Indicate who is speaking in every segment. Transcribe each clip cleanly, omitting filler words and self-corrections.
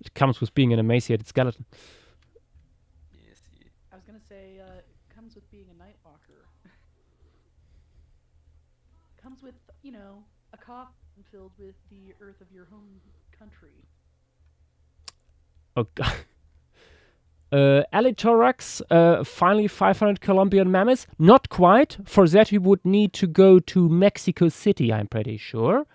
Speaker 1: It comes with being an emaciated skeleton.
Speaker 2: Yes.
Speaker 3: I was gonna say, it comes with being a Nightwalker. Comes with, a coffin filled with the earth of your home country.
Speaker 1: Oh god. Alithorax, finally 500 Colombian mammoths. Not quite. For that, we would need to go to Mexico City, I'm pretty sure.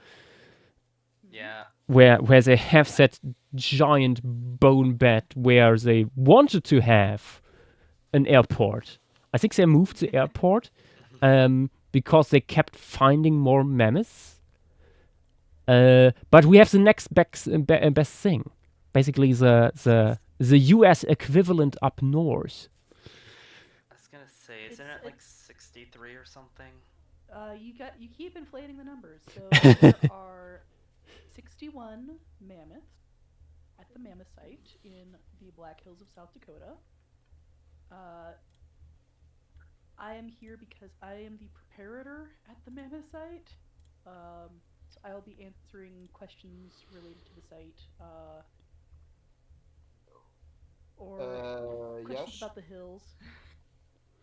Speaker 2: Yeah.
Speaker 1: Where they have that giant bone bed where they wanted to have an airport. I think they moved the airport because they kept finding more mammoths. But we have the next best thing. Basically, the US equivalent up north.
Speaker 2: I was gonna say, isn't it like 63 or something?
Speaker 3: You keep inflating the numbers. So there are 61 mammoths at the mammoth site in the Black Hills of South Dakota. I am here because I am the preparator at the mammoth site. So I'll be answering questions related to the site, or questions about the hills.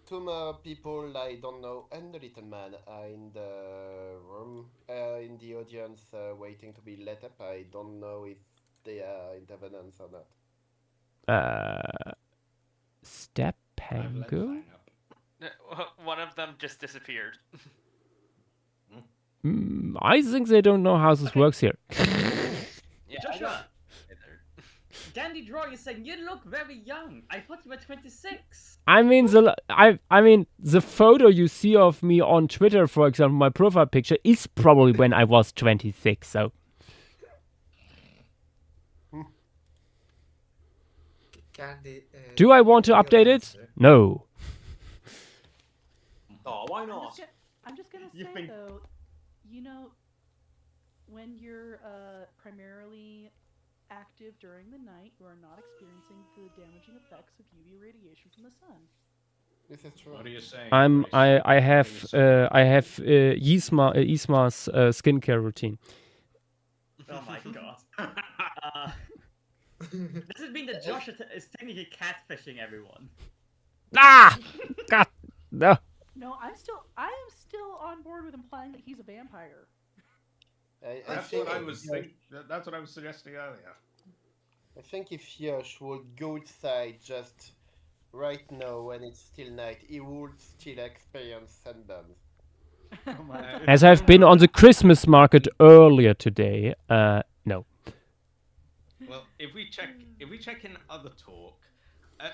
Speaker 4: Two people I don't know and the little man are in the room, in the audience, waiting to be let up. I don't know if they are in evidence or not.
Speaker 1: Step Pango?
Speaker 2: One of them just disappeared.
Speaker 1: I think they don't know how this works here.
Speaker 2: Yeah,
Speaker 5: Joshua! Dandy Drawing is saying, you look very young. I thought you were 26.
Speaker 1: I mean, the photo you see of me on Twitter, for example, my profile picture, is probably when I was 26, so... Do I want to update it? No.
Speaker 5: Oh, why not?
Speaker 3: I'm just gonna say, though, when you're primarily active during the night, you are not experiencing the damaging effects of UV radiation from the sun.
Speaker 4: This is true.
Speaker 6: What are you saying?
Speaker 1: I have Yisma's skincare routine.
Speaker 5: Oh my god. Does it mean that Josh is technically catfishing everyone?
Speaker 1: Ah! God, no.
Speaker 3: No, I am still on board with implying that he's a vampire.
Speaker 6: That's what I was suggesting earlier.
Speaker 4: I think if Yosh would go outside just right now when it's still night, he would still experience sunburns.
Speaker 1: As I've been on the Christmas market earlier today, no.
Speaker 6: Well, if we check in other talk,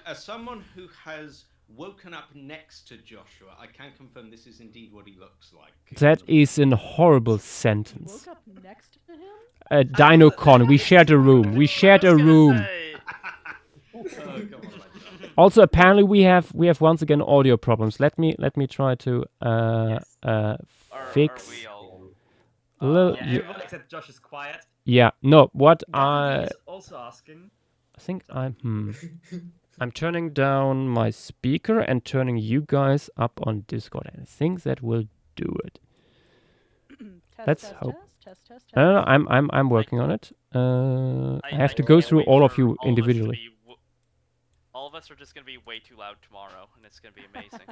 Speaker 6: as someone who has woken up next to Joshua, I can confirm this is indeed what he looks like.
Speaker 1: That is a horrible sentence.
Speaker 3: You woke up next to him?
Speaker 1: DinoCon, we shared a room. We shared a room. Also, apparently we have once again audio problems. Let me try to fix.
Speaker 5: Everyone except Josh is quiet.
Speaker 1: Yeah, no. What
Speaker 5: Gandhi is also asking.
Speaker 1: I think I'm turning down my speaker and turning you guys up on Discord. I think that will do it. Let's hope.
Speaker 3: Test.
Speaker 1: No, I'm working on it. I have to go through all of you individually.
Speaker 2: All of us are just going to be way too loud tomorrow, and it's going to be amazing.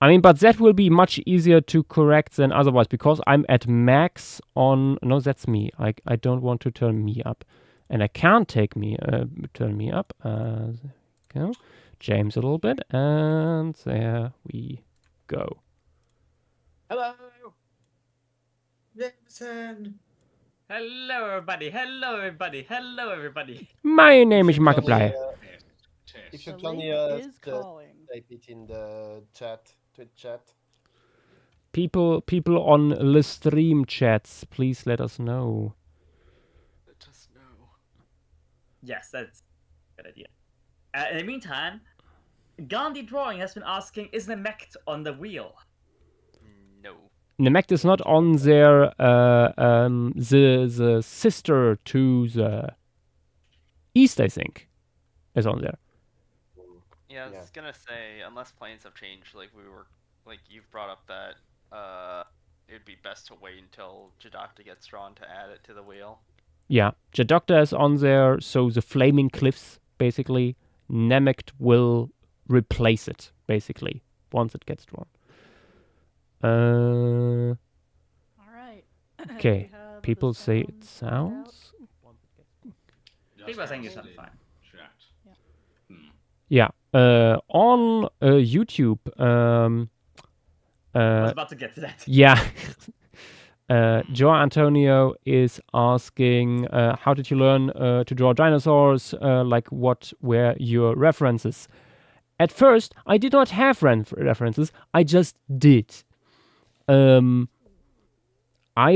Speaker 1: I mean, but that will be much easier to correct than otherwise, because I'm at max on... No, that's me. I don't want to turn me up. And I can't turn me up. Go. James a little bit, and there we go.
Speaker 7: Hello! Jameson!
Speaker 5: Hello, everybody. Hello, everybody. Hello, everybody.
Speaker 1: My name is Markiplier.
Speaker 4: If you
Speaker 3: The
Speaker 4: can
Speaker 3: lady
Speaker 4: hear
Speaker 3: is calling.
Speaker 4: type it in the chat, Twitch chat.
Speaker 1: People on Livestream chats, please let us know.
Speaker 2: Let us know.
Speaker 5: Yes, that's a good idea. In the meantime, Gandhi Drawing has been asking, is Nemect on the wheel?
Speaker 2: No.
Speaker 1: Nemect is not on there. The sister to the east, I think, is on there.
Speaker 2: Yeah, I was gonna say, unless plans have changed, you've brought up that, it'd be best to wait until Jadakta gets drawn to add it to the wheel.
Speaker 1: Yeah, Jadocta is on there, so the flaming cliffs, basically, Nemect will replace it, basically, once it gets drawn.
Speaker 3: All right.
Speaker 1: Okay,
Speaker 3: We have the
Speaker 1: people say it
Speaker 3: sound out.
Speaker 1: sounds.
Speaker 5: People are saying you
Speaker 6: Just
Speaker 5: sound
Speaker 6: in
Speaker 5: fine.
Speaker 6: Chat.
Speaker 3: Yeah.
Speaker 6: Hmm.
Speaker 1: Yeah, on YouTube,
Speaker 5: I was about to get to that.
Speaker 1: yeah. Joe Antonio is asking, how did you learn to draw dinosaurs? Like, what were your references? At first, I did not have references. I just did. I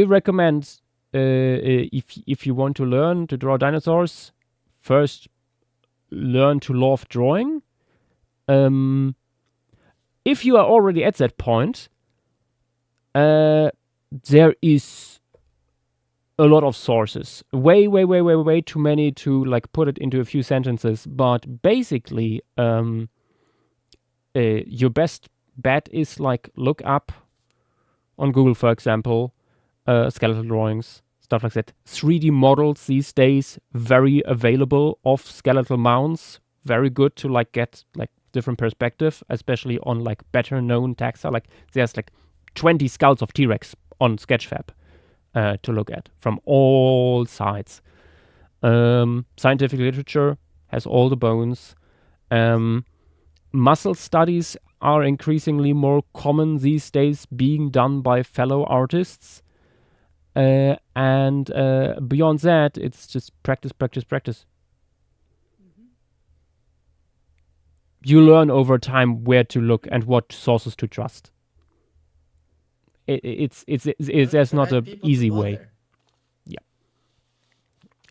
Speaker 1: recommend if you want to learn to draw dinosaurs, first learn to love drawing. If you are already at that point, there is a lot of sources. Way too many to like put it into a few sentences. But basically, your best bet is like look up on Google, for example, skeletal drawings, stuff like that. 3D models these days very available of skeletal mounds. Very good to like get like different perspective, especially on like better known taxa. Like there's like 20 skulls of T-Rex on Sketchfab to look at from all sides. Scientific literature has all the bones. Muscle studies are increasingly more common these days, being done by fellow artists. And beyond that, it's just practice.
Speaker 3: Mhm.
Speaker 1: You learn over time where to look and what sources to trust. It's there's
Speaker 7: The
Speaker 1: not
Speaker 7: right
Speaker 1: an
Speaker 7: people to
Speaker 1: easy
Speaker 7: go
Speaker 1: way.
Speaker 7: there.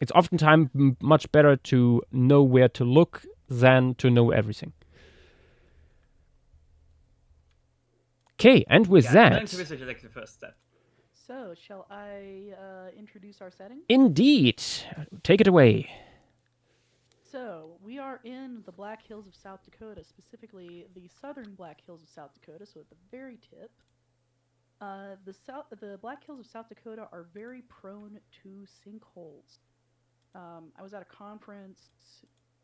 Speaker 1: It's oftentimes much better to know where to look than to know everything. Okay, and with
Speaker 5: Yeah, learning to
Speaker 1: that,
Speaker 5: research is like the first step.
Speaker 3: So, shall I introduce our setting?
Speaker 1: indeed, take it away.
Speaker 3: So, we are in the Black Hills of South Dakota, specifically the southern Black Hills of South Dakota, so at the very tip. The Black Hills of South Dakota are very prone to sinkholes. I was at a conference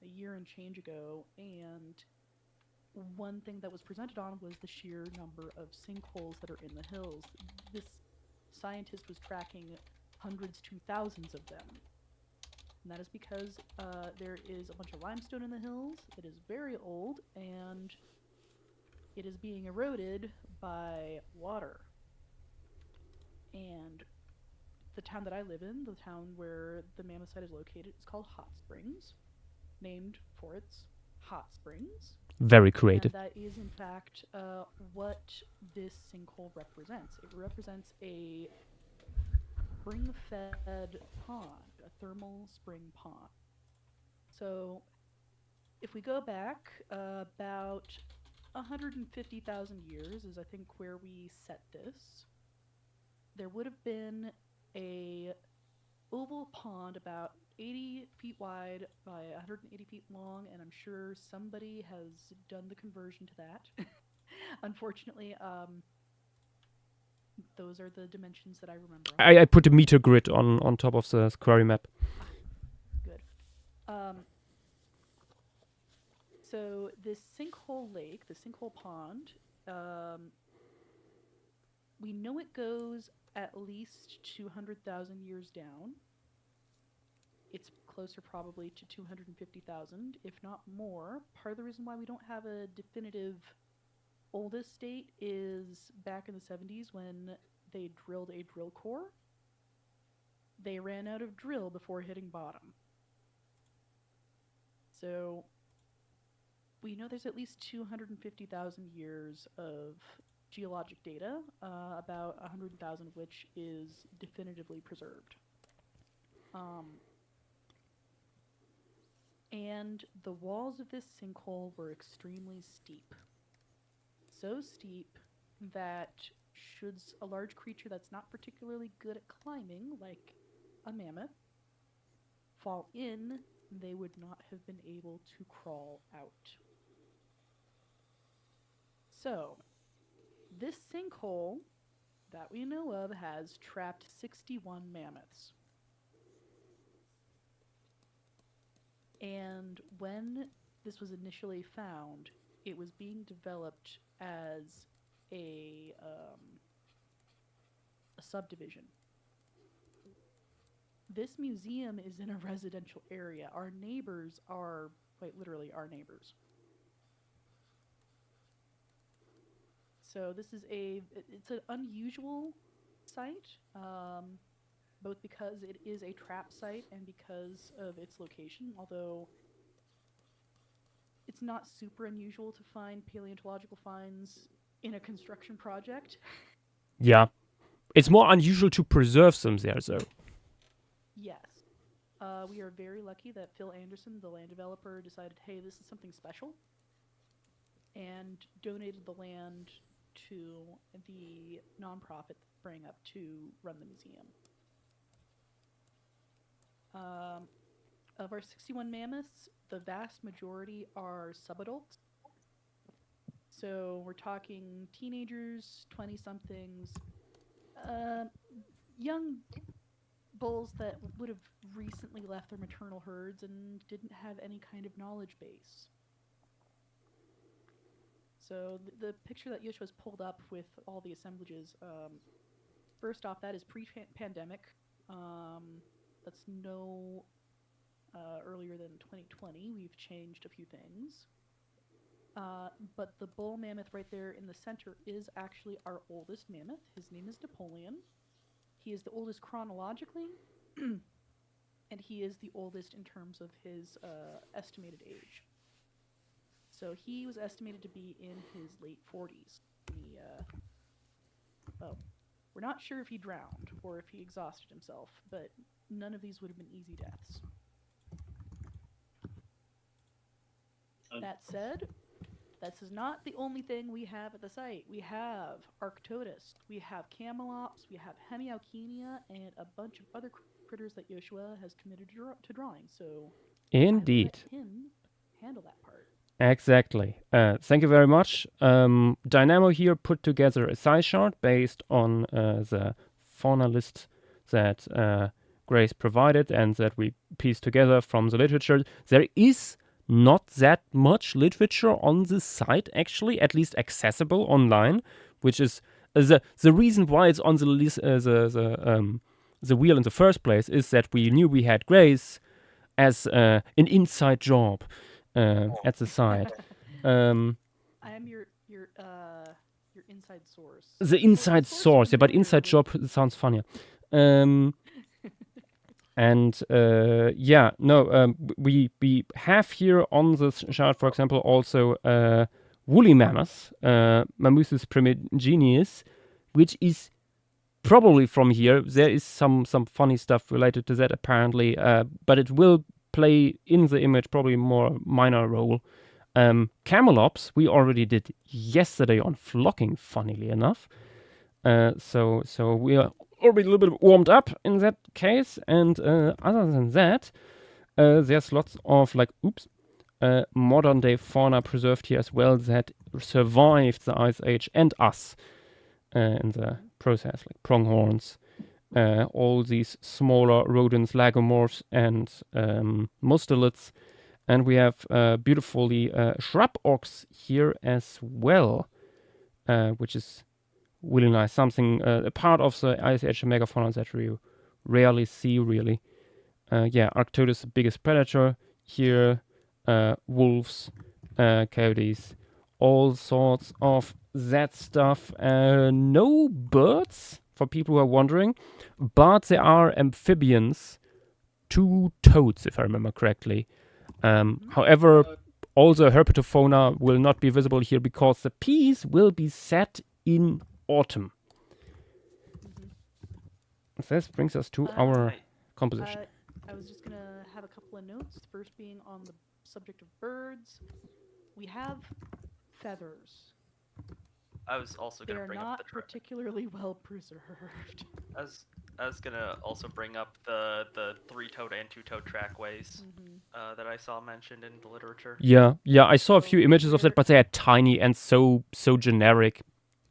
Speaker 3: a year and change ago, and one thing that was presented on was the sheer number of sinkholes that are in the hills. This scientist was tracking hundreds to thousands of them. And that is because there is a bunch of limestone in the hills. It is very old, and it is being eroded by water. And the town that I live in, the town where the mammoth site is located, is called Hot Springs, named for its hot springs.
Speaker 1: Very creative.
Speaker 3: And that is, in fact, what this sinkhole represents. It represents a spring-fed pond, a thermal spring pond. So, if we go back about 150,000 years is, I think, where we set this. There would have been a oval pond about 80 feet wide by 180 feet long, and I'm sure somebody has done the conversion to that. Unfortunately, those are the dimensions that I remember.
Speaker 1: I put a meter grid on top of the query map.
Speaker 3: Good. So this sinkhole lake, the sinkhole pond, we know it goes at least 200,000 years down. It's closer probably to 250,000, if not more. Part of the reason why we don't have a definitive oldest date is back in the 70s when they drilled a drill core. They ran out of drill before hitting bottom. So we know there's at least 250,000 years of geologic data, about 100,000 of which is definitively preserved. And the walls of this sinkhole were extremely steep. So steep that should a large creature that's not particularly good at climbing, like a mammoth, fall in, they would not have been able to crawl out. So, this sinkhole that we know of has trapped 61 mammoths. when this was initially found, it was being developed as a subdivision. This museum is in a residential area. Our neighbors are quite literally our neighbors. So this is it's an unusual site, both because it is a trap site and because of its location, although it's not super unusual to find paleontological finds in a construction project.
Speaker 1: Yeah. It's more unusual to preserve them there, though.
Speaker 3: Yes. We are very lucky that Phil Anderson, the land developer, decided, hey, this is something special, and donated the land to the nonprofit that sprang up to run the museum. Of our 61 mammoths, the vast majority are subadults. So we're talking teenagers, 20-somethings, young bulls that would have recently left their maternal herds and didn't have any kind of knowledge base. So the picture that Joshua's pulled up with all the assemblages, first off, that is pre-pandemic. That's no earlier than 2020. We've changed a few things. But the bull mammoth right there in the center is actually our oldest mammoth. His name is Napoleon. He is the oldest chronologically, and he is the oldest in terms of his estimated age. So he was estimated to be in his late 40s. We're not sure if he drowned or if he exhausted himself, but none of these would have been easy deaths. That said, this is not the only thing we have at the site. We have Arctodus, we have Camelops, we have Hemialkenia, and a bunch of other critters that Joshua has committed to drawing. So
Speaker 1: Indeed.
Speaker 3: I will let him handle that part.
Speaker 1: Exactly. Thank you very much. Dynamo here put together a size chart based on the fauna list that Grace provided and that we pieced together from the literature. There is not that much literature on this site, actually, at least accessible online, which is the reason why it's on the list, the wheel in the first place, is that we knew we had Grace as an inside job at the site.
Speaker 3: I am your inside source.
Speaker 1: The inside source, yeah, but inside job sounds funnier. And we have here on this chart, for example, also woolly mammoth, Mammuthus primigenius, which is probably from here. There is some funny stuff related to that apparently, but it will play in the image probably more minor role. Camelops we already did yesterday on flocking, funnily enough. So we are already a little bit warmed up in that case, and other than that, there's lots of modern day fauna preserved here as well that survived the Ice Age and us in the process, like pronghorns, all these smaller rodents, lagomorphs, and mustelids, and we have beautifully shrub ox here as well, which is really nice. Something a part of the Ice Age megafauna that you rarely see, really. Arctodus, the biggest predator here. Wolves, coyotes, all sorts of that stuff. No birds, for people who are wondering, but there are amphibians, 2 toads, if I remember correctly. However, all the herpetofauna will not be visible here because the piece will be set in autumn. This brings us to our composition.
Speaker 3: I was just gonna have a couple of notes. First being on the subject of birds, we have feathers.
Speaker 2: I was also
Speaker 3: They
Speaker 2: going to
Speaker 3: are
Speaker 2: bring
Speaker 3: not
Speaker 2: up the
Speaker 3: particularly well preserved.
Speaker 2: I was gonna also bring up the 3-toed and 2-toed trackways that I saw mentioned in the literature.
Speaker 1: Yeah, I saw a few images of that, but they are tiny and so generic.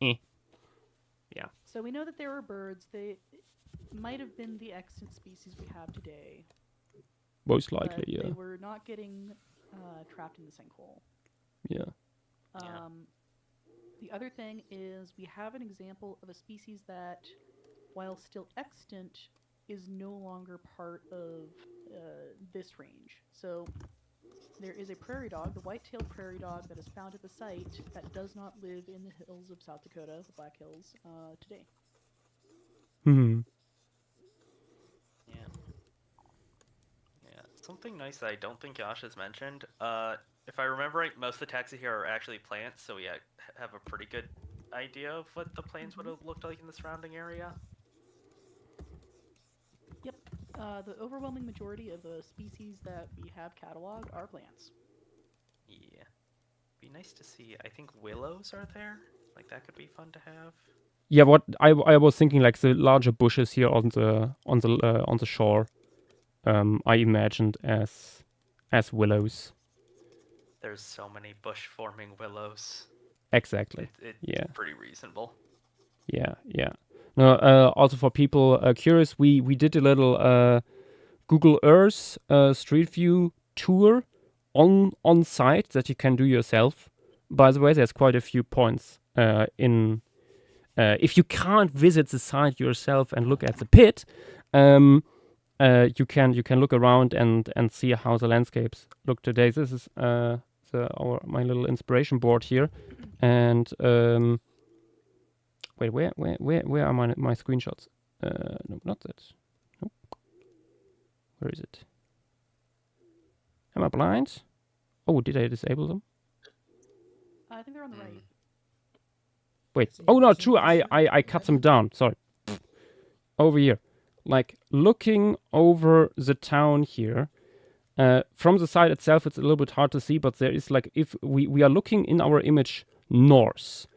Speaker 1: Yeah.
Speaker 3: So we know that there were birds. They might have been the extant species we have today.
Speaker 1: Most likely,
Speaker 3: but
Speaker 1: yeah.
Speaker 3: They were not getting trapped in the sinkhole.
Speaker 1: Yeah.
Speaker 2: Yeah.
Speaker 3: The other thing is we have an example of a species that, while still extant, is no longer part of this range. So there is a prairie dog, the white-tailed prairie dog, that is found at the site that does not live in the hills of South Dakota, the Black Hills, today.
Speaker 1: Hmm.
Speaker 2: Yeah. Yeah. Something nice that I don't think Josh has mentioned. If I remember right, most of the taxa here are actually plants, so we have a pretty good idea of what the plains would have looked like in the surrounding area.
Speaker 3: Yep. The overwhelming majority of the species that we have cataloged are plants.
Speaker 2: Yeah. Be nice to see. I think willows are there. Like that could be fun to have.
Speaker 1: Yeah, what I was thinking, like the larger bushes here on the shore, I imagined as willows.
Speaker 2: There's so many bush forming willows.
Speaker 1: Exactly.
Speaker 2: It's
Speaker 1: Yeah.
Speaker 2: pretty reasonable.
Speaker 1: Yeah. No, also for people curious, we did a little Google Earth Street View tour on site that you can do yourself. By the way, there's quite a few points in. If you can't visit the site yourself and look at the pit, you can look around and see how the landscapes look today. This is my little inspiration board here, and wait, where are my screenshots? No, not that. Nope. Where is it? Am I blind? Oh, did I disable them?
Speaker 3: I think they're on the right.
Speaker 1: Wait. Oh no, true. I cut them down. Sorry. Over here, like looking over the town here. From the side itself, it's a little bit hard to see, but there is like, if we are looking in our image north.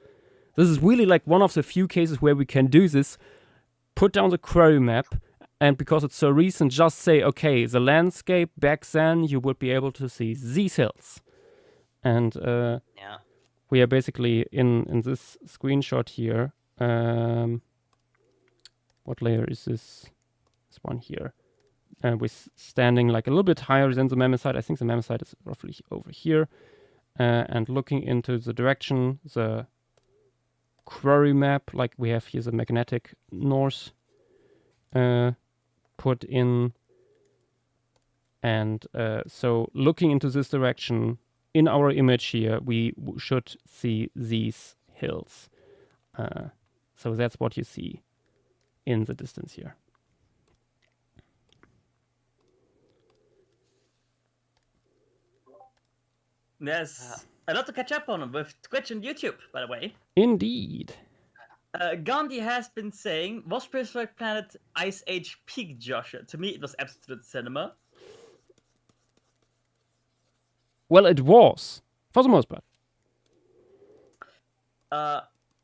Speaker 1: This is really like one of the few cases where we can do this. Put down the query map, and because it's so recent, just say, okay, the landscape back then, you would be able to see these hills. And
Speaker 2: Yeah.
Speaker 1: we are basically in this screenshot here. What layer is this? This one here. We're standing like a little bit higher than the mammoth site. I think the mammoth site is roughly over here. And looking into the direction, the query map, like we have here the magnetic north put in. And so looking into this direction, in our image here, we should see these hills. So that's what you see in the distance here.
Speaker 5: There's a lot to catch up on with Twitch and YouTube, by the way.
Speaker 1: Indeed.
Speaker 5: Gandhi has been saying, was Prehistoric Planet Ice Age peak, Joshua? To me, it was absolute cinema.
Speaker 1: Well, it was, for the most part.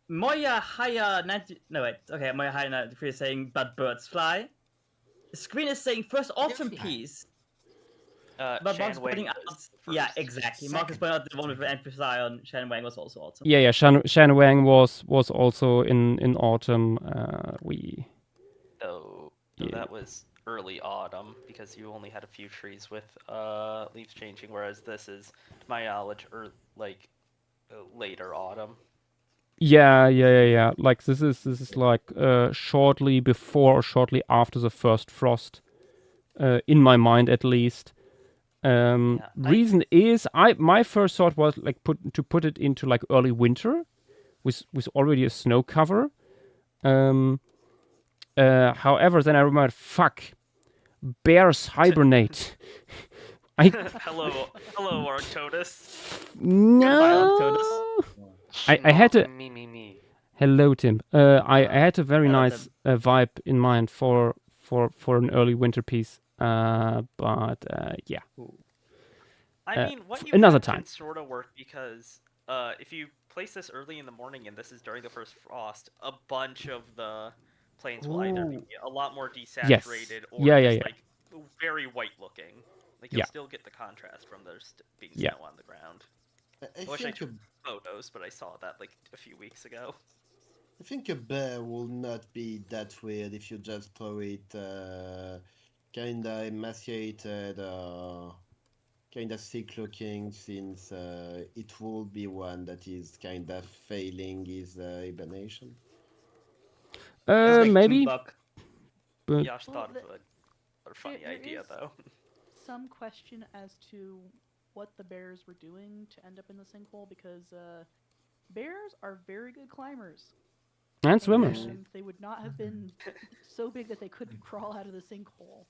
Speaker 5: Moya Haya 90... No, wait. Okay, Moya Haya 93 is saying, but birds fly. The screen is saying first autumn piece. But Mark's pointing out... Yeah, exactly. Mark is pointing out the one with Empress on Shan Wang was also autumn.
Speaker 1: Yeah. Shan Wang was also in autumn.
Speaker 2: Though that was early autumn because you only had a few trees with leaves changing, whereas this is, to my knowledge, later autumn.
Speaker 1: Yeah. Like this is like shortly before or shortly after the first frost, in my mind at least. Reason is my first thought was like to put it into like early winter, with already a snow cover. However, then I remembered, fuck, bears hibernate.
Speaker 2: Hello, Arctodus.
Speaker 1: No. I had to.
Speaker 8: Me.
Speaker 1: Hello, Tim. I had a very nice vibe in mind for an early winter piece. But yeah.
Speaker 2: I mean, what you
Speaker 1: another
Speaker 2: have
Speaker 1: time.
Speaker 2: can sort of work because if you place this early in the morning and this is during the first frost, a bunch of the plains will either be a lot more desaturated or just like very white looking. Like you'll still get the contrast from there being snow on the ground. I wish I took photos, but I saw that like a few weeks ago.
Speaker 4: I think a bear will not be that weird if you just throw it kinda emaciated, kind of sick looking, since it will be one that is kind of failing his hibernation.
Speaker 1: Maybe. But
Speaker 2: Josh thought of a funny idea, though.
Speaker 3: Some question as to what the bears were doing to end up in the sinkhole, because bears are very good climbers.
Speaker 1: And swimmers.
Speaker 3: And they would not have been so big that they couldn't crawl out of the sinkhole.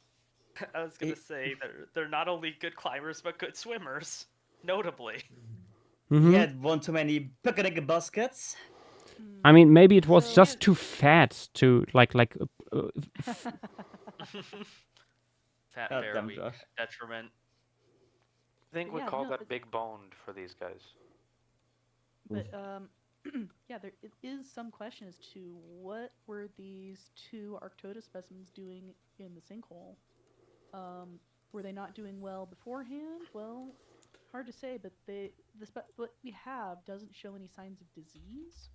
Speaker 2: I was gonna say they're not only good climbers but good swimmers, notably.
Speaker 5: He had one too many picnic baskets.
Speaker 1: I mean, maybe it was just too fat to like.
Speaker 2: Fat bear week detriment.
Speaker 8: I think we call that big boned for these guys.
Speaker 3: But yeah, there is some question as to what were these 2 Arctodus specimens doing in the sinkhole. Were they not doing well beforehand? Well, hard to say, but what we have doesn't show any signs of disease.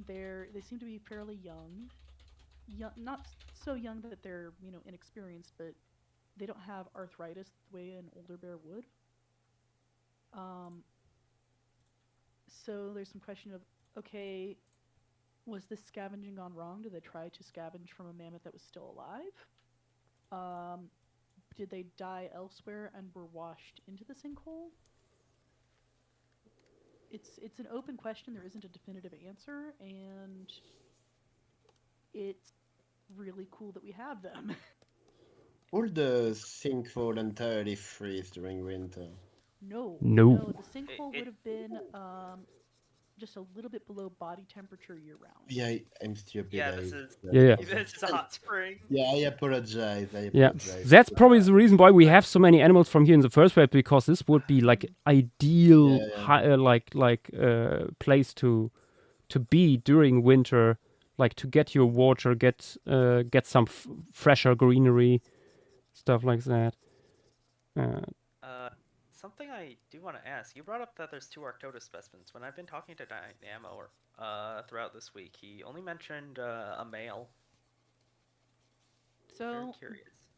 Speaker 3: They seem to be fairly young, not so young that they're inexperienced, but they don't have arthritis the way an older bear would. So there's some question of, okay, was this scavenging gone wrong? Did they try to scavenge from a mammoth that was still alive? Did they die elsewhere and were washed into the sinkhole? It's an open question. There isn't a definitive answer, and it's really cool that we have them.
Speaker 4: Will the sinkhole entirely freeze during winter?
Speaker 3: No. The sinkhole would have been just a little bit below body temperature year round.
Speaker 4: Yeah, I'm stupid.
Speaker 2: Yeah, this is a hot spring.
Speaker 4: Yeah, I apologize.
Speaker 1: That's probably the reason why we have so many animals from here in the first place, because this would be like ideal place to be during winter, like to get your water, get some fresher greenery, stuff like that.
Speaker 2: Something I do want to ask. You brought up that there's 2 Arctodus specimens. When I've been talking to Dynamo throughout this week, he only mentioned a male.
Speaker 3: So
Speaker 2: very curious.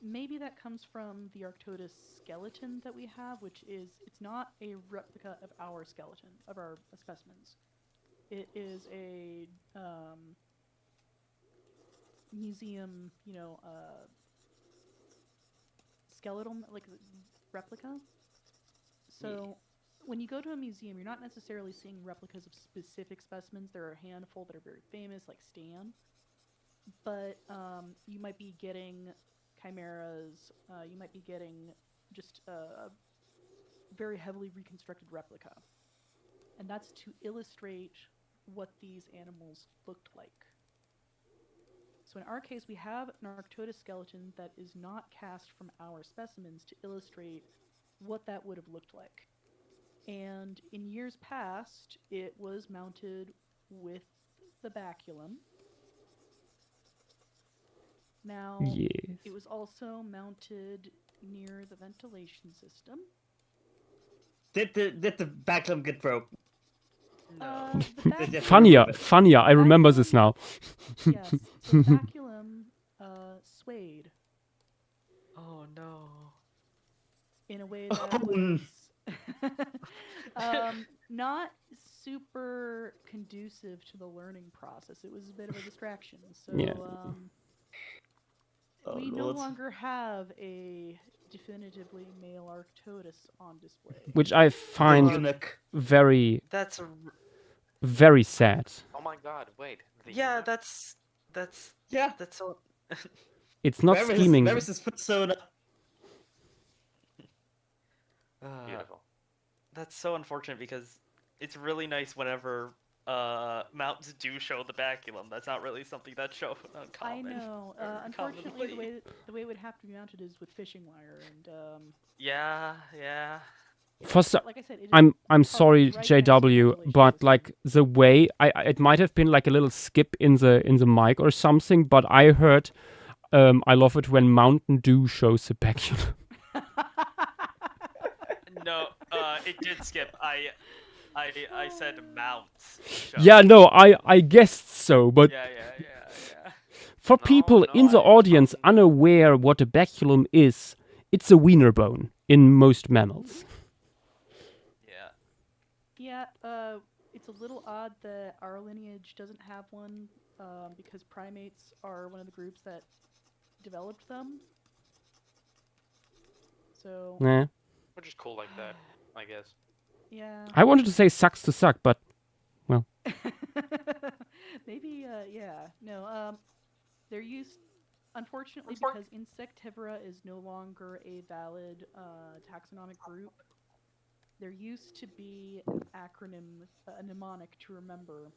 Speaker 3: Maybe that comes from the Arctodus skeleton that we have, which it's not a replica of our skeleton, of our specimens. It is a museum, skeletal, like replica. So when you go to a museum, you're not necessarily seeing replicas of specific specimens. There are a handful that are very famous, like Stan. But you might be getting chimeras. You might be getting just a very heavily reconstructed replica. And that's to illustrate what these animals looked like. So in our case, we have an Arctodus skeleton that is not cast from our specimens to illustrate what that would have looked like. And in years past, it was mounted with the baculum. Now, it was also mounted near the ventilation system.
Speaker 5: Did the baculum get broke?
Speaker 2: No.
Speaker 1: Funnier. I remember this now.
Speaker 3: Yes, so the baculum swayed.
Speaker 2: Oh no.
Speaker 3: In a way that was not super conducive to the learning process. It was a bit of a distraction. So we no longer have a definitively male Arctodus on display.
Speaker 1: Which I find very very sad.
Speaker 8: Oh my god, wait.
Speaker 2: That's so
Speaker 1: it's not scheming.
Speaker 5: Where is this persona?
Speaker 8: Beautiful.
Speaker 2: That's so unfortunate because it's really nice whenever mounts do show the baculum. That's not really something that's shown uncommon.
Speaker 3: I know. Unfortunately, the way it would have to be mounted is with fishing wire, and
Speaker 2: yeah.
Speaker 3: Like I said,
Speaker 1: I'm sorry, JW, but like the way it might have been like a little skip in the mic or something, but I heard I love it when Mountain Dew shows the baculum.
Speaker 2: No, it did skip. I said mounts.
Speaker 1: Yeah, no, I guessed so, but
Speaker 2: yeah.
Speaker 1: for people in the audience unaware what a baculum is, it's a wiener bone in most mammals.
Speaker 3: Yeah. It's a little odd that our lineage doesn't have one, because primates are one of the groups that developed them. So.
Speaker 1: Yeah.
Speaker 8: We're just cool like that, I guess.
Speaker 3: Yeah.
Speaker 1: I wanted to say sucks to suck, but well.
Speaker 3: Maybe. Yeah. No. They're used. Unfortunately, because Insectivora is no longer a valid taxonomic group, there used to be an acronym, a mnemonic to remember.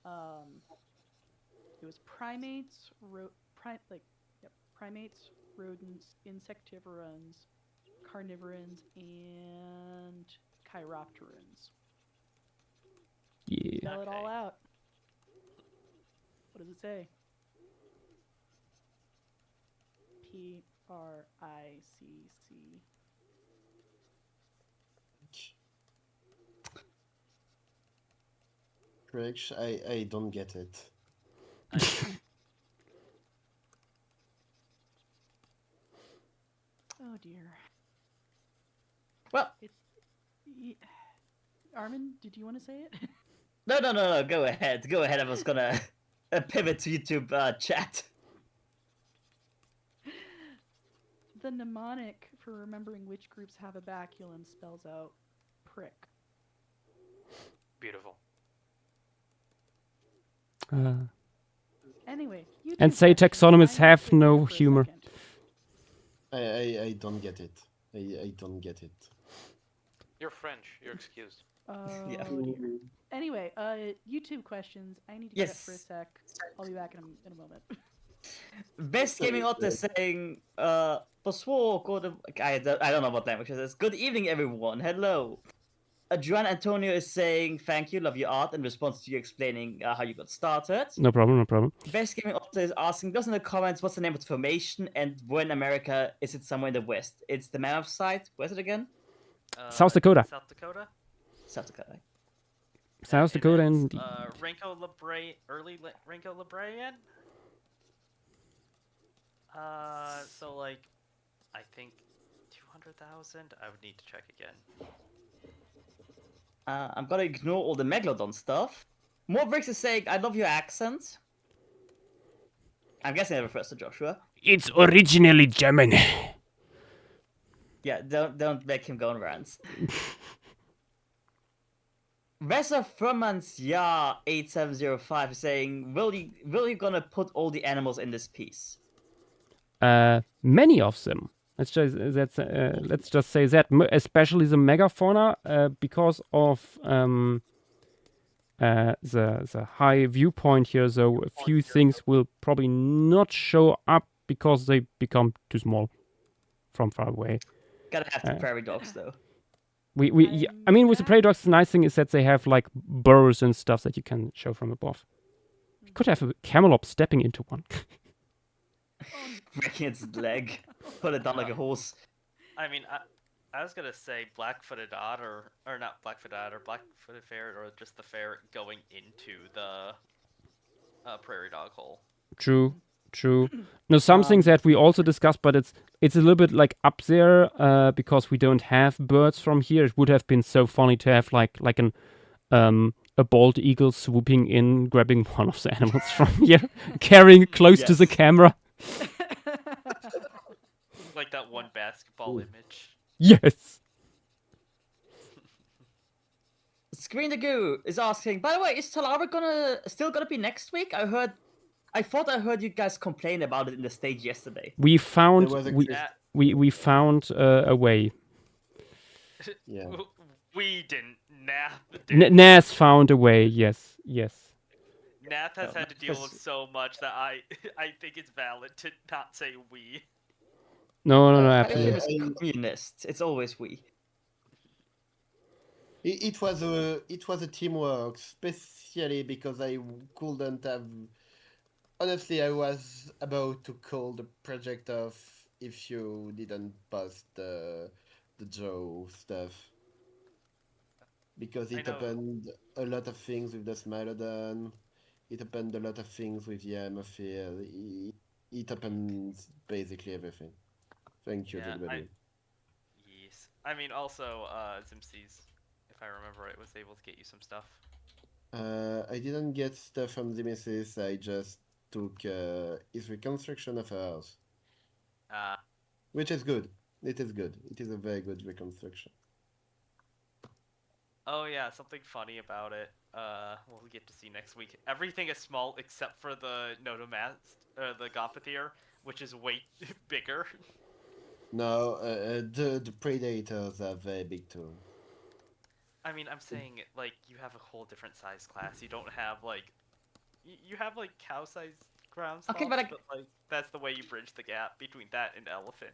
Speaker 3: It was primates, primates, rodents, insectivorans, carnivorans, and chiropterans.
Speaker 1: Yeah.
Speaker 3: Spell it all out. What does it say? PRICC.
Speaker 4: Correct. I don't get it.
Speaker 3: Oh dear.
Speaker 5: Well,
Speaker 3: Armin, did you want to say it?
Speaker 5: No. Go ahead. I was gonna pivot to YouTube chat.
Speaker 3: The mnemonic for remembering which groups have a baculum spells out prick.
Speaker 8: Beautiful.
Speaker 3: Anyway, YouTube
Speaker 1: and say taxonomists have no humor.
Speaker 4: I don't get it. I don't get it.
Speaker 8: You're French. You're excused.
Speaker 5: Yeah.
Speaker 3: Dear. Anyway, YouTube questions. I need to get up for a sec. I'll be back in a moment.
Speaker 5: Best Gaming Otter saying, I don't know what language it is. Good evening, everyone. Hello. Juan Antonio is saying, thank you, love your art, in response to you explaining how you got started.
Speaker 1: No problem.
Speaker 5: Best Gaming Otter is asking, does in the comments, what's the name of the formation, and where in America is it somewhere in the West? It's the Mammoth site. Where's it again?
Speaker 1: South Dakota.
Speaker 2: South Dakota.
Speaker 1: South Dakota and
Speaker 2: Renko early Renko Librarian. So like, I think 200,000. I would need to check again.
Speaker 5: I'm gonna ignore all the Megalodon stuff. Morbrix is saying, I love your accent. I'm guessing it refers to Joshua.
Speaker 1: It's originally German.
Speaker 5: Yeah, don't make him go on rants. Reza Framansya 8705 is saying, will you gonna put all the animals in this piece?
Speaker 1: Many of them. Let's just say that, especially the megafauna, because of the high viewpoint here. So a few things will probably not show up because they become too small from far away.
Speaker 5: Gotta have the prairie dogs though.
Speaker 1: I mean, with the prairie dogs, the nice thing is that they have like burrows and stuff that you can show from above. You could have a camelop stepping into one.
Speaker 5: Breaking its leg, put it down like a horse.
Speaker 2: I mean, I was gonna say black-footed otter, or not black-footed otter, black-footed ferret, or just the ferret going into the prairie dog hole.
Speaker 1: True. No, something that we also discussed, but it's a little bit like up there because we don't have birds from here. It would have been so funny to have like a bald eagle swooping in, grabbing one of the animals from here, carrying it close to the camera.
Speaker 2: Like that one basketball image.
Speaker 1: Yes.
Speaker 5: Screen the Goo is asking, by the way, is Talara still gonna be next week? I thought I heard you guys complain about it in the stage yesterday.
Speaker 1: We found we found a way.
Speaker 4: Yeah.
Speaker 2: We didn't. Nath.
Speaker 1: Nas found a way. Yes.
Speaker 2: Nath has had to deal with so much that I think it's valid to not say we.
Speaker 1: No, absolutely.
Speaker 5: Communist. It's always we.
Speaker 4: It was a teamwork, especially because I couldn't have. Honestly, I was about to call the project off if you didn't post the Joe stuff. Because it happened a lot of things with the Smilodon. It happened a lot of things with the Hemophile. It happened basically everything. Thank you, everybody.
Speaker 2: Yes. I mean, also, Zimsies, if I remember right, was able to get you some stuff.
Speaker 4: I didn't get stuff from the missus. I just took his reconstruction of a house. Which is good. It is good. It is a very good reconstruction.
Speaker 2: Oh yeah, something funny about it. We'll get to see next week. Everything is small except for the Notomast, the Gomphatheer, which is way bigger.
Speaker 4: No, the Predators are very big too.
Speaker 2: I mean, I'm saying, like, you have a whole different size class. You don't have, like... You have, like, cow-sized ground sloths,
Speaker 5: okay, but, like,
Speaker 2: that's the way you bridge the gap between that and elephant.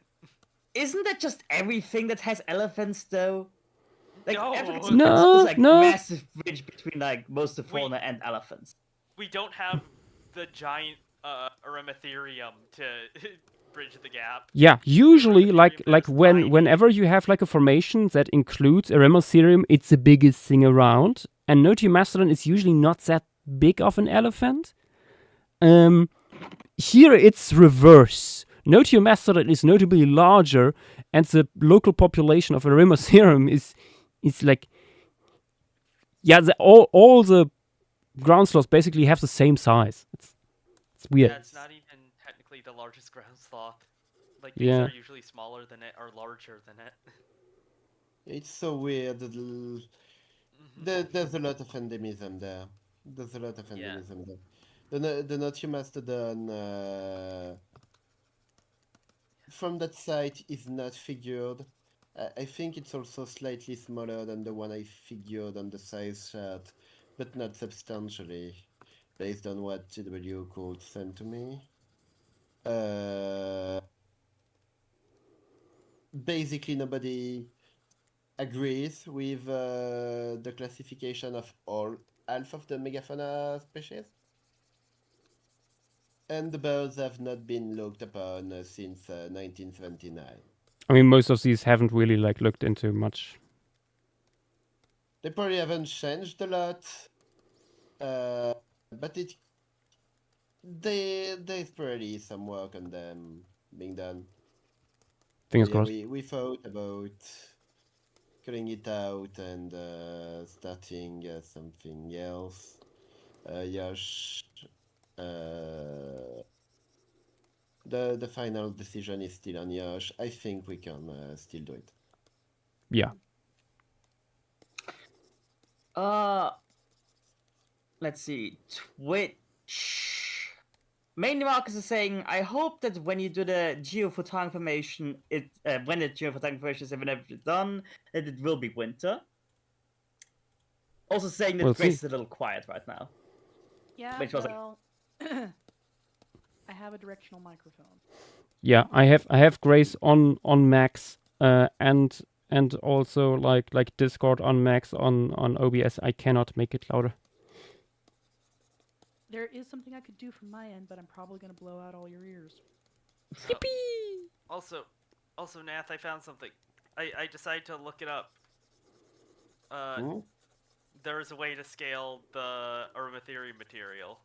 Speaker 5: Isn't that just everything that has elephants, though? Like,
Speaker 2: no,
Speaker 5: everything is, like, massive bridge between, like, most of fauna and elephants.
Speaker 2: We don't have the giant Eremotherium to bridge the gap.
Speaker 1: Yeah, usually, like whenever you have like a formation that includes Eremotherium, it's the biggest thing around. And Notiomastodon is usually not that big of an elephant. Here it's reverse. Notiomastodon is notably larger, and the local population of Eremotherium is like, yeah, all the ground sloths basically have the same size. It's weird.
Speaker 2: Yeah, it's not even technically the largest ground sloth. Like, these are usually smaller than it, or larger than it.
Speaker 4: It's so weird. There's a lot of endemism there. There's a lot of endemism there. The Notiomastodon from that site is not figured. I think it's also slightly smaller than the one I figured on the size chart, but not substantially, based on what TW could send to me. Basically, nobody agrees with the classification of all half of the megafauna species. And the birds have not been looked upon since 1979.
Speaker 1: I mean, most of these haven't really like looked into much.
Speaker 4: They probably haven't changed a lot, but there's probably some work on them being done.
Speaker 1: Fingers crossed.
Speaker 4: We thought about cutting it out and starting something else. Josh, the final decision is still on Josh. I think we can still do it.
Speaker 1: Yeah.
Speaker 5: Let's see. Twitch. Mainly Marcus is saying, I hope that when you do the geophotonic formation, when the geophotonic formation is eventually done, that it will be winter. Also saying that Grace is a little quiet right now.
Speaker 3: Yeah,
Speaker 5: which was
Speaker 3: well, I have a directional microphone.
Speaker 1: Yeah, I have Grace on max, and also like Discord on max on OBS. I cannot make it louder.
Speaker 3: There is something I could do from my end, but I'm probably going to blow out all your ears.
Speaker 2: Yippee! Also, Nath, I found something. I decided to look it up. There is a way to scale the Eremotherium material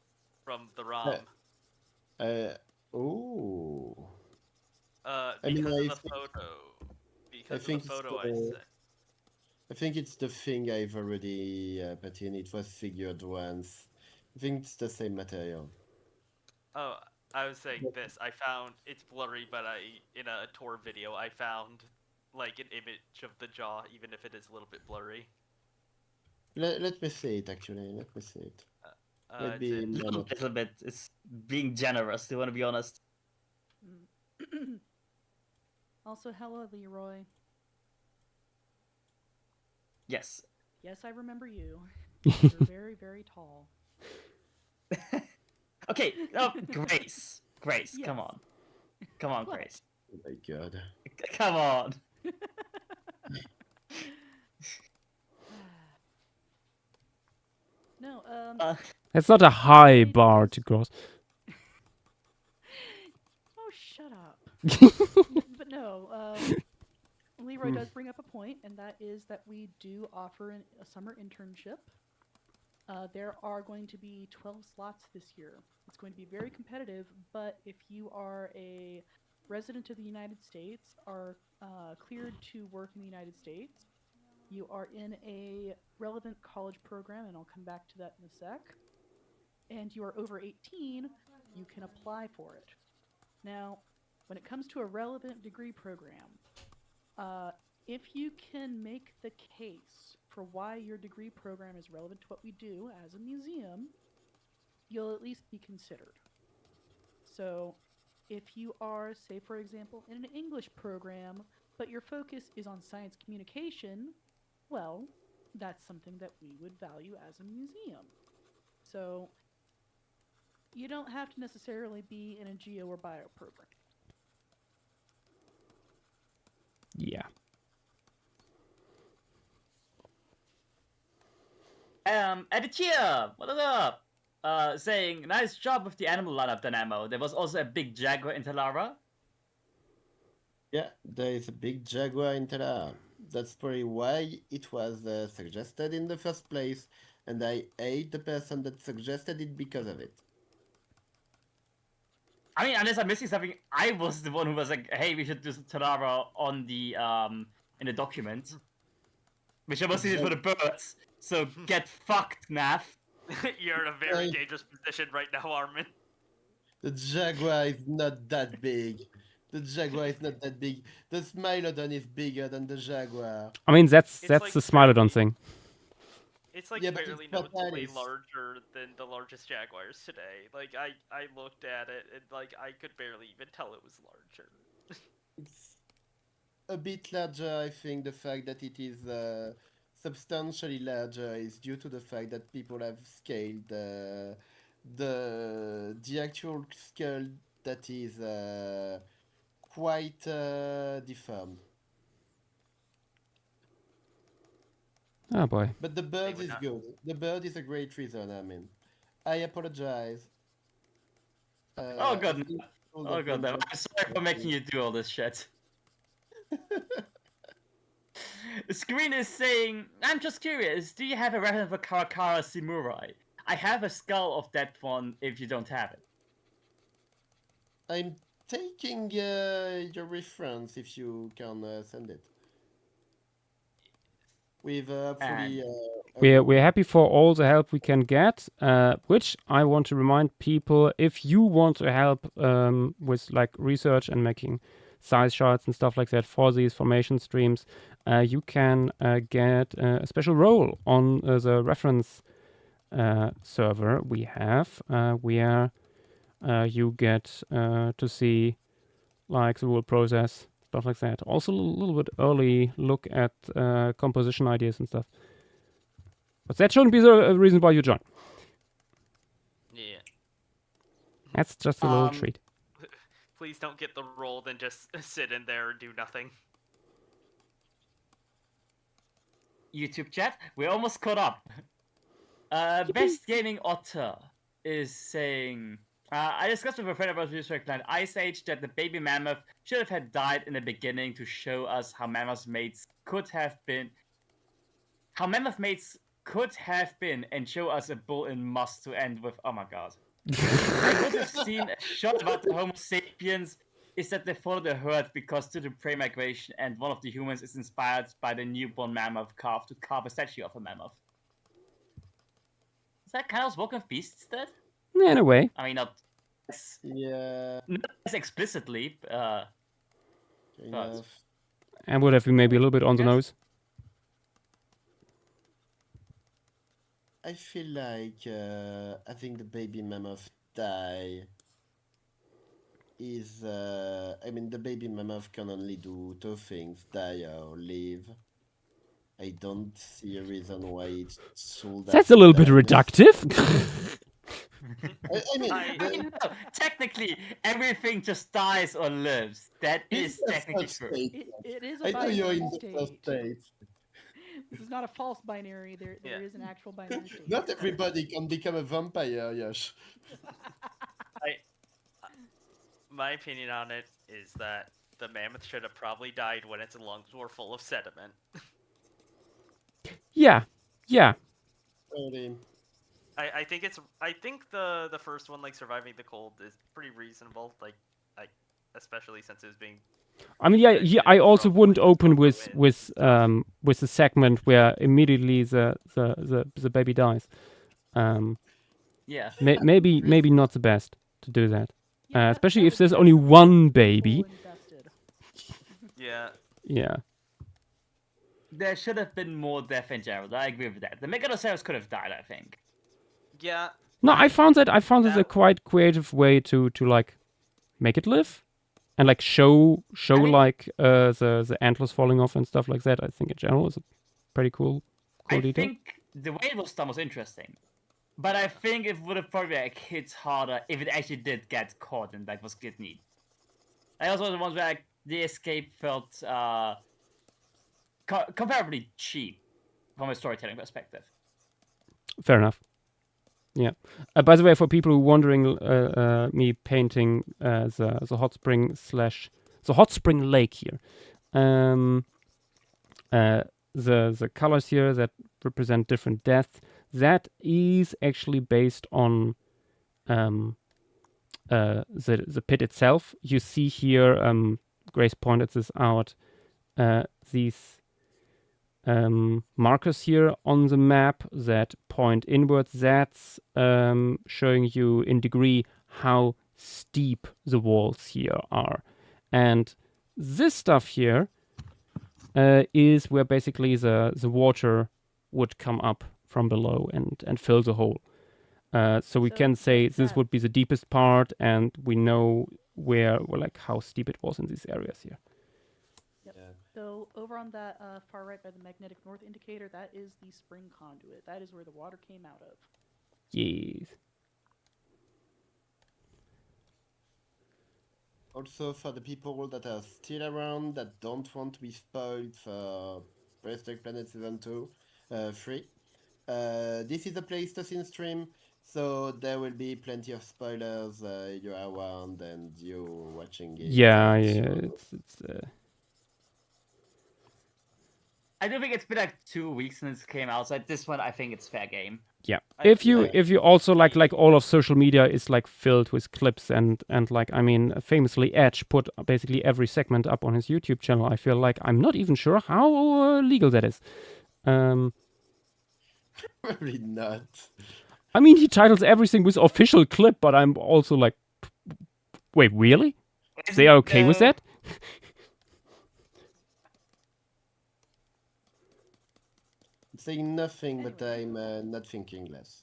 Speaker 2: from the ROM. Because of the photo I sent.
Speaker 4: I think it's the thing I've already put in. It was figured once. I think it's the same material.
Speaker 2: Oh, I was saying this. I found it's blurry, but in a tour video I found like an image of the jaw, even if it is a little bit blurry.
Speaker 4: Let me see it. Actually, let me see it.
Speaker 5: Maybe a little bit. It's being generous. Do you want to be honest?
Speaker 3: Also, hello, Leroy.
Speaker 5: Yes.
Speaker 3: Yes, I remember you. You're very, very tall.
Speaker 5: Okay, Grace. Grace, yes. Come on. Come on, what? Grace.
Speaker 4: Oh my god.
Speaker 5: Come on.
Speaker 3: No,
Speaker 1: It's not a high bar to cross.
Speaker 3: Oh, shut up. But no, Leroy does bring up a point, and that is that we do offer a summer internship. There are going to be 12 slots this year. It's going to be very competitive, but if you are a resident of the United States, are cleared to work in the United States, you are in a relevant college program, and I'll come back to that in a sec, and you are over 18, you can apply for it. Now, when it comes to a relevant degree program, if you can make the case for why your degree program is relevant to what we do as a museum, you'll at least be considered. So if you are, say, for example, in an English program, but your focus is on science communication, well, that's something that we would value as a museum. So you don't have to necessarily be in a geo or bio program.
Speaker 1: Yeah.
Speaker 5: Editia, what up? Saying, nice job with the animal lineup, Dynamo. There was also a big jaguar in Talara.
Speaker 4: Yeah, there is a big jaguar in Talara. That's probably why it was suggested in the first place, and I hate the person that suggested it because of it.
Speaker 5: I mean, unless I'm missing something, I was the one who was like, hey, we should do Talara on the in the document. Which I was needed for the birds. So get fucked, Naf.
Speaker 2: You're in a very dangerous position right now, Armin.
Speaker 4: The jaguar is not that big. The jaguar is not that big. The Smilodon is bigger than the jaguar.
Speaker 1: I mean, that's like the Smilodon thing.
Speaker 2: It's like barely noticeably larger than the largest jaguars today. Like I looked at it and like I could barely even tell it was larger.
Speaker 4: It's a bit larger. I think the fact that it is substantially larger is due to the fact that people have scaled the actual skull that is quite deformed.
Speaker 1: Oh boy.
Speaker 4: But the bird is good. The bird is a great reason, I mean. I apologize.
Speaker 5: Oh god. Oh god. I'm sorry for making you do all this shit. The screen is saying, I'm just curious, do you have a reference for Karakara Samurai? I have a skull of that one if you don't have it.
Speaker 4: I'm taking your reference if you can send it. With fully...
Speaker 1: We're happy for all the help we can get, which I want to remind people, if you want to help with like research and making size charts and stuff like that for these formation streams, you can get a special role on the reference server we have, where you get to see like the whole process, stuff like that. Also a little bit early look at composition ideas and stuff. But that shouldn't be the reason why you join.
Speaker 2: Yeah.
Speaker 1: That's just a little treat.
Speaker 2: Please don't get the role, then just sit in there and do nothing.
Speaker 5: YouTube chat, we're almost caught up. Best Gaming Otter is saying, I discussed with a friend about Resurrect Planet Ice Age that the baby mammoth should have had died in the beginning to show us how mammoth mates could have been. How mammoth mates could have been, and show us a bull in must to end with. Oh my god. I would have seen a shot about the Homo sapiens is that they follow the herd because due to prey migration, and one of the humans is inspired by the newborn mammoth calf to carve a statue of a mammoth. Is that kind of Walking of Beasts that?
Speaker 1: Yeah, in a way.
Speaker 5: I mean, not as explicitly. But...
Speaker 1: And would have been maybe a little bit on the nose.
Speaker 4: I feel like having the baby mammoth die is... I mean, the baby mammoth can only do two things, die or live. I don't see a reason why it should...
Speaker 1: That's a little bit reductive.
Speaker 4: I mean,
Speaker 5: no, technically, everything just dies or lives. That is technically true.
Speaker 3: It is a binary state. This is not a false binary. There is an actual binary state.
Speaker 4: Not everybody can become a vampire, Yash.
Speaker 2: My opinion on it is that the mammoth should have probably died when its lungs were full of sediment.
Speaker 1: Yeah.
Speaker 2: I think the first one, like surviving the cold, is pretty reasonable. Like especially since it was being.
Speaker 1: I mean, yeah. I also wouldn't open with the segment where immediately the baby dies.
Speaker 5: Yeah.
Speaker 1: Maybe not the best to do that,
Speaker 3: Yeah,
Speaker 1: especially
Speaker 3: that
Speaker 1: if
Speaker 3: would
Speaker 1: there's only
Speaker 3: definitely
Speaker 1: one
Speaker 3: get people
Speaker 1: baby.
Speaker 3: invested.
Speaker 2: Yeah.
Speaker 1: Yeah.
Speaker 5: There should have been more death in general. I agree with that. The Megalosaurus could have died, I think.
Speaker 2: Yeah.
Speaker 1: No, I found that a quite creative way to like make it live, and like show like the antlers falling off and stuff like that. I think in general is a pretty cool detail.
Speaker 5: I think the way it was done was interesting, but I think it would have probably like hit harder if it actually did get caught and like was get neat. I also the ones where like, the escape felt comparably cheap from a storytelling perspective.
Speaker 1: Fair enough. Yeah. By the way, for people who are wondering, me painting the hot spring the hot spring lake here. The colors here that represent different deaths, that is actually based on the pit itself. You see here, Grace pointed this out, these markers here on the map that point inwards. That's showing you in degree how steep the walls here are. And this stuff here is where basically the water would come up from below and fill the hole. So we can say this would be the deepest part, and we know where, like, how steep it was in these areas here.
Speaker 3: Yep. Yeah. So over on that far right by the magnetic north indicator, that is the spring conduit. That is where the water came out of.
Speaker 1: Yes.
Speaker 4: Also, for the people that are still around that don't want to be spoiled for Prehistoric Planet Season 2, 3, this is a PlayStation stream, so there will be plenty of spoilers. You're around and you're watching it.
Speaker 1: Yeah. It's
Speaker 5: I do think it's been like 2 weeks since it came out, so at this one I think it's fair game.
Speaker 1: Yeah. If you also like all of social media is like filled with clips and like, I mean, famously Edge put basically every segment up on his YouTube channel. I feel like I'm not even sure how legal that is.
Speaker 4: Probably not.
Speaker 1: I mean, he titles everything with official clip, but I'm also like, wait, really? They are okay with that?
Speaker 4: Saying nothing, but I'm not thinking less.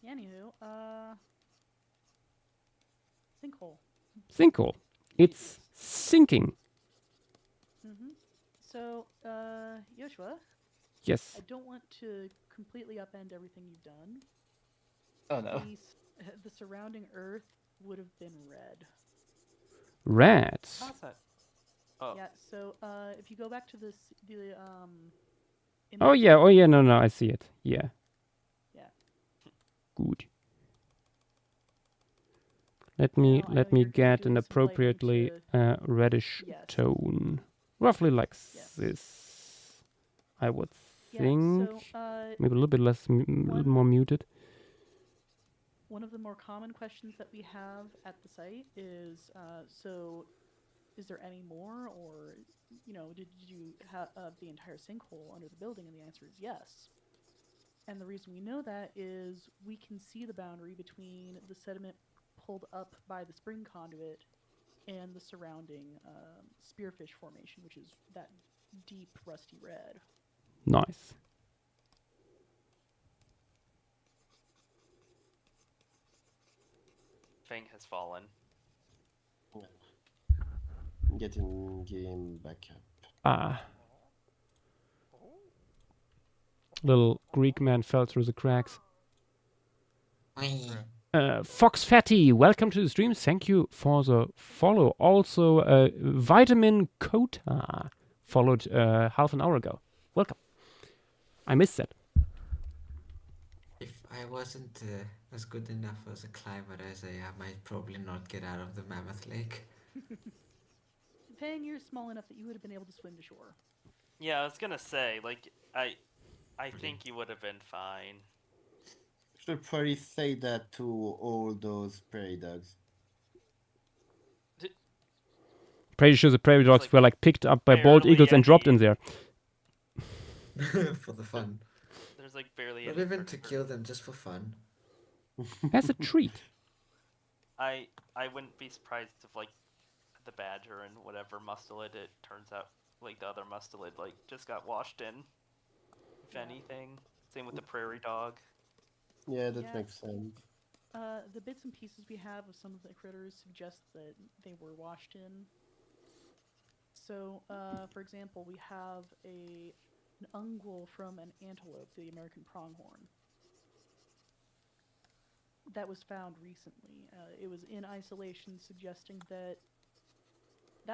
Speaker 3: Anywho, sinkhole.
Speaker 1: Sinkhole. It's sinking.
Speaker 3: Mm-hmm. So, Joshua.
Speaker 1: Yes.
Speaker 3: I don't want to completely upend everything you've done.
Speaker 5: Oh no.
Speaker 3: The surrounding earth would have been red.
Speaker 1: Red.
Speaker 2: How's that? Oh.
Speaker 3: Yeah. So, if you go back to the
Speaker 1: Oh yeah. No, I see it. Yeah.
Speaker 3: Yeah.
Speaker 1: Good. Let me get an appropriately reddish tone, roughly like this. I would think maybe a little bit less, a little more muted.
Speaker 3: One of the more common questions that we have at the site is, so is there any more, or, you know, did you have the entire sinkhole under the building? And the answer is yes. And the reason we know that is we can see the boundary between the sediment pulled up by the spring conduit and the surrounding spearfish formation, which is that deep rusty red.
Speaker 1: Nice.
Speaker 2: Fang has fallen.
Speaker 4: Getting game back up.
Speaker 1: Ah. Little Greek man fell through the cracks. Fox Fatty, welcome to the stream. Thank you for the follow. Also, Vitamin Kota followed half an hour ago. Welcome. I missed that.
Speaker 9: If I wasn't as good enough as a climber as I am, I'd probably not get out of the Mammoth Lake.
Speaker 3: Fang, you're small enough that you would have been able to swim to shore.
Speaker 2: Yeah, I was gonna say, like, I think you would have been fine.
Speaker 4: Should probably say that to all those prairie dogs.
Speaker 1: pretty sure the prairie dogs were like picked up by bald eagles and dropped in there.
Speaker 9: For the fun.
Speaker 2: There's like barely
Speaker 9: not even to kill them, just for fun.
Speaker 1: As a treat.
Speaker 2: I wouldn't be surprised if like the badger and whatever mustelid it turns out like the other mustelid like just got washed in. If anything, same with the prairie dog.
Speaker 4: Yeah, that makes sense.
Speaker 3: The bits and pieces we have of some of the critters suggest that they were washed in. So, for example, we have an ungual from an antelope, the American pronghorn. That was found recently. It was in isolation, suggesting that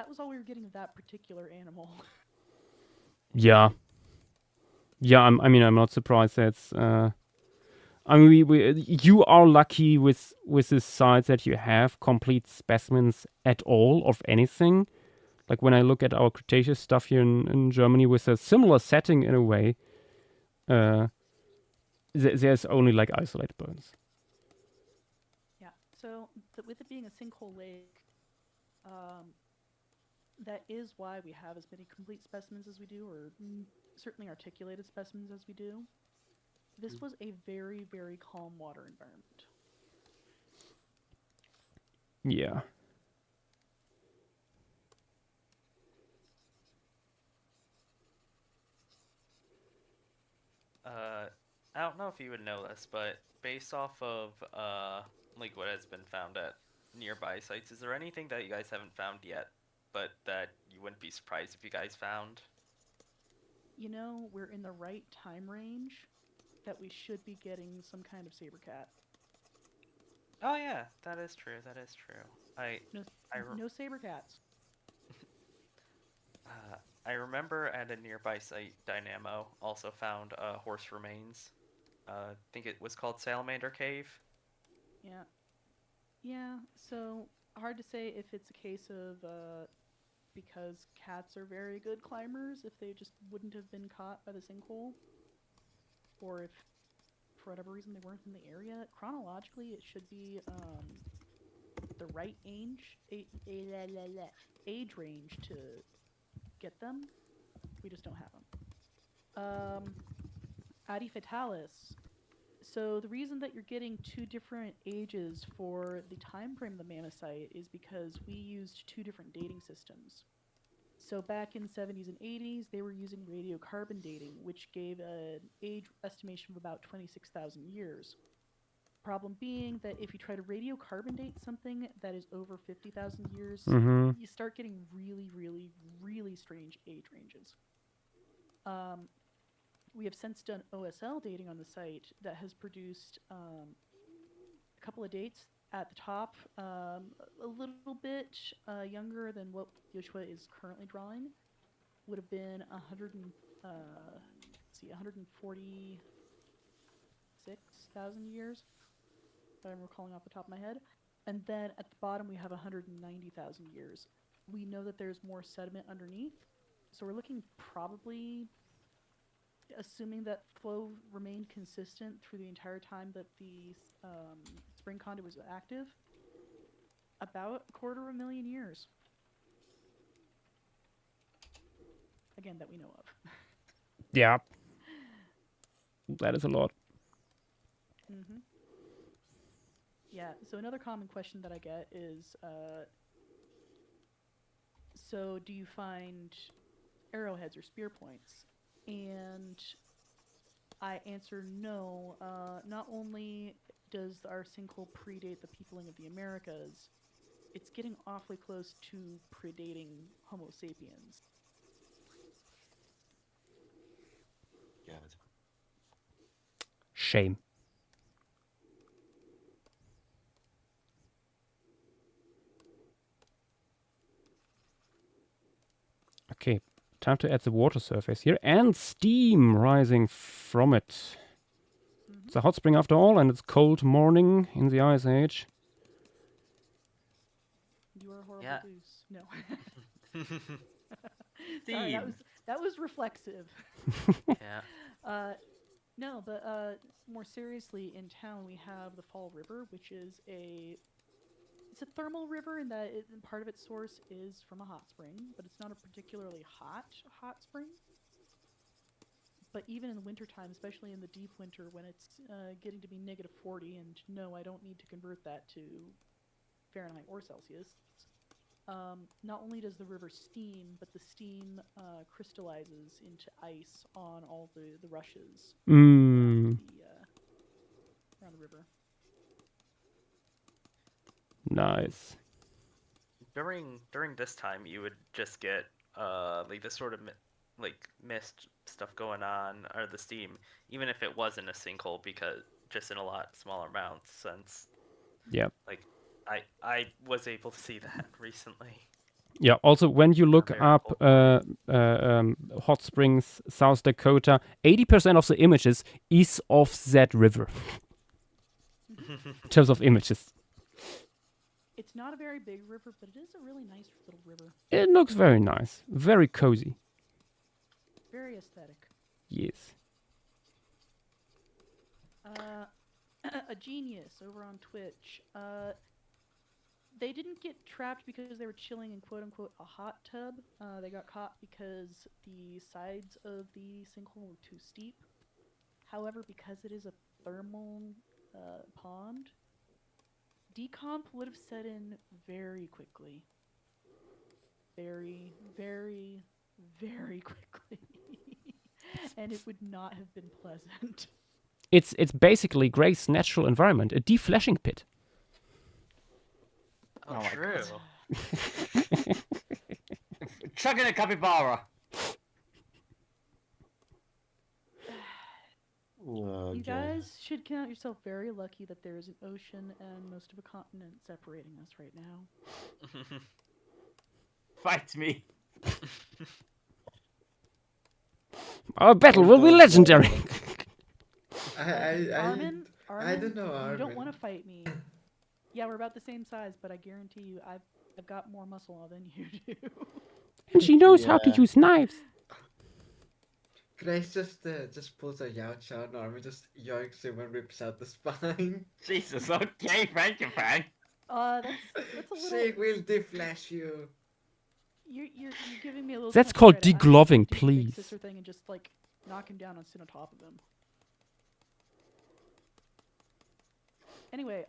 Speaker 3: was all we were getting of that particular animal.
Speaker 1: Yeah. Yeah, I'm not surprised. That's. I mean, you are lucky with this site that you have complete specimens at all of anything. Like when I look at our Cretaceous stuff here in Germany with a similar setting in a way, there's only like isolated bones.
Speaker 3: Yeah. So with it being a sinkhole lake, that is why we have as many complete specimens as we do, or certainly articulated specimens as we do. This was a very, very calm water environment.
Speaker 1: Yeah.
Speaker 2: I don't know if you would know this, but based off of like what has been found at nearby sites, is there anything that you guys haven't found yet, but that you wouldn't be surprised if you guys found?
Speaker 3: You know, we're in the right time range that we should be getting some kind of saber cat.
Speaker 2: Oh yeah, that is true. That is true.
Speaker 3: No saber cats.
Speaker 2: I remember at a nearby site, Dynamo also found horse remains. I think it was called Salamander Cave.
Speaker 3: Yeah. Yeah, so hard to say if it's a case of because cats are very good climbers, if they just wouldn't have been caught by the sinkhole, or if for whatever reason they weren't in the area. Chronologically, it should be the right age range to get them. We just don't have them. Adi Fatalis. So the reason that you're getting two different ages for the time frame of the mammoth site is because we used two different dating systems. So back in the 70s and 80s, they were using radiocarbon dating, which gave an age estimation of about 26,000 years. Problem being that if you try to radiocarbon date something that is over 50,000 years, you start getting really, really, really strange age ranges. We have since done OSL dating on the site that has produced a couple of dates at the top, a little bit younger than what Joschua is currently drawing. Would have been 146,000 years, if I'm recalling off the top of my head. And then at the bottom we have 190,000 years. We know that there's more sediment underneath, so we're looking probably, assuming that flow remained consistent through the entire time that the spring conduit was active, about 250,000 years. Again, that we know of.
Speaker 1: Yeah. That is a lot.
Speaker 3: Mm-hmm. Yeah, so another common question that I get is, so do you find arrowheads or spear points? And I answer no. Not only does our sinkhole predate the peopling of the Americas, it's getting awfully close to predating Homo sapiens.
Speaker 4: God.
Speaker 1: Shame. Okay, time to add the water surface here and steam rising from it. It's a hot spring after all, and it's cold morning in the Ice Age.
Speaker 3: You are a horrible goose. No.
Speaker 5: Sorry,
Speaker 3: that was reflexive.
Speaker 2: Yeah.
Speaker 3: No, but more seriously, in town we have the Fall River, which is it's a thermal river in that part of its source is from a hot spring, but it's not a particularly hot spring. But even in the wintertime, especially in the deep winter when it's getting to be -40, and no, I don't need to convert that to Fahrenheit or Celsius. Not only does the river steam, but the steam crystallizes into ice on all the rushes around the river.
Speaker 1: Nice.
Speaker 2: During this time, you would just get like this sort of like mist stuff going on, or the steam, even if it wasn't a sinkhole, because just in a lot smaller amounts. Since like I was able to see that recently.
Speaker 1: Yeah. Also, when you look up hot springs, South Dakota, 80% of the images is of that river. In terms of images.
Speaker 3: It's not a very big river, but it is a really nice little river.
Speaker 1: It looks very nice, very cozy.
Speaker 3: Very aesthetic.
Speaker 1: Yes.
Speaker 3: A genius over on Twitch. They didn't get trapped because they were chilling in quote-unquote a hot tub. They got caught because the sides of the sinkhole were too steep. However, because it is a thermal pond, decomp would have set in very quickly. Very, very, very quickly. And it would not have been pleasant.
Speaker 1: It's basically Gray's natural environment, a deflashing pit.
Speaker 2: Oh, true.
Speaker 5: Chugging a capybara.
Speaker 3: You guys should count yourself very lucky that there is an ocean and most of a continent separating us right now.
Speaker 5: Fight me.
Speaker 1: Our battle will be legendary.
Speaker 3: Armin,
Speaker 9: I don't know, Armin.
Speaker 3: You don't want to fight me. Yeah, we're about the same size, but I guarantee you I've got more muscle than you do.
Speaker 1: And she knows how to use knives.
Speaker 9: Grace just pulls a yacht out and Armin just yoinks him and rips out the spine.
Speaker 5: Jesus, okay, thank you, Frank.
Speaker 3: That's a little...
Speaker 9: She will deflash you.
Speaker 3: You're giving me a little...
Speaker 1: That's called degloving, please.
Speaker 3: Sister thing and just, like, knock him down and sit on top of him. Anyway,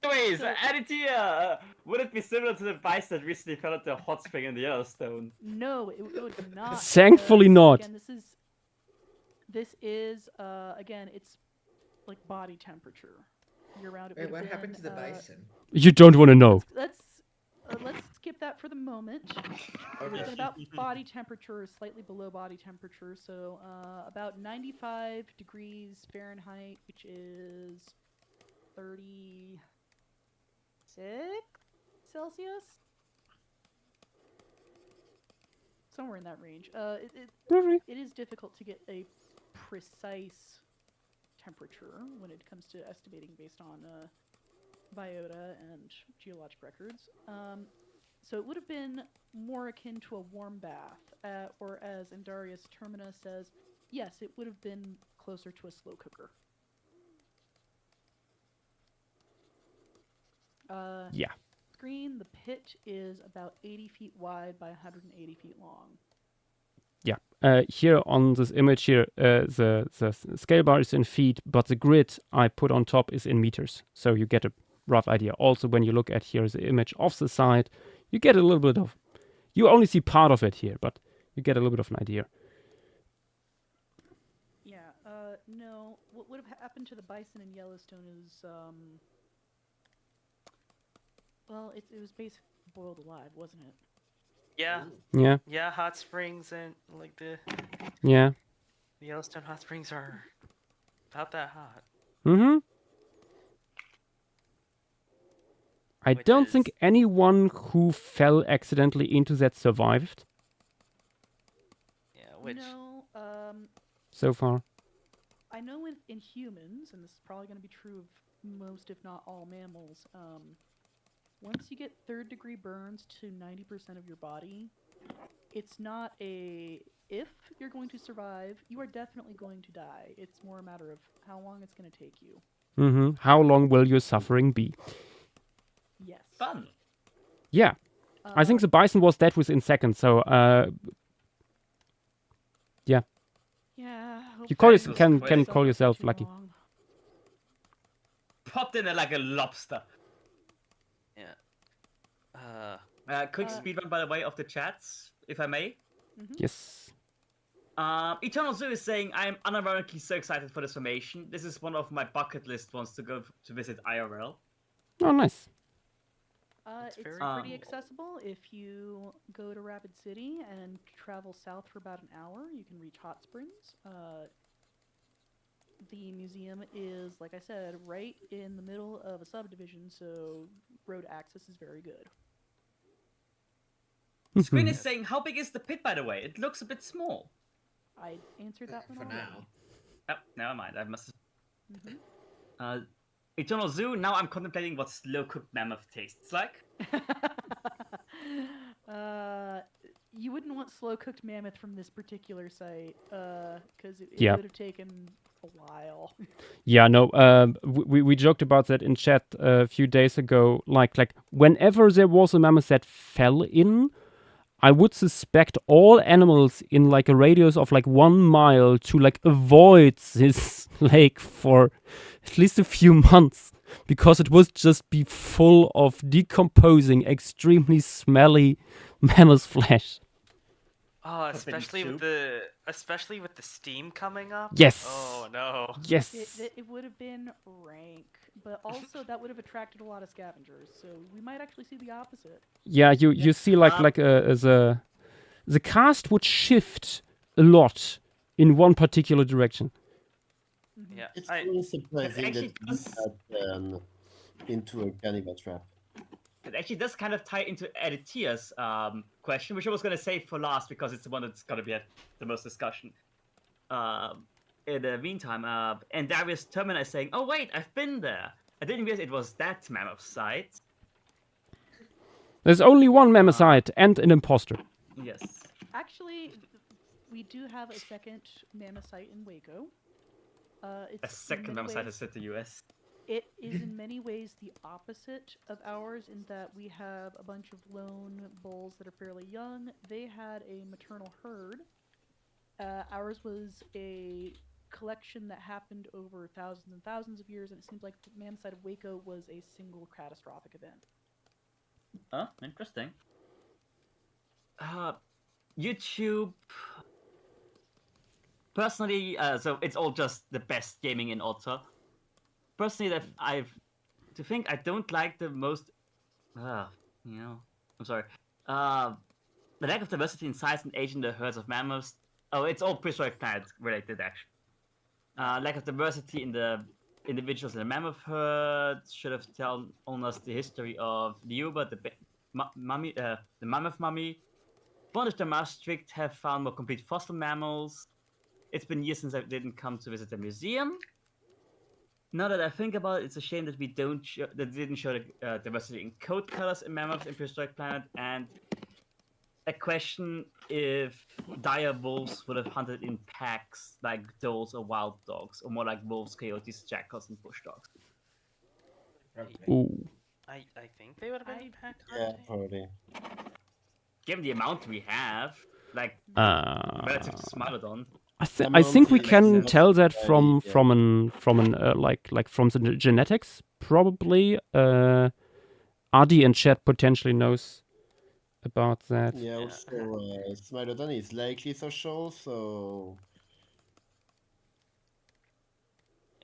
Speaker 5: Anyways, Aditya, would it be similar to the vice that recently fell at the hot spring in the Yellowstone?
Speaker 3: No, it would not.
Speaker 1: Thankfully not.
Speaker 3: Again, this is again, it's like body temperature year-round.
Speaker 9: Wait, what happened to the bison?
Speaker 1: You don't want to know.
Speaker 3: Let's skip that for the moment. It's about body temperature, or slightly below body temperature, so about 95 degrees Fahrenheit, which is 36 Celsius? Somewhere in that range. It is difficult to get a precise temperature when it comes to estimating based on biota and geologic records. So it would have been more akin to a warm bath, or as Indarius Termina says, yes, it would have been closer to a slow cooker.
Speaker 1: Yeah.
Speaker 3: Screen, the pit is about 80 feet wide by 180 feet long.
Speaker 1: Yeah. Here on this image here, the scale bar is in feet, but the grid I put on top is in meters. So you get a rough idea. Also, when you look at here the image of the side, you get a little bit of... You only see part of it here, but you get a little bit of an idea.
Speaker 3: Yeah. No. What would have happened to the bison in Yellowstone is... Well, it was basically boiled alive, wasn't it?
Speaker 2: Yeah.
Speaker 1: Yeah.
Speaker 2: Yeah, hot springs and like the Yellowstone hot springs are about that hot.
Speaker 1: Mm-hmm. I don't think anyone who fell accidentally into that survived.
Speaker 2: Yeah, which...
Speaker 3: No,
Speaker 1: so far.
Speaker 3: I know in humans, and this is probably going to be true of most, if not all, mammals, once you get third-degree burns to 90% of your body, it's not a if you're going to survive, you are definitely going to die. It's more a matter of how long it's going to take you.
Speaker 1: Mm-hmm. How long will your suffering be?
Speaker 3: Yes.
Speaker 5: Fun.
Speaker 1: Yeah. I think the bison was dead within seconds, so yeah.
Speaker 3: Yeah.
Speaker 1: You can call yourself lucky.
Speaker 3: Long.
Speaker 5: Popped in like a lobster.
Speaker 2: Yeah.
Speaker 5: Quick speedrun, by the way, of the chats, if I may.
Speaker 3: Mm-hmm.
Speaker 1: Yes.
Speaker 5: Eternal Zoo is saying, I am unironically so excited for this formation. This is one of my bucket list ones to go to visit IRL.
Speaker 1: Oh, nice.
Speaker 3: It's pretty accessible. If you go to Rapid City and travel south for about an hour, you can reach Hot Springs. The museum is, like I said, right in the middle of a subdivision, so road access is very good.
Speaker 5: Screen is saying, how big is the pit, by the way? It looks a bit small.
Speaker 3: I answered that one
Speaker 9: for
Speaker 3: already.
Speaker 9: now.
Speaker 5: Oh, never mind. I must. Eternal Zoo. Now I'm contemplating what slow-cooked mammoth tastes like.
Speaker 3: You wouldn't want slow-cooked mammoth from this particular site, because it would have taken a while.
Speaker 1: Yeah, no. We joked about that in chat a few days ago. Like whenever there was a mammoth that fell in, I would suspect all animals in like a radius of like 1 mile to like avoid this lake for at least a few months, because it would just be full of decomposing, extremely smelly mammoth flesh.
Speaker 2: Oh, especially with the steam coming up.
Speaker 1: Yes.
Speaker 2: Oh no.
Speaker 1: Yes.
Speaker 3: It would have been rank, but also that would have attracted a lot of scavengers. So we might actually see the opposite.
Speaker 1: Yeah, you see the cast would shift a lot in one particular direction.
Speaker 2: Yeah,
Speaker 4: it's really surprising that you into a cannibal trap.
Speaker 5: It actually does kind of tie into Editia's question, which I was going to save for last because it's the one that's going to be at the most discussion. In the meantime, and Darius Termina is saying, oh wait, I've been there. I didn't realize it was that mammoth site.
Speaker 1: There's only one mammoth site and an imposter.
Speaker 5: Yes.
Speaker 3: Actually, we do have a second mammoth site in Waco.
Speaker 5: It's a second mammoth site in the US.
Speaker 3: It is in many ways the opposite of ours in that we have a bunch of lone bulls that are fairly young. They had a maternal herd. Ours was a collection that happened over thousands and thousands of years, and it seems like the mammoth site of Waco was a single catastrophic event.
Speaker 5: Oh, interesting. YouTube. Personally, so it's all just the best gaming in Otter. Personally, that I don't like the most. I'm sorry. The lack of diversity in size and age in the herds of mammoths. Oh, it's all prehistoric planet related, actually. Lack of diversity in the individuals in the mammoth herd should have told us the history of the Uber, the mammoth mummy. Bondage the Maastricht have found more complete fossil mammals. It's been years since I didn't come to visit the museum. Now that I think about it, it's a shame that we didn't show the diversity in coat colors in mammoths in prehistoric planet, and a question if dire wolves would have hunted in packs like does or wild dogs, or more like wolves, coyotes, jackals, and bush dogs.
Speaker 1: Ooh.
Speaker 2: I think they would have been pack hunting.
Speaker 4: Yeah, probably.
Speaker 5: Given the amount we have, like relative to Smilodon.
Speaker 1: I think we can tell that from the genetics. Probably, Adi in chat potentially knows about that.
Speaker 4: Yeah, also Smilodon is likely social, so.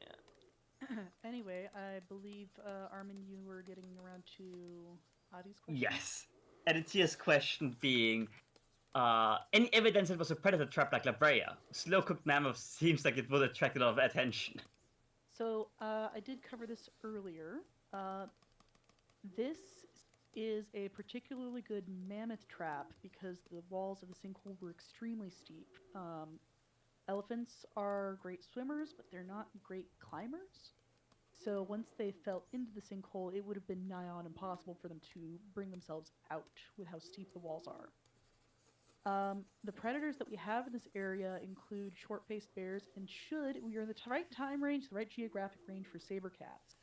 Speaker 3: Yeah. Anyway, I believe Armin, you were getting around to Adi's question.
Speaker 5: Yes, Editia's question being. Any evidence it was a predator trap like La Brea? Slow-cooked mammoth seems like it would attract a lot of attention.
Speaker 3: So, I did cover this earlier. This is a particularly good mammoth trap because the walls of the sinkhole were extremely steep. Elephants are great swimmers, but they're not great climbers. So once they fell into the sinkhole, it would have been nigh on impossible for them to bring themselves out with how steep the walls are. The predators that we have in this area include short-faced bears, and we are in the right time range, the right geographic range for saber cats.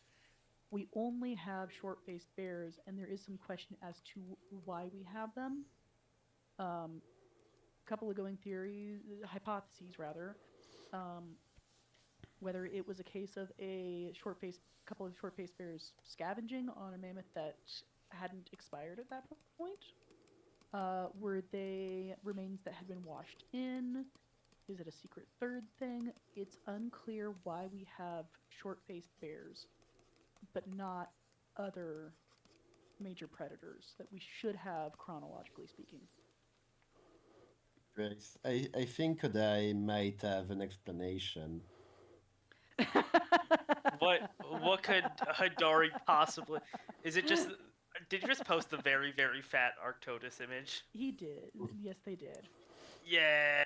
Speaker 3: we only have short-faced bears, and there is some question as to why we have them. A couple of going hypotheses rather. Whether it was a case of couple of short-faced bears scavenging on a mammoth that hadn't expired at that point. Were they remains that had been washed in? Is it a secret third thing? It's unclear why we have short-faced bears, but not other major predators that we should have, chronologically speaking.
Speaker 4: I think I might have an explanation.
Speaker 2: What could Hidari possibly? Is it just? Did you just post the very, very fat Arctodus image?
Speaker 3: He did. Yes, they did.
Speaker 2: Yeah.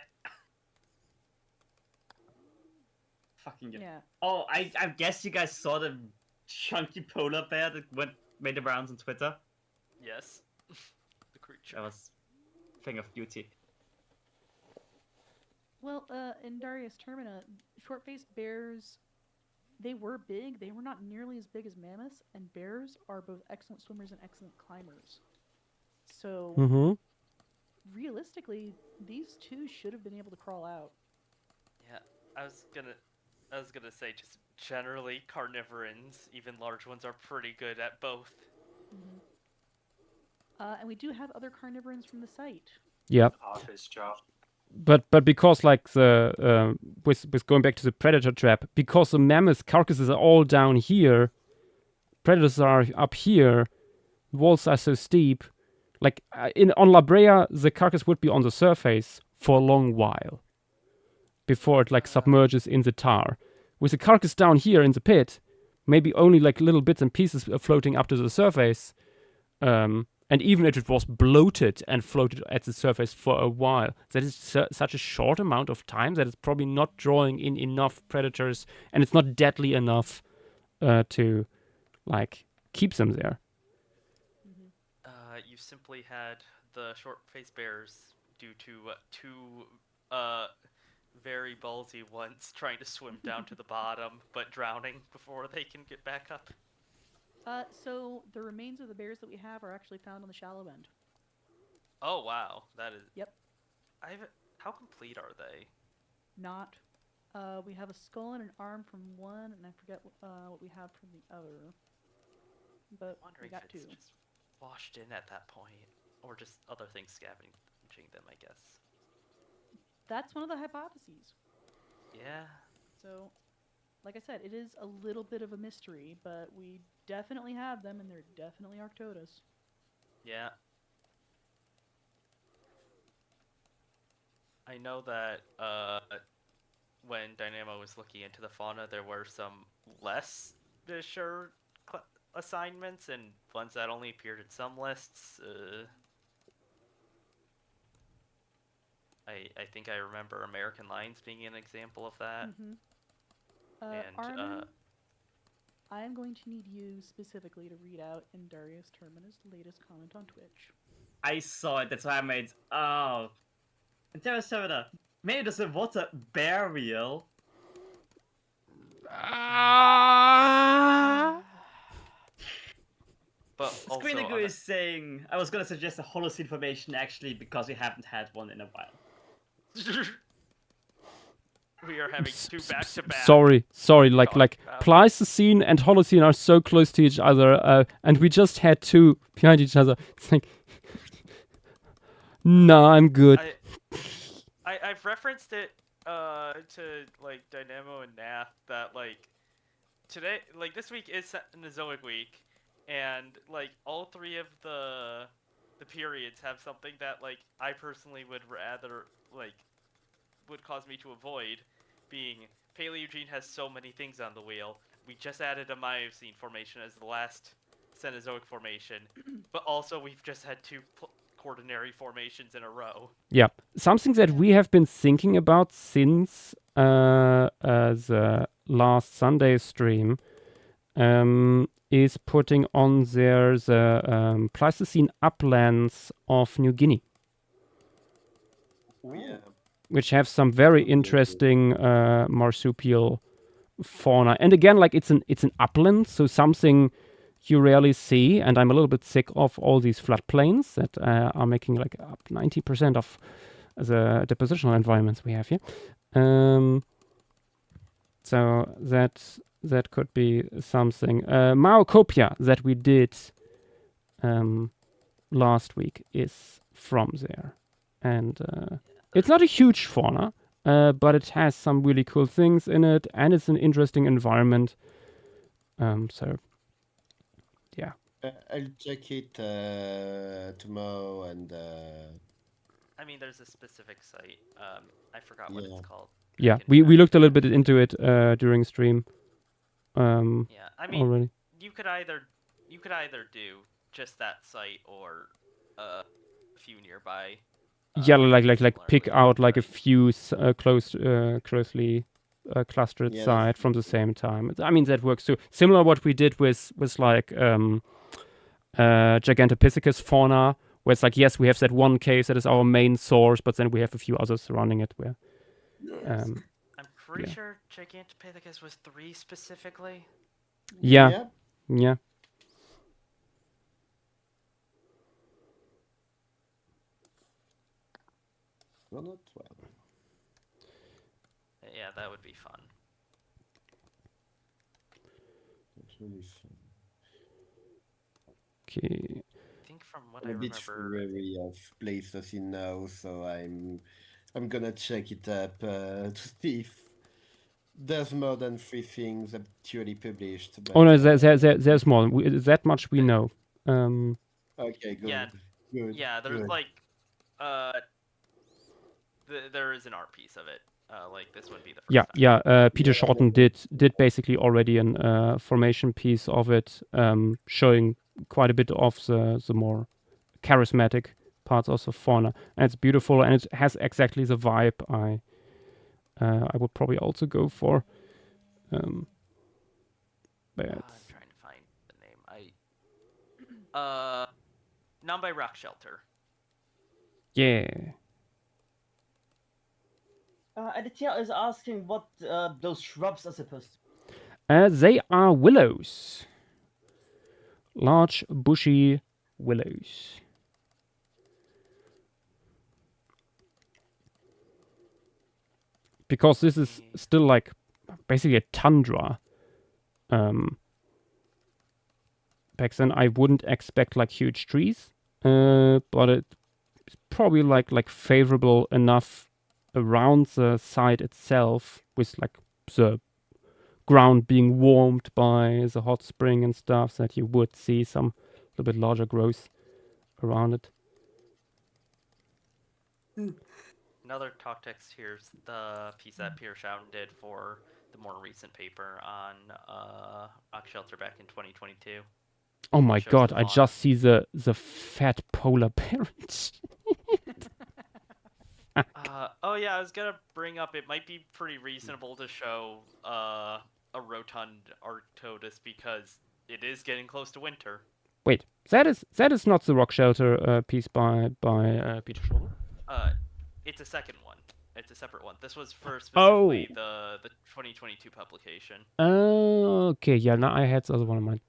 Speaker 5: Fucking good.
Speaker 3: Yeah.
Speaker 5: Oh, I guess you guys saw the chunky polar bear that made the rounds on Twitter.
Speaker 2: Yes. The creature.
Speaker 5: That was a thing of beauty.
Speaker 3: Well, in Darius Termina, short-faced bears, they were big. They were not nearly as big as mammoths, and bears are both excellent swimmers and excellent climbers. So, realistically, these two should have been able to crawl out.
Speaker 2: Yeah, I was gonna say, just generally, carnivorans, even large ones, are pretty good at both.
Speaker 3: And we do have other carnivorans from the site.
Speaker 1: Yeah.
Speaker 8: Office job.
Speaker 1: But because like the with going back to the predator trap, because the mammoth carcasses are all down here, predators are up here, walls are so steep. Like on La Brea, the carcass would be on the surface for a long while before it like submerges in the tar. With the carcass down here in the pit, maybe only like little bits and pieces are floating up to the surface. And even if it was bloated and floated at the surface for a while, that is such a short amount of time that it's probably not drawing in enough predators, and it's not deadly enough to like keep them there.
Speaker 2: You simply had the short-faced bears due to two very ballsy ones trying to swim down to the bottom, but drowning before they can get back up.
Speaker 3: So the remains of the bears that we have are actually found on the shallow end.
Speaker 2: Oh wow, that is.
Speaker 3: Yep.
Speaker 2: How complete are they?
Speaker 3: Not. We have a skull and an arm from one, and I forget what we have from the other. But we got two.
Speaker 2: Just washed in at that point, or just other things scavenging them, I guess.
Speaker 3: That's one of the hypotheses.
Speaker 2: Yeah.
Speaker 3: So, like I said, it is a little bit of a mystery, but we definitely have them, and they're definitely Arctodus.
Speaker 2: Yeah. I know that when Dynamo was looking into the fauna, there were some less sure assignments and ones that only appeared in some lists. I think I remember American lions being an example of that.
Speaker 3: And Armin, I am going to need you specifically to read out in Darius Termina's latest comment on Twitch.
Speaker 5: I saw it, that's why I made... Oh. Darius Termina, maybe there's a water burial.
Speaker 2: But
Speaker 5: Screenagu is saying, I was going to suggest a Holocene formation actually because we haven't had one in a while.
Speaker 2: We are having two back-to-back.
Speaker 1: Sorry, like Pleistocene and Holocene are so close to each other, and we just had two behind each other. It's like, no, I'm good.
Speaker 2: I've referenced it to like Dynamo and Nath that like today, like this week is Cenozoic week, and like all three of the periods have something that like I personally would rather like would cause me to avoid, being Paleogene has so many things on the wheel. We just added a Miocene formation as the last Cenozoic formation, but also we've just had two quaternary formations in a row.
Speaker 1: Yeah, something that we have been thinking about since the last Sunday stream is putting on there the Pleistocene uplands of New Guinea.
Speaker 4: Yeah.
Speaker 1: Which have some very interesting marsupial fauna. And again, like it's an upland, so something you rarely see. And I'm a little bit sick of all these floodplains that are making like up 90% of the depositional environments we have here. So that could be something. Maocopia that we did last week is from there, and it's not a huge fauna, but it has some really cool things in it, and it's an interesting environment. So yeah,
Speaker 4: I'll check it tomorrow, and
Speaker 2: I mean, there's a specific site. I forgot what it's called.
Speaker 1: Yeah, we looked a little bit into it during stream.
Speaker 2: Yeah, I mean,
Speaker 1: already.
Speaker 2: you could either do just that site or a few nearby.
Speaker 1: Yeah, like pick out like a few closely clustered sites from the same time. I mean, that works too. Similar what we did with like Gigantopithecus fauna, where it's like, yes, we have that one case that is our main source, but then we have a few others surrounding it where.
Speaker 2: I'm pretty sure Gigantopithecus was 3 specifically.
Speaker 1: Yeah.
Speaker 4: Well, not 12.
Speaker 2: Yeah, that would be fun.
Speaker 4: It's really fun.
Speaker 1: Okay.
Speaker 2: I think from what
Speaker 4: I'm
Speaker 2: I
Speaker 4: a bit
Speaker 2: remember,
Speaker 4: wary of places in now, so I'm gonna check it up to see if there's more than 3 things actually published. But,
Speaker 1: Oh no, there's more. That much we know.
Speaker 4: Okay, good.
Speaker 2: Yeah,
Speaker 4: Good.
Speaker 2: yeah. There's
Speaker 4: good.
Speaker 2: like, there is an art piece of it. Like this would be the first time.
Speaker 1: Yeah. Peter Shorten did basically already an formation piece of it, showing quite a bit of the more charismatic parts of the fauna, and it's beautiful, and it has exactly the vibe I would probably also go for. But
Speaker 2: I'm trying to find the name. Nambai Rock Shelter.
Speaker 1: yeah.
Speaker 5: Aditya is asking what those shrubs are supposed to be.
Speaker 1: They are willows. Large, bushy willows. Because this is still like basically a tundra. Back then I wouldn't expect like huge trees, but it's probably like favorable enough around the site itself, with like the ground being warmed by the hot spring and stuff, that you would see some little bit larger growth around it.
Speaker 2: Another talk text here's the piece that Peter Schouten did for the more recent paper on rock shelter back in 2022.
Speaker 1: Oh my god, I just see the fat polar bear.
Speaker 2: Oh yeah, I was gonna bring up, it might be pretty reasonable to show a rotund Arctodus because it is getting close to winter.
Speaker 1: Wait, that is not the rock shelter piece by Peter Schouten?
Speaker 2: It's a second one. It's a separate one. This was for specifically the 2022 publication.
Speaker 1: Okay, yeah, now I had the other one in mind.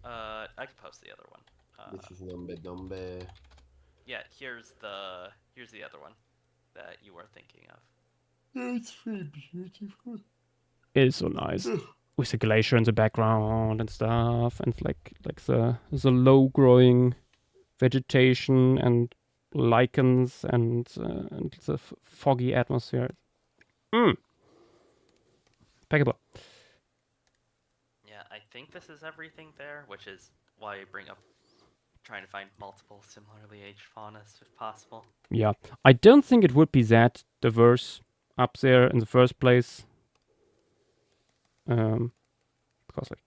Speaker 2: I can post the other one.
Speaker 4: This is number.
Speaker 2: Yeah, here's the other one that you were thinking of.
Speaker 4: It's very beautiful.
Speaker 1: It's so nice. With the glacier in the background and stuff, and like the low growing vegetation and lichens and the foggy atmosphere. Impeccable.
Speaker 2: Yeah, I think this is everything there, which is why I bring up trying to find multiple similarly aged faunas if possible.
Speaker 1: Yeah, I don't think it would be that diverse up there in the first place. Because like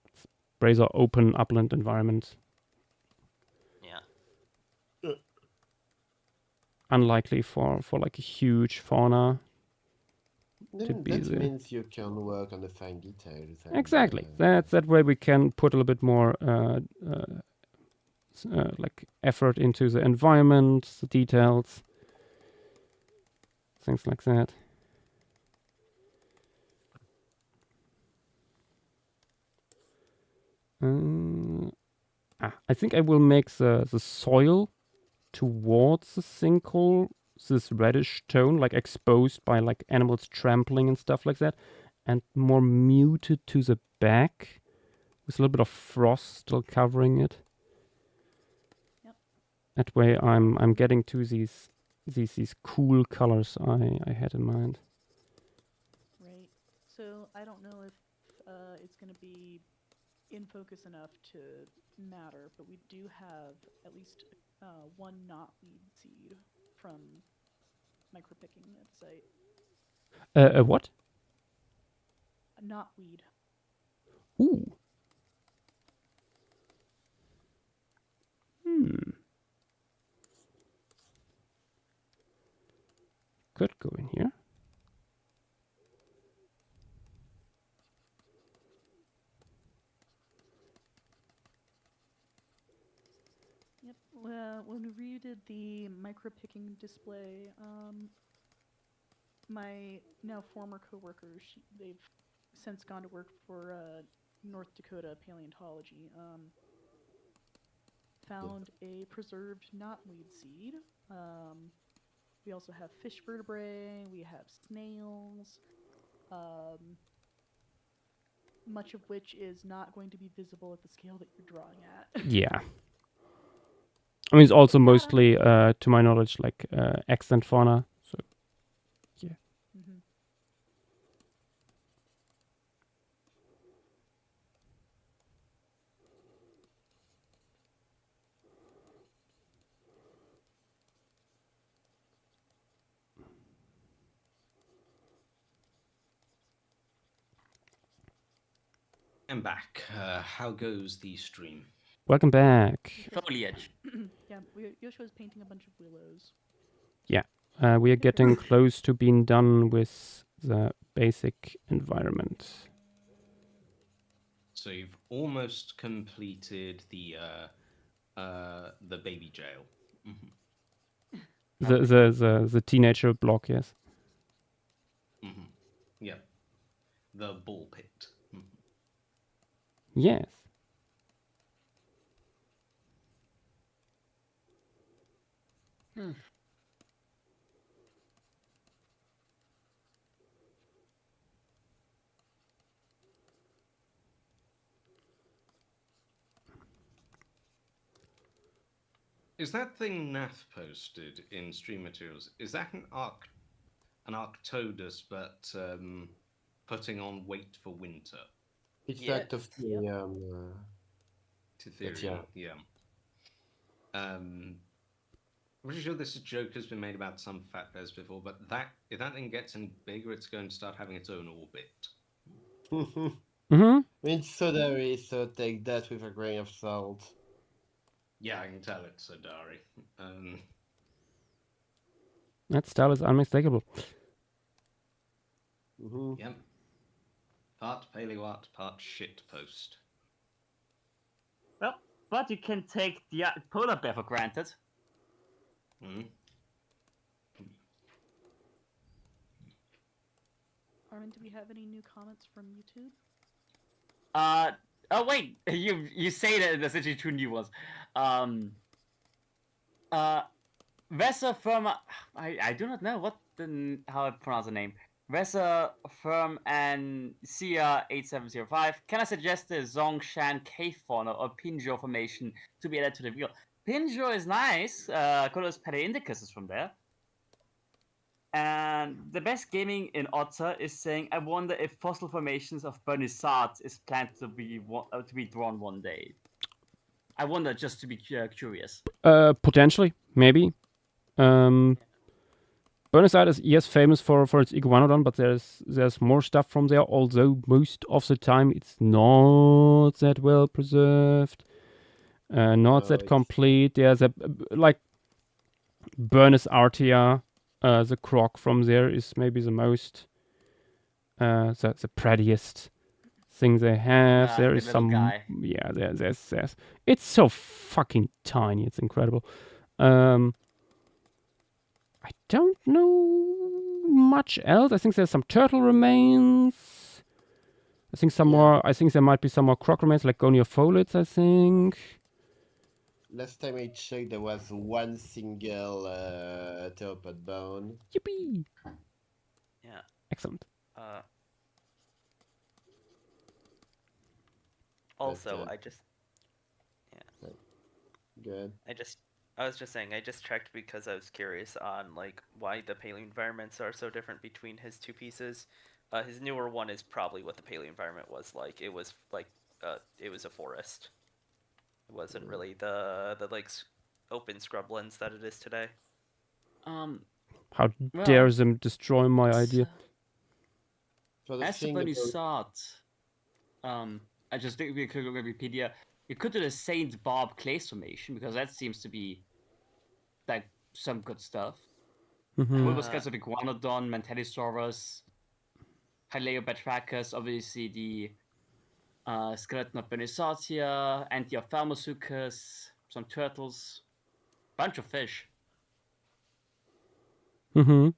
Speaker 1: razor open upland environment.
Speaker 2: Yeah.
Speaker 1: Unlikely for like a huge fauna.
Speaker 4: That means you can work on the fine details.
Speaker 1: Exactly. That's that way we can put a little bit more like effort into the environment, the details, things like that. I think I will make the soil towards the sinkhole this reddish tone, like exposed by like animals trampling and stuff like that, and more muted to the back with a little bit of frost still covering it.
Speaker 3: Yep.
Speaker 1: That way I'm getting to these cool colors I had in mind.
Speaker 3: Right. So I don't know if it's going to be in focus enough to matter, but we do have at least one knotweed seed from micropicking at the site.
Speaker 1: A what?
Speaker 3: A knotweed.
Speaker 1: Ooh. Could go in here.
Speaker 3: Yep. Well, when we redid the micropicking display, my now former coworkers, they've since gone to work for North Dakota Paleontology. Found a preserved knotweed seed. We also have fish vertebrae. We have snails. Much of which is not going to be visible at the scale that you're drawing at.
Speaker 1: Yeah. I mean, it's also mostly, to my knowledge, like extant fauna. So, yeah.
Speaker 3: Mm-hmm.
Speaker 6: And back. How goes the stream?
Speaker 1: Welcome back.
Speaker 5: Foliage.
Speaker 3: Yeah, Joshua's painting a bunch of willows.
Speaker 1: Yeah, we are getting close to being done with the basic environment.
Speaker 6: So you've almost completed the baby jail.
Speaker 1: Mm-hmm. The teenager block, yes.
Speaker 6: Mm-hmm. Yeah. The ball pit. Mm-hmm.
Speaker 1: Yes.
Speaker 6: Is that thing Nath posted in stream materials? Is that an Arctodus, but putting on weight for winter?
Speaker 4: It's that of the
Speaker 6: Tetherium, yeah. I'm pretty sure this joke has been made about some fat bears before, but if that thing gets any bigger, it's going to start having its own orbit.
Speaker 1: Mm-hmm.
Speaker 4: It's Sodari, so take that with a grain of salt.
Speaker 6: Yeah, I can tell it's Sodari.
Speaker 1: That style is unmistakable.
Speaker 4: Mm-hmm.
Speaker 6: Yep. Part paleoart, part shit post.
Speaker 5: Well, but you can take the polar bear for granted.
Speaker 6: Mm-hmm.
Speaker 3: Armin, do we have any new comments from YouTube?
Speaker 5: Oh wait, you say that there's actually two new ones. Vesa Firma, I do not know how I pronounce the name. Vesa Firm and Sia 8705. Can I suggest the Zongshan cave fauna or Pinjo formation to be added to the wheel? Pinjo is nice. Colors Paleindicus is from there. And the best gaming in Otter is saying, I wonder if fossil formations of Bernissart is planned to be drawn one day. I wonder, just to be curious.
Speaker 1: Potentially, maybe. Bernissart is, yes, famous for its iguanodon, but there's more stuff from there, although most of the time it's not that well preserved. Not that complete. There's like Bernissartia. The croc from there is maybe the most, the prettiest thing they have. There is some,
Speaker 5: guy.
Speaker 1: Yeah. There's. It's so fucking tiny. It's incredible. I don't know much else. I think there's some turtle remains. I think some more. I think there might be some more croc remains, like goniopholyds, I think.
Speaker 4: Last time I checked, there was one single theropod bone.
Speaker 1: Yippee!
Speaker 2: Yeah.
Speaker 1: Excellent.
Speaker 2: Also, I just... Yeah.
Speaker 4: Good.
Speaker 2: I was just saying, I just checked because I was curious on, like, why the paleo environments are so different between his two pieces. His newer one is probably what the paleo environment was like. It was, like, it was a forest. It wasn't really the like, open scrublands that it is today.
Speaker 1: How dare them destroy my idea?
Speaker 10: As a funny thought, I just think we could look at Wikipedia. You could do the Saint Barb clay formation because that seems to be like some good stuff. Bulbous of Iguanodon, Mantellisaurus, Hylaeobatrachus, obviously the skeleton of Benisartia, Antiophthalmosuchus, some turtles, bunch of fish.
Speaker 4: For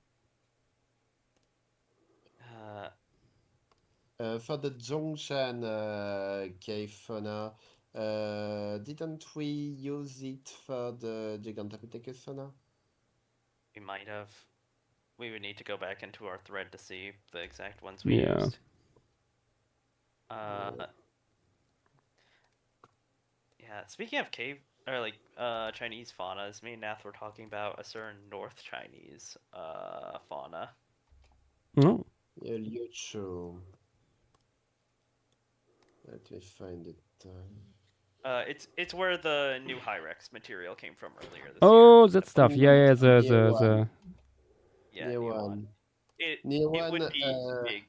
Speaker 4: the Zhongshan cave fauna, didn't we use it for the Gigantopithecus fauna?
Speaker 2: We might have. We would need to go back into our thread to see the exact ones we used. Yeah, speaking of cave, or like, Chinese faunas, me and Nath were talking about a certain North Chinese, fauna.
Speaker 1: Oh.
Speaker 4: Yeah, Liuchu. Let me find it.
Speaker 2: It's where the new Hyrex material came from earlier this year.
Speaker 1: Oh, that stuff. Yeah, the
Speaker 2: new one. It would be big.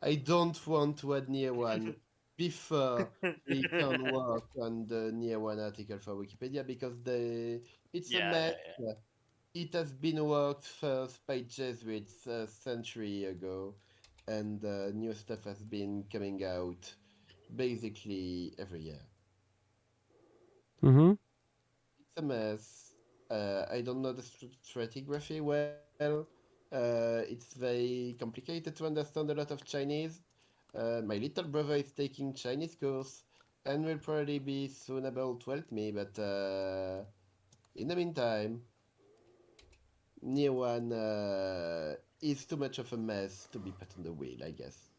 Speaker 4: I don't want to add near one before we can work on the near one article for Wikipedia because it's a mess. Yeah. It has been worked first by Jesuits a century ago, and new stuff has been coming out basically every year. It's a mess. I don't know the stratigraphy well. It's very complicated to understand a lot of Chinese. My little brother is taking Chinese course and will probably be soon able to help me, but in the meantime, near one is too much of a mess to be put on the wheel, I guess.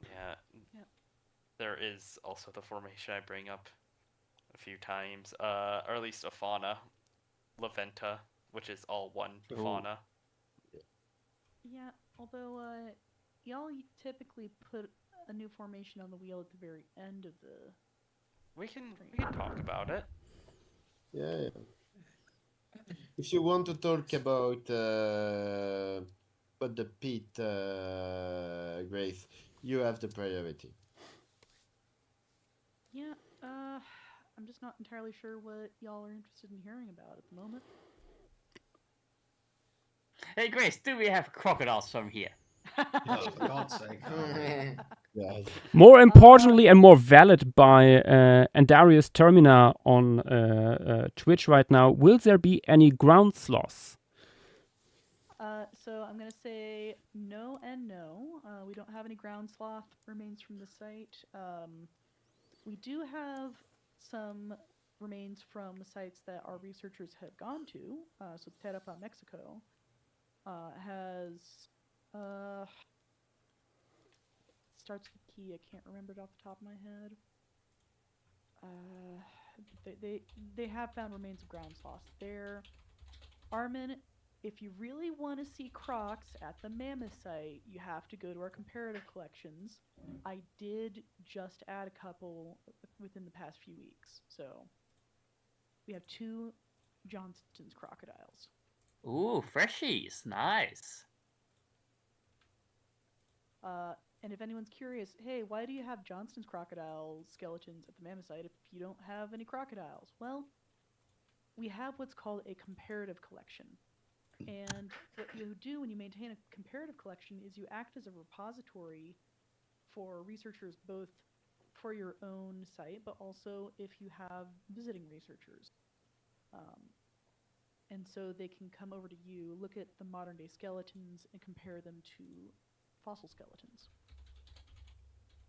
Speaker 2: Yeah. There is also the formation I bring up a few times, or at least a fauna, Laventa, which is all one fauna.
Speaker 3: Yeah, although y'all typically put a new formation on the wheel at the very end of the...
Speaker 2: We can talk about it.
Speaker 4: Yeah. If you want to talk about the pit, Grace, you have the priority.
Speaker 3: Yeah, I'm just not entirely sure what y'all are interested in hearing about at the moment.
Speaker 10: Hey, Grace, do we have crocodiles from here?
Speaker 6: Oh, for God's sake.
Speaker 1: More importantly and more valid by Andarius Termina on Twitch right now, will there be any ground sloths?
Speaker 3: So I'm going to say no and no. We don't have any ground sloth remains from the site. We do have some remains from sites that our researchers have gone to. So Terapa, Mexico, has... starts with key. I can't remember it off the top of my head. They have found remains of ground sloths there. Armin, if you really want to see crocs at the mammoth site, you have to go to our comparative collections. I did just add a couple within the past few weeks. So we have 2 Johnston's crocodiles.
Speaker 10: Ooh, freshies. Nice.
Speaker 3: And if anyone's curious, hey, why do you have Johnston's crocodile skeletons at the mammoth site if you don't have any crocodiles? Well, we have what's called a comparative collection. And what you do when you maintain a comparative collection is you act as a repository for researchers, both for your own site, but also if you have visiting researchers. And so they can come over to you, look at the modern day skeletons, and compare them to fossil skeletons.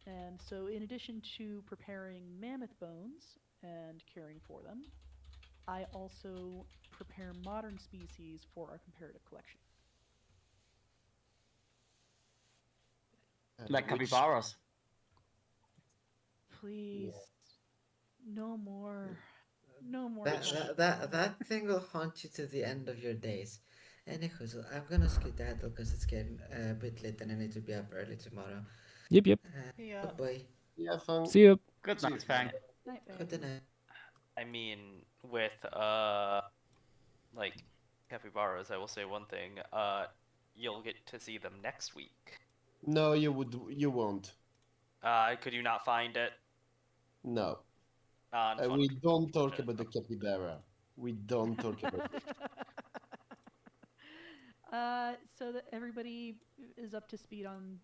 Speaker 3: And so in addition to preparing mammoth bones and caring for them, I also prepare modern species for our comparative collection.
Speaker 10: Like capybaras.
Speaker 3: Please, no more. No more.
Speaker 9: That thing will haunt you to the end of your days. Anywho, so I'm gonna skedaddle because it's getting a bit late and I need to be up early tomorrow.
Speaker 1: Yep.
Speaker 3: Yeah.
Speaker 9: Goodbye.
Speaker 4: Yeah, fun.
Speaker 1: See you.
Speaker 10: Good night, Fang.
Speaker 3: Night, Fang.
Speaker 9: Good night.
Speaker 2: I mean, with like capybaras, I will say one thing. You'll get to see them next week.
Speaker 4: No, you won't.
Speaker 2: Could you not find it?
Speaker 4: No. We don't talk about the capybara. We don't talk about it.
Speaker 3: So that everybody is up to speed on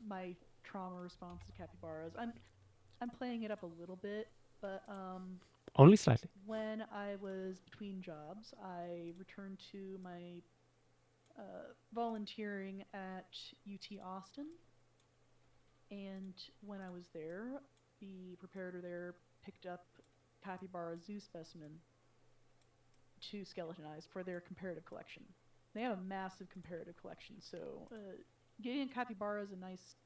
Speaker 3: my trauma response to capybaras. I'm playing it up a little bit, but
Speaker 1: only slightly.
Speaker 3: When I was between jobs, I returned to my volunteering at UT Austin, and when I was there, the preparator there picked up capybara zoo specimen to skeletonize for their comparative collection. They have a massive comparative collection, so getting a capybara is a nice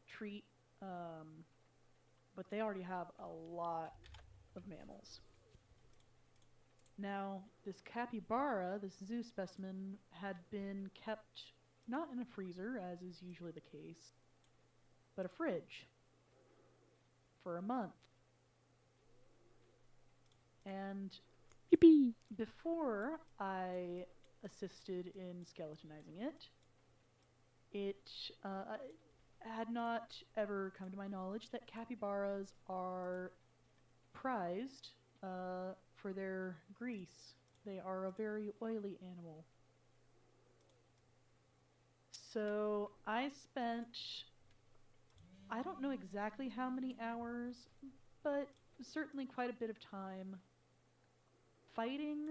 Speaker 3: treat, but they already have a lot of mammals. Now, this capybara, this zoo specimen, had been kept not in a freezer, as is usually the case, but a fridge for a month. And
Speaker 1: yippee!
Speaker 3: Before I assisted in skeletonizing it, it had not ever come to my knowledge that capybaras are prized for their grease. They are a very oily animal. So I spent, I don't know exactly how many hours, but certainly quite a bit of time fighting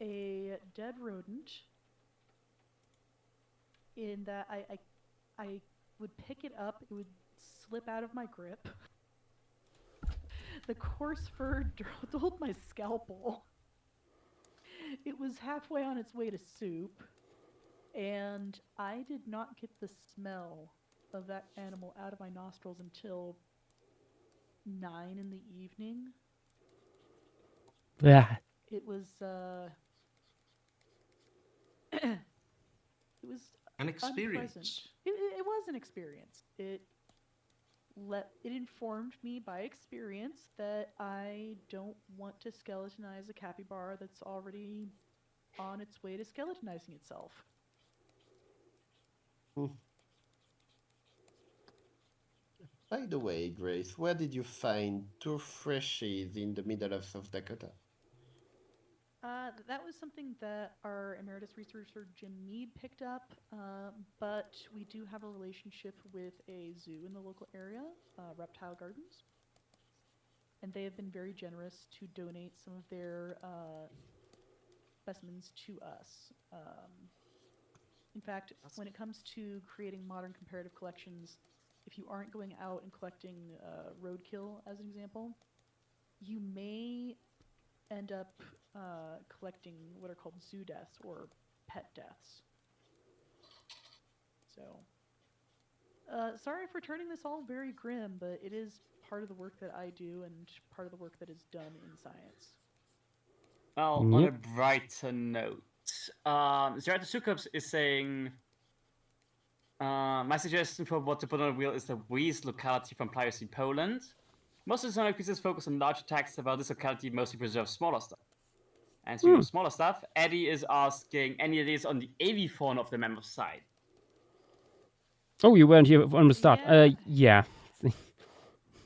Speaker 3: a dead rodent, in that I would pick it up, it would slip out of my grip. The coarse fur dulled my scalpel. It was halfway on its way to soup, and I did not get the smell of that animal out of my nostrils until 9 in the evening.
Speaker 1: Yeah.
Speaker 3: It was it was
Speaker 6: an experience.
Speaker 3: It was an experience. It informed me by experience that I don't want to skeletonize a capybara that's already on its way to skeletonizing itself.
Speaker 4: By the way, Grace, where did you find 2 freshies in the middle of South Dakota?
Speaker 3: That was something that our emeritus researcher Jim Mead picked up, but we do have a relationship with a zoo in the local area, Reptile Gardens, and they have been very generous to donate some of their specimens to us. In fact, when it comes to creating modern comparative collections, if you aren't going out and collecting roadkill, as an example, you may end up collecting what are called zoo deaths or pet deaths. So, sorry for turning this all very grim, but it is part of the work that I do and part of the work that is done in science.
Speaker 10: Well, on a brighter note, Zerata Sukups is saying, my suggestion for what to put on a wheel is the Wies locality from Pliocene, Poland. Most of the sonic pieces focus on large attacks, while this locality mostly preserves smaller stuff. And speaking of smaller stuff, Eddie is asking any ideas on the avifauna of the mammoth side.
Speaker 1: Oh, you weren't here from the start. Yeah.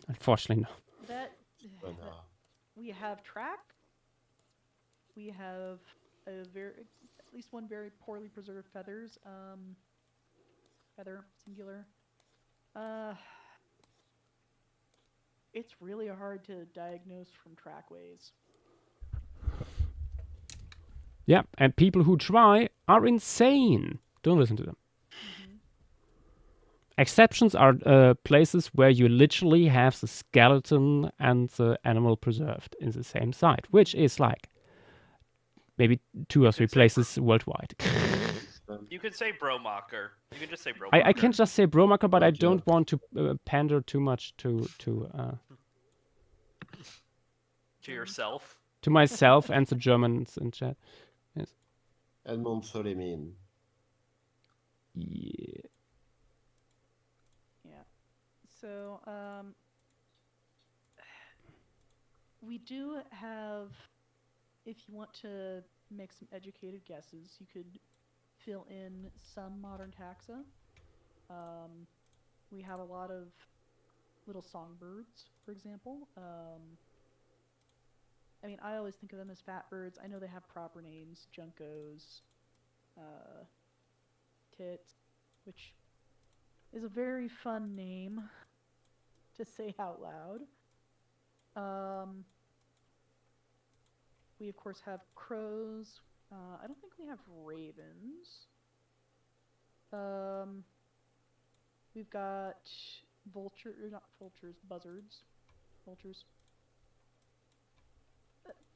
Speaker 1: Unfortunately, no.
Speaker 3: We have track. We have at least one very poorly preserved feathers. Feather, singular. It's really hard to diagnose from trackways.
Speaker 1: Yeah, and people who try are insane. Don't listen to them. Exceptions are places where you literally have the skeleton and the animal preserved in the same site, which is like maybe 2 or 3 places worldwide.
Speaker 2: You could say Bromacher. You can just say Bromacher.
Speaker 1: I can just say Bromacher, but I don't want to pander too much to
Speaker 2: yourself,
Speaker 1: to myself and the Germans in chat. Yes.
Speaker 4: And Montsolemin.
Speaker 1: Yeah.
Speaker 3: Yeah. So we do have, if you want to make some educated guesses, you could fill in some modern taxa. We have a lot of little songbirds, for example. I mean, I always think of them as fat birds. I know they have proper names: juncos, tits, which is a very fun name to say out loud. We of course have crows. I don't think we have ravens. We've got not vultures, buzzards. Vultures.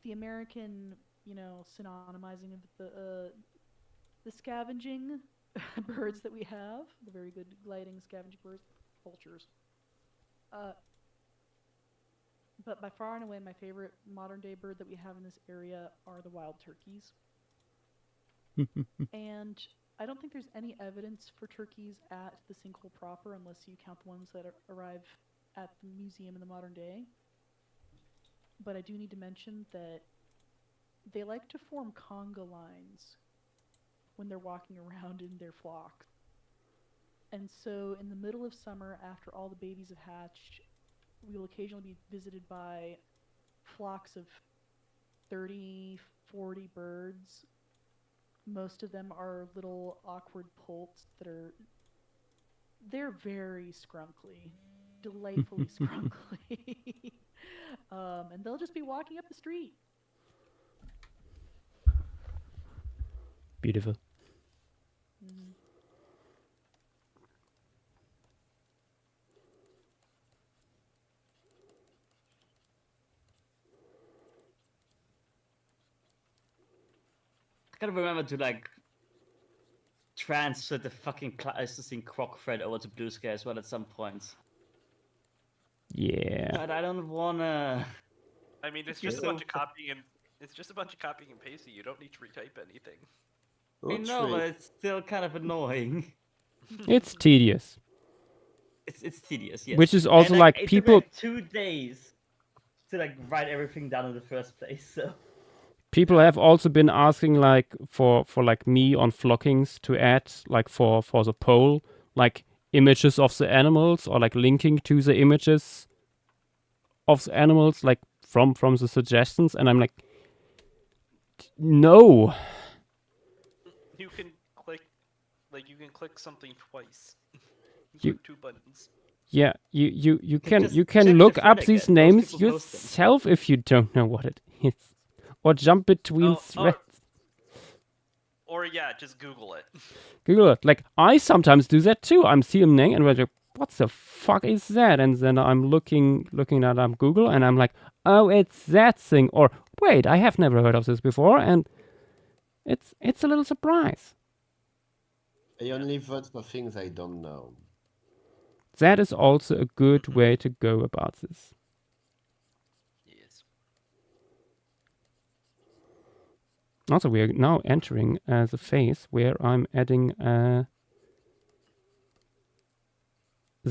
Speaker 3: The American, synonymizing of the scavenging birds that we have, the very good gliding scavenging birds, vultures. But by far and away, my favorite modern day bird that we have in this area are the wild turkeys. And I don't think there's any evidence for turkeys at the sinkhole proper, unless you count the ones that arrive at the museum in the modern day. But I do need to mention that they like to form conga lines when they're walking around in their flocks. And so in the middle of summer, after all the babies have hatched, we will occasionally be visited by flocks of 30, 40 birds. Most of them are little awkward poults they're very scrunkly, delightfully scrunkly. And they'll just be walking up the street.
Speaker 1: Beautiful.
Speaker 3: Mm-hmm.
Speaker 10: I gotta remember to transfer the fucking Pleistocene croc thread over to Blue Sky as well at some point.
Speaker 1: Yeah.
Speaker 10: But I don't wanna.
Speaker 2: I mean, it's just a bunch of copying and pasting. You don't need to retype anything.
Speaker 10: I know, but it's still kind of annoying.
Speaker 1: It's tedious.
Speaker 10: It's tedious, yes.
Speaker 1: Which is also
Speaker 10: it
Speaker 1: people.
Speaker 10: Took 2 days to write everything down in the first place. So
Speaker 1: people have also been asking for me on flockings to add for the poll images of the animals or linking to the images of the animals from the suggestions, and I'm no.
Speaker 2: You can click something twice.
Speaker 1: You
Speaker 2: click 2 buttons.
Speaker 1: Yeah, you can look up these names yourself if you don't know what it is, or jump between threads.
Speaker 2: Or just Google it.
Speaker 1: Google it. I sometimes do that too. I'm seeing a name and I'm like, what the fuck is that? And then I'm looking at Google and I'm like, oh, it's that thing. Or wait, I have never heard of this before, and it's a little surprise.
Speaker 4: I only vote for things I don't know.
Speaker 1: That is also a good way to go about this.
Speaker 2: Yes.
Speaker 1: Also, we are now entering the phase where I'm adding the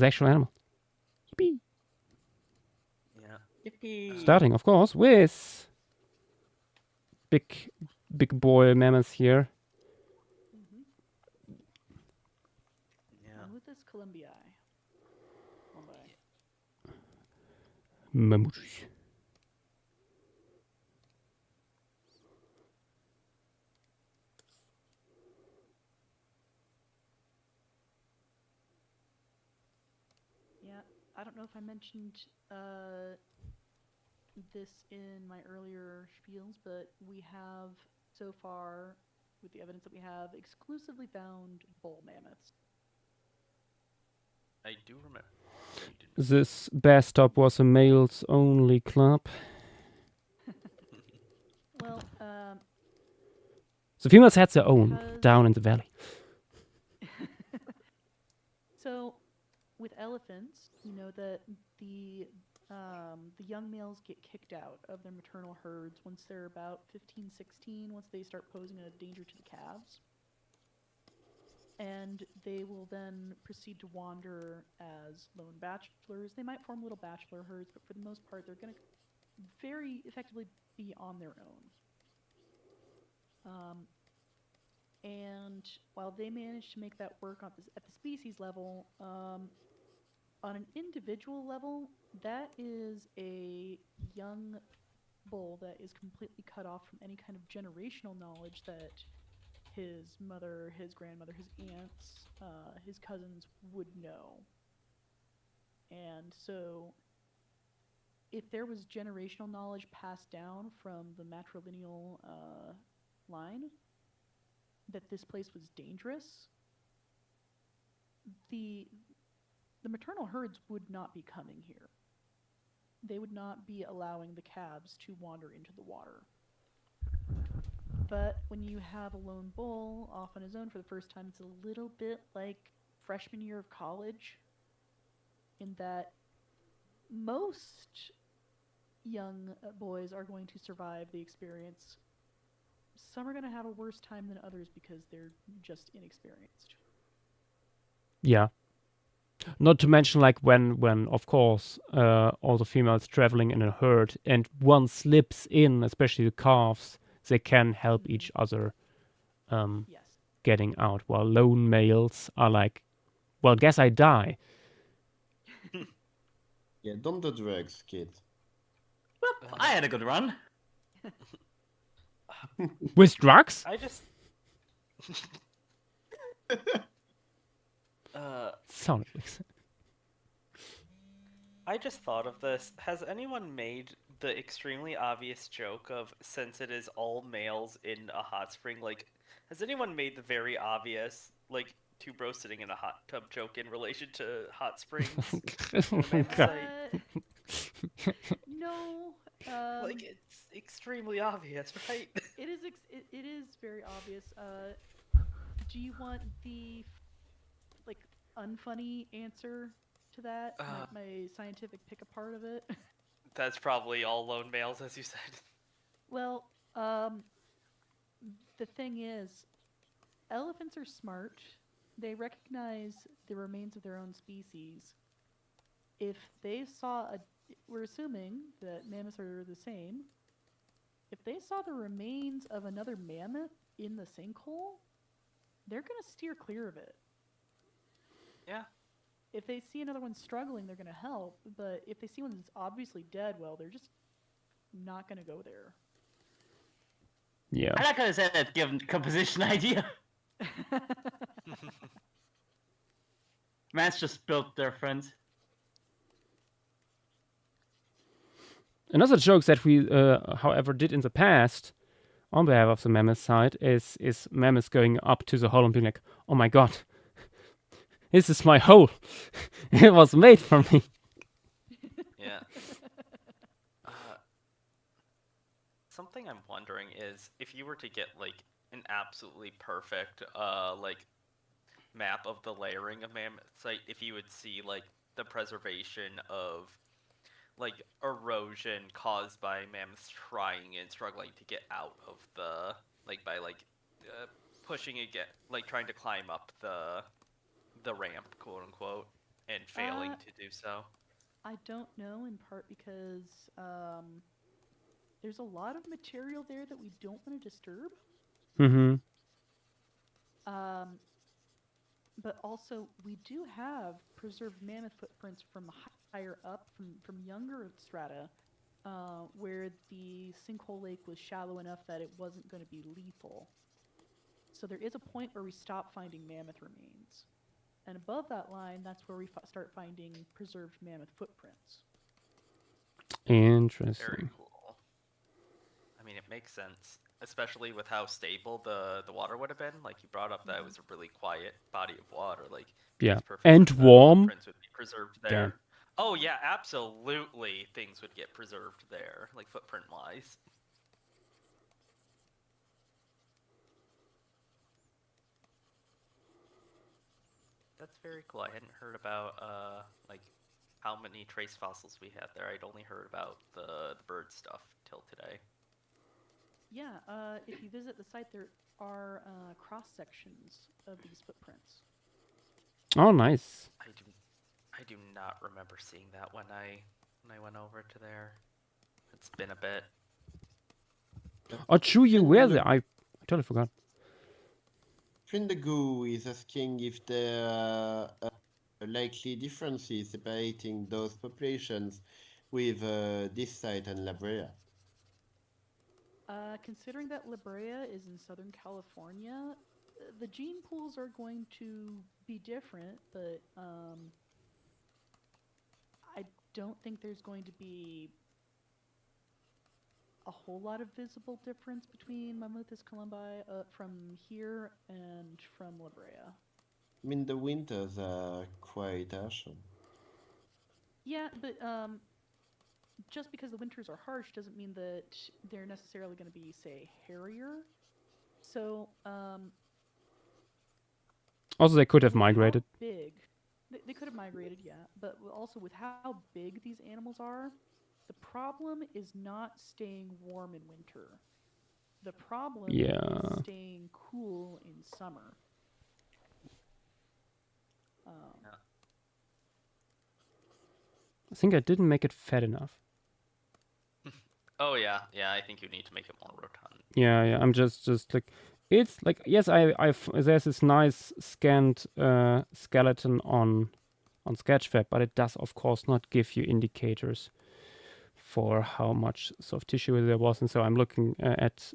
Speaker 1: actual animal. Yippee!
Speaker 2: Yeah.
Speaker 10: Yippee!
Speaker 1: Starting, of course, with big boy mammoths here.
Speaker 3: Mammuthus columbii.
Speaker 1: Mammoth.
Speaker 3: Yeah, I don't know if I mentioned this in my earlier spiels, but we have so far, with the evidence that we have, exclusively found bull mammoths.
Speaker 2: I do remember.
Speaker 1: This bear stop was a males only club.
Speaker 3: Well,
Speaker 1: the females had their own down in the valley.
Speaker 3: So, with elephants, you know that the young males get kicked out of their maternal herds once they're about 15, 16, once they start posing a danger to the calves. And they will then proceed to wander as lone bachelors. They might form little bachelor herds, but for the most part, they're going to very effectively be on their own. And while they manage to make that work at the species level, on an individual level, that is a young bull that is completely cut off from any kind of generational knowledge that his mother, his grandmother, his aunts, his cousins would know. And so if there was generational knowledge passed down from the matrilineal line that this place was dangerous, the maternal herds would not be coming here. They would not be allowing the calves to wander into the water. But when you have a lone bull off on his own for the first time, it's a little bit like freshman year of college, in that most young boys are going to survive the experience. Some are going to have a worse time than others because they're just inexperienced.
Speaker 1: Yeah. Not to mention, like, when of course, all the females traveling in a herd and one slips in, especially the calves, they can help each other getting out, while lone males are like, well, guess I die.
Speaker 4: Yeah, don't do drugs, kid.
Speaker 5: Well, I had a good run.
Speaker 1: With drugs?
Speaker 2: I just...
Speaker 1: Sounded like that.
Speaker 2: I just thought of this. Has anyone made the extremely obvious joke of, since it is all males in a hot spring, like, has anyone made the very obvious, like, two bros sitting in a hot tub joke in relation to hot springs?
Speaker 3: No.
Speaker 2: Like, it's extremely obvious, right?
Speaker 3: It is very obvious. Do you want the unfunny answer to that? My scientific pick apart of it?
Speaker 2: That's probably all lone males, as you said.
Speaker 3: Well, the thing is, elephants are smart. They recognize the remains of their own species. If they saw we're assuming that mammoths are the same. If they saw the remains of another mammoth in the sinkhole, they're going to steer clear of it.
Speaker 2: Yeah.
Speaker 3: If they see another one struggling, they're going to help. But if they see one that's obviously dead, well, they're just not going to go there.
Speaker 1: Yeah.
Speaker 5: I'm not going to say that given composition idea. Man's just built their friends.
Speaker 1: Another joke that we, however, did in the past, on behalf of the mammoth side, is mammoths going up to the hole and being like, "Oh my god, this is my hole. It was made for me."
Speaker 2: Yeah. Something I'm wondering is, if you were to get like an absolutely perfect like map of the layering of mammoth site, if you would see like the preservation of like erosion caused by mammoths trying and struggling to get out of the, like, by like pushing again, like trying to climb up the ramp, quote unquote, and failing to do so.
Speaker 3: I don't know, in part because there's a lot of material there that we don't want to disturb.
Speaker 1: Mm-hmm.
Speaker 3: But also, we do have preserved mammoth footprints from higher up, from younger strata, where the sinkhole lake was shallow enough that it wasn't going to be lethal. So there is a point where we stop finding mammoth remains. And above that line, that's where we start finding preserved mammoth footprints.
Speaker 1: Interesting.
Speaker 2: Very cool. I mean, it makes sense. especially with how stable the water would have been. Like you brought up that it was a really quiet body of water. Like
Speaker 1: yeah, and warm.
Speaker 2: Footprints would be preserved there.
Speaker 1: Damn.
Speaker 2: Oh yeah, absolutely. Things would get preserved there, like footprint wise. That's very cool. I hadn't heard about like how many trace fossils we had there. I'd only heard about the bird stuff till today.
Speaker 3: Yeah, if you visit the site, there are cross sections of these footprints.
Speaker 1: Oh, nice.
Speaker 2: I do not remember seeing that when I went over to there. It's been a bit.
Speaker 1: Oh, true, you were there. I totally forgot.
Speaker 4: Trindagu is asking if there are likely differences separating those populations with this site and La Brea.
Speaker 3: Considering that La Brea is in Southern California, the gene pools are going to be different, but I don't think there's going to be a whole lot of visible difference between Mammuthus columbi from here and from La Brea.
Speaker 4: I mean, the winters are quite harsh.
Speaker 3: Yeah, but just because the winters are harsh doesn't mean that they're necessarily going to be, say, hairier. So,
Speaker 1: also, they could have migrated.
Speaker 3: Big. They could have migrated, yeah. But also with how big these animals are, the problem is not staying warm in winter. The problem is staying cool in summer.
Speaker 1: I think I didn't make it fat enough.
Speaker 2: Oh yeah, I think you need to make it more rotund.
Speaker 1: Yeah. I'm just like, it's like, yes, there's this nice scanned skeleton on Sketchfab, but it does of course not give you indicators for how much soft tissue there was, and so I'm looking at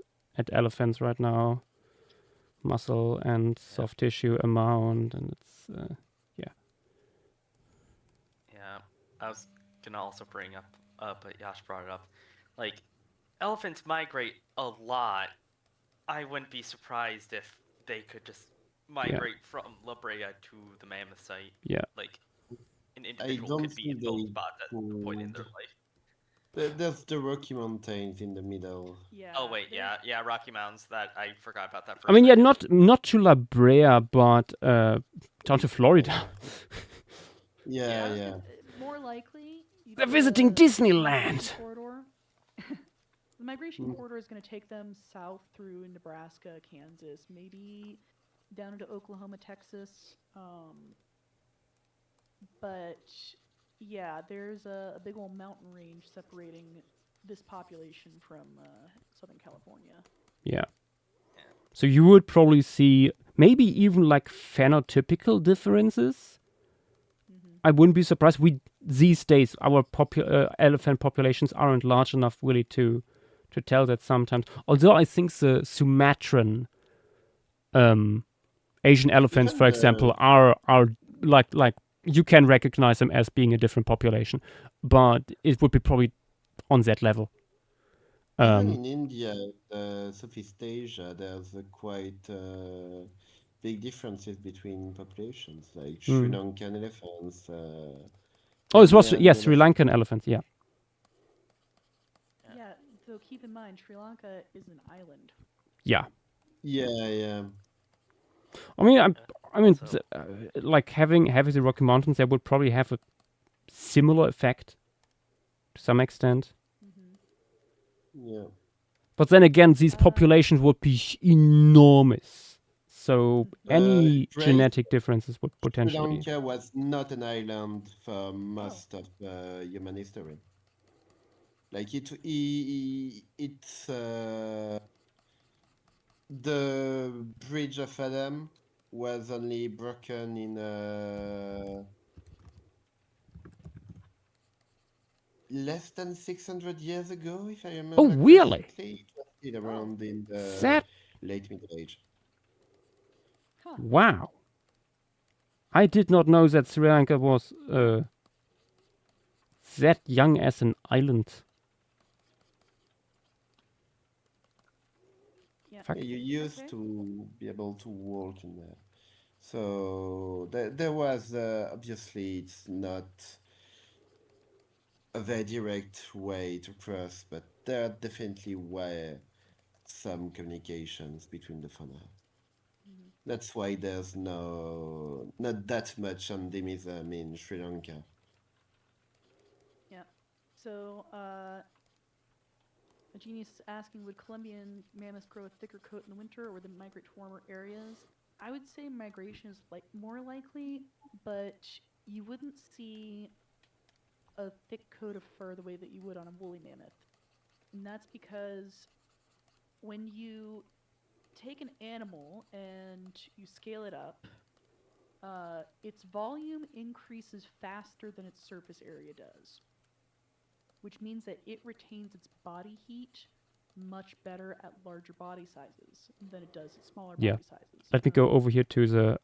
Speaker 1: elephants right now, muscle and soft tissue amount, and it's
Speaker 2: Yeah, I was gonna also bring up, but Yash brought it up. Like, elephants migrate a lot. I wouldn't be surprised if they could just migrate from La Brea to the Mammoth site.
Speaker 1: Yeah.
Speaker 2: Like, an individual could be in both spots at the point in their life.
Speaker 4: There's the Rocky Mountains in the middle.
Speaker 3: Yeah.
Speaker 2: Oh wait, yeah, Rocky Mountains. That I forgot about that.
Speaker 1: I mean, yeah, not to La Brea, but down to Florida.
Speaker 4: Yeah.
Speaker 3: More likely,
Speaker 1: they're visiting Disneyland.
Speaker 3: Corridor. The migration corridor is going to take them south through Nebraska, Kansas, maybe down into Oklahoma, Texas. But yeah, there's a big old mountain range separating this population from Southern California.
Speaker 1: Yeah. So you would probably see maybe even like phenotypical differences. I wouldn't be surprised. These days our elephant populations aren't large enough really to tell that sometimes. Although I think the Sumatran Asian elephants, for example, are like you can recognize them as being a different population, but it would be probably on that level.
Speaker 4: Even in India, Southeast Asia, there's quite big differences between populations, like Sri Lankan elephants.
Speaker 1: It was Sri Lankan elephants, yeah.
Speaker 3: Yeah, so keep in mind, Sri Lanka is an island.
Speaker 1: Yeah.
Speaker 4: Yeah.
Speaker 1: I mean, like having the Rocky Mountains, they would probably have a similar effect to some extent.
Speaker 4: Yeah.
Speaker 1: But then again, these populations would be enormous. So any genetic differences would potentially.
Speaker 4: Sri Lanka was not an island for most of human history. Like it's the Bridge of Adam was only broken in less than 600 years ago, if I remember.
Speaker 1: Oh, really?
Speaker 4: Around in the late Middle Age.
Speaker 3: Huh.
Speaker 1: Wow. I did not know that Sri Lanka was that young as an island.
Speaker 4: Yeah, you used to be able to walk in there. So there was obviously it's not a very direct way to cross, but there definitely were some communications between the fauna. That's why there's not that much endemism in Sri Lanka.
Speaker 3: Yeah. So, a genius is asking, would Colombian mammoths grow a thicker coat in the winter, or would they migrate to warmer areas? I would say migration is more likely, but you wouldn't see a thick coat of fur the way that you would on a woolly mammoth. And that's because when you take an animal and you scale it up, its volume increases faster than its surface area does, which means that it retains its body heat much better at larger body sizes than it does at smaller body sizes.
Speaker 1: Let me go over here to the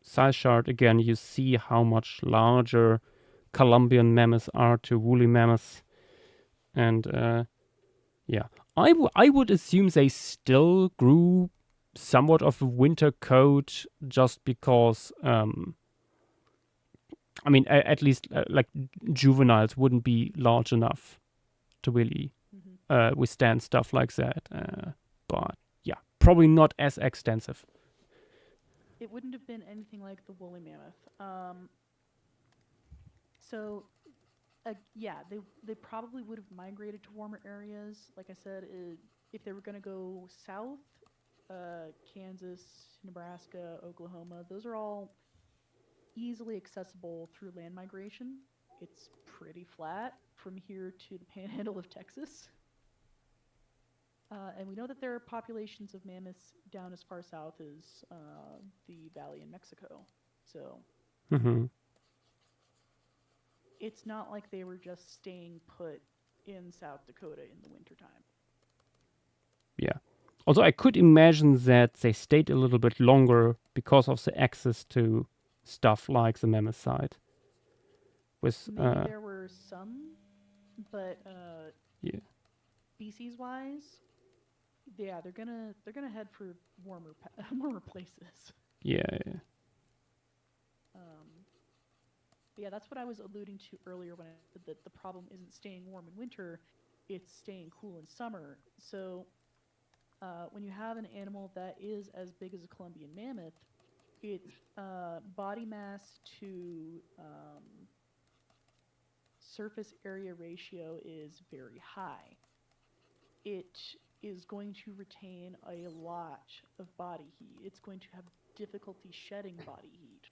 Speaker 1: size chart again. You see how much larger Colombian mammoths are to woolly mammoths. And yeah, I would assume they still grew somewhat of a winter coat just because, I mean, at least like juveniles wouldn't be large enough to really withstand stuff like that. But yeah, probably not as extensive.
Speaker 3: It wouldn't have been anything like the woolly mammoth. So, yeah, they probably would have migrated to warmer areas. Like I said, if they were going to go south, Kansas, Nebraska, Oklahoma, those are all easily accessible through land migration. It's pretty flat from here to the panhandle of Texas. And we know that there are populations of mammoths down as far south as the valley in Mexico. So it's not like they were just staying put in South Dakota in the wintertime.
Speaker 1: Yeah. Although I could imagine that they stayed a little bit longer because of the access to stuff like the mammoth side. With
Speaker 3: maybe there were some, but
Speaker 1: yeah,
Speaker 3: species-wise, yeah, they're gonna head for warmer places.
Speaker 1: Yeah.
Speaker 3: Yeah, that's what I was alluding to earlier when I said that the problem isn't staying warm in winter, it's staying cool in summer. So when you have an animal that is as big as a Colombian mammoth, its body mass to surface area ratio is very high. It is going to retain a lot of body heat. It's going to have difficulty shedding body heat.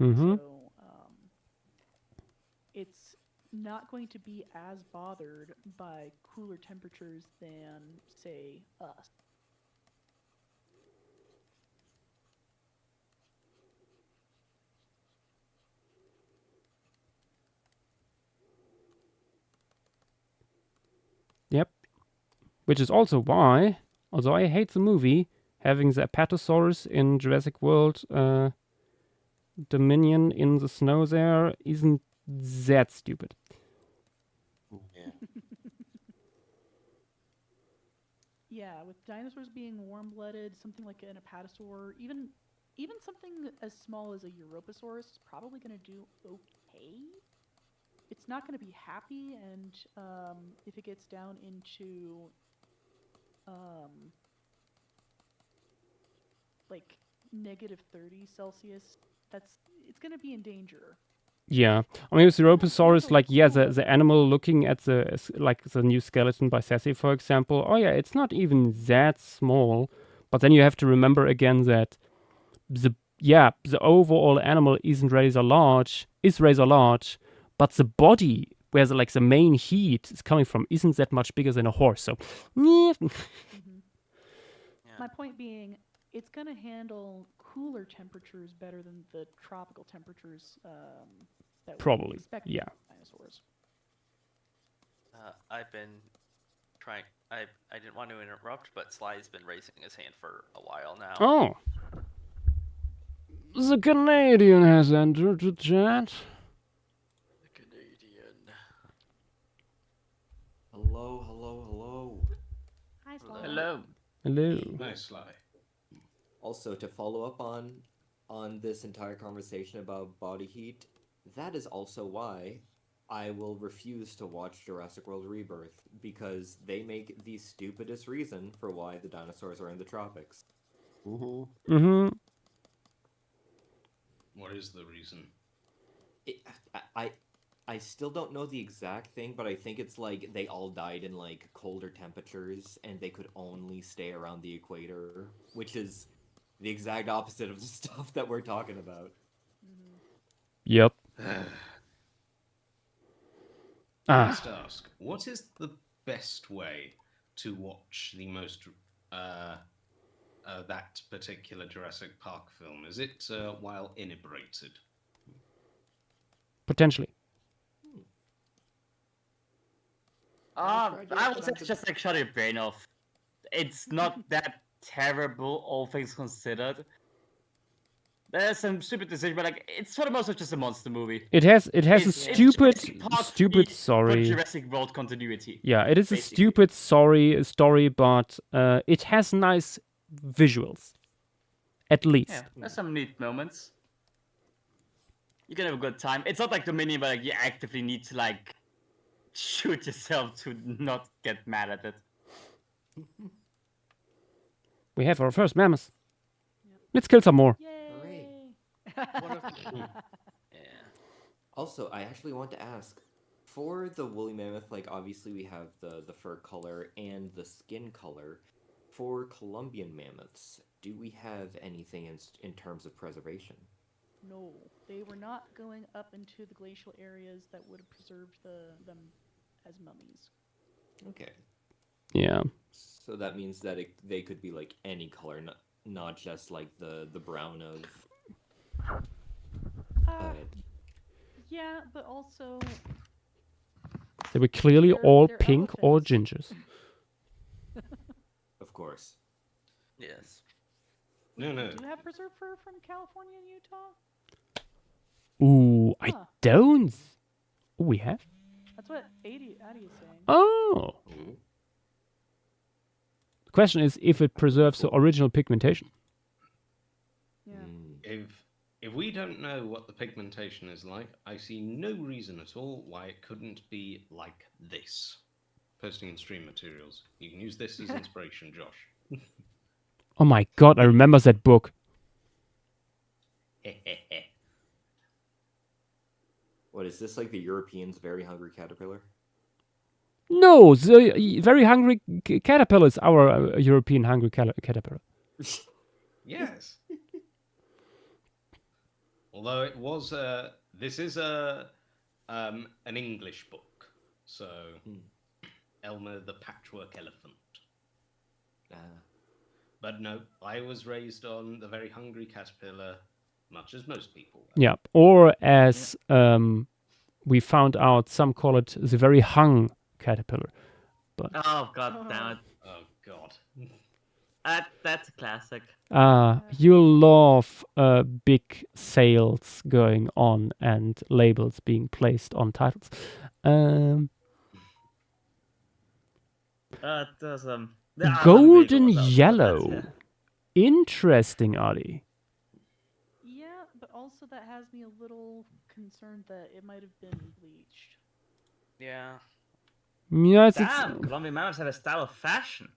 Speaker 3: So it's not going to be as bothered by cooler temperatures than, say, us.
Speaker 1: Yep. Which is also why, although I hate the movie, having the Apatosaurus in Jurassic World Dominion in the snow there isn't that stupid.
Speaker 4: Yeah.
Speaker 3: Yeah, with dinosaurs being warm-blooded, something like an apatosaur, even something as small as a Europasaurus is probably going to do okay. It's not going to be happy, and if it gets down into like -30 Celsius, it's going to be in danger.
Speaker 1: Yeah, I mean with Europasaurus, like the animal looking at the new skeleton by Sassy, for example. Oh yeah, it's not even that small, but then you have to remember again that the overall animal is rather large, but the body where the main heat is coming from isn't that much bigger than a horse. So,
Speaker 3: My point being, it's going to handle cooler temperatures better than the tropical temperatures that
Speaker 1: probably
Speaker 3: we expect
Speaker 1: yeah.
Speaker 3: Dinosaurs.
Speaker 2: I've been trying. I didn't want to interrupt, but Sly's been raising his hand for a while now.
Speaker 1: Oh, the Canadian has entered the chat.
Speaker 11: The Canadian. Hello.
Speaker 3: Hi, Sly.
Speaker 10: Hello.
Speaker 1: Hello.
Speaker 6: Nice, Sly.
Speaker 12: Also, to follow up on this entire conversation about body heat, that is also why I will refuse to watch Jurassic World Rebirth, because they make the stupidest reason for why the dinosaurs are in the tropics.
Speaker 1: Mm-hmm.
Speaker 6: What is the reason?
Speaker 12: I still don't know the exact thing, but I think it's like they all died in like colder temperatures and they could only stay around the equator, which is the exact opposite of the stuff that we're talking about.
Speaker 1: Yep.
Speaker 6: I must ask, what is the best way to watch the most that particular Jurassic Park film? Is it while inebriated?
Speaker 1: Potentially.
Speaker 5: I would say just like shut your brain off. It's not that terrible, all things considered. There's some stupid decision, but like it's for the most part just a monster movie.
Speaker 1: It has a stupid story.
Speaker 5: For Jurassic World continuity.
Speaker 1: Yeah, it is basically a stupid story, but it has nice visuals. At least.
Speaker 5: Yeah, there's some neat moments. You can have a good time. It's not like Dominion, but like you actively need to like shoot yourself to not get mad at it.
Speaker 1: We have our first mammoth. Let's kill some more.
Speaker 12: Also, I actually want to ask, for the woolly mammoth, like obviously we have the fur color and the skin color. For Colombian mammoths, do we have anything in terms of preservation?
Speaker 3: No, they were not going up into the glacial areas that would have preserved them as mummies.
Speaker 12: Okay.
Speaker 1: Yeah.
Speaker 12: So that means that they could be like any color, not just like the brown of.
Speaker 3: Yeah, but also.
Speaker 1: They were clearly all pink or gingers.
Speaker 12: Of course.
Speaker 2: Yes.
Speaker 6: No.
Speaker 3: Do you have preserved fur from California and Utah?
Speaker 1: Ooh, I don't. Oh, we have?
Speaker 3: That's what Adi is saying.
Speaker 1: Oh. The question is if it preserves the original pigmentation.
Speaker 3: Yeah.
Speaker 6: If we don't know what the pigmentation is like, I see no reason at all why it couldn't be like this. Posting in stream materials. You can use this as inspiration, Josh.
Speaker 1: Oh my god, I remember that book.
Speaker 12: What is this, like the Europeans' Very Hungry Caterpillar?
Speaker 1: No, the Very Hungry Caterpillar is our European Hungry Caterpillar.
Speaker 6: Yes. Although it was this is an English book, so Elmer the Patchwork Elephant. But no, I was raised on the Very Hungry Caterpillar, much as most people were.
Speaker 1: Yeah, or as we found out, some call it the Very Hung Caterpillar. But
Speaker 5: oh god damn it!
Speaker 6: Oh god.
Speaker 5: That's a classic.
Speaker 1: You love big sales going on and labels being placed on titles. Golden yellow. Interesting, Adi.
Speaker 3: Yeah, but also that has me a little concerned that it might have been bleached.
Speaker 2: Yeah.
Speaker 1: Yeah,
Speaker 5: damn, Colombian mammoths have a style of fashion.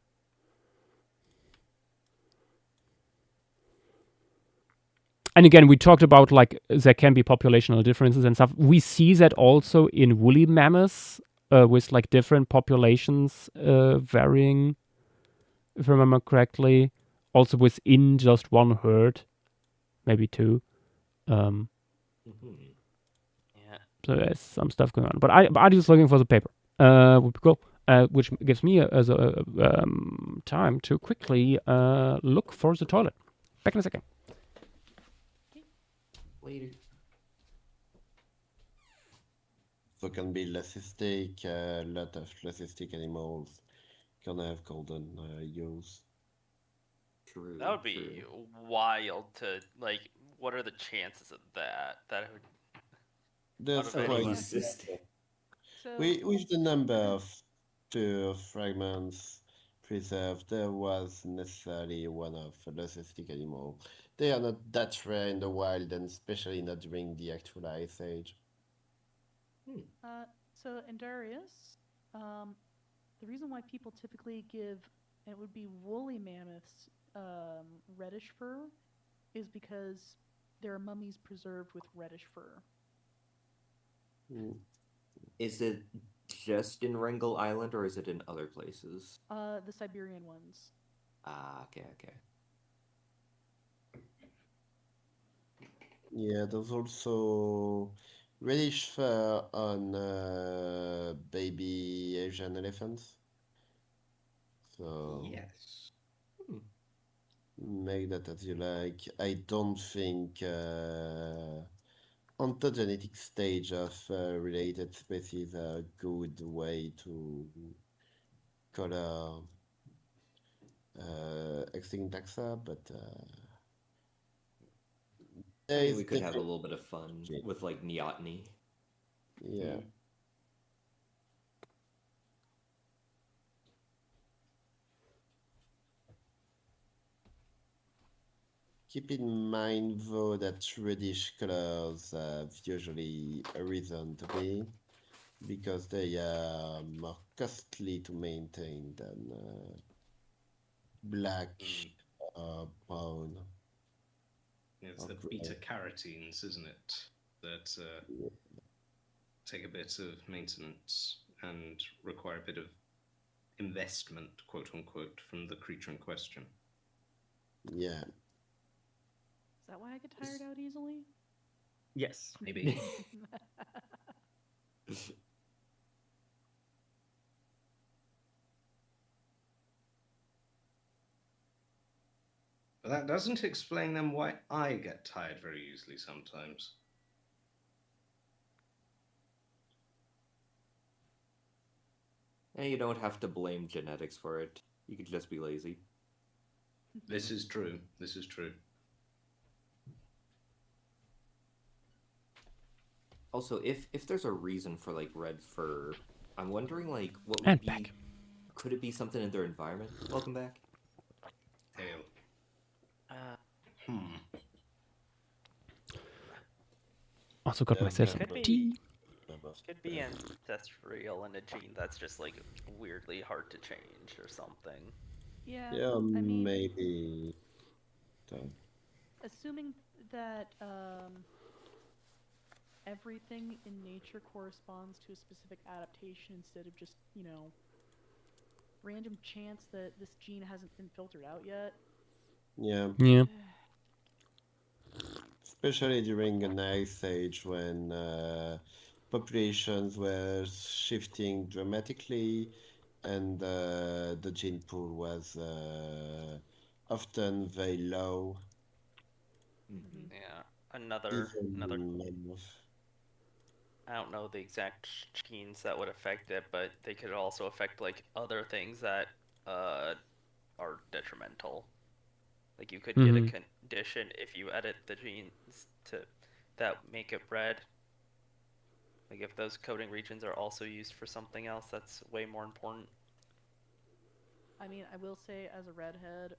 Speaker 1: And again, we talked about like there can be populational differences and stuff. We see that also in woolly mammoths with like different populations varying, if I remember correctly. Also within just one herd, maybe two.
Speaker 2: Yeah.
Speaker 1: So there's some stuff going on. But I'm just looking for the paper. Would be cool. Which gives me a time to quickly look for the toilet. Back in a second.
Speaker 12: Later.
Speaker 4: So can be leucistic, a lot of leucistic animals can have golden yolks.
Speaker 12: True.
Speaker 2: That would be wild to like. What are the chances of that? That would.
Speaker 4: That's quite. With the number of fur fragments preserved was necessarily one of the cystic animal. They are not that rare in the wild, and especially not during the actual Ice Age.
Speaker 3: So in Darius, the reason why people typically give it would be woolly mammoths reddish fur is because there are mummies preserved with reddish fur.
Speaker 12: Is it just in Wrangel Island, or is it in other places?
Speaker 3: The Siberian ones.
Speaker 12: Ah, okay.
Speaker 4: Yeah, there's also reddish fur on baby Asian elephants. So
Speaker 6: yes,
Speaker 4: make that as you like. I don't think ontogenetic stage of related species are a good way to color extinct taxa, but
Speaker 12: I mean, we could have a little bit of fun with like neoteny.
Speaker 4: Yeah. Keep in mind, though, that reddish colors have usually a reason to be, because they are more costly to maintain than black or brown.
Speaker 6: It's the beta carotenes, isn't it, that take a bit of maintenance and require a bit of investment, quote unquote, from the creature in question.
Speaker 4: Yeah.
Speaker 3: Is that why I get tired out easily?
Speaker 5: Yes.
Speaker 6: Maybe. But that doesn't explain then why I get tired very easily sometimes.
Speaker 12: And you don't have to blame genetics for it. You could just be lazy.
Speaker 6: This is true. This is true.
Speaker 12: Also, if there's a reason for like red fur, I'm wondering like what would be. Could it be something in their environment? Welcome back.
Speaker 6: Hail.
Speaker 1: Also got myself some tea.
Speaker 2: Could be ancestral in a gene that's just like weirdly hard to change or something.
Speaker 3: Yeah.
Speaker 4: Yeah,
Speaker 3: I mean,
Speaker 4: maybe.
Speaker 3: Assuming that everything in nature corresponds to a specific adaptation instead of just, random chance that this gene hasn't been filtered out yet.
Speaker 4: Yeah. Especially during an ice age when populations were shifting dramatically and the gene pool was often very low.
Speaker 2: Yeah, another. I don't know the exact genes that would affect it, but they could also affect like other things that are detrimental. Like you could get a condition if you edit the genes that make it red. Like if those coding regions are also used for something else, that's way more important.
Speaker 3: I mean, I will say as a redhead,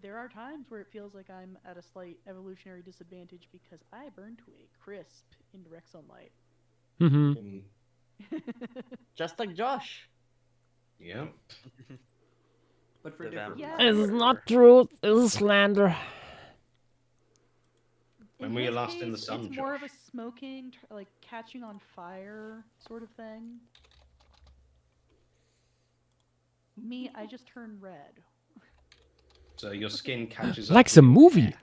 Speaker 3: there are times where it feels like I'm at a slight evolutionary disadvantage because I burn to a crisp in direct sunlight.
Speaker 5: Just like Josh.
Speaker 6: Yeah.
Speaker 12: But for different
Speaker 1: This is not truth, this is slander.
Speaker 6: When were you last in the sun,
Speaker 3: It's more of a smoking, like catching on fire sort of thing. Me, I just turn red.
Speaker 6: So your skin catches up.
Speaker 1: Like some movie.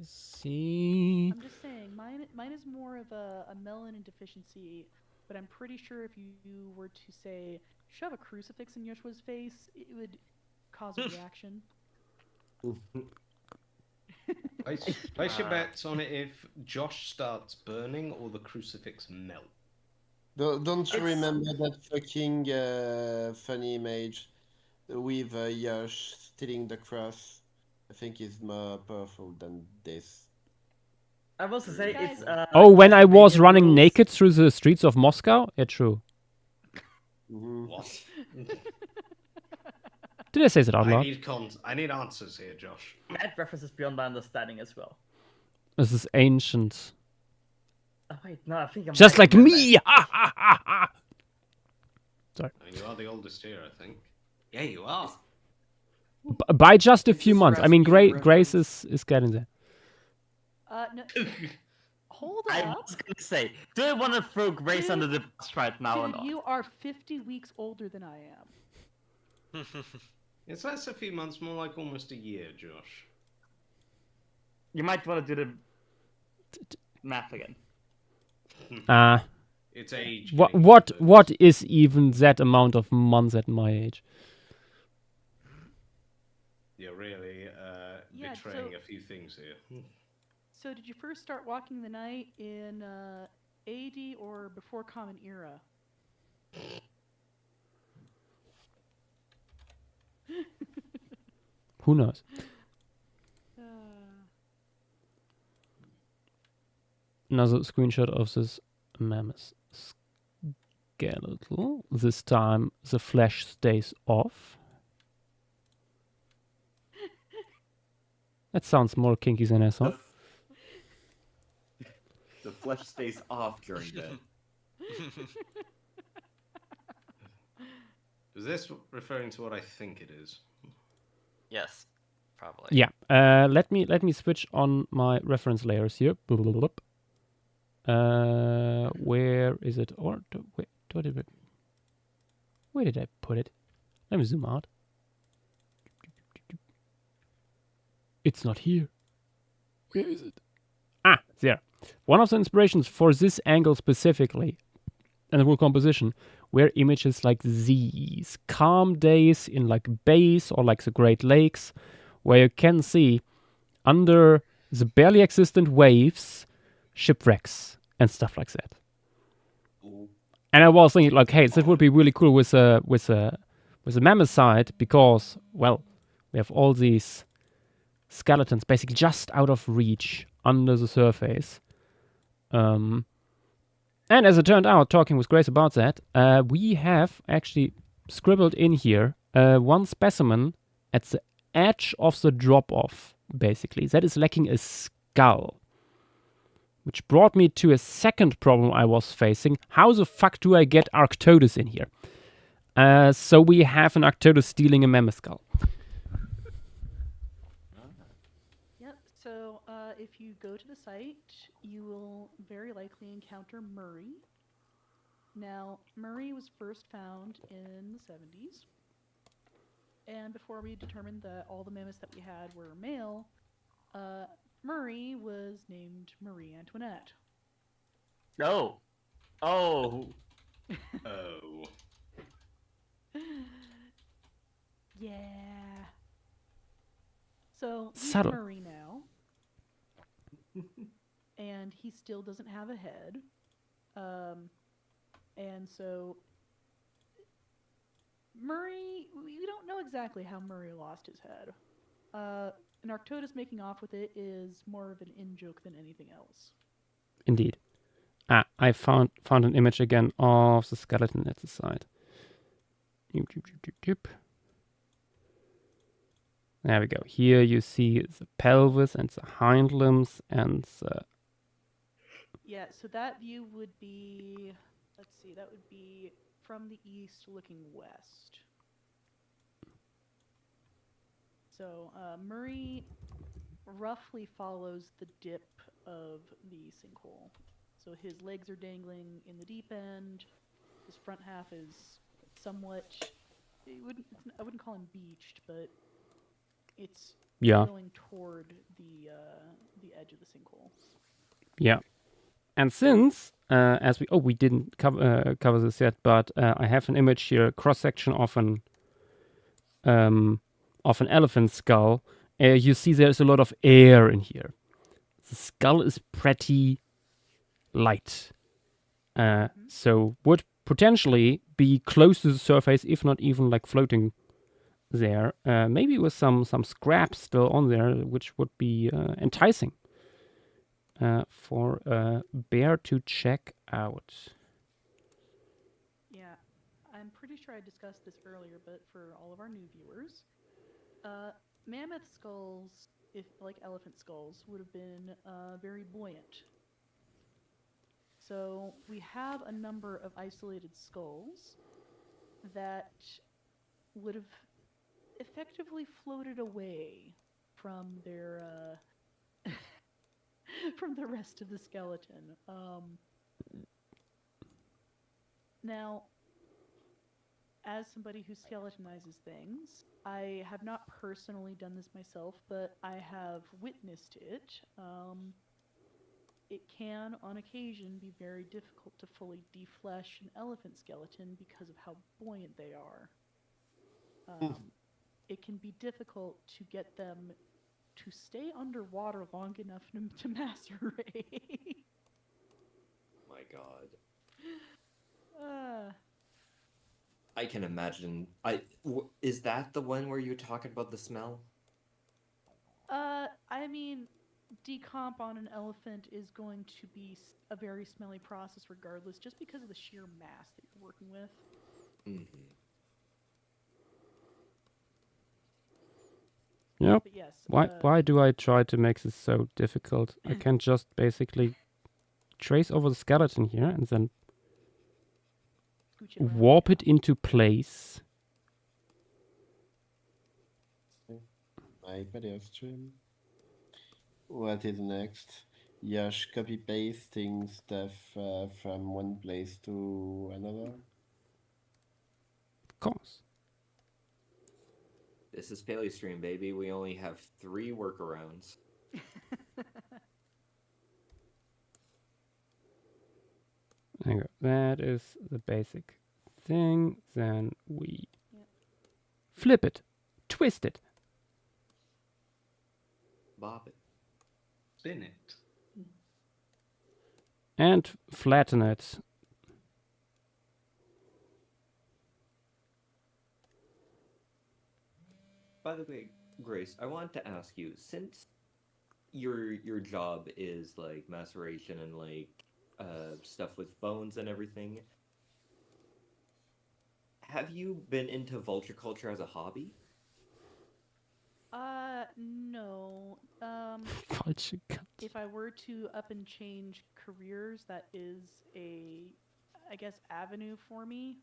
Speaker 1: See.
Speaker 3: I'm just saying, mine is more of a melanin deficiency, but I'm pretty sure if you were to say shove a crucifix in Joshua's face, it would cause a reaction.
Speaker 6: Place your bets on it if Josh starts burning or the crucifix melt.
Speaker 4: Don't you remember that fucking funny image? with Yash stealing the cross, I think is more powerful than this.
Speaker 5: I will also say it's.
Speaker 1: Oh, when I was running
Speaker 5: rules.
Speaker 1: naked through the streets of Moscow? Yeah, true.
Speaker 6: What?
Speaker 1: Did I say that out loud?
Speaker 6: I need answers here, Josh.
Speaker 5: That references beyond my understanding as well.
Speaker 1: This is ancient.
Speaker 5: Oh wait, no, I think I'm
Speaker 1: just like
Speaker 5: thinking
Speaker 1: me. Sorry.
Speaker 6: You are the oldest here, I think. Yeah, you are.
Speaker 1: By just a few months. I mean, Grace is getting there.
Speaker 3: No. Hold
Speaker 5: I
Speaker 3: up.
Speaker 5: was gonna say, do you want to throw Grace under the bus right now or
Speaker 3: Dude,
Speaker 5: not?
Speaker 3: you are 50 weeks older than I am.
Speaker 6: It's less a few months, more like almost a year, Josh.
Speaker 5: You might want to do the math again.
Speaker 6: It's age.
Speaker 1: What is even that amount of months at my age?
Speaker 6: You're really betraying a few things here.
Speaker 3: So did you first start walking the night in AD or before Common Era?
Speaker 1: Who knows? Another screenshot of this mammoth skeletal. This time the flesh stays off. That sounds more kinky than I thought.
Speaker 12: The flesh stays off during bed.
Speaker 6: Is this referring to what I think it is?
Speaker 2: Yes, probably.
Speaker 1: Yeah. Let me switch on my reference layers here. Where is it? Or wait, where did I put it? Let me zoom out. It's not here. Where is it? Ah, there. One of the inspirations for this angle specifically, and the whole composition, were images like these. Calm days in like bays or like the Great Lakes, where you can see under the barely existent waves, shipwrecks and stuff like that.
Speaker 12: Ooh.
Speaker 1: And I was thinking like, hey, that would be really cool with a mammoth side because, well, we have all these skeletons basically just out of reach under the surface. And as it turned out, talking with Grace about that, we have actually scribbled in here one specimen at the edge of the drop-off, basically. That is lacking a skull. Which brought me to a second problem I was facing. How the fuck do I get Arctodus in here? So we have an Arctodus stealing a mammoth skull.
Speaker 3: Yep, so if you go to the site, you will very likely encounter Murray. Now, Murray was first found in the 70s. And before we determined that all the mammoths that we had were male, Murray was named Marie Antoinette.
Speaker 5: Oh. Oh.
Speaker 6: Oh.
Speaker 3: Yeah. So he's
Speaker 1: Subtle.
Speaker 3: Murray now. And he still doesn't have a head. And so Murray, we don't know exactly how Murray lost his head. And Arctodus making off with it is more of an in-joke than anything else.
Speaker 1: Indeed. I found an image again of the skeleton at the side. There we go. Here you see the pelvis and the hind limbs and the...
Speaker 3: Yeah, so that view would be... Let's see, that would be from the east looking west. So Murray roughly follows the dip of the sinkhole. So his legs are dangling in the deep end. His front half is somewhat... I wouldn't call him beached, but it's going toward the edge of the sinkhole.
Speaker 1: Yeah. And since, as we didn't cover this yet, but I have an image here, cross-section of an elephant skull. You see there's a lot of air in here. The skull is pretty light. So would potentially be close to the surface, if not even like floating there, maybe with some scraps still on there, which would be enticing for a bear to check out.
Speaker 3: Yeah, I'm pretty sure I discussed this earlier, but for all of our new viewers, mammoth skulls, if like elephant skulls, would have been very buoyant. So we have a number of isolated skulls that would have effectively floated away from their from the rest of the skeleton. Now, as somebody who skeletonizes things, I have not personally done this myself, but I have witnessed it. It can, on occasion, be very difficult to fully deflesh an elephant skeleton because of how buoyant they are. It can be difficult to get them to stay underwater long enough to macerate.
Speaker 12: My God. I can imagine. Is that the one where you're talking about the smell?
Speaker 3: I mean, decomp on an elephant is going to be a very smelly process regardless, just because of the sheer mass that you're working with.
Speaker 12: Mm-hmm.
Speaker 1: Yep.
Speaker 3: But yes,
Speaker 1: Why do I try to make this so difficult? I can just basically trace over the skeleton here and then warp it into place.
Speaker 4: My video stream. What is next? Josh copy pasting stuff from one place to another.
Speaker 1: Of course.
Speaker 12: This is Palestream, baby. We only have 3 workarounds.
Speaker 1: There you go. That is the basic thing. Then we flip it, twist it,
Speaker 12: Bob it,
Speaker 6: spin it,
Speaker 1: and flatten it.
Speaker 12: By the way, Grace, I wanted to ask you, since your job is like maceration and like stuff with bones and everything, have you been into vulture culture as a hobby?
Speaker 3: No.
Speaker 1: Vulture culture.
Speaker 3: If I were to up and change careers, that is I guess, avenue for me,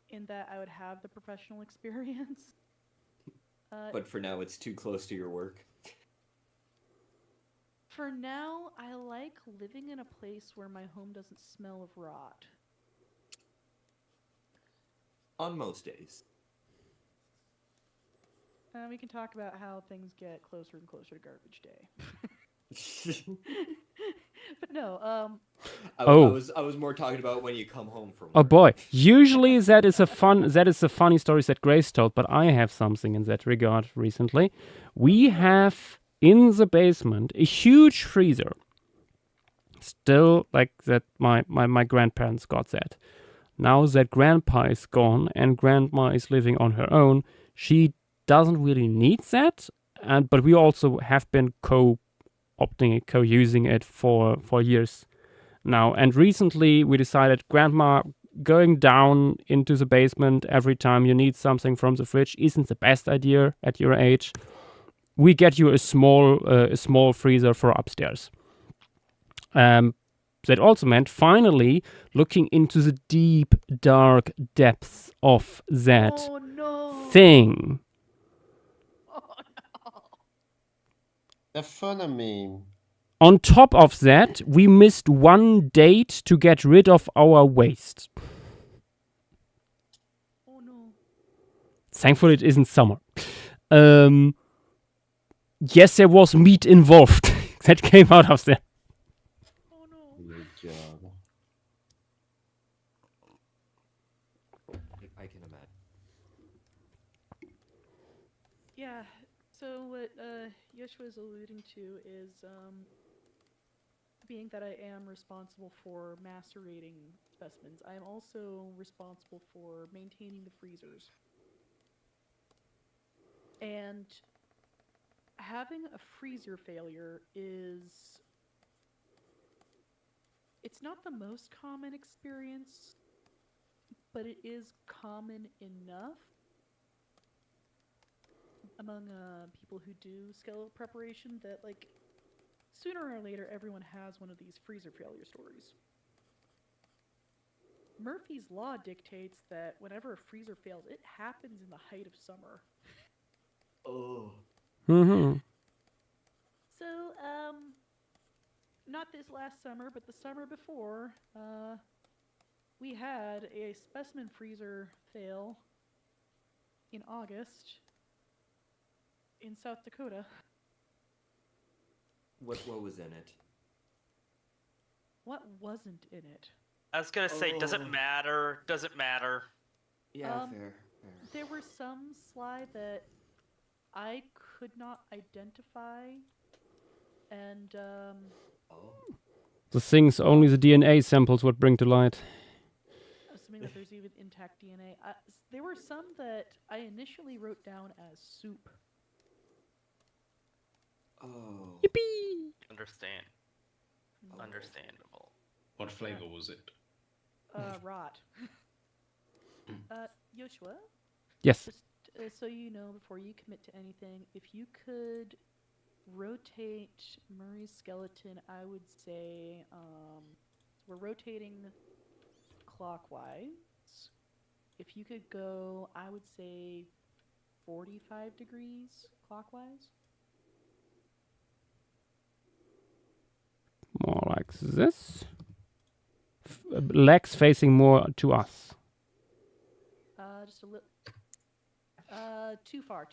Speaker 3: in that I would have the professional experience.
Speaker 12: But for now, it's too close to your work.
Speaker 3: For now, I like living in a place where my home doesn't smell of rot.
Speaker 12: On most days.
Speaker 3: We can talk about how things get closer and closer to garbage day. But no,
Speaker 12: I was more talking about when you come home from work.
Speaker 1: Oh boy! Usually that is a funny story that Grace told, but I have something in that regard recently. We have in the basement a huge freezer. Still, like that, my grandparents got that. Now that grandpa is gone and grandma is living on her own, she doesn't really need that. But we also have been co-opting it, co-using it for years now. And recently we decided, grandma, going down into the basement every time you need something from the fridge isn't the best idea at your age. We get you a small freezer for upstairs. That also meant finally looking into the deep, dark depths of that thing.
Speaker 3: Oh no!
Speaker 4: The fun of me.
Speaker 1: On top of that, we missed one date to get rid of our waste.
Speaker 3: Oh no!
Speaker 1: Thankfully, it isn't summer. Yes, there was meat involved that came out of that.
Speaker 3: Oh no!
Speaker 4: Good job.
Speaker 12: I can imagine.
Speaker 3: Yeah. So what Joshua is alluding to is being that I am responsible for macerating specimens, I am also responsible for maintaining the freezers. And having a freezer failure it's not the most common experience, but it is common enough among people who do skeletal preparation that, like, sooner or later everyone has one of these freezer failure stories. Murphy's Law dictates that whenever a freezer fails, it happens in the height of summer.
Speaker 12: Oh.
Speaker 1: Mm-hmm.
Speaker 3: So, not this last summer, but the summer before, we had a specimen freezer fail in August in South Dakota.
Speaker 12: What was in it?
Speaker 3: What wasn't in it?
Speaker 2: I was gonna say, doesn't matter. Doesn't matter.
Speaker 12: Yeah, fair.
Speaker 3: There were some slide that I could not identify, and
Speaker 1: The things only the DNA samples would bring to light.
Speaker 3: assuming that there's even intact DNA. There were some that I initially wrote down as soup.
Speaker 12: Oh.
Speaker 1: Yippee!
Speaker 2: Understand. Understandable.
Speaker 6: What flavor was it?
Speaker 3: Rot. Joshua?
Speaker 1: Yes.
Speaker 3: Just so you know, before you commit to anything, if you could rotate Murray's skeleton, I would say we're rotating clockwise. If you could go, I would say 45 degrees clockwise.
Speaker 1: More like this. Legs facing more to us.
Speaker 3: Just a little. Too far.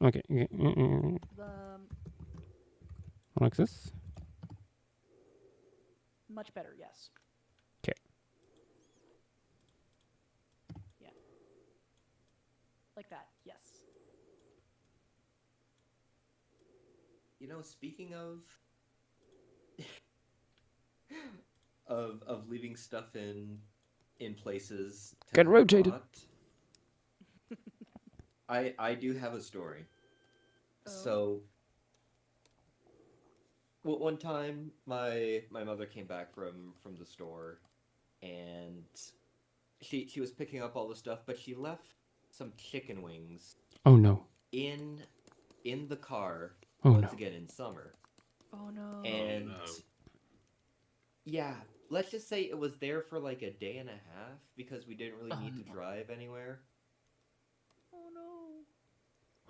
Speaker 1: Okay. Like this.
Speaker 3: Much better, yes.
Speaker 1: Okay.
Speaker 3: Yeah. Like that, yes.
Speaker 12: You know, speaking of of leaving stuff in places to
Speaker 1: get rotated.
Speaker 12: I do have a story. So one time my mother came back from the store, and she was picking up all the stuff, but she left some chicken wings.
Speaker 1: Oh no.
Speaker 12: In the car
Speaker 1: once
Speaker 12: again in summer.
Speaker 3: Oh no.
Speaker 12: And yeah, let's just say it was there for like a day and a half because we didn't really need to drive anywhere.
Speaker 3: Oh no.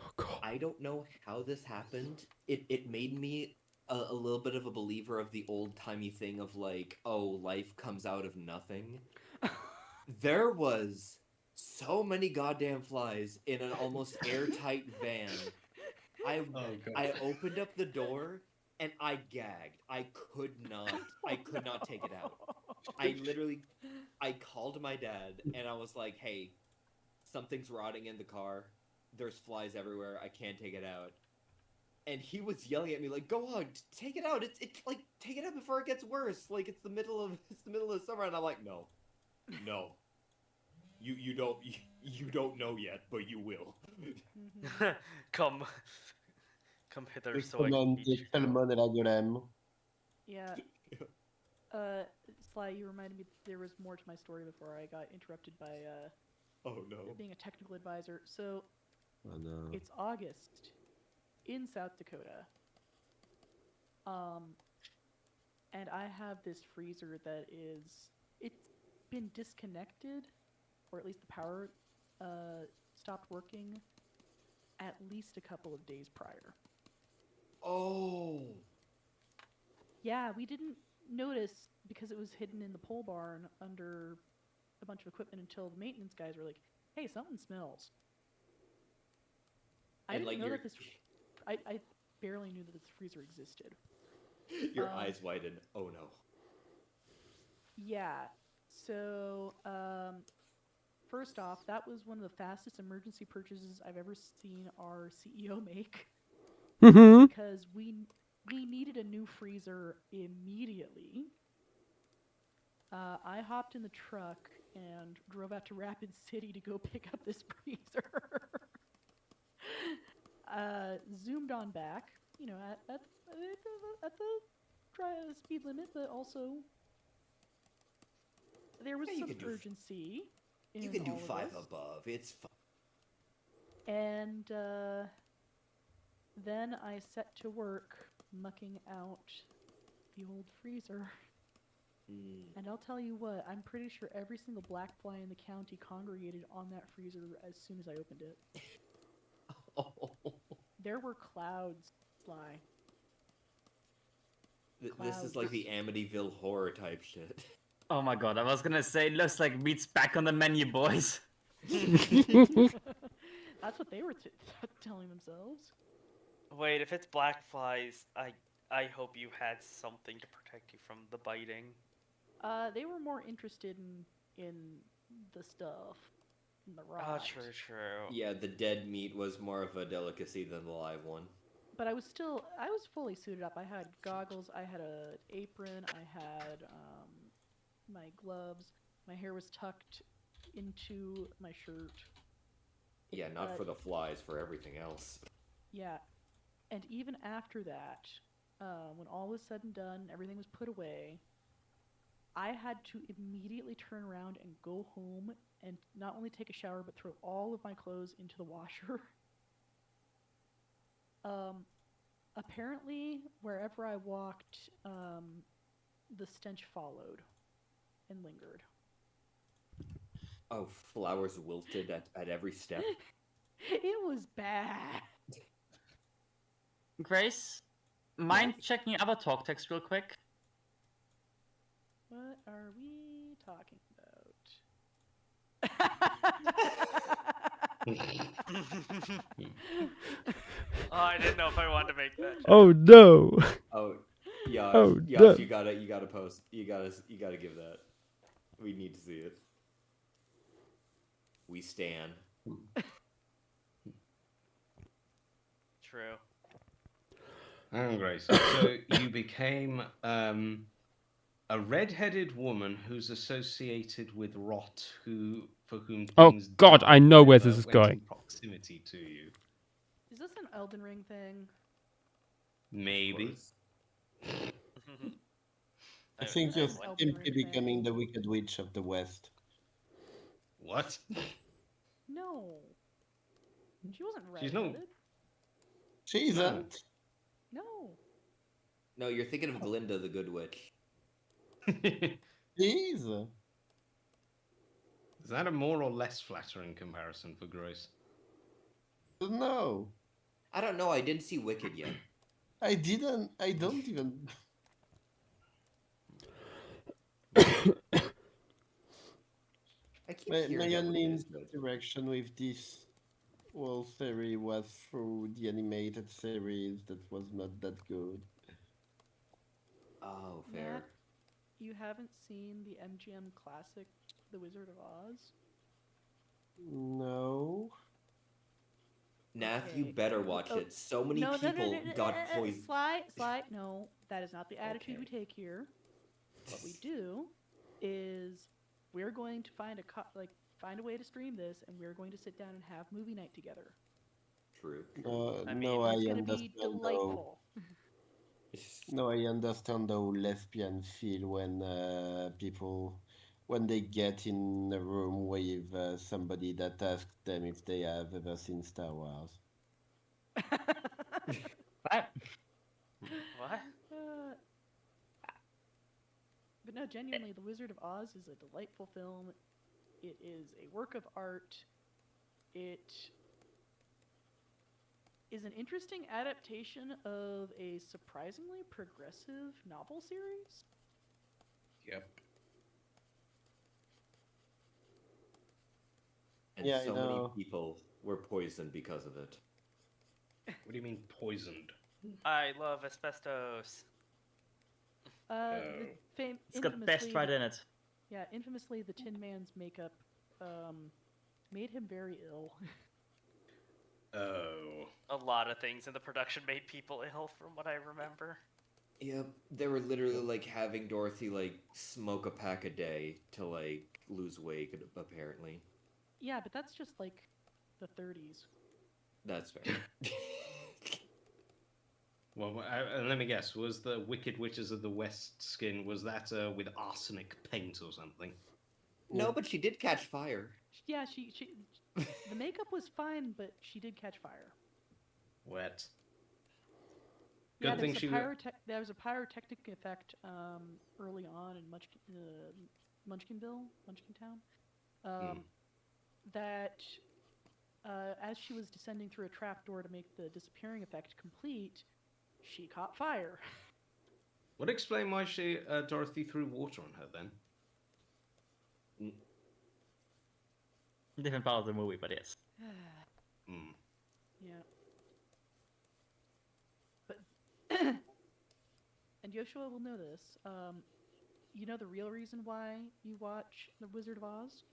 Speaker 1: Oh god.
Speaker 12: I don't know how this happened. It made me a little bit of a believer of the old-timey thing of like, oh, life comes out of nothing. There was so many goddamn flies in an almost airtight van. I opened up the door and I gagged. I could not take it out. I called my dad and I was like, hey, something's rotting in the car. There's flies everywhere. I can't take it out. And he was yelling at me like, go on, take it out. It's like, take it out before it gets worse. Like, it's the middle of summer. And I'm like, no. You don't know yet, but you will.
Speaker 2: Come hither so I can teach you.
Speaker 3: Yeah. Sly, you reminded me there was more to my story before I got interrupted by
Speaker 12: oh no,
Speaker 3: being a technical advisor. So
Speaker 4: oh no,
Speaker 3: it's August in South Dakota. And I have this freezer that it's been disconnected, or at least the power stopped working at least a couple of days prior.
Speaker 12: Oh.
Speaker 3: Yeah, we didn't notice because it was hidden in the pole barn under a bunch of equipment until the maintenance guys were like, hey, something smells. I didn't know that this... I barely knew that this freezer existed.
Speaker 12: Your eyes widened. Oh no.
Speaker 3: Yeah. So, first off, that was one of the fastest emergency purchases I've ever seen our CEO make.
Speaker 1: Mm-hmm.
Speaker 3: Because we needed a new freezer immediately. I hopped in the truck and drove out to Rapid City to go pick up this freezer. Zoomed on back, you know, at the speed limit, but also there was some urgency.
Speaker 12: You can do 5
Speaker 3: this.
Speaker 12: above. It's fine.
Speaker 3: And then I set to work mucking out the old freezer. And I'll tell you what, I'm pretty sure every single black fly in the county congregated on that freezer as soon as I opened it. There were clouds fly.
Speaker 12: This is like the Amityville horror type shit.
Speaker 5: Oh my god, I was gonna say, it looks like meat's back on the menu, boys.
Speaker 3: That's what they were telling themselves.
Speaker 2: Wait, if it's black flies, I hope you had something to protect you from the biting.
Speaker 3: They were more interested in the stuff, in the rot.
Speaker 2: Oh, true.
Speaker 12: Yeah, the dead meat was more of a delicacy than the live one.
Speaker 3: But I was fully suited up. I had goggles, I had an apron, I had my gloves. My hair was tucked into my shirt.
Speaker 12: Yeah, not for the flies, for everything else.
Speaker 3: Yeah, and even after that, when all was said and done, everything was put away, I had to immediately turn around and go home and not only take a shower, but throw all of my clothes into the washer. Apparently, wherever I walked, the stench followed and lingered.
Speaker 12: Oh, flowers wilted at every step?
Speaker 3: It was bad.
Speaker 5: Grace, mind checking our talk text real quick?
Speaker 3: What are we talking about?
Speaker 2: Oh, I didn't know if I wanted to make that joke.
Speaker 1: Oh no!
Speaker 12: Oh, yeah,
Speaker 1: oh,
Speaker 12: Josh,
Speaker 1: no.
Speaker 12: you gotta post. You gotta give that. We need to see it. We stan.
Speaker 2: True.
Speaker 6: Grace, so you became a red-headed woman who's associated with rot, for whom things
Speaker 1: God, I know where this is going.
Speaker 6: In proximity to you.
Speaker 3: Is this an Elden Ring thing?
Speaker 6: Maybe.
Speaker 4: I think you're simply becoming the Wicked Witch of the West.
Speaker 6: What?
Speaker 3: No. She wasn't red.
Speaker 6: She's not.
Speaker 4: She isn't.
Speaker 3: No.
Speaker 12: No, you're thinking of Glinda the Good Witch.
Speaker 4: She is.
Speaker 6: Is that a more or less flattering comparison for Grace?
Speaker 4: No.
Speaker 12: I don't know. I didn't see Wicked yet.
Speaker 4: I don't even.
Speaker 12: I keep
Speaker 4: my only interaction with this whole series was through the animated series that was not that good.
Speaker 12: Oh, fair.
Speaker 3: Matt, you haven't seen the MGM classic, The Wizard of Oz?
Speaker 4: No.
Speaker 12: Nath, you better watch it. So many people got poisoned.
Speaker 3: Sly, no, that is not the attitude we take here. What we do is we're going to find a way to stream this, and we're going to sit down and have movie night together.
Speaker 12: True.
Speaker 4: I
Speaker 3: it's
Speaker 4: understand.
Speaker 3: Be delightful.
Speaker 4: No, I understand how lesbians feel when people, when they get in a room with somebody that asks them if they have ever seen Star Wars.
Speaker 5: What?
Speaker 2: What?
Speaker 3: But no, genuinely, The Wizard of Oz is a delightful film. It is a work of art. It is an interesting adaptation of a surprisingly progressive novel series.
Speaker 6: Yep.
Speaker 12: And
Speaker 4: Yeah,
Speaker 12: so many people were poisoned because of it.
Speaker 6: What do you mean poisoned?
Speaker 2: I love asbestos.
Speaker 5: It's got best right in it.
Speaker 3: Yeah, infamously, the Tin Man's makeup made him very ill.
Speaker 6: Oh.
Speaker 2: A lot of things in the production made people ill, from what I remember.
Speaker 12: Yep, they were literally like having Dorothy like smoke a pack a day to like lose weight, apparently.
Speaker 3: Yeah, but that's just like the 30s.
Speaker 12: That's fair.
Speaker 6: Well, let me guess. Was the Wicked Witches of the West skin, was that with arsenic paint or something?
Speaker 12: No, but she did catch fire.
Speaker 3: Yeah, she the makeup was fine, but she did catch fire.
Speaker 6: Wet.
Speaker 3: Yeah, there was a pyrotechnic effect early on in Munchkintown, that as she was descending through a trapdoor to make the disappearing effect complete, she caught fire.
Speaker 6: Would explain why Dorothy threw water on her then.
Speaker 5: Different part of the movie, but yes.
Speaker 3: Yeah. But and Joshua will know this. You know the real reason why you watch The Wizard of Oz?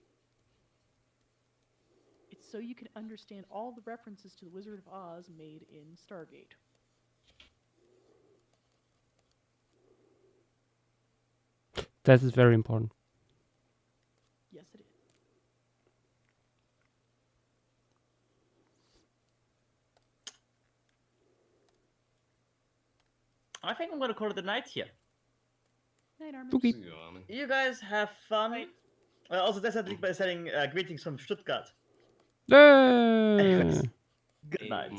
Speaker 3: It's so you can understand all the references to The Wizard of Oz made in Stargate.
Speaker 1: That is very important.
Speaker 3: Yes, it is.
Speaker 5: I think I'm going to call it a night here.
Speaker 3: Night, Armin.
Speaker 1: Okay.
Speaker 5: You guys have fun. Also, that's by saying greetings from Stuttgart. Anyways, good night.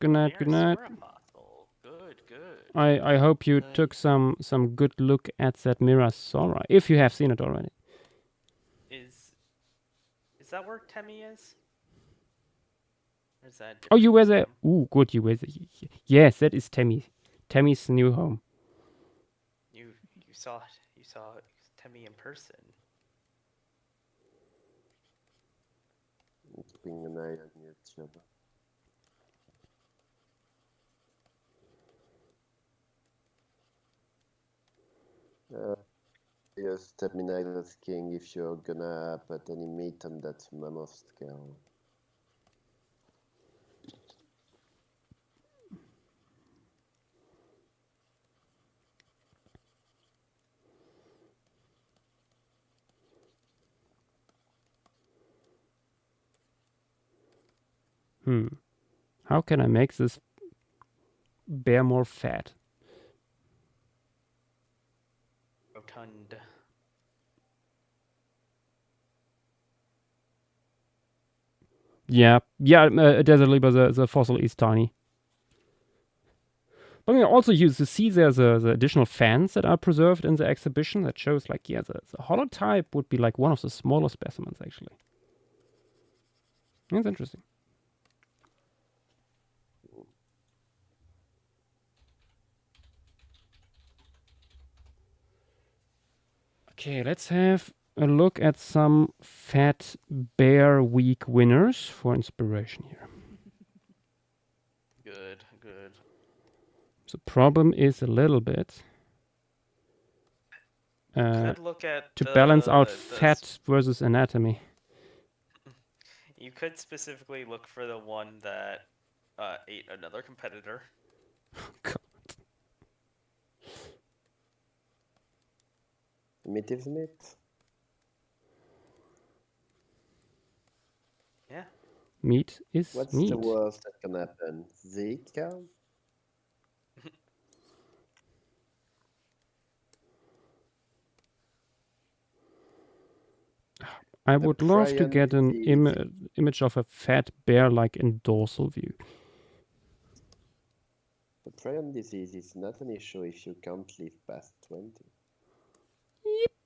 Speaker 1: Good night. Good night.
Speaker 8: Good.
Speaker 1: I hope you took some good look at that Mirror Sora, if you have seen it already.
Speaker 2: Is that where Temmie is? Or is that?
Speaker 1: Oh, you were there. Ooh, good. You were there. Yes, that is Temmie's new home.
Speaker 2: You saw Temmie in person.
Speaker 4: Keeping an eye on each other. Yes, terminate asking if you're gonna put any meat on that mammoth scale.
Speaker 1: How can I make this bear more fat?
Speaker 2: Rotund.
Speaker 1: Yeah, Desert Libra, the fossil is tiny. But we also use to see there the additional fans that are preserved in the exhibition that shows like, yeah, the holotype would be like one of the smaller specimens actually. That's interesting. Okay, let's have a look at some Fat Bear Week winners for inspiration here.
Speaker 2: Good.
Speaker 1: The problem is a little bit
Speaker 2: could look at
Speaker 1: to balance out fat versus anatomy.
Speaker 2: You could specifically look for the one that ate another competitor.
Speaker 1: God.
Speaker 4: Meat is meat.
Speaker 2: Yeah.
Speaker 1: Meat is
Speaker 4: What's
Speaker 1: meat.
Speaker 4: the worst that can happen? Zika?
Speaker 1: I would love to get an image of a fat bear like in dorsal view.
Speaker 4: The prion disease is not an issue if you can't live past 20.
Speaker 1: Yippee!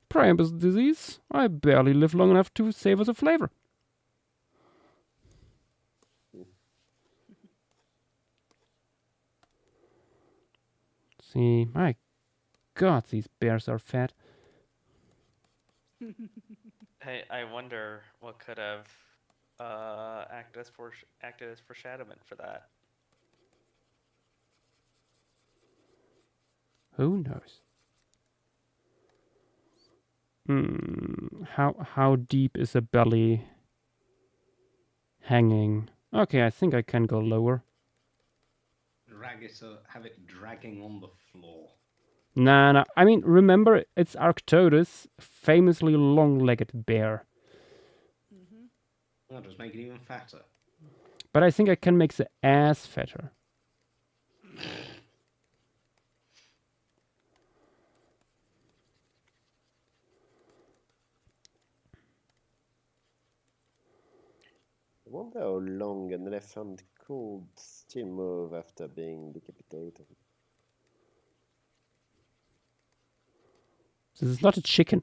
Speaker 1: Prion disease? I barely live long enough to savor the flavor. See, my God, these bears are fat.
Speaker 2: I wonder what could have acted as foreshadowment for that.
Speaker 1: Who knows? How deep is the belly hanging? Okay, I think I can go lower.
Speaker 6: Drag it, have it dragging on the floor.
Speaker 1: Nah. I mean, remember, it's Arctodus, famously long-legged bear.
Speaker 6: That'll just make it even fatter.
Speaker 1: But I think I can make the ass fatter.
Speaker 4: I wonder how long an elephant could still move after being decapitated.
Speaker 1: This is not a chicken.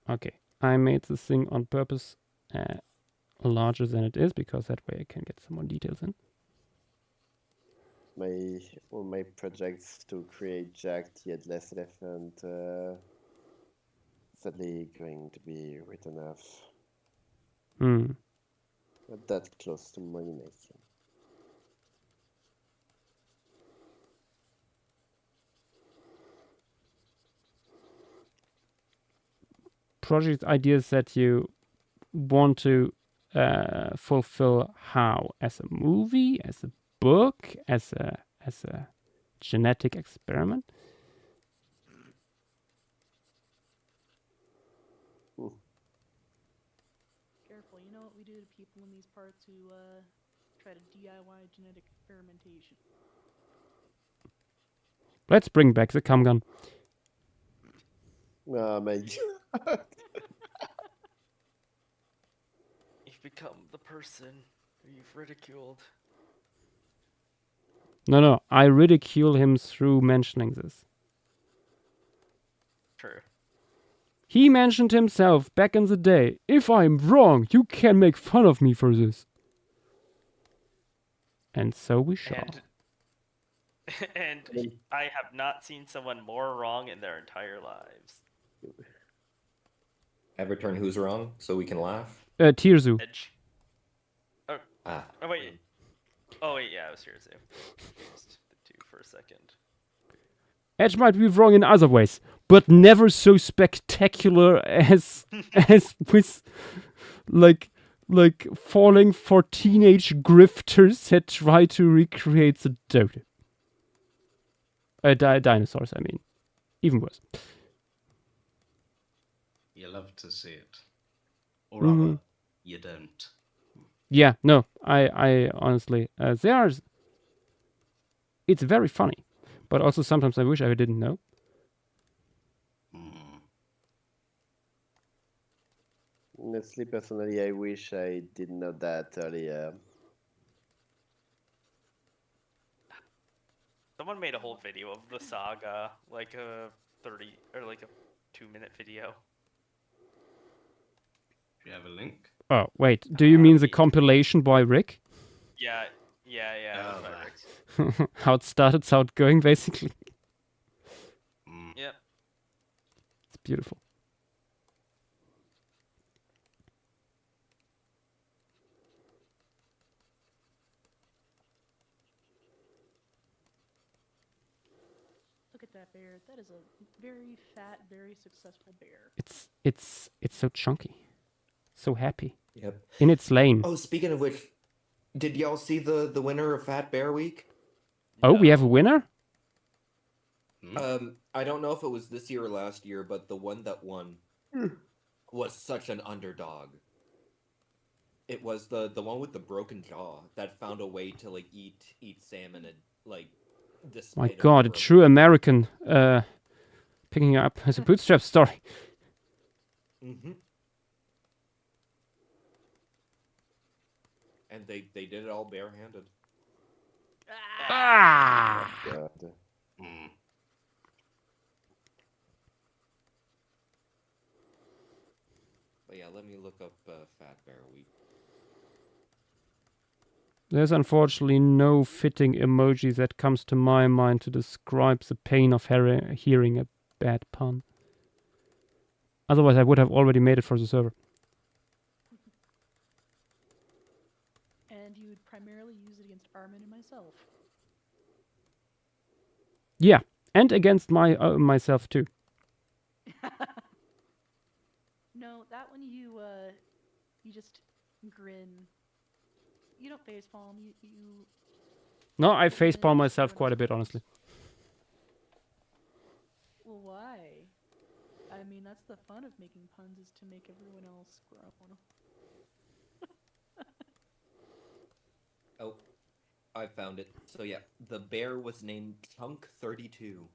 Speaker 1: Okay, I made this thing on purpose larger than it is, because that way I can get some more details in.
Speaker 4: All my projects to create jacked yet less elephant sadly going to be written off. Not that close to money making.
Speaker 1: Project ideas that you want to fulfill how? As a movie, as a book, as a genetic experiment?
Speaker 3: Careful, you know what we do to people in these parts who try to DIY genetic experimentation.
Speaker 1: Let's bring back the cum gun.
Speaker 4: Oh my god.
Speaker 2: You've become the person who you've ridiculed.
Speaker 1: No, I ridicule him through mentioning this.
Speaker 2: True.
Speaker 1: He mentioned himself back in the day. If I'm wrong, you can make fun of me for this. And so we shall.
Speaker 2: And I have not seen someone more wrong in their entire lives.
Speaker 12: Ever turn who's wrong so we can laugh?
Speaker 1: Tirzu.
Speaker 2: Edge. Oh, oh wait. Oh wait, yeah, I was Tirzu. Just the two for a second.
Speaker 1: Edge might be wrong in other ways, but never so spectacular as with like falling for teenage grifters that try to recreate the dodo. Dinosaurs, I mean. Even worse.
Speaker 6: You love to see it. Or rather, you don't.
Speaker 1: Yeah, no, I honestly, it's very funny, but also sometimes I wish I didn't know.
Speaker 4: Honestly, personally, I wish I didn't know that earlier.
Speaker 2: Someone made a whole video of the saga, like a 30 or like a 2-minute video.
Speaker 6: Do you have a link?
Speaker 1: Oh, wait, do you mean the compilation by Rick?
Speaker 2: Yeah.
Speaker 6: Oh,
Speaker 1: how it started, how it's going, basically.
Speaker 2: Yep.
Speaker 1: It's beautiful.
Speaker 3: Look at that bear. That is a very fat, very successful bear.
Speaker 1: It's so chunky. So happy.
Speaker 12: Yep.
Speaker 1: In its lane.
Speaker 12: Oh, speaking of which, did y'all see the winner of Fat Bear Week?
Speaker 1: Oh, we have a winner?
Speaker 12: I don't know if it was this year or last year, but the one that won was such an underdog. It was the one with the broken jaw that found a way to like eat salmon and like.
Speaker 1: My God, a true American picking up as a bootstrap story.
Speaker 12: And they did it all barehanded.
Speaker 1: Ah!
Speaker 4: God.
Speaker 12: But yeah, let me look up Fat Bear Week.
Speaker 1: There's unfortunately no fitting emoji that comes to my mind to describe the pain of hearing a bad pun. Otherwise, I would have already made it for the server.
Speaker 3: himself.
Speaker 1: Yeah, and against myself too.
Speaker 3: No, that one you just grin. You don't facepalm. You.
Speaker 1: No, I facepalm myself quite a bit, honestly.
Speaker 3: Well, why? I mean, that's the fun of making puns, is to make everyone else groan.
Speaker 12: Oh, I found it. So yeah, the bear was named Chunk 32.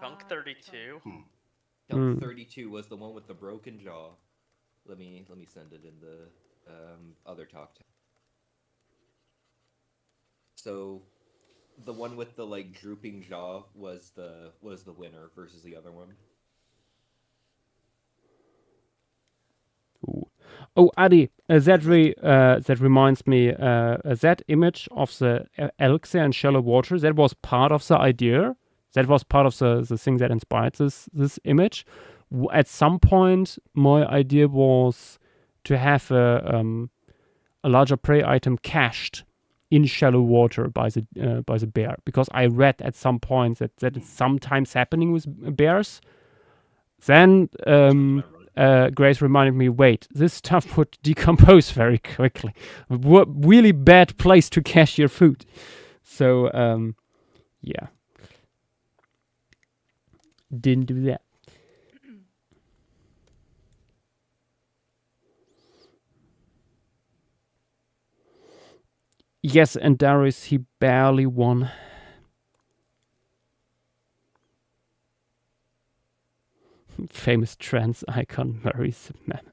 Speaker 2: Chunk 32.
Speaker 12: Chunk 32 was the one with the broken jaw. Let me send it in the other talk. So, the one with the like drooping jaw was the winner versus the other one.
Speaker 1: Ooh. Oh, Adi, that reminds me, that image of the elk there in shallow water, that was part of the idea. That was part of the thing that inspired this image. At some point, my idea was to have a larger prey item cached in shallow water by the bear, because I read at some point that is sometimes happening with bears. Then Grace reminded me, wait, this stuff would decompose very quickly. Really bad place to cache your food. So, yeah. Didn't do that. Yes, and Darius, he barely won. Famous trans icon marries mammoth.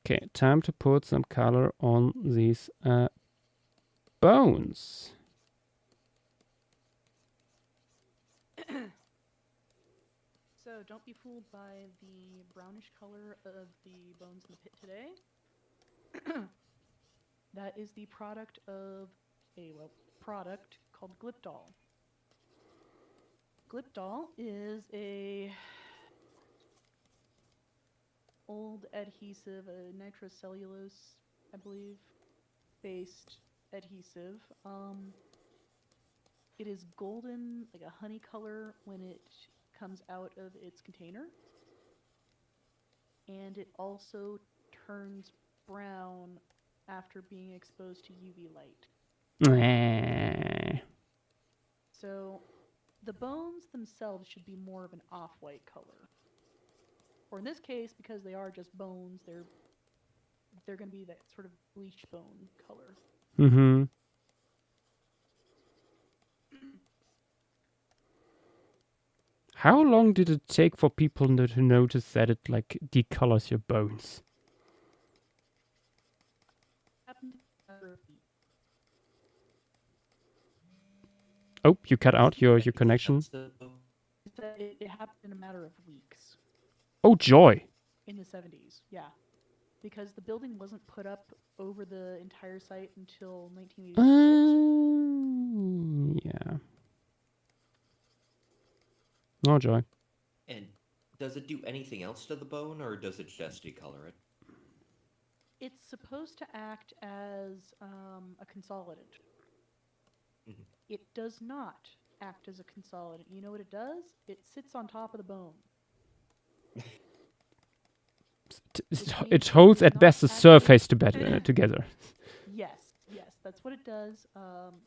Speaker 1: Okay, time to put some color on these bones.
Speaker 3: So don't be fooled by the brownish color of the bones in the pit today. That is the product of a product called Glipdol. Glipdol is a old adhesive, a nitrocellulose, I believe, based adhesive. It is golden, like a honey color, when it comes out of its container. And it also turns brown after being exposed to UV light. So the bones themselves should be more of an off-white color. Or in this case, because they are just bones, they're going to be that sort of bleached bone color.
Speaker 1: Mm-hmm. How long did it take for people to notice that it like decolors your bones? Oh, you cut out your connection.
Speaker 3: It happened in a matter of weeks.
Speaker 1: Oh, joy.
Speaker 3: In the 70s, yeah. Because the building wasn't put up over the entire site until 1986.
Speaker 1: Yeah. Oh, joy.
Speaker 12: And does it do anything else to the bone, or does it just decolor it?
Speaker 3: It's supposed to act as a consolidant. Mm-hmm. It does not act as a consolidant. You know what it does? It sits on top of the bone.
Speaker 1: It holds at best the surface together.
Speaker 3: Yes, that's what it does.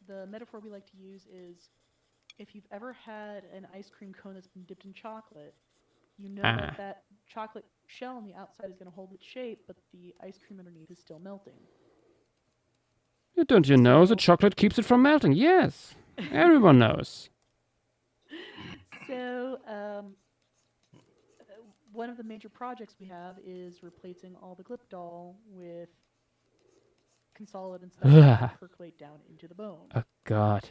Speaker 3: The metaphor we like to use is, if you've ever had an ice cream cone that's been dipped in chocolate, you know that chocolate shell on the outside is going to hold its shape, but the ice cream underneath is still melting.
Speaker 1: Don't you know the chocolate keeps it from melting? Yes, everyone knows.
Speaker 3: So, one of the major projects we have is replacing all the Glipdol with consolidants that percolate down into the bone.
Speaker 1: Oh, God.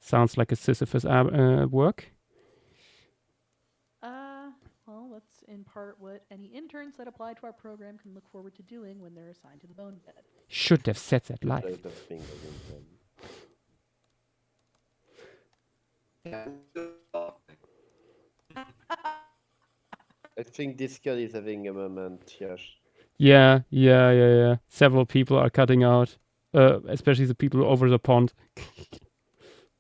Speaker 1: Sounds like a Sisyphus work.
Speaker 3: Well, that's in part what any interns that apply to our program can look forward to doing when they're assigned to the bone bed.
Speaker 1: Should have said that live.
Speaker 4: I think Discord is having a moment, yes.
Speaker 1: Yeah. Several people are cutting out, especially the people over the pond.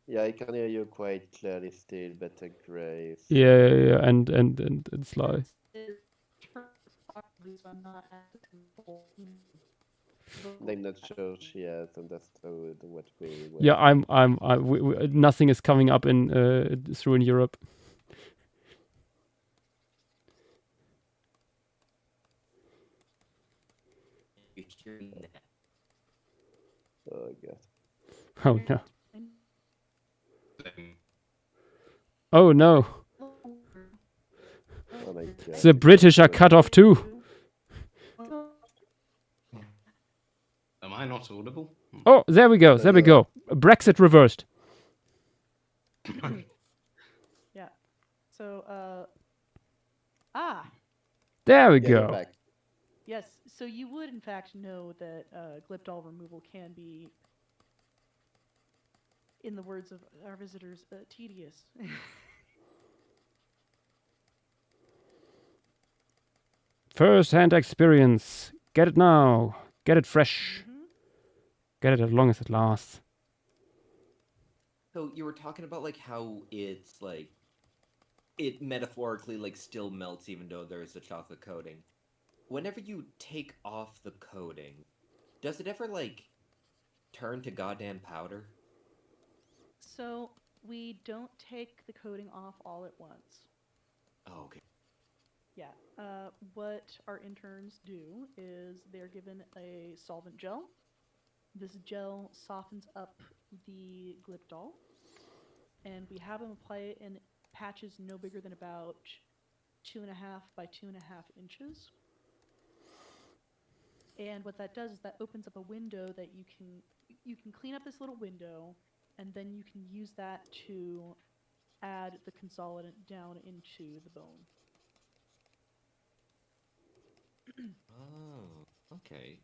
Speaker 4: Yeah, I can hear you quite clearly still, but great.
Speaker 1: Yeah, and Sly.
Speaker 4: I'm not sure she has understood what we were.
Speaker 1: Yeah, nothing is coming up in through in Europe.
Speaker 4: Oh god.
Speaker 1: Oh no. Oh no.
Speaker 4: Oh my god.
Speaker 1: The British are cut off too.
Speaker 6: Am I not audible?
Speaker 1: Oh, there we go. There we go. Brexit reversed.
Speaker 3: Yeah. So,
Speaker 1: There we
Speaker 4: Yeah,
Speaker 1: go.
Speaker 4: you're back.
Speaker 3: yes. So you would, in fact, know that Glyptol removal can be, in the words of our visitors, tedious.
Speaker 1: First-hand experience. Get it now. Get it fresh. Get it as long as it lasts.
Speaker 12: So you were talking about like how it's like it metaphorically like still melts even though there's a chocolate coating. Whenever you take off the coating, does it ever like turn to goddamn powder?
Speaker 3: So we don't take the coating off all at once.
Speaker 12: Oh, okay.
Speaker 3: Yeah. What our interns do is they're given a solvent gel. This gel softens up the Glyptol, and we have them apply it in patches no bigger than about 2.5 by 2.5 inches. And what that does is that opens up a window that you can clean up this little window, and then you can use that to add the consolidant down into the bone.
Speaker 12: Oh, okay.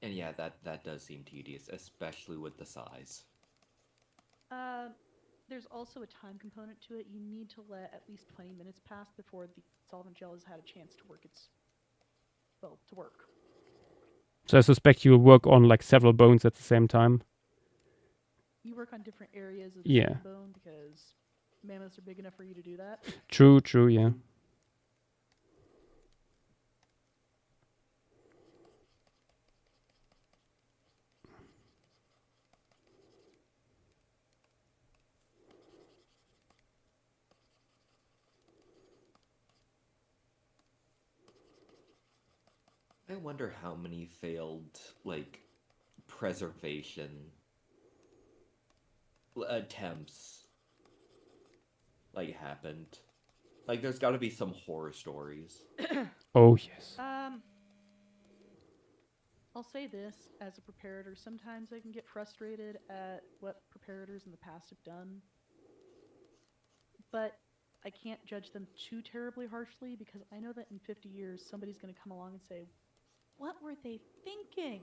Speaker 12: And yeah, that does seem tedious, especially with the size.
Speaker 3: There's also a time component to it. You need to let at least 20 minutes pass before the solvent gel has had a chance to work to work.
Speaker 1: So I suspect you'll work on like several bones at the same time.
Speaker 3: You work on different areas of the same bone because mammoths are big enough for you to do that.
Speaker 1: True, yeah.
Speaker 12: I wonder how many failed, like, preservation attempts, like, happened. Like, there's got to be some horror stories.
Speaker 1: Oh, yes.
Speaker 3: I'll say this, as a preparator, sometimes I can get frustrated at what preparators in the past have done. But I can't judge them too terribly harshly because I know that in 50 years, somebody's going to come along and say, what were they thinking?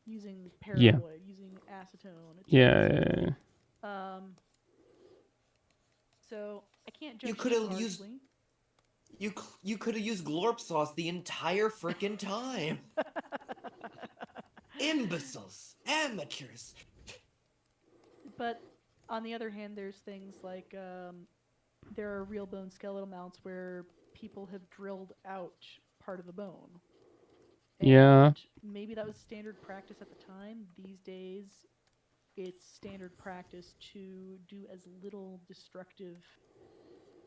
Speaker 3: Using paranoid, using acetone.
Speaker 1: Yeah.
Speaker 3: So I can't judge
Speaker 12: you could have used you could have used glorp sauce the entire frickin' time. Imbeciles, amateurs.
Speaker 3: But on the other hand, there's things like there are real bone skeletal mounts where people have drilled out part of the bone. And maybe that was standard practice at the time. These days, it's standard practice to do as little destructive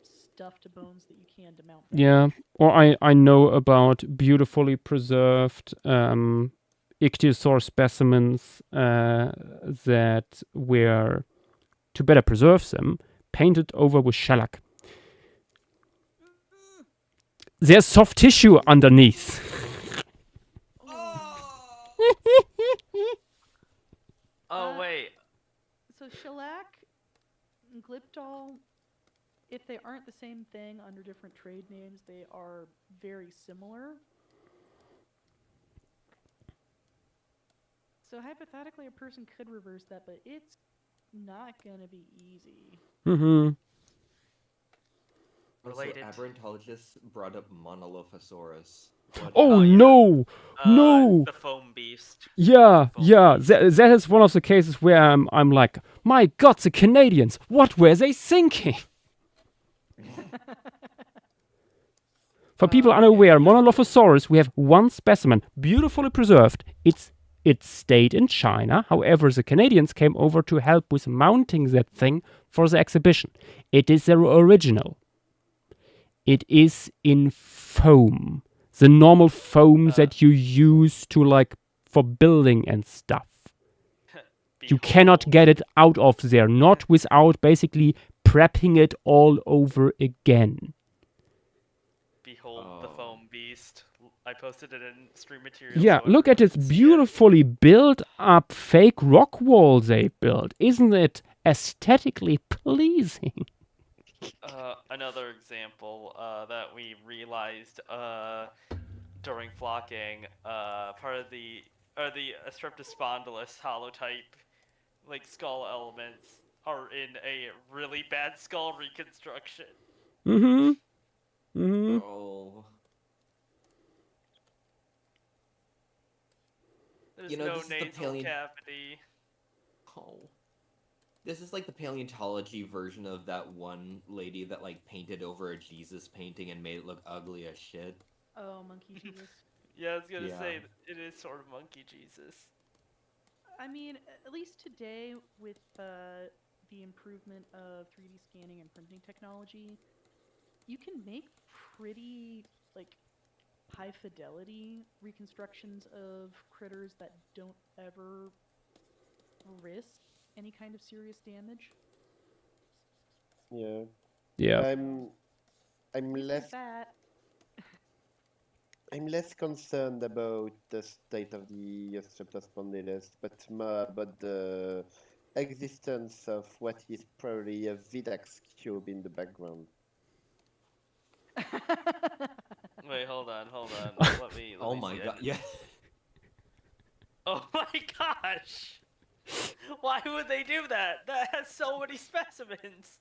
Speaker 3: stuff to bones that you can to mount them.
Speaker 1: Yeah, or I know about beautifully preserved ichthyosaur specimens that were, to better preserve them, painted over with shellac. There's soft tissue underneath.
Speaker 2: Oh, wait.
Speaker 3: So shellac and Glyptol, if they aren't the same thing under different trade names, they are very similar. So hypothetically, a person could reverse that, but it's not gonna be easy.
Speaker 1: Mm-hmm.
Speaker 12: Also, aberrantologists brought up Monolophosaurus.
Speaker 1: Oh no! No!
Speaker 2: The foam beast.
Speaker 1: Yeah. That is one of the cases where I'm like, my God, the Canadians! What were they thinking? For people unaware, Monolophosaurus, we have one specimen, beautifully preserved. It stayed in China. However, the Canadians came over to help with mounting that thing for the exhibition. It is their original. It is in foam. The normal foam that you use to for building and stuff. You cannot get it out of there, not without basically prepping it all over again.
Speaker 2: Behold the foam beast. I posted it in stream material.
Speaker 1: Yeah, look at this beautifully built up fake rock wall they built. Isn't it aesthetically pleasing?
Speaker 2: Another example that we realized during flocking, part of the Streptospondylus holotype skull elements are in a really bad skull reconstruction.
Speaker 1: Mm-hmm. Mm-hmm.
Speaker 12: Oh.
Speaker 2: There's no nasal cavity.
Speaker 12: Oh. This is like the paleontology version of that one lady that painted over a Jesus painting and made it look ugly as shit.
Speaker 3: Oh, Monkey Jesus.
Speaker 2: Yeah, I was gonna say, it is sort of Monkey Jesus.
Speaker 3: I mean, at least today, with the improvement of 3D scanning and printing technology, you can make pretty, high fidelity reconstructions of critters that don't ever risk any kind of serious damage.
Speaker 4: Yeah.
Speaker 1: Yeah.
Speaker 4: I'm less I'm less concerned about the state of the Streptospondylus, but more about the existence of what is probably a Vidax cube in the background.
Speaker 2: Wait, hold on. Let me
Speaker 12: oh my
Speaker 2: see.
Speaker 12: god, yeah.
Speaker 2: Oh my gosh! Why would they do that? That has so many specimens.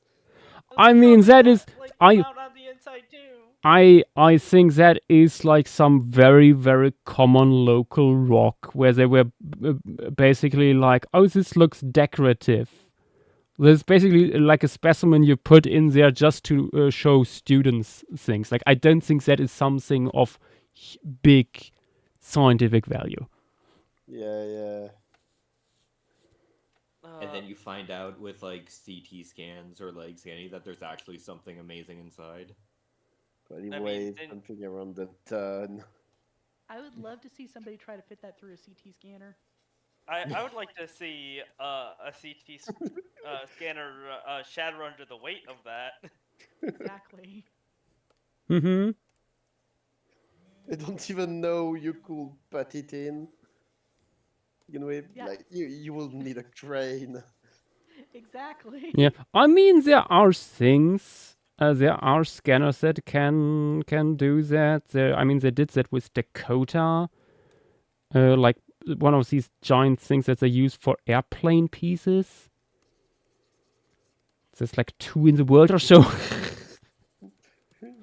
Speaker 1: I mean, that is
Speaker 2: out on the inside too.
Speaker 1: I think that is some very, very common local rock where they were basically oh, this looks decorative. There's basically a specimen you put in there just to show students things. I don't think that is something of big scientific value.
Speaker 4: Yeah.
Speaker 12: And then you find out with CT scans or scanning that there's actually something amazing inside.
Speaker 4: But anyways, something around the ton.
Speaker 3: I would love to see somebody try to fit that through a CT scanner.
Speaker 2: I would like to see a CT scanner shatter under the weight of that.
Speaker 3: Exactly.
Speaker 1: Mm-hmm.
Speaker 4: I don't even know you could put it in. You will need a crane.
Speaker 3: Exactly.
Speaker 1: Yeah, I mean there are things. There are scanners that can do that. They did that with Dakota. One of these giant things that they use for airplane pieces. There's 2 in the world or so.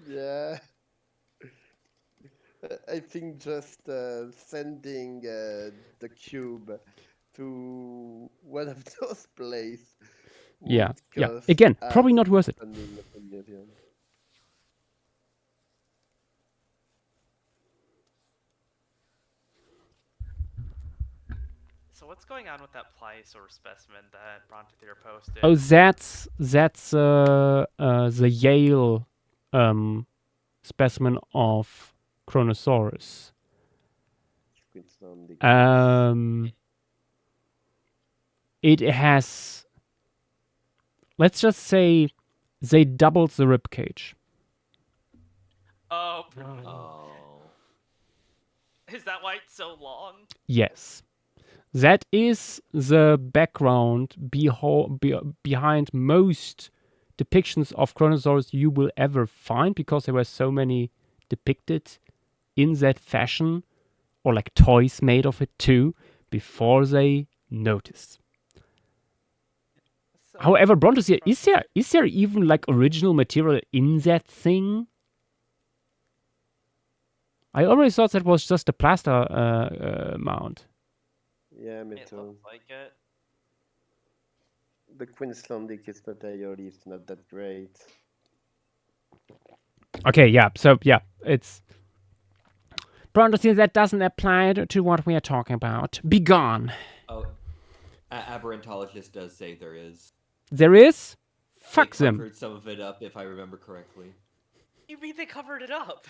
Speaker 4: Yeah. I think just sending the cube to one of those places.
Speaker 1: Yeah. Again, probably not worth it.
Speaker 2: So what's going on with that pliosaur specimen that Brontothir posted?
Speaker 1: Oh, that's the Yale specimen of Kronosaurus. It has, let's just say, they doubled the rib cage.
Speaker 2: Oh. Is that why it's so long?
Speaker 1: Yes. That is the background behind most depictions of Kronosaurus you will ever find, because there were so many depicted in that fashion, or toys made of it too. before they notice. So, however, Brontos here, is there even like original material in that thing? I already thought that was just a plaster mount.
Speaker 4: Yeah, me
Speaker 2: it
Speaker 4: too.
Speaker 2: Looks like it.
Speaker 4: The Queenslandic material is not that great.
Speaker 1: Okay, yeah. So yeah, it's Brontos here. That doesn't apply to what we are talking about. Be gone.
Speaker 12: Oh, Aberrantologist does say there is.
Speaker 1: There is? Fuck them.
Speaker 12: They covered some of it up, if I remember correctly.
Speaker 2: You mean they covered it up?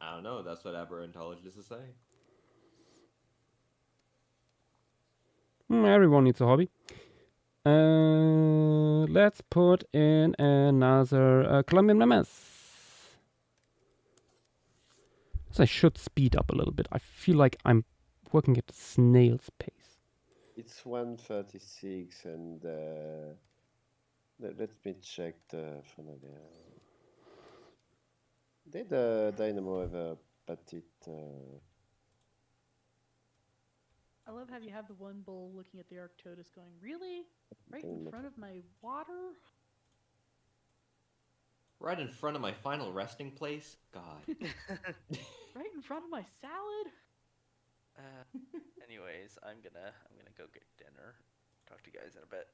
Speaker 12: I don't know. That's what Aberrantologist is saying.
Speaker 1: Everyone needs a hobby. Let's put in another Colombian memes. So I should speed up a little bit. I feel like I'm working at a snail's pace.
Speaker 4: It's 1:36 and let me check the finale. Did Dynamo have a petite?
Speaker 3: I love how you have the one bull looking at the Arctodus going, really? Right in front of my water?
Speaker 12: Right in front of my final resting place? God.
Speaker 3: Right in front of my salad?
Speaker 2: Anyways, I'm gonna go get dinner. Talk to you guys in a bit.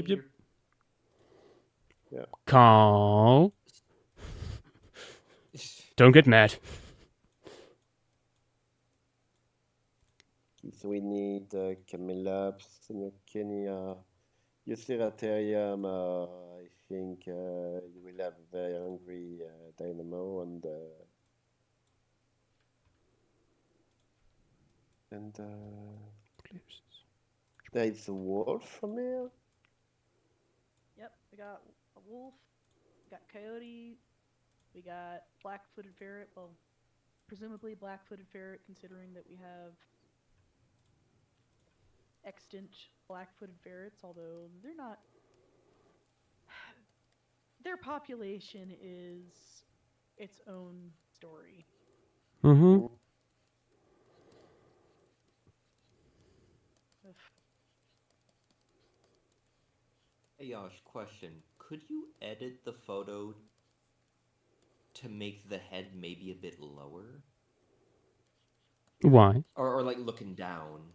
Speaker 1: Yep.
Speaker 4: Yeah.
Speaker 1: Carl. Don't get mad.
Speaker 4: So we need Camelopes, Kenya, Euceratherium. I think you will have a very hungry Dynamo and there is a wolf from here.
Speaker 3: Yep, we got a wolf, we got coyote, we got black-footed ferret. Well, presumably black-footed ferret, considering that we have extant black-footed ferrets, although they're not. Their population is its own story.
Speaker 1: Mm-hmm.
Speaker 12: Hey Josh, question. Could you edit the photo to make the head maybe a bit lower?
Speaker 1: Why?
Speaker 12: Or like looking down?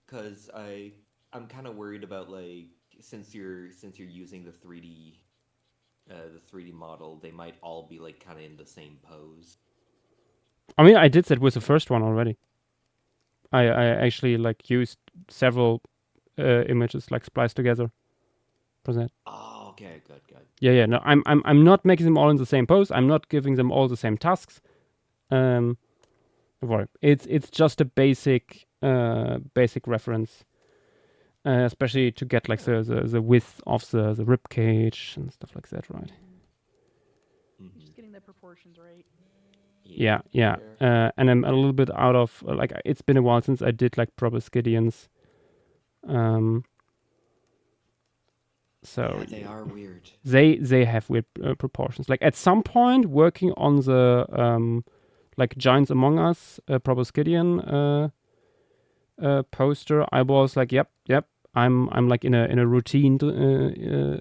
Speaker 12: Because I'm kind of worried about like since you're using the 3D model, they might all be like kind of in the same pose.
Speaker 1: I mean, I did that with the first one already. I actually like used several images like spliced together for that.
Speaker 12: Oh, okay, good.
Speaker 1: Yeah. No, I'm not making them all in the same pose. I'm not giving them all the same tasks. It's just a basic reference, especially to get like the width of the rib cage and stuff like that, right?
Speaker 3: Just getting the proportions right.
Speaker 1: Yeah. And I'm a little bit out of like it's been a while since I did like proper Scythians. So
Speaker 12: yeah, they are weird.
Speaker 1: They have weird proportions. Like at some point, working on the like Giants Among Us proper Scythian poster, I was like, yep. I'm like in a routine.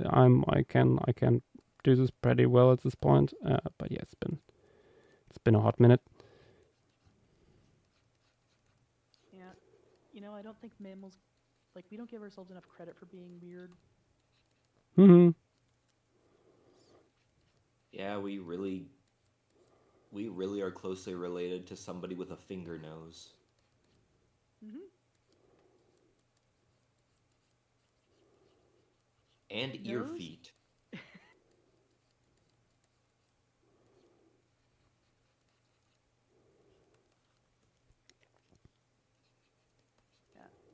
Speaker 1: I can do this pretty well at this point. But yeah, it's been a hot minute.
Speaker 3: Yeah, I don't think mammals, like, we don't give ourselves enough credit for being weird.
Speaker 1: Mm-hmm.
Speaker 12: Yeah, we really are closely related to somebody with a finger nose.
Speaker 3: Mm-hmm.
Speaker 12: And ear feet.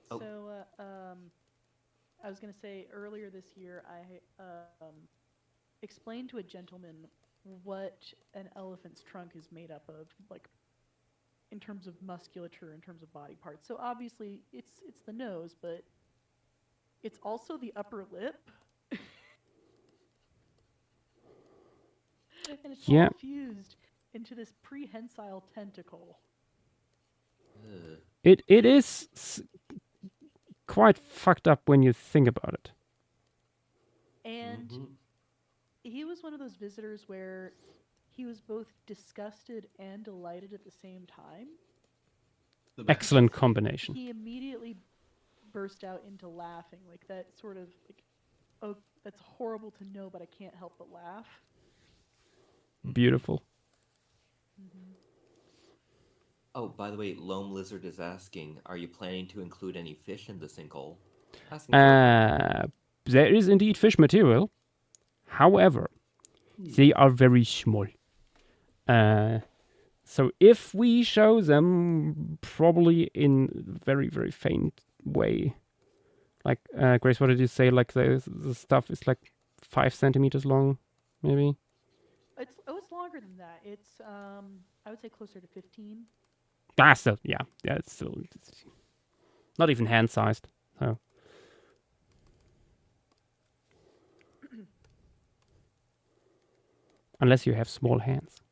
Speaker 3: So, I was going to say earlier this year, I explained to a gentleman what an elephant's trunk is made up of, like in terms of musculature, in terms of body parts. So obviously, it's the nose, but it's also the upper lip, and it's all fused. into this prehensile tentacle.
Speaker 1: It is quite fucked up when you think about it.
Speaker 3: And he was one of those visitors where he was both disgusted and delighted at the same time.
Speaker 1: Excellent combination.
Speaker 3: He immediately burst out into laughing, like that sort of like, oh, that's horrible to know, but I can't help but laugh.
Speaker 1: Beautiful.
Speaker 12: Oh, by the way, Loam Lizard is asking, are you planning to include any fish in the sinkhole?
Speaker 1: There is indeed fish material. However, they are very small. So if we show them, probably in very, very faint way. Like, Grace, what did you say? Like, the stuff is like 5 centimeters long, maybe?
Speaker 3: It's longer than that. It's, I would say closer to 15.
Speaker 1: Still, yeah, it's still not even hand-sized, so... Unless you have small hands.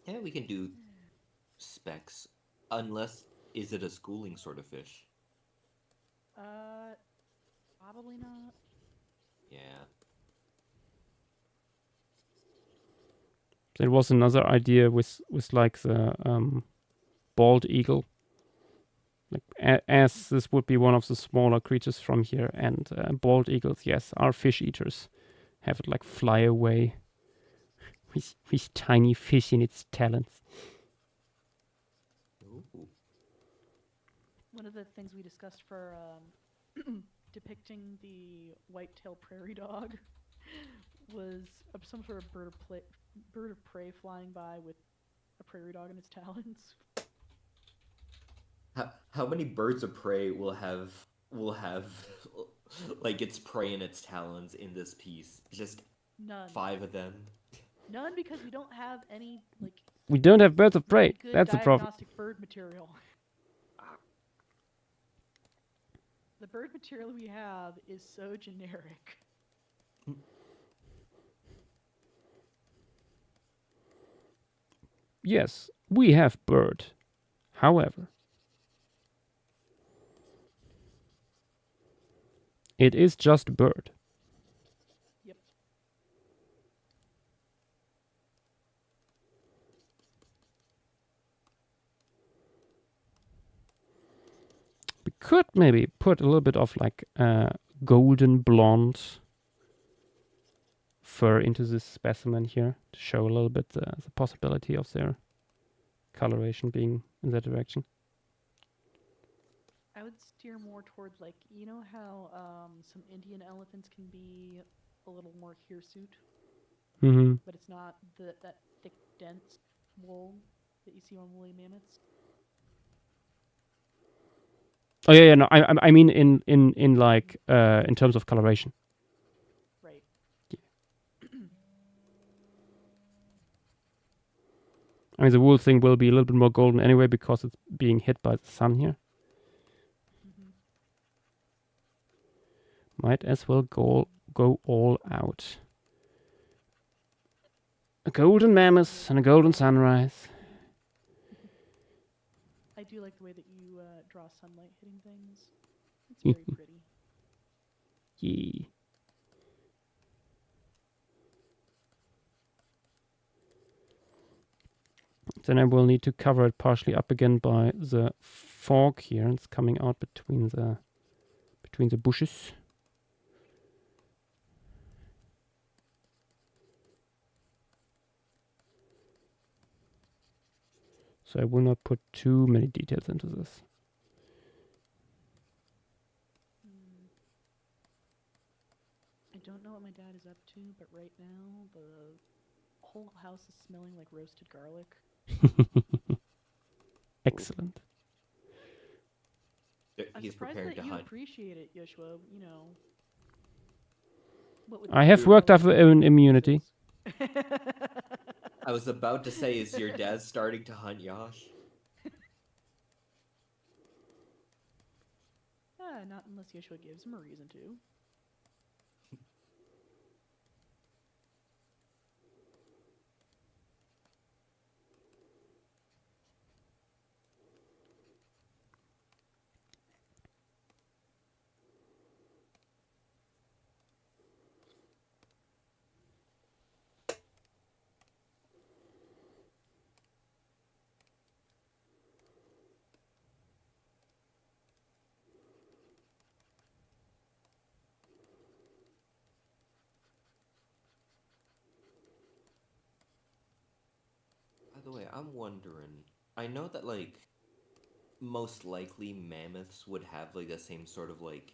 Speaker 12: Yeah, we can do specs. Unless, is it a schooling sort of fish?
Speaker 3: Probably not.
Speaker 12: Yeah.
Speaker 1: There was another idea with like the bald eagle. Like as this would be one of the smaller creatures from here, and bald eagles, yes, are fish eaters. Have it like fly away with tiny fish in its talons.
Speaker 12: Ooh.
Speaker 3: One of the things we discussed for depicting the white-tailed prairie dog was some sort of bird of prey flying by with a prairie dog in its talons.
Speaker 12: How many birds of prey will have like its prey in its talons in this piece? Just
Speaker 3: none.
Speaker 12: 5 of them.
Speaker 3: None, because we don't have any like.
Speaker 1: We don't have birds of prey.
Speaker 3: Good
Speaker 1: That's the problem.
Speaker 3: Diagnostic bird material. The bird material we have is so generic.
Speaker 1: Yes, we have bird. However, it is just bird.
Speaker 3: Yep.
Speaker 1: We could maybe put a little bit of like golden blonde fur into this specimen here to show a little bit the possibility of their coloration being in that direction.
Speaker 3: I would steer more towards like, you know how some Indian elephants can be a little more hirsute, but it's not that thick, dense wool that you see on woolly mammoths.
Speaker 1: Oh yeah, no, I mean in like in terms of coloration.
Speaker 3: Right.
Speaker 1: Yeah. I mean the wool thing will be a little bit more golden anyway because it's being hit by the sun here. Might as well go all out. A golden mammoth and a golden sunrise.
Speaker 3: I do like the way that you draw sunlight hitting things. It's very pretty.
Speaker 1: Yeah. Then I will need to cover it partially up again by the fog here. It's coming out between the bushes. So I will not put too many details into this.
Speaker 3: I don't know what my dad is up to, but right now the whole house is smelling like roasted garlic.
Speaker 1: Excellent.
Speaker 12: He's prepared to
Speaker 3: you
Speaker 12: hunt.
Speaker 3: Appreciate it, Joshua. You know.
Speaker 1: I have worked up an immunity.
Speaker 12: I was about to say, is your dad starting to hunt Yosh?
Speaker 3: Not unless Joshua gives him a reason to.
Speaker 12: the way, I'm wondering. I know that like most likely mammoths would have like the same sort of like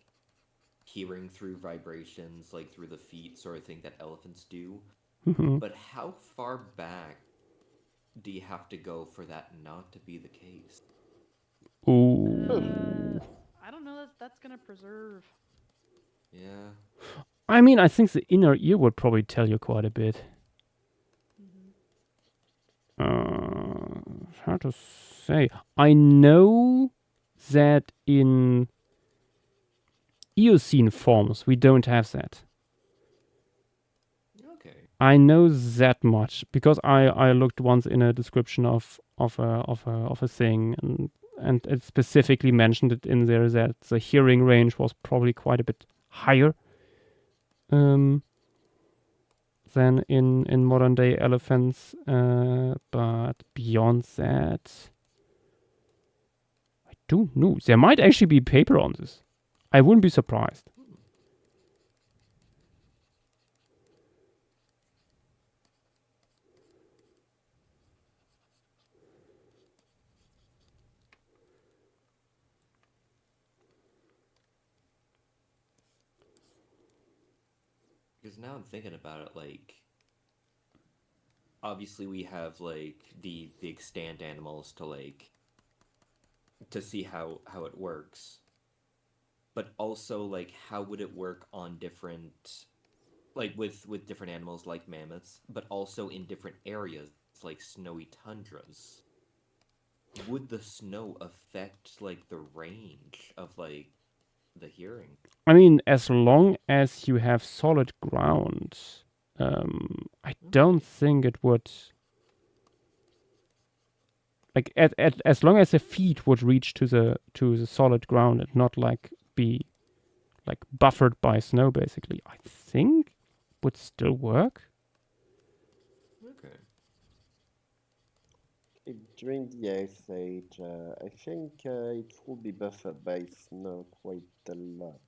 Speaker 12: hearing through vibrations, like through the feet sort of thing that elephants do. But how far back do you have to go for that not to be the case?
Speaker 1: Ooh.
Speaker 3: I don't know that that's gonna preserve.
Speaker 12: Yeah.
Speaker 1: I mean, I think the inner ear would probably tell you quite a bit. How to say? I know that in Eocene forms we don't have that.
Speaker 12: Okay.
Speaker 1: I know that much because I looked once in a description of a thing and it specifically mentioned it in there that the hearing range was probably quite a bit higher than in modern day elephants, but beyond that, I don't know. There might actually be paper on this. I wouldn't be surprised.
Speaker 12: Because now I'm thinking about it, like obviously we have like the extant animals to see how it works, but also like how would it work on different, like with different animals like mammoths, but also in different areas like snowy tundras. Would the snow affect like the range of like the hearing?
Speaker 1: I mean, as long as you have solid ground, I don't think it would. Like as long as the feet would reach to the solid ground and not like be like buffered by snow, basically, I think would still work.
Speaker 12: Okay.
Speaker 13: During the Ice Age, I think it will be buffered by snow quite a lot.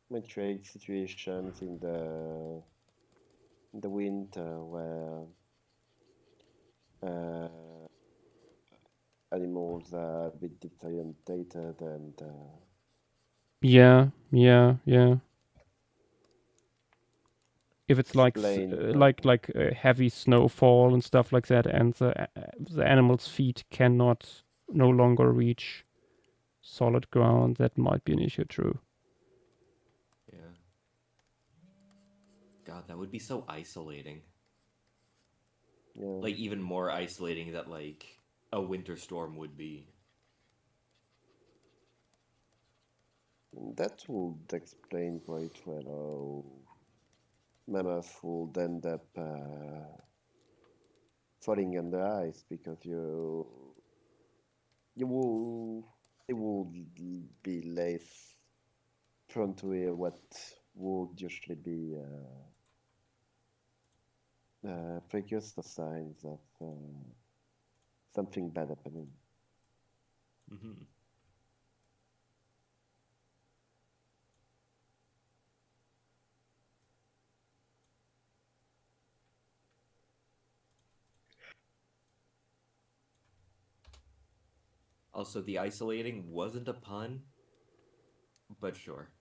Speaker 13: We trade situations in the winter where animals are a bit disorientated and
Speaker 1: Yeah. If it's like heavy snowfall and stuff like that, and the animal's feet cannot no longer reach solid ground, that might be an issue. True.
Speaker 12: Yeah. God, that would be so isolating.
Speaker 13: Yeah.
Speaker 12: Like even more isolating that like a winter storm would be.
Speaker 13: That would explain quite well how mammoth would end up falling under ice because it will be less prone to hear what would usually be precursor signs of something bad happening.
Speaker 12: Mm-hmm. Also, the isolating wasn't a pun, but sure.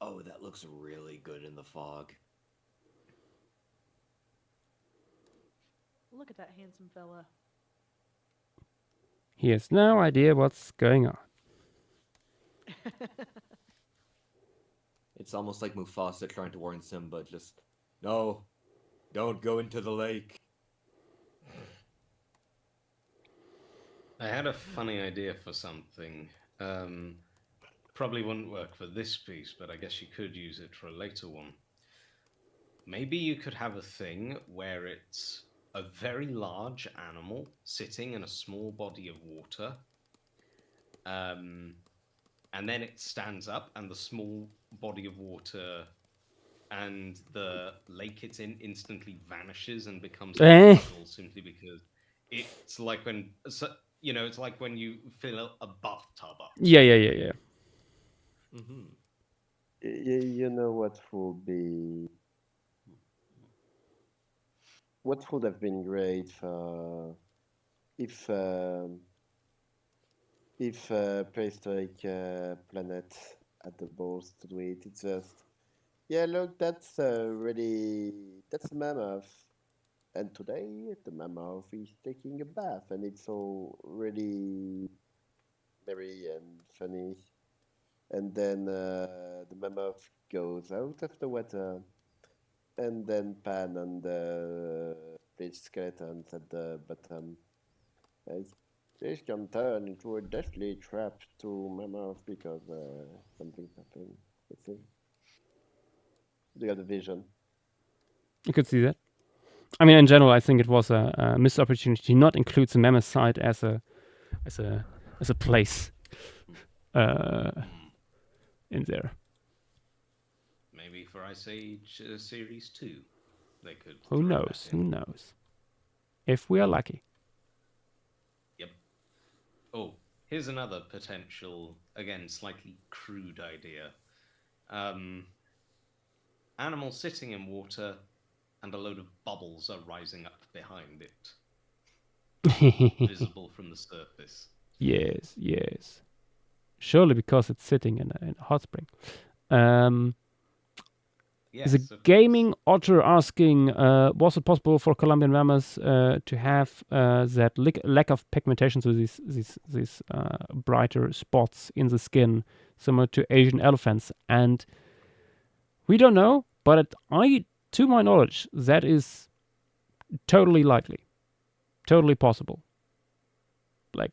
Speaker 12: Oh, that looks really good in the fog.
Speaker 3: Look at that handsome fella.
Speaker 1: He has no idea what's going on.
Speaker 12: It's almost like Mufasa trying to warn Simba, just, no, don't go into the lake.
Speaker 6: I had a funny idea for something. Probably wouldn't work for this piece, but I guess you could use it for a later one. Maybe you could have a thing where it's a very large animal sitting in a small body of water. And then it stands up and the small body of water and the lake it's in instantly vanishes and becomes a puddle simply because it's like when, it's like when you fill a bathtub
Speaker 1: Yeah.
Speaker 12: Mm-hmm.
Speaker 13: You know what would be... What would have been great for if prehistoric planet had the balls to do it? It's just, yeah, look, that's that's a mammoth, and today the mammoth is taking a bath, and it's all really merry and funny. And then the mammoth goes out of the water, and then pan on the bleached skeletons at the bottom. This can turn into a deathly trap to mammoth because something's happening. Let's see. You got a vision.
Speaker 1: You could see that. I mean, in general, I think it was a missed opportunity to not include the mammoth site as a place in there.
Speaker 6: Maybe for Ice Age Series 2, they could.
Speaker 1: Who knows? Who knows? If we are lucky.
Speaker 6: Yep. Oh, here's another potential, again, slightly crude idea. Animal sitting in water, and a load of bubbles are rising up behind it. Visible from the surface.
Speaker 1: Yes. Surely because it's sitting in a hot spring.
Speaker 6: Yes,
Speaker 1: the gaming otter asking, was it possible for Colombian mammoths to have that lack of pigmentation, so these brighter spots in the skin, similar to Asian elephants? And we don't know, but to my knowledge, that is totally likely, totally possible. Like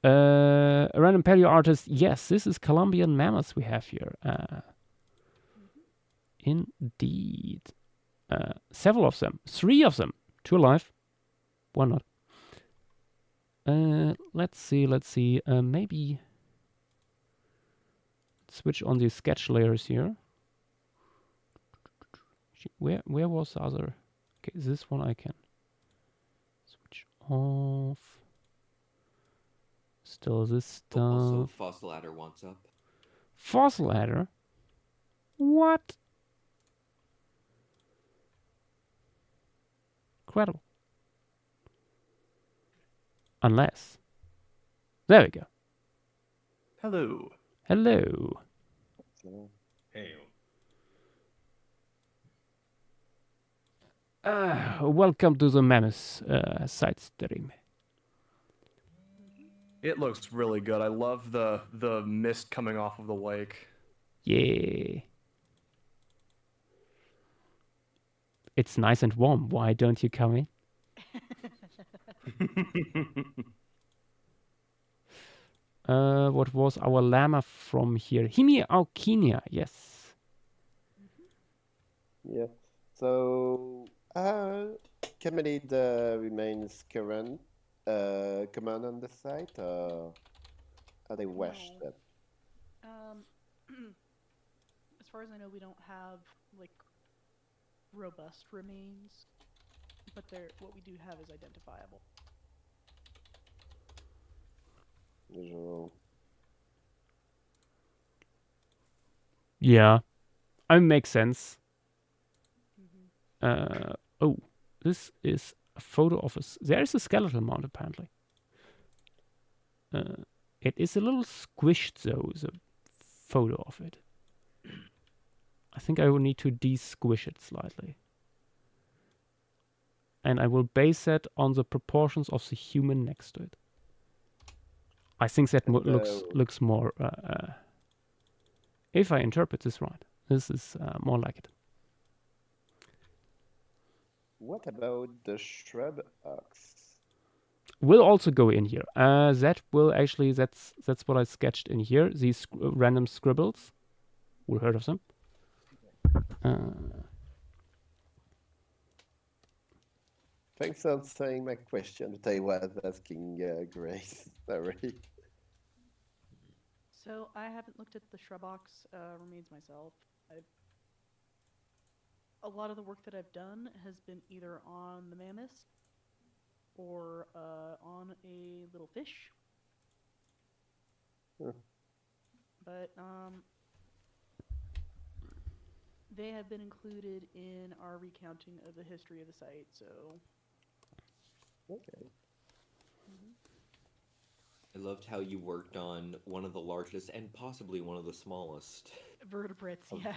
Speaker 1: a random paleo artist, yes, this is Colombian mammoths we have here. Indeed. Several of them. 3 of them. 2 alive. 1 not. Let's see. Maybe switch on the sketch layers here. Where was the other? Okay, this one I can switch off. Still this stuff.
Speaker 12: Also, Fossil Adder wants up.
Speaker 1: Fossil Adder? What? Incredible. Unless. There we go.
Speaker 14: Hello.
Speaker 1: Hello.
Speaker 6: Hey.
Speaker 1: Welcome to the Mammoth side stream.
Speaker 14: It looks really good. I love the mist coming off of the lake.
Speaker 1: Yeah. It's nice and warm. Why don't you come in? What was our llama from here? Himi Aukinia, yes.
Speaker 13: Yeah. So, Camelid remains common on the site, or are they washed up?
Speaker 3: As far as I know, we don't have like robust remains, but what we do have is identifiable.
Speaker 1: Yeah, I mean, makes sense. Oh, this is a photo of us. There is a skeletal mount apparently. It is a little squished though, the photo of it. I think I will need to de-squish it slightly. And I will base that on the proportions of the human next to it. I think that looks more... if I interpret this right, this is more like it.
Speaker 13: What about the shrub ox?
Speaker 1: Will also go in here. That will actually... That's what I sketched in here. These random scribbles. We heard of them.
Speaker 13: Thanks for answering my question that I was asking Grace. Sorry.
Speaker 3: So I haven't looked at the shrub ox remains myself. A lot of the work that I've done has been either on the mammoth or on a little fish. fish. But they have been included in our recounting of the history of the site. So.
Speaker 12: Okay. I loved how you worked on one of the largest and possibly one of the smallest
Speaker 3: vertebrates. Yeah.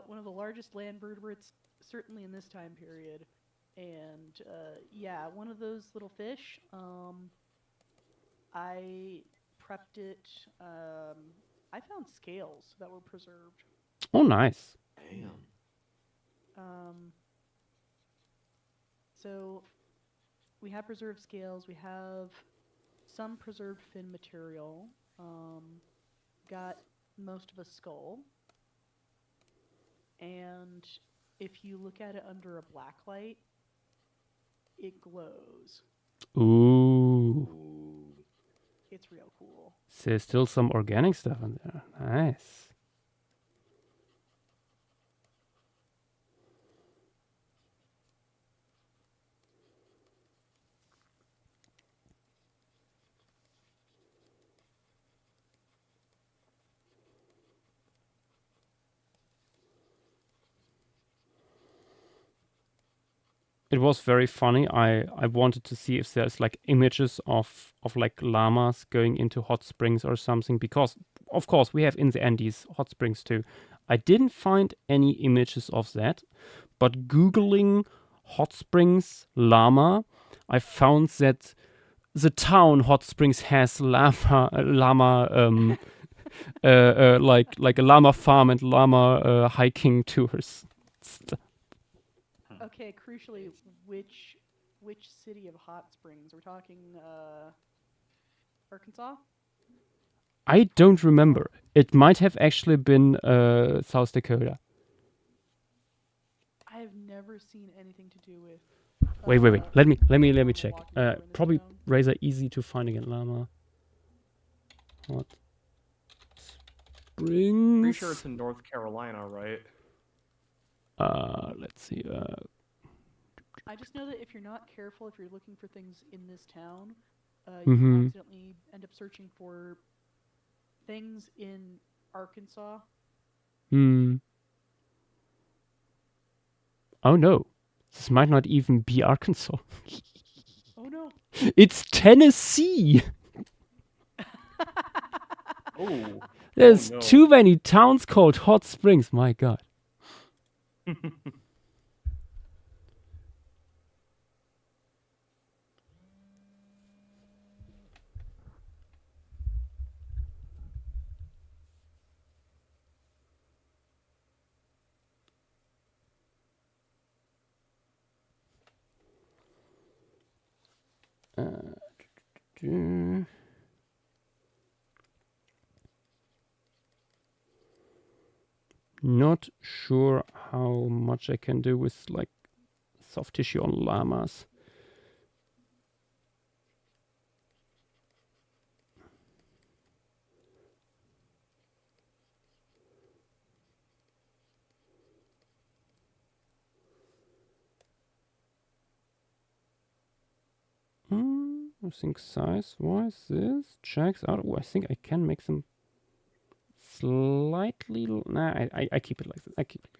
Speaker 3: One of the largest land vertebrates, certainly in this time period, and yeah, one of those little fish. I prepped it. I found scales that were preserved.
Speaker 1: Oh, nice.
Speaker 12: Damn.
Speaker 3: So we have preserved scales. We have some preserved fin material. Got most of a skull. And if you look at it under a black light, it glows.
Speaker 1: Ooh.
Speaker 3: It's real cool.
Speaker 1: So there's still some organic stuff in there. Nice. It was very funny. I wanted to see if there's like images of like llamas going into hot springs or something, because of course we have in the Andes hot springs too. I didn't find any images of that, but Googling hot springs llama, I found that the town Hot Springs has llama like a llama farm and llama hiking tours.
Speaker 3: Okay, crucially, which city of hot springs? We're talking Arkansas?
Speaker 1: I don't remember. It might have actually been South Dakota.
Speaker 3: I have never seen anything to do with.
Speaker 1: Wait. Let me check. Probably rather easy to find again. Llama. Hot Springs.
Speaker 14: Pretty sure it's in North Carolina, right?
Speaker 1: Let's see.
Speaker 3: I just know that if you're not careful, if you're looking for things in this town, you can accidentally end up searching for things in Arkansas.
Speaker 1: Oh no, this might not even be Arkansas.
Speaker 3: Oh no.
Speaker 1: It's Tennessee.
Speaker 14: Oh.
Speaker 1: There's too many towns called Hot Springs. My God. Not sure how much I can do with like soft tissue on llamas. I think size-wise this checks out. Oh, I think I can make them slightly. Nah, I keep it like this. I keep it.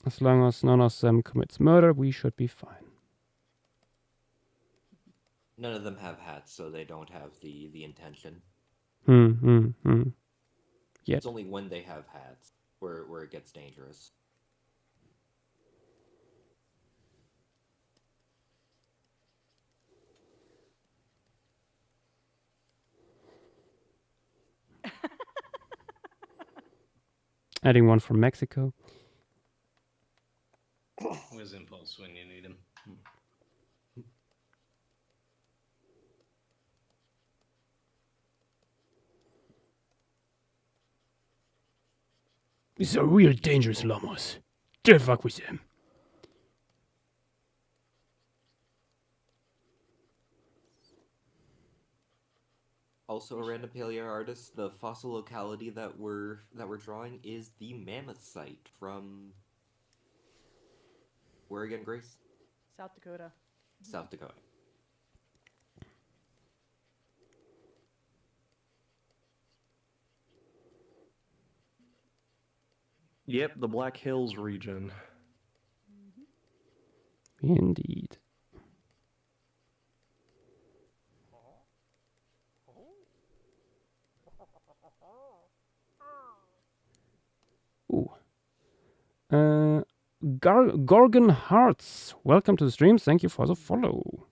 Speaker 1: As long as none of them commits murder, we should be fine.
Speaker 12: None of them have hats, so they don't have the intention.
Speaker 1: Yeah.
Speaker 12: It's only when they have hats where it gets dangerous.
Speaker 1: Adding one from Mexico.
Speaker 6: Where's Impulse when you need him?
Speaker 1: These are real dangerous llamas. Don't fuck with them.
Speaker 12: Also, a random paleo artist. The fossil locality that we're drawing is the mammoth site from where again, Grace?
Speaker 3: South Dakota.
Speaker 12: South Dakota.
Speaker 14: Yep, the Black Hills region.
Speaker 1: Indeed. Ooh. Gorgon Hearts, welcome to the stream. Thank you for the follow.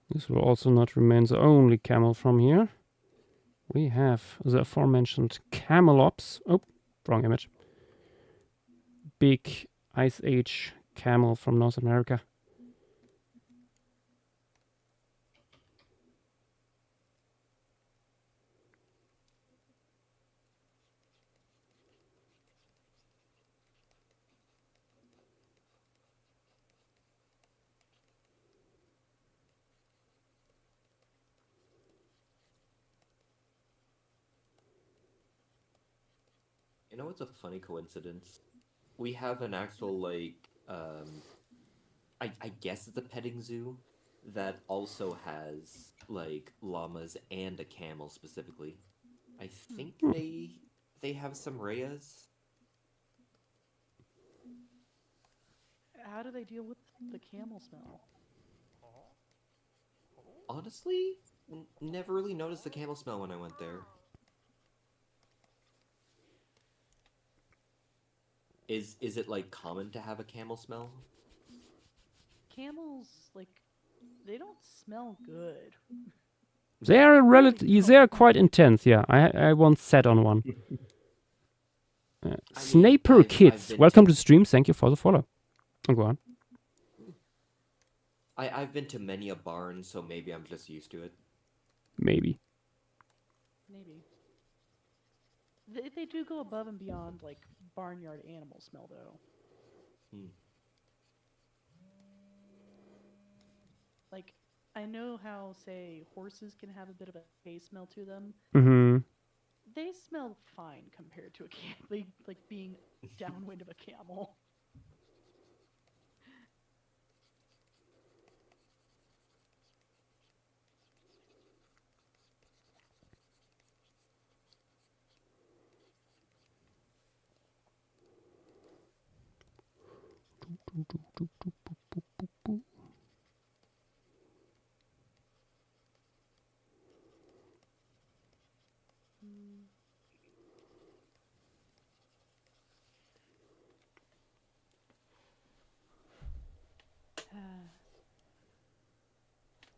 Speaker 1: This will also not remain the only camel from here. We have the aforementioned camelops. Oh, wrong image. Big Ice Age camel from North America.
Speaker 12: You know what's a funny coincidence? We have an actual, like, I guess it's a petting zoo that also has, like, llamas and a camel specifically. I think they have some rheas.
Speaker 3: How do they deal with the camel smell?
Speaker 12: Honestly, never really noticed the camel smell when I went there. Is it like common to have a camel smell?
Speaker 3: Camels, like, they don't smell good.
Speaker 1: They are quite intense. Yeah, I once sat on one. Snaper Kids, welcome to the stream. Thank you for the follow. Oh, go on.
Speaker 12: I've been to many a barn, so maybe I'm just used to it.
Speaker 1: Maybe.
Speaker 3: They do go above and beyond, like, barnyard animal smell, though. Like, I know how, say, horses can have a bit of a hay smell to them.
Speaker 1: Mm-hmm.
Speaker 3: They smell fine compared to a camel, like being downwind of a camel.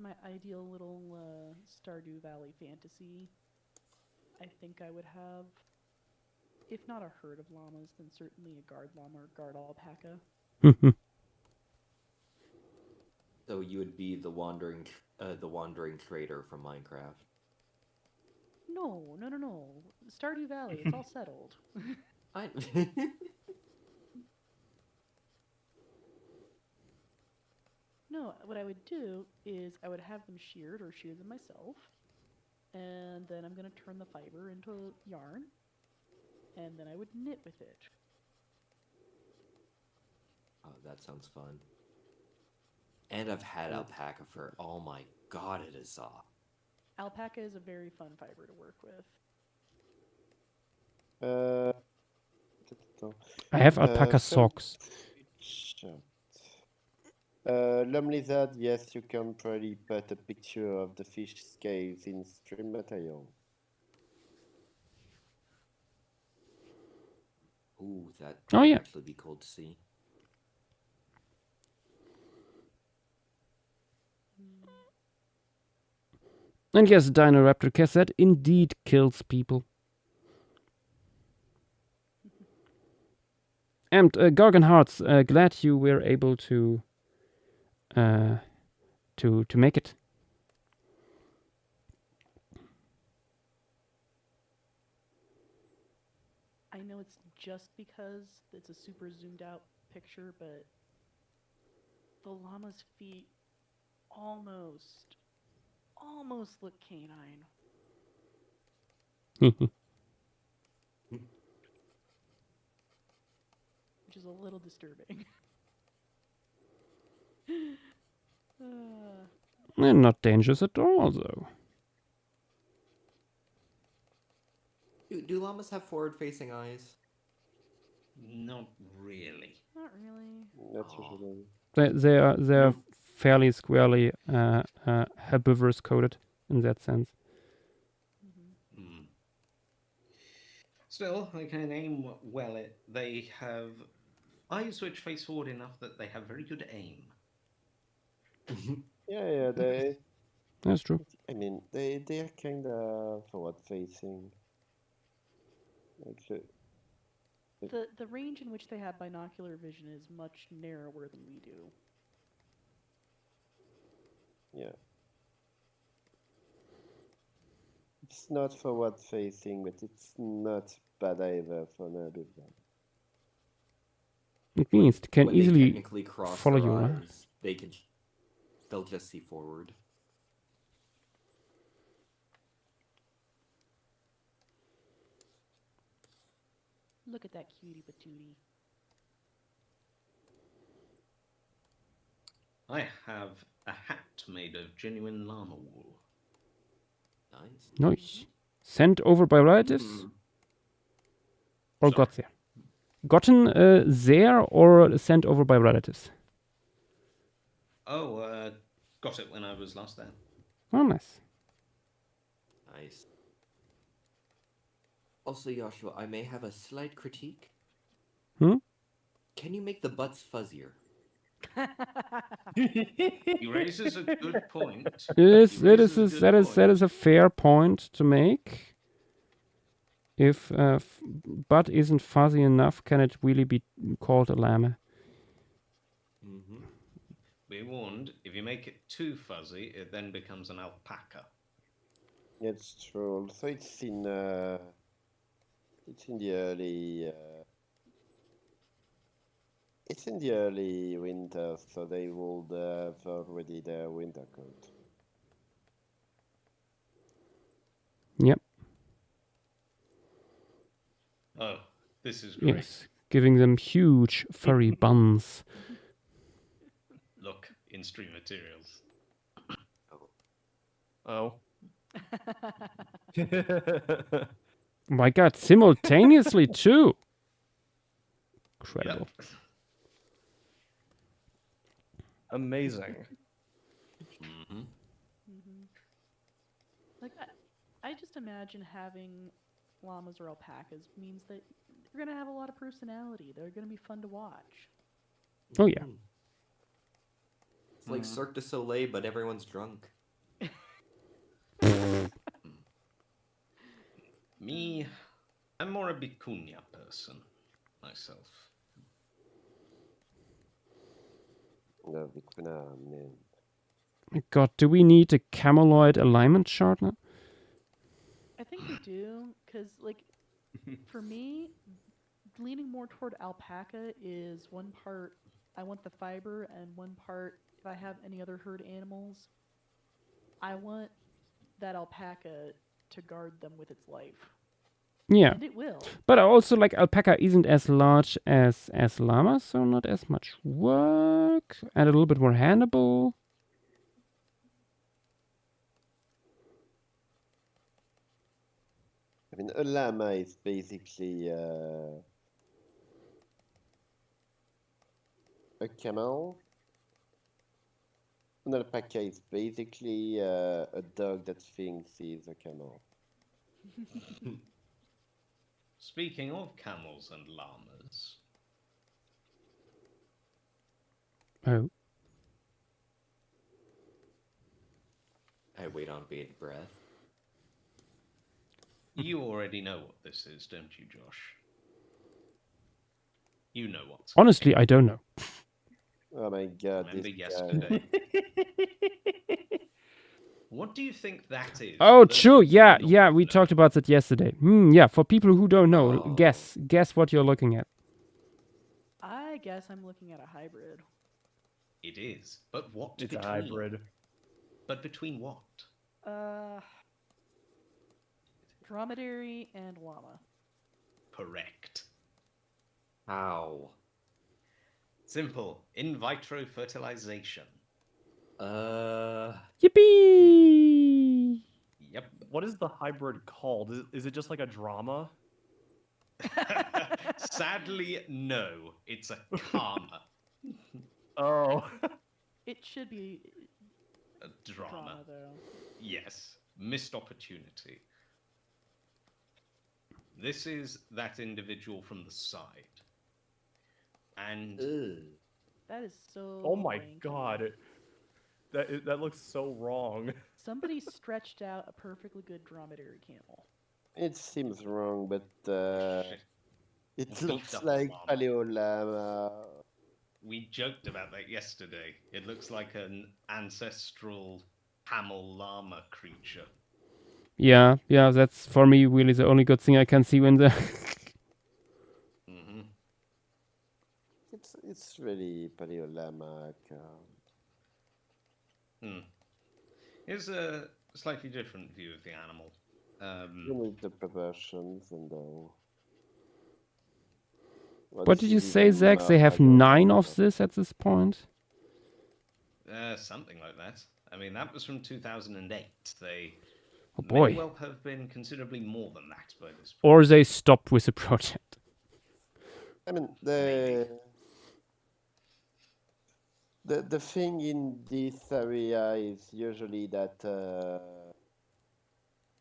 Speaker 3: My ideal little Stardew Valley fantasy, I think I would have, if not a herd of llamas, then certainly a guard llama or guard alpaca.
Speaker 12: So you would be the wandering trader from Minecraft.
Speaker 3: No. Stardew Valley, it's all settled. No, what I would do is I would have them sheared or shear them myself, and then I'm going to turn the fiber into yarn, and then I would knit with it.
Speaker 12: Oh, that sounds fun. And I've had alpaca fur. Oh my god, it is soft.
Speaker 3: Alpaca is a very fun fiber to work with.
Speaker 1: I have alpaca socks.
Speaker 13: Lum Lizard, yes, you can probably put a picture of the fish scales in stream material.
Speaker 12: Ooh, that
Speaker 1: would
Speaker 12: actually be cool to see.
Speaker 1: And yes, Dinoraptor cassette indeed kills people. And Gorgon Hearts, glad you were able to make it.
Speaker 3: I know it's just because it's a super zoomed out picture, but the llama's feet almost look canine. Which is a little disturbing.
Speaker 1: They're not dangerous at all, though.
Speaker 12: Do llamas have forward-facing eyes?
Speaker 6: Not really.
Speaker 3: Not really.
Speaker 13: Not usually.
Speaker 1: They are fairly squarely herbivorous coded in that sense.
Speaker 6: Still, they can aim well. They have eyes which face forward enough that they have very good aim.
Speaker 13: Yeah, they.
Speaker 1: That's true.
Speaker 13: I mean, they are kind of forward-facing. Like
Speaker 3: the range in which they have binocular vision is much narrower than we do.
Speaker 13: Yeah. It's not forward-facing, but it's not bad either for an herbivore.
Speaker 1: It means it can
Speaker 12: when
Speaker 1: easily
Speaker 12: they technically cross
Speaker 1: follow
Speaker 12: their
Speaker 1: you,
Speaker 12: eyes,
Speaker 1: right?
Speaker 12: They'll just see forward.
Speaker 3: Look at that cutie patootie.
Speaker 6: I have a hat made of genuine llama wool.
Speaker 12: Nice.
Speaker 1: Nice. Sent over by relatives? Or got there? Gotten there or sent over by relatives?
Speaker 6: Oh, got it when I was last there.
Speaker 1: Oh, nice.
Speaker 12: Nice. Also, Joshua, I may have a slight critique. Can you make the butts fuzzier?
Speaker 6: He raises a good point.
Speaker 1: That is a fair point to make. If butt isn't fuzzy enough, can it really be called a llama?
Speaker 6: Be warned, if you make it too fuzzy, it then becomes an alpaca.
Speaker 13: It's true. So it's in the early. It's in the early winter, so they would have already their winter coat.
Speaker 1: Yep.
Speaker 6: Oh, this is great.
Speaker 1: Yes, giving them huge furry buns.
Speaker 6: Look, in stream materials.
Speaker 14: Oh.
Speaker 1: My God, simultaneously too. Incredible.
Speaker 6: Yep.
Speaker 14: Amazing.
Speaker 3: Like, I just imagine having llamas or alpacas means that they're going to have a lot of personality. They're going to be fun to watch.
Speaker 1: Oh, yeah.
Speaker 12: It's like Cirque du Soleil, but everyone's drunk.
Speaker 6: Me, I'm more a vicuña person myself.
Speaker 13: No, vicuna, man.
Speaker 1: My God, do we need a cameloid alignment chart now?
Speaker 3: I think we do, because, like, for me, leaning more toward alpaca is one part I want the fiber, and one part, if I have any other herd animals, I want that alpaca to guard them with its life.
Speaker 1: Yeah.
Speaker 3: And it will.
Speaker 1: But also, like, alpaca isn't as large as llama, so not as much work, and a little bit more handleable.
Speaker 13: I mean, a llama is basically a camel. An alpaca is basically a dog that thinks he's a camel.
Speaker 6: Speaking of camels and llamas.
Speaker 1: Oh.
Speaker 12: I wait on bated breath.
Speaker 6: You already know what this is, don't you, Josh? You know what's
Speaker 1: Honestly, I don't know.
Speaker 13: Oh my god,
Speaker 6: Remember
Speaker 13: this
Speaker 6: yesterday? What do you think that is?
Speaker 1: Oh, true. Yeah, we talked about that yesterday. Yeah, for people who don't know, guess what you're looking at.
Speaker 3: I guess I'm looking at a hybrid.
Speaker 6: It is, but what
Speaker 14: it's
Speaker 6: between?
Speaker 14: A hybrid.
Speaker 6: But between what?
Speaker 3: Dromedary and llama.
Speaker 6: Correct.
Speaker 12: How?
Speaker 6: Simple. In vitro fertilization.
Speaker 1: Yippee!
Speaker 6: Yep.
Speaker 14: What is the hybrid called? Is it just like a drama?
Speaker 6: Sadly, no. It's a karma.
Speaker 14: Oh.
Speaker 3: It should be
Speaker 6: A drama.
Speaker 3: though.
Speaker 6: Yes. Missed opportunity. This is that individual from the side. And
Speaker 3: that is so.
Speaker 14: Oh my
Speaker 3: wanky.
Speaker 14: god. That looks so wrong.
Speaker 3: Somebody stretched out a perfectly good dromedary camel.
Speaker 13: It seems wrong, but it looks
Speaker 6: up
Speaker 13: like
Speaker 6: llama.
Speaker 13: paleo llama.
Speaker 6: We joked about that yesterday. It looks like an ancestral camel llama creature.
Speaker 1: Yeah, that's for me really the only good thing I can see when the.
Speaker 13: It's really paleo llama.
Speaker 6: Here's a slightly different view of the animal.
Speaker 13: With the proportions and all.
Speaker 1: What did you say, Zach? They have 9 of this at this point?
Speaker 6: Something like that. I mean, that was from 2008. They
Speaker 1: boy.
Speaker 6: may well have been considerably more than that by this point.
Speaker 1: Or they stopped with the project.
Speaker 13: I mean, the thing in this area is usually that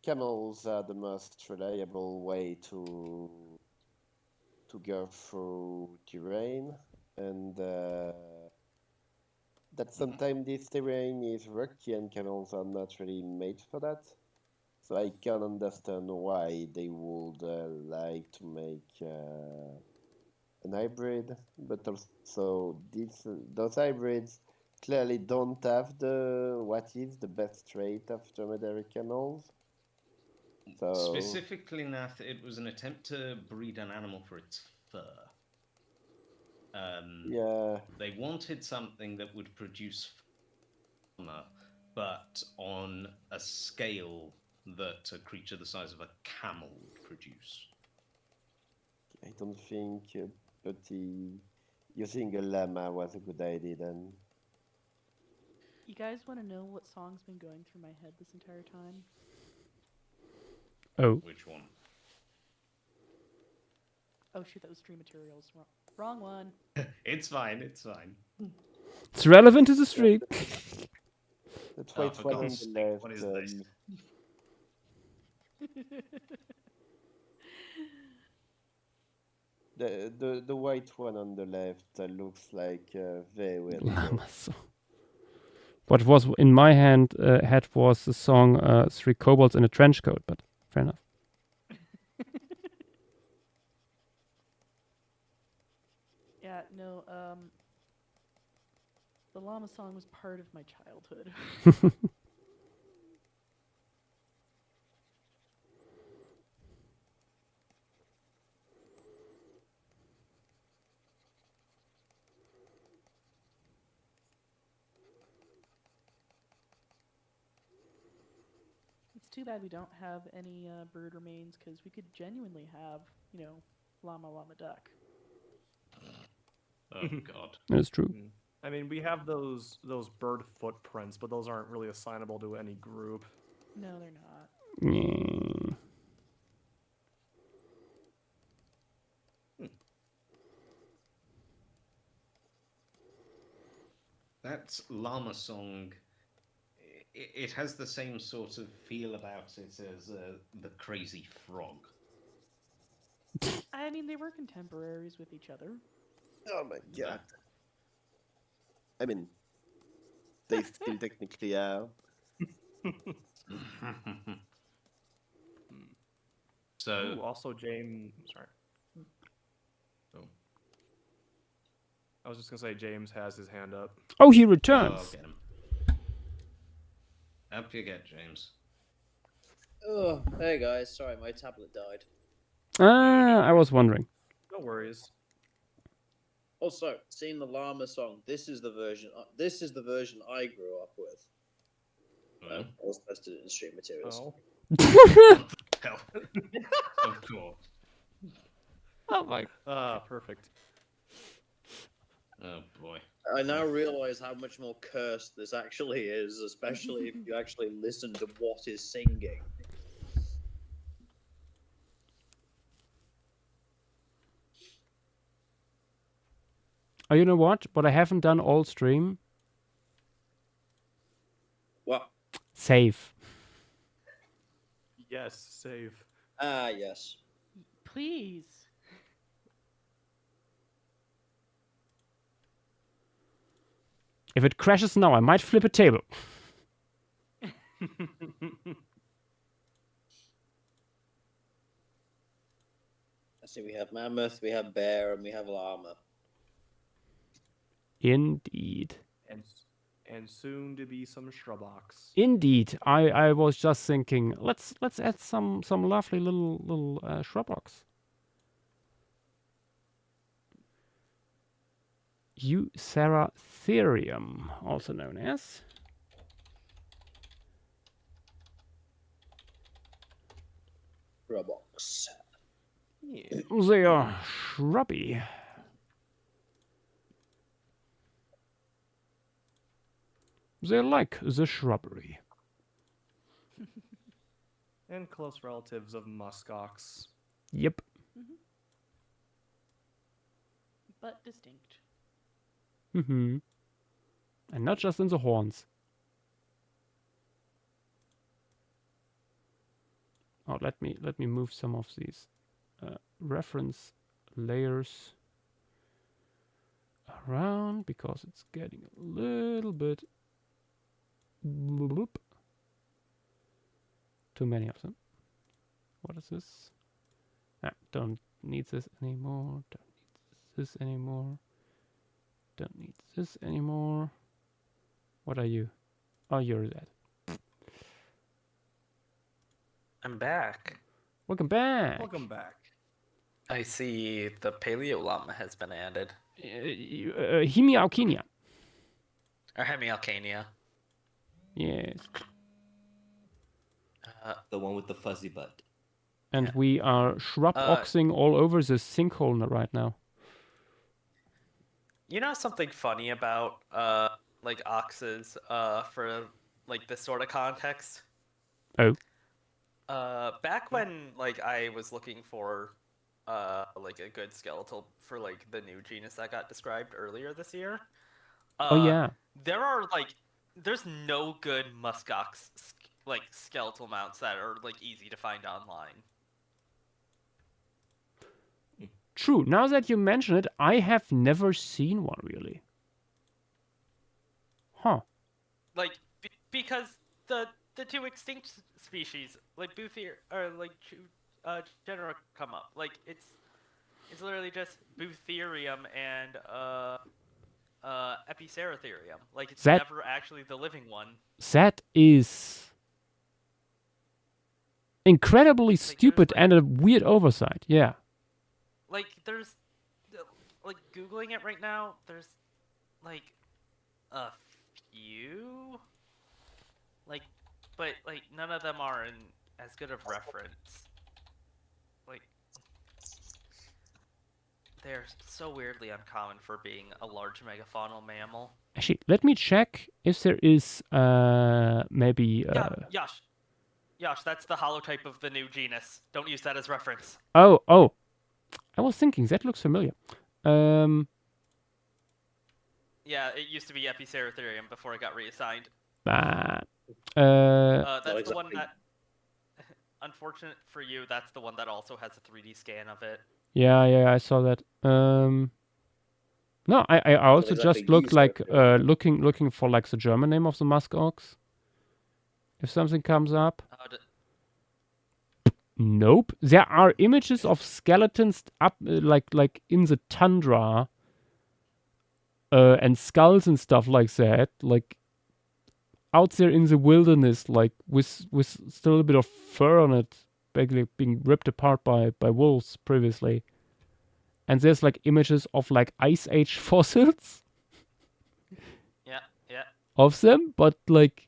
Speaker 13: camels are the most reliable way to go through terrain, and that sometimes this terrain is rocky and camels are not really made for that. So I can understand why they would like to make an hybrid, but also those hybrids clearly don't have what is the best trait of dromedary camels. So
Speaker 6: specifically, Nath, it was an attempt to breed an animal for its fur. They wanted something that would produce fur, but on a scale that a creature the size of a camel would produce.
Speaker 13: I don't think using a llama was a good idea then.
Speaker 3: You guys want to know what song's been going through my head this entire time?
Speaker 1: Oh.
Speaker 6: Which one?
Speaker 3: Oh shoot, that was Stream Materials. Wrong one.
Speaker 6: It's fine, it's fine.
Speaker 1: It's relevant to the stream.
Speaker 13: Let's wait for
Speaker 6: God's sake, what is this?
Speaker 13: The white one on the left looks like very weird.
Speaker 1: What was in my head was the song 3 Kobolds in a Trench Coat, but fair enough.
Speaker 3: Yeah, no, the llama song was part of my childhood. It's too bad we don't have any bird remains, because we could genuinely have, llama duck.
Speaker 6: Oh god.
Speaker 1: That's true.
Speaker 14: I mean, we have those bird footprints, but those aren't really assignable to any group.
Speaker 3: No, they're not.
Speaker 6: That llama song, it has the same sort of feel about it as the Crazy Frog.
Speaker 3: I mean, they were contemporaries with each other.
Speaker 13: Oh my god. I mean, they still technically are.
Speaker 6: So
Speaker 14: Ooh, also James. Sorry.
Speaker 6: Oh.
Speaker 14: I was just gonna say James has his hand up.
Speaker 1: Oh, he returns.
Speaker 6: Oh, get him. Up you get, James.
Speaker 11: Oh, hey guys. Sorry, my tablet died.
Speaker 1: I was wondering.
Speaker 14: No worries.
Speaker 11: Also, seeing the llama song. This is the version. This is the version I grew up with. I was posted in stream materials.
Speaker 14: Oh.
Speaker 6: Of course.
Speaker 1: Oh my.
Speaker 14: Perfect.
Speaker 6: Oh boy.
Speaker 11: I now realize how much more cursed this actually is, especially if you actually listen to what is singing.
Speaker 1: Oh, you know what? What I haven't done all stream?
Speaker 11: What?
Speaker 1: Save.
Speaker 14: Yes, save.
Speaker 11: Ah, yes.
Speaker 3: Please.
Speaker 1: If it crashes now, I might flip a table.
Speaker 11: I see we have mammoth, we have bear, and we have llama.
Speaker 1: Indeed.
Speaker 14: And soon to be some shrubbox.
Speaker 1: Indeed. I was just thinking, let's add some lovely little shrubbox. Euceratherium, also known as.
Speaker 11: Shrubbox.
Speaker 1: Yeah. They are shrubby. They like the shrubbery.
Speaker 14: And close relatives of muskox.
Speaker 1: Yep.
Speaker 3: But distinct.
Speaker 1: Mm-hmm. And not just in the horns. Oh, let me move some of these reference layers around because it's getting a little bit bloop. Too many of them. What is this? Don't need this anymore. Don't need this anymore. Don't need this anymore. What are you? Oh, you're that.
Speaker 2: I'm back.
Speaker 1: Welcome back.
Speaker 14: Welcome back.
Speaker 2: I see the Paleo Llama has been added.
Speaker 1: Hemialkenia.
Speaker 2: Or Hemialkenia.
Speaker 1: Yes.
Speaker 12: The one with the fuzzy butt.
Speaker 1: And we are shrub oxing all over the sinkhole right now.
Speaker 2: You know something funny about like oxes for like this sort of context?
Speaker 1: Oh.
Speaker 2: Back when like I was looking for like a good skeletal for like the new genus that got described earlier this year.
Speaker 1: Oh yeah.
Speaker 2: There's no good muskox like skeletal mounts that are like easy to find online.
Speaker 1: True. Now that you mention it, I have never seen one really. Huh.
Speaker 2: Like because the two extinct species like Buthier or like genera come up. Like it's literally just Butherium and Epiceratherium. Like it's never actually the living one.
Speaker 1: That is incredibly stupid and a weird oversight. Yeah.
Speaker 2: Like there's like Googling it right now, there's like a few like but like none of them are in as good of reference. Like they're so weirdly uncommon for being a large megafaunal mammal.
Speaker 1: Actually, let me check if there is maybe
Speaker 2: Yosh, that's the holotype of the new genus. Don't use that as reference.
Speaker 1: Oh. I was thinking that looks familiar.
Speaker 2: Yeah, it used to be Epiceratherium before it got reassigned.
Speaker 1: That's
Speaker 2: the one that, unfortunate for you, that's the one that also has a 3D scan of it.
Speaker 1: Yeah, I saw that. No, I also just looked like looking for like the German name of the musk ox. if something comes up. Nope. There are images of skeletons up, like in the tundra, and skulls and stuff like that, like out there in the wilderness, like with still a bit of fur on it, basically being ripped apart by wolves previously. And there's like images of like ice age fossils.
Speaker 2: Yeah.
Speaker 1: Of them, but like,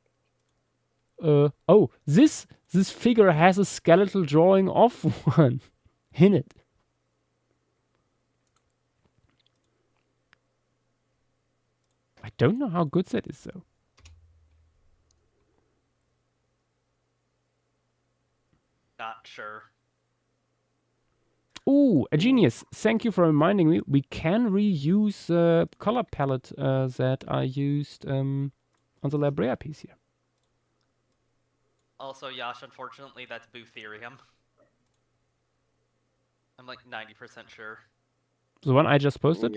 Speaker 1: oh, this figure has a skeletal drawing of one in it. I don't know how good that is though.
Speaker 2: Not sure.
Speaker 1: Ooh, a genius. Thank you for reminding me. We can reuse the color palette that I used on the Labrea piece here.
Speaker 2: Also, Yash, unfortunately, that's Bootherium. I'm like 90% sure.
Speaker 1: The one I just posted?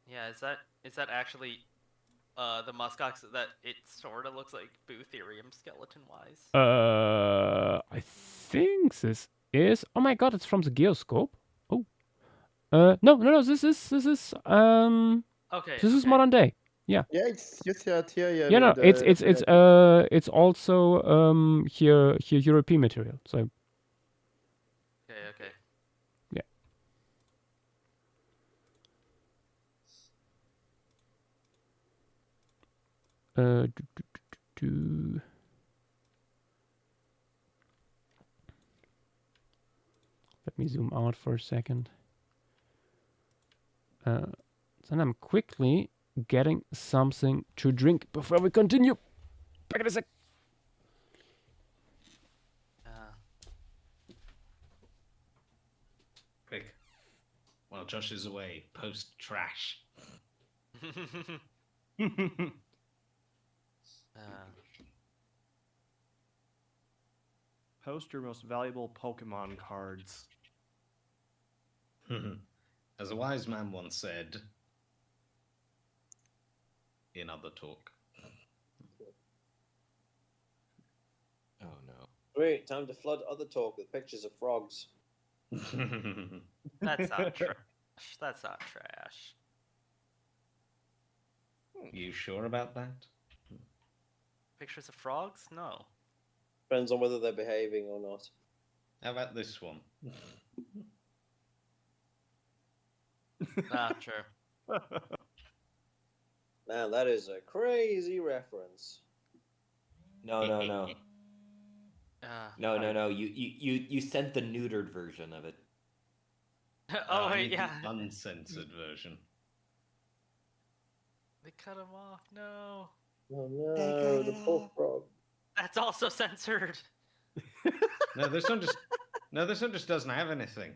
Speaker 2: Yeah, is that actually the muskox that it sort of looks like Bootherium skeleton-wise?
Speaker 1: I think this is... Oh my god, it's from the Geoscope. Oh. No, this is
Speaker 2: Okay.
Speaker 1: This is modern day. Yeah.
Speaker 13: Yeah, it's just here. Yeah,
Speaker 1: Yeah, no, it's also here European material. So.
Speaker 2: Okay.
Speaker 1: Yeah. Let me zoom out for a second. Then I'm quickly getting something to drink before we continue. Back in a sec.
Speaker 6: Quick. While Josh is away, post trash.
Speaker 14: Post your most valuable Pokemon cards.
Speaker 6: As a wise man once said, in other talk.
Speaker 12: Oh no.
Speaker 11: Great, time to flood other talk with pictures of frogs.
Speaker 2: That's not trash. That's not trash.
Speaker 6: You sure about that?
Speaker 2: Pictures of frogs? No.
Speaker 11: Depends on whether they're behaving or not.
Speaker 6: How about this one?
Speaker 2: Not true.
Speaker 11: Man, that is a crazy reference.
Speaker 12: No. No. You sent the neutered version of it.
Speaker 2: Oh,
Speaker 6: I
Speaker 2: wait,
Speaker 6: need
Speaker 2: yeah.
Speaker 6: the uncensored version.
Speaker 2: They cut him off. No.
Speaker 11: Oh no, the poor frog.
Speaker 2: That's also censored.
Speaker 6: No, this one just doesn't have anything.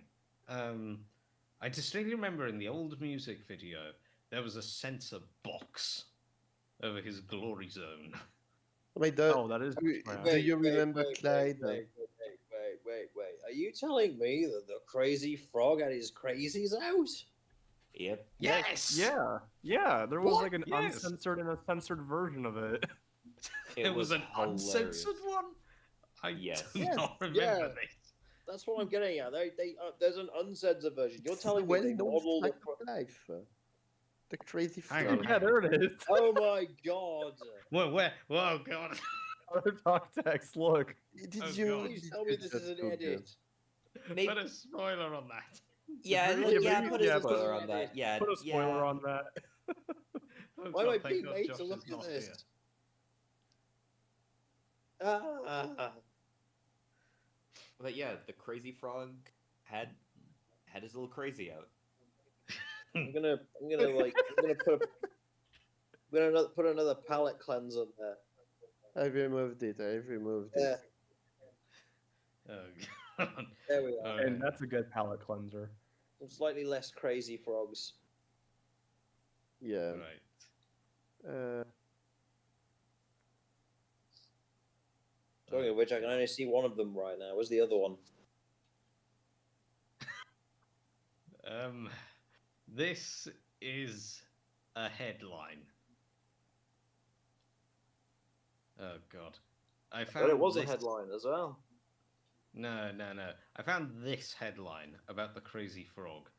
Speaker 6: I distinctly remember in the old music video there was a censor box over his glory zone.
Speaker 13: Wait,
Speaker 14: that is.
Speaker 13: Do you remember Clyde?
Speaker 11: Wait. Are you telling me that the crazy frog had his crazies out?
Speaker 12: Yep.
Speaker 6: Yes.
Speaker 14: Yeah. There was
Speaker 11: What?
Speaker 14: like an uncensored and a censored version of it.
Speaker 6: It was an uncensored one. I do not remember this.
Speaker 11: That's what I'm getting at. There's an uncensored version. You're telling me they modeled
Speaker 13: like life. The crazy
Speaker 6: Hang
Speaker 13: frog.
Speaker 6: on.
Speaker 14: Yeah, there it is.
Speaker 11: Oh my god.
Speaker 6: Where? Oh god.
Speaker 14: Other talk text. Look.
Speaker 11: Please tell me this is an edit.
Speaker 6: Maybe... Put a spoiler on that.
Speaker 12: Yeah, put a spoiler on that. Yeah,
Speaker 14: put a spoiler on that.
Speaker 11: Why am I being made to look at this?
Speaker 12: But yeah, the crazy frog had his little crazy out.
Speaker 11: I'm gonna put another palette cleanse on there.
Speaker 13: I've removed it.
Speaker 11: Yeah.
Speaker 6: Oh god.
Speaker 11: There we are.
Speaker 14: And that's a good palette cleanser.
Speaker 11: Some slightly less crazy frogs.
Speaker 13: Yeah.
Speaker 6: Right.
Speaker 11: Talking of which, I can only see one of them right now. Where's the other one?
Speaker 6: This is a headline. Oh God, I found.
Speaker 11: But it was
Speaker 6: this...
Speaker 11: a headline as well.
Speaker 6: No. I found this headline about the crazy frog.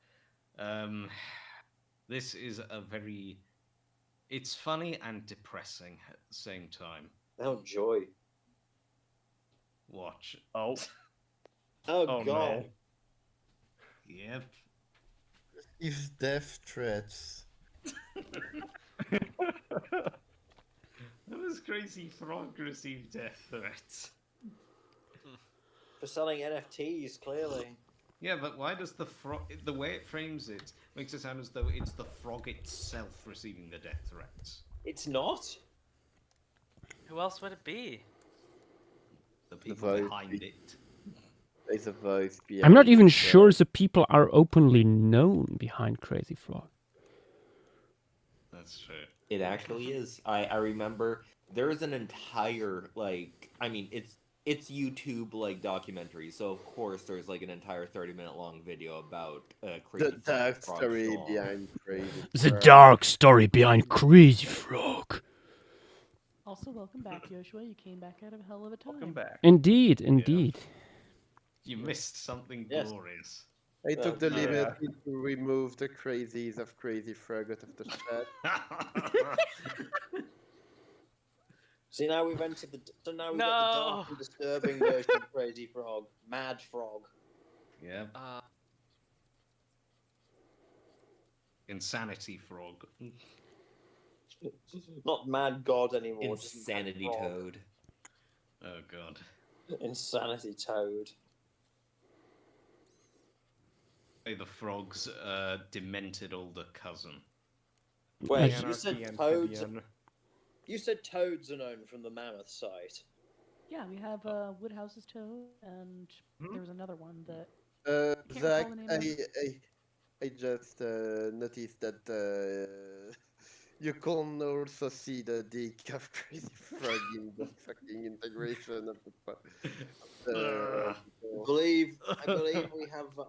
Speaker 6: This is a very... It's funny and depressing at the same time.
Speaker 11: Oh, joy.
Speaker 6: Watch.
Speaker 14: Oh.
Speaker 11: Oh, God.
Speaker 6: No. Yep.
Speaker 13: If death threats.
Speaker 6: Those crazy frog received death threats.
Speaker 11: For selling NFTs, clearly.
Speaker 6: Yeah, but why does the frog... The way it frames it makes it sound as though it's the frog itself receiving the death threats.
Speaker 11: It's not.
Speaker 2: Who else would it be?
Speaker 6: The people behind it.
Speaker 13: There's a voice behind
Speaker 1: I'm not even sure the people are openly known behind Crazy Frog.
Speaker 6: That's true.
Speaker 12: It actually is. I remember there is an entire, like, I mean, it's YouTube, like, documentary, so of course there's, like, an entire 30-minute long video about Crazy
Speaker 13: The dark
Speaker 12: Frog
Speaker 13: story
Speaker 12: song.
Speaker 13: behind Crazy
Speaker 1: The
Speaker 13: Frog.
Speaker 1: dark story behind Crazy Frog.
Speaker 3: Also, welcome back, Joshua. You came back out of a hell of a time.
Speaker 14: Welcome back.
Speaker 1: Indeed, indeed.
Speaker 6: You missed something
Speaker 11: Yes.
Speaker 6: glorious.
Speaker 13: I took the
Speaker 11: Yeah.
Speaker 13: liberty to remove the crazies of Crazy Frog out of the chat.
Speaker 11: See, now we've entered the. So now we've got the dark and disturbing version of Crazy Frog, Mad Frog.
Speaker 6: Yeah. Insanity frog.
Speaker 11: Not Mad God anymore. just Mad
Speaker 12: Insanity
Speaker 11: Frog.
Speaker 12: Toad.
Speaker 6: Oh God.
Speaker 11: Insanity Toad.
Speaker 6: Hey, the frog's demented older cousin.
Speaker 11: Wait, you
Speaker 14: Anarchy
Speaker 11: said
Speaker 14: and
Speaker 11: toads.
Speaker 14: Fabian.
Speaker 11: You said toads are known from the Mammoth site.
Speaker 3: Yeah, we have Woodhouse's toad, and there was another one that. Can't
Speaker 13: Zach,
Speaker 3: recall the name of
Speaker 13: I just noticed that you can also see the dick of Crazy Frog in the fucking integration of the.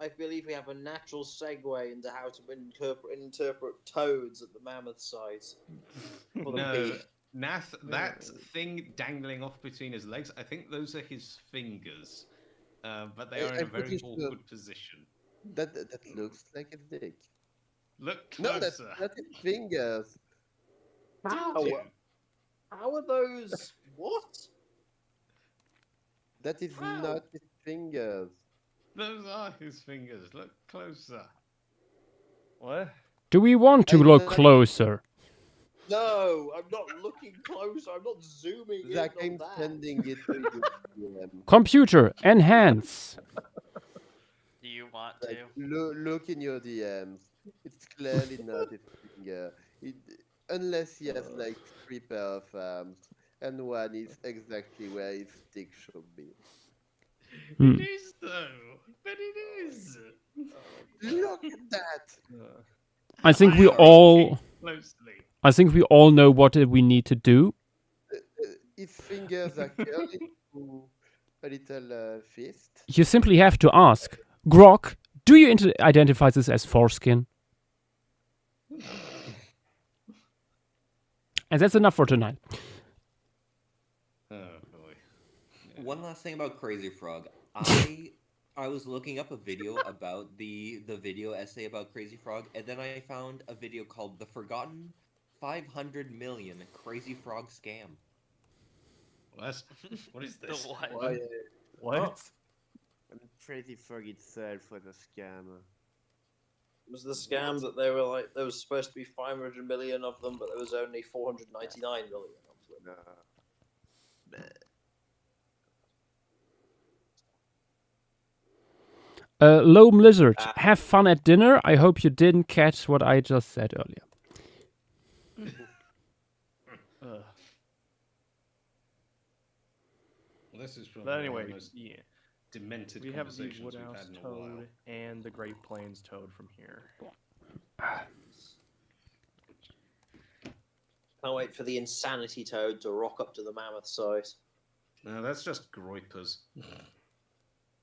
Speaker 11: I believe we have a natural segue into how to interpret toads at the Mammoth site. Or the
Speaker 6: No,
Speaker 11: bee.
Speaker 6: Nath, that thing dangling off between his legs, I think those are his fingers. But they are in a very awkward position.
Speaker 13: That looks like a dick.
Speaker 6: Look
Speaker 13: No,
Speaker 6: closer.
Speaker 13: that's his fingers.
Speaker 11: How are those? What?
Speaker 13: That is not his fingers.
Speaker 6: Those are his fingers. Look closer.
Speaker 14: What?
Speaker 1: Do we want to look closer?
Speaker 11: No, I'm not looking closer. I'm not zooming
Speaker 13: Zach,
Speaker 11: in
Speaker 13: I'm
Speaker 11: on that.
Speaker 13: sending it to you.
Speaker 1: Computer, enhance.
Speaker 2: Do you want
Speaker 13: Like,
Speaker 2: to?
Speaker 13: look in your DMs. It's clearly not his finger. Unless he has like 3 pair of arms, and one is exactly where his stick should be.
Speaker 6: It is though, but it is.
Speaker 13: Look at that.
Speaker 1: I think we all.
Speaker 6: Closely.
Speaker 1: I think we all know what we need to do.
Speaker 13: His fingers are curling to a little fist.
Speaker 1: You simply have to ask, Grok, do you identify this as foreskin? And that's enough for tonight.
Speaker 6: Oh boy.
Speaker 12: One last thing about Crazy Frog. I was looking up a video about the video essay about Crazy Frog, and then I found a video called "The Forgotten 500 Million Crazy Frog Scam."
Speaker 6: What? What is this?
Speaker 14: What?
Speaker 13: And Crazy Frog itself was a scammer.
Speaker 11: It was the scam that they were like, there was supposed to be 500 million of them, but there was only 499 million of them.
Speaker 1: Loam Lizard, have fun at dinner. I hope you didn't catch what I just said earlier.
Speaker 6: Well, this is probably
Speaker 14: But anyway,
Speaker 6: the most demented
Speaker 14: we have the
Speaker 6: conversations we've
Speaker 14: Woodhouse
Speaker 6: had in a while.
Speaker 14: toad and the Great Plains toad from here.
Speaker 11: Can't wait for the Insanity Toad to rock up to the Mammoth site.
Speaker 6: No, that's just groypers.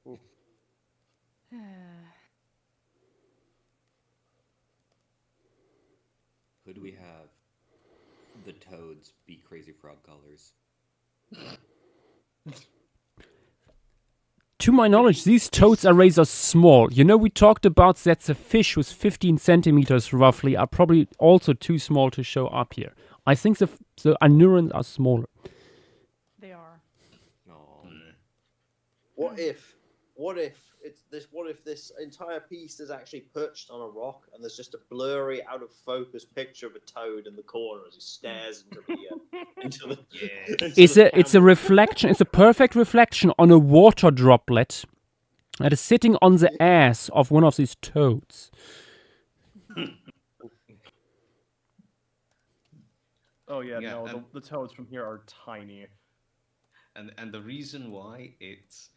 Speaker 12: Who do we have? The toads be Crazy Frog colors.
Speaker 1: To my knowledge, these toads are rather small. You know, we talked about that the fish with 15 centimeters roughly are probably also too small to show up here. I think the anurans are smaller.
Speaker 3: They are.
Speaker 11: What if this entire piece is actually perched on a rock and there's just a blurry, out of focus picture of a toad in the corner as he stares into the
Speaker 1: It's a reflection. It's a perfect reflection on a water droplet that is sitting on the ass of one of these toads.
Speaker 14: Oh yeah, no, the toads from here are tiny.
Speaker 6: And the reason why it's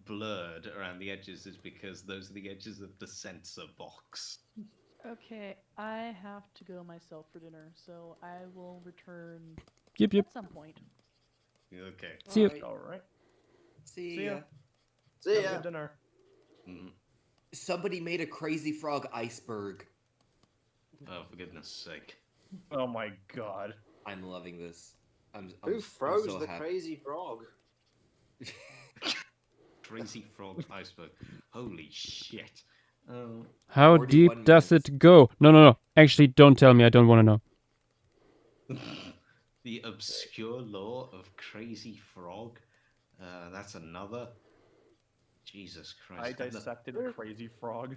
Speaker 6: blurred around the edges is because those are the edges of the sensor box.
Speaker 3: Okay, I have to go myself for dinner, so I will return
Speaker 1: Yep.
Speaker 3: at some point.
Speaker 6: Okay.
Speaker 1: See you.
Speaker 14: All right.
Speaker 12: See ya.
Speaker 11: See
Speaker 14: Have
Speaker 11: ya.
Speaker 14: a good dinner.
Speaker 12: Somebody made a crazy frog iceberg.
Speaker 6: Oh, for goodness sake.
Speaker 14: Oh my god.
Speaker 12: I'm loving this.
Speaker 11: Who froze
Speaker 12: so
Speaker 11: the
Speaker 12: happy.
Speaker 11: crazy frog?
Speaker 6: Crazy frog iceberg. Holy shit.
Speaker 1: How
Speaker 12: 41
Speaker 1: deep does
Speaker 12: minutes.
Speaker 1: it go? No. Actually, don't tell me. I don't want to know.
Speaker 6: The obscure lore of crazy frog. That's another. Jesus Christ.
Speaker 14: I dissected crazy frog.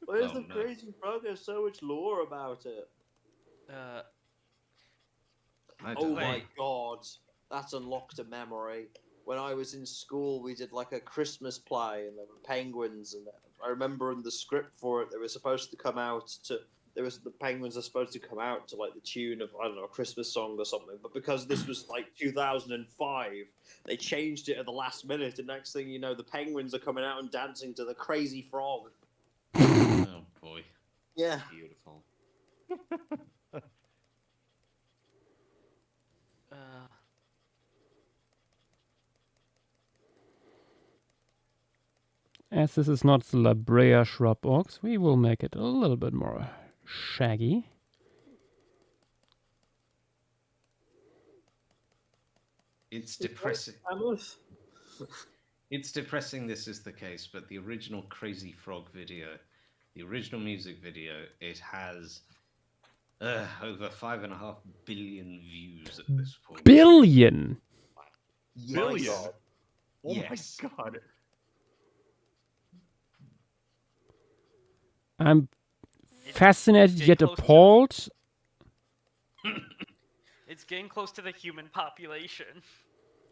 Speaker 11: Where's the crazy frog? There's so much lore about it. Oh my god, that's unlocked a memory. When I was in school, we did like a Christmas play, and there were penguins, and I remember in the script for it, they were supposed to come out to. The penguins are supposed to come out to like the tune of, I don't know, a Christmas song or something. But because this was like 2005, they changed it at the last minute, and next thing you know, the penguins are coming out and dancing to the crazy frog.
Speaker 6: Oh boy.
Speaker 11: Yeah.
Speaker 12: Beautiful.
Speaker 1: As this is not the La Brea shrub ox, we will make it a little bit more shaggy.
Speaker 6: It's depressing. It's depressing this is the case, but the original Crazy Frog video, the original music video, it has over 5.5 billion views at this point.
Speaker 1: Billion?
Speaker 14: Billion? Oh
Speaker 6: yes.
Speaker 14: my god.
Speaker 1: I'm fascinated yet appalled.
Speaker 2: It's getting close to the human population.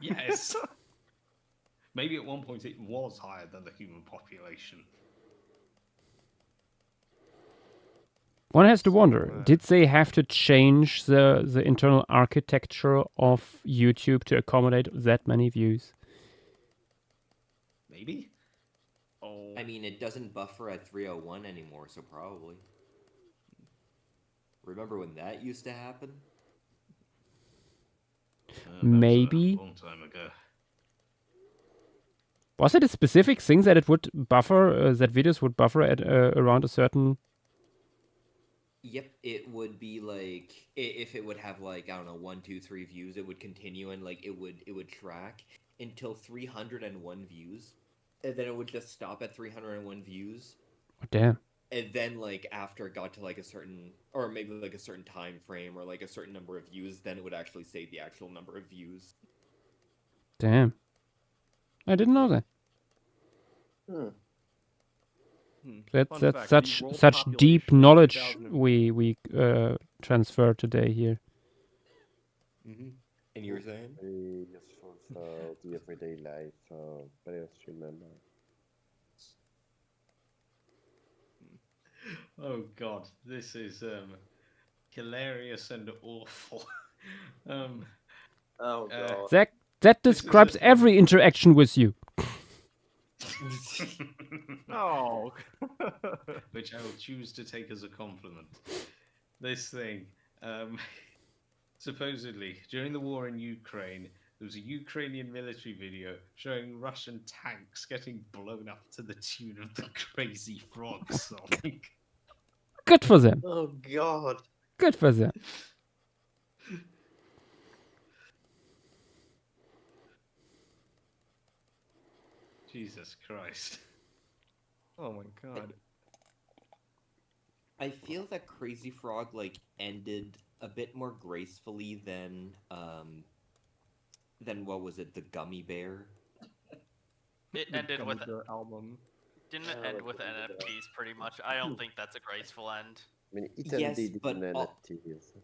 Speaker 6: Yes. Maybe at one point it was higher than the human population.
Speaker 1: One has to wonder, did they have to change the internal architecture of YouTube to accommodate that many views?
Speaker 6: Maybe.
Speaker 12: Oh. I mean, it doesn't buffer at 301 anymore, so probably. Remember when that used to happen?
Speaker 1: Maybe.
Speaker 6: That was a long time ago.
Speaker 1: Was it a specific thing that it would buffer, that videos would buffer at around a certain...
Speaker 12: Yep, it would be like, if it would have like, I don't know, 1, 2, 3 views, it would continue and like it would track until 301 views. And then it would just stop at 301 views.
Speaker 1: Oh, damn.
Speaker 12: And then, like, after it got to, like, a certain... Or maybe, like, a certain time frame or, like, a certain number of views, then it would actually say the actual number of views.
Speaker 1: Damn. I didn't know that. That's such deep knowledge we transfer today here.
Speaker 12: Mm-hmm. And you were saying?
Speaker 13: Very useful for the everyday life for players to remember.
Speaker 6: Oh god, this is hilarious and awful.
Speaker 11: Oh god.
Speaker 1: That describes every interaction with you.
Speaker 14: Oh.
Speaker 6: Which I will choose to take as a compliment. This thing, supposedly, during the war in Ukraine, there was a Ukrainian military video showing Russian tanks getting blown up to the tune of the Crazy Frog song.
Speaker 1: Good for them.
Speaker 11: Oh god.
Speaker 1: Good for them.
Speaker 6: Jesus Christ.
Speaker 14: Oh my god.
Speaker 12: I feel that Crazy Frog like ended a bit more gracefully than what was it, the Gummy Bear?
Speaker 2: It
Speaker 14: The
Speaker 2: ended
Speaker 14: Gummy
Speaker 2: with
Speaker 14: Bear album.
Speaker 2: Didn't it end with NFTs pretty much? I don't think that's a graceful end.
Speaker 13: I mean, it
Speaker 12: Yes,
Speaker 13: ended
Speaker 12: but
Speaker 13: in NFTs.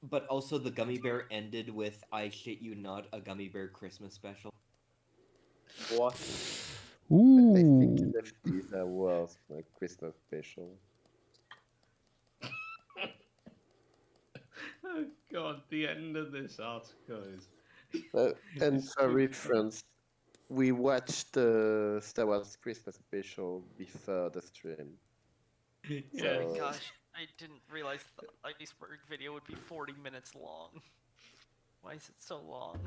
Speaker 12: But also the Gummy Bear ended with, I shit you not, a Gummy Bear Christmas special.
Speaker 11: What?
Speaker 1: Ooh.
Speaker 13: I think NFTs are worse than a Christmas special.
Speaker 6: Oh god, the end of this article is...
Speaker 13: And for reference, we watched the Star Wars Christmas special before the stream.
Speaker 2: Yeah, gosh, I didn't realize the iceberg video would be 40 minutes long. Why is it so long?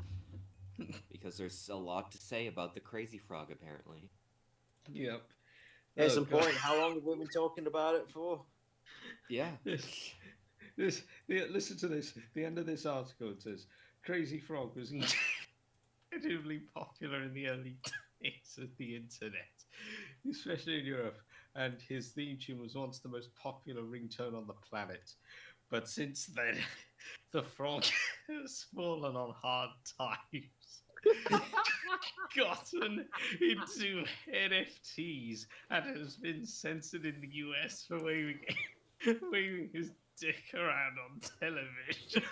Speaker 12: Because there's a lot to say about the Crazy Frog, apparently.
Speaker 6: Yep.
Speaker 11: Case in point, how long have we been talking about it for?
Speaker 12: Yeah.
Speaker 6: Listen to this. The end of this article, it says, Crazy Frog was incredibly popular in the early days of the internet, especially in Europe, and his theme tune was once the most popular ringtone on the planet. But since then, the frog has fallen on hard times, gotten into NFTs, and has been censored in the US for waving his dick around on television.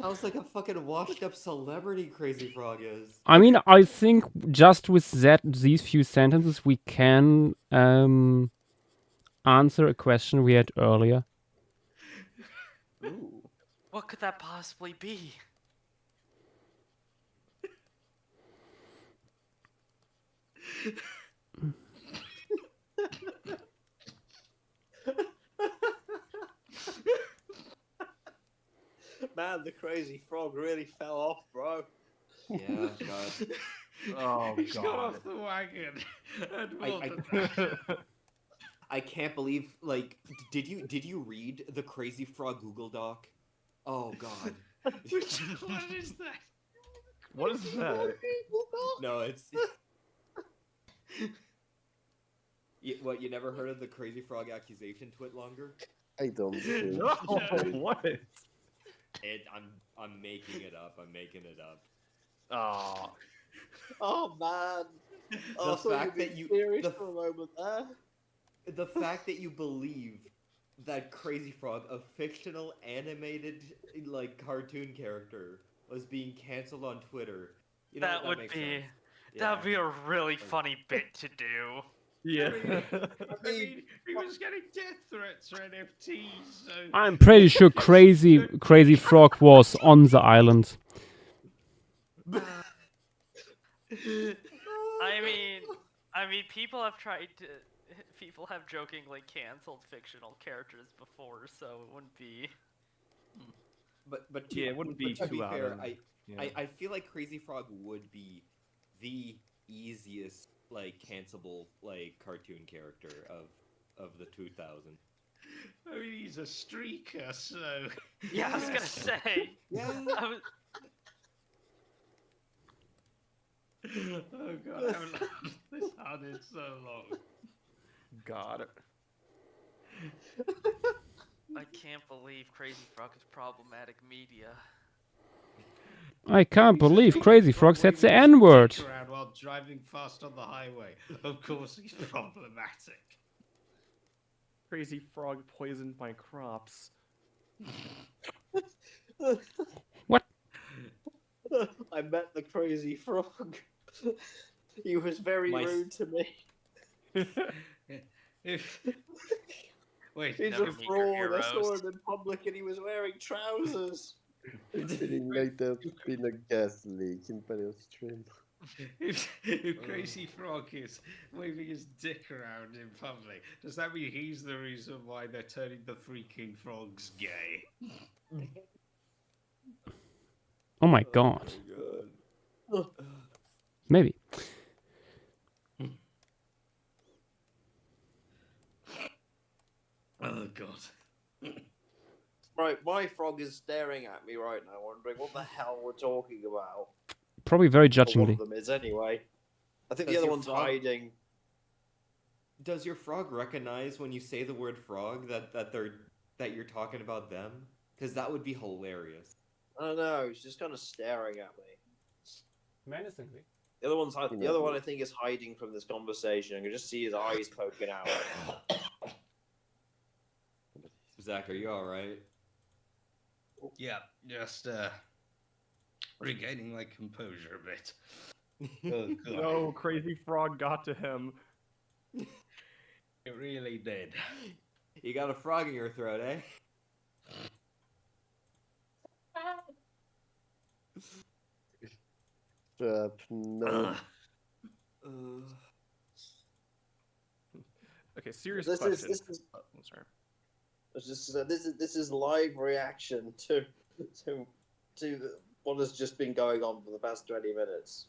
Speaker 12: Sounds like a fucking washed up celebrity Crazy Frog is.
Speaker 1: I mean, I think just with these few sentences, we can answer a question we had earlier.
Speaker 2: Ooh. What could that possibly be?
Speaker 11: Man, the Crazy Frog really fell off, bro.
Speaker 12: Yeah, God.
Speaker 14: Oh,
Speaker 6: He's got
Speaker 14: God.
Speaker 6: off the wagon.
Speaker 12: I can't believe, like, did you read the Crazy Frog Google Doc? Oh, God.
Speaker 6: What is that?
Speaker 14: What is that?
Speaker 12: No, it's... What, you never heard of the Crazy Frog accusation, Twit Longer?
Speaker 13: I don't think.
Speaker 14: No, what?
Speaker 12: I'm making it up. I'm making it up.
Speaker 14: Oh.
Speaker 11: Oh man.
Speaker 12: The fact that you
Speaker 11: for a moment there.
Speaker 12: The fact that you believe that Crazy Frog, a fictional animated like cartoon character, was being canceled on Twitter. You know,
Speaker 2: that would be a really funny bit to do.
Speaker 14: Yeah.
Speaker 6: I mean, he was getting death threats for NFTs. So...
Speaker 1: I'm pretty sure Crazy Frog was on the island.
Speaker 2: I mean, people have jokingly canceled fictional characters before, so it wouldn't be.
Speaker 12: But
Speaker 14: yeah, it wouldn't be
Speaker 12: to
Speaker 14: too
Speaker 12: be
Speaker 14: out
Speaker 12: fair,
Speaker 14: of-
Speaker 12: I feel like Crazy Frog would be the easiest like cancelable like cartoon character of the 2000s.
Speaker 6: I mean, he's a streaker, so...
Speaker 2: Yeah, I was gonna say.
Speaker 12: Yeah.
Speaker 6: Oh god, I haven't laughed this hard in so long.
Speaker 14: God.
Speaker 2: I can't believe Crazy Frog is problematic media.
Speaker 1: I can't believe Crazy Frog said the N-word.
Speaker 6: Around while driving fast on the highway. Of course, he's problematic.
Speaker 14: Crazy Frog poisoned my crops.
Speaker 1: What?
Speaker 11: I met the Crazy Frog. He was very rude to me.
Speaker 6: Wait,
Speaker 11: he's a fraud. I saw him in public and he was wearing trousers.
Speaker 13: It's feeling like there's been a gas leak in Paleo stream.
Speaker 6: If Crazy Frog is waving his dick around in public, does that mean he's the reason why they're turning the freaking frogs gay?
Speaker 1: Oh my god. Maybe.
Speaker 6: Oh god.
Speaker 11: Right, my frog is staring at me right now, wondering what the hell we're talking about.
Speaker 1: Probably very
Speaker 11: Or one
Speaker 1: judgingly.
Speaker 11: of them is anyway. I think
Speaker 12: Does
Speaker 11: the other
Speaker 12: your
Speaker 11: one's
Speaker 12: frog-
Speaker 11: hiding.
Speaker 12: Does your frog recognize when you say the word frog that you're talking about them? Because that would be hilarious.
Speaker 11: I don't know. He's just kind of staring at me.
Speaker 1: Menacingly.
Speaker 11: The other one I think is hiding from this conversation. I can just see his eyes poking out.
Speaker 12: Zach, are you all right?
Speaker 6: Yeah, just regaining my composure a bit. Oh, God.
Speaker 14: No, Crazy Frog got to him.
Speaker 6: It really did.
Speaker 12: You got a frog in your throat, eh?
Speaker 13: No.
Speaker 14: Okay, serious
Speaker 11: This
Speaker 14: question.
Speaker 11: This is live reaction to what has just been going on for the past 20 minutes.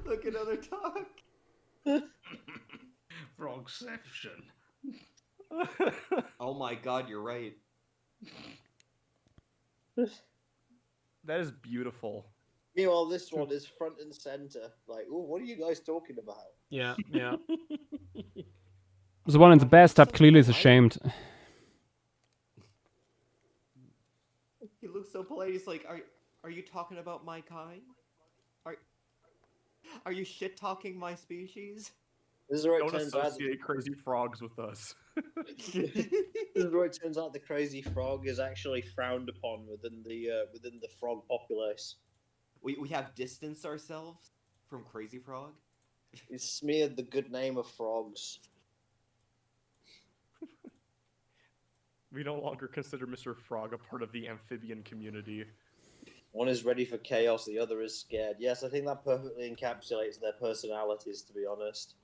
Speaker 12: Look, another talk.
Speaker 6: Frogception.
Speaker 12: Oh my God, you're right.
Speaker 14: That is beautiful.
Speaker 11: Meanwhile, this one is front and center. Like, oh, what are you guys talking about?
Speaker 1: Yeah. The one in the bathtub clearly is ashamed.
Speaker 12: He looks so polite. He's like, "Are you talking about my kind? Are you shit talking my species?"
Speaker 11: This is where it
Speaker 14: Don't
Speaker 11: turns out.
Speaker 14: associate crazy frogs with us.
Speaker 11: This is where it turns out the crazy frog is actually frowned upon within the frog populace.
Speaker 12: We have distanced ourselves from Crazy Frog.
Speaker 11: He's smeared the good name of frogs.
Speaker 14: We no longer consider Mr. Frog a part of the amphibian community.
Speaker 11: One is ready for chaos, the other is scared. Yes, I think that perfectly encapsulates their personalities, to be honest.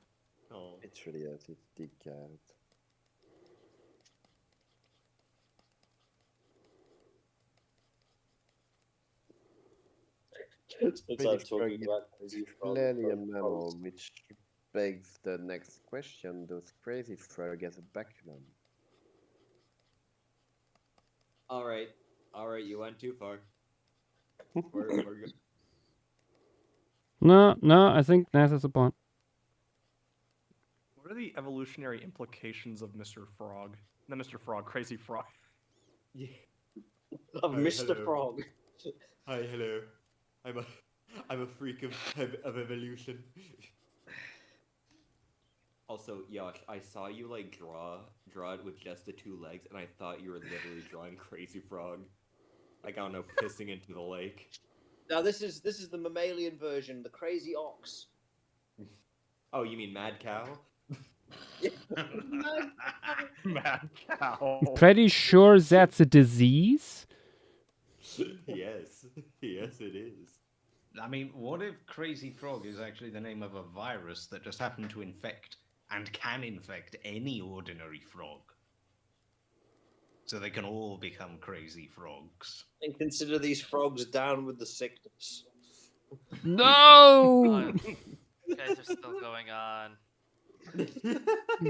Speaker 13: Oh, it's really a big cat. Clearly a mammal, which begs the next question: does Crazy Frog has a background?
Speaker 12: All right, you went too far. We're good.
Speaker 1: No, I think that's a point.
Speaker 14: What are the evolutionary implications of Mr. Frog? Not Mr. Frog, Crazy Frog.
Speaker 12: Yeah.
Speaker 11: Of Mr.
Speaker 12: Hello.
Speaker 11: Frog.
Speaker 12: Hi, hello. I'm a freak of evolution. Also, Josh, I saw you like draw it with just the two legs, and I thought you were literally drawing Crazy Frog. Like, I don't know, pissing into the lake.
Speaker 11: Now this is the mammalian version, the crazy ox.
Speaker 12: Oh, you mean Mad Cow?
Speaker 14: Mad cow.
Speaker 1: Pretty sure that's a disease.
Speaker 12: Yes, it is.
Speaker 6: I mean, what if Crazy Frog is actually the name of a virus that just happened to infect and can infect any ordinary frog? So they can all become crazy frogs.
Speaker 11: And consider these frogs down with the sickness.
Speaker 1: No!
Speaker 2: You guys are still going on.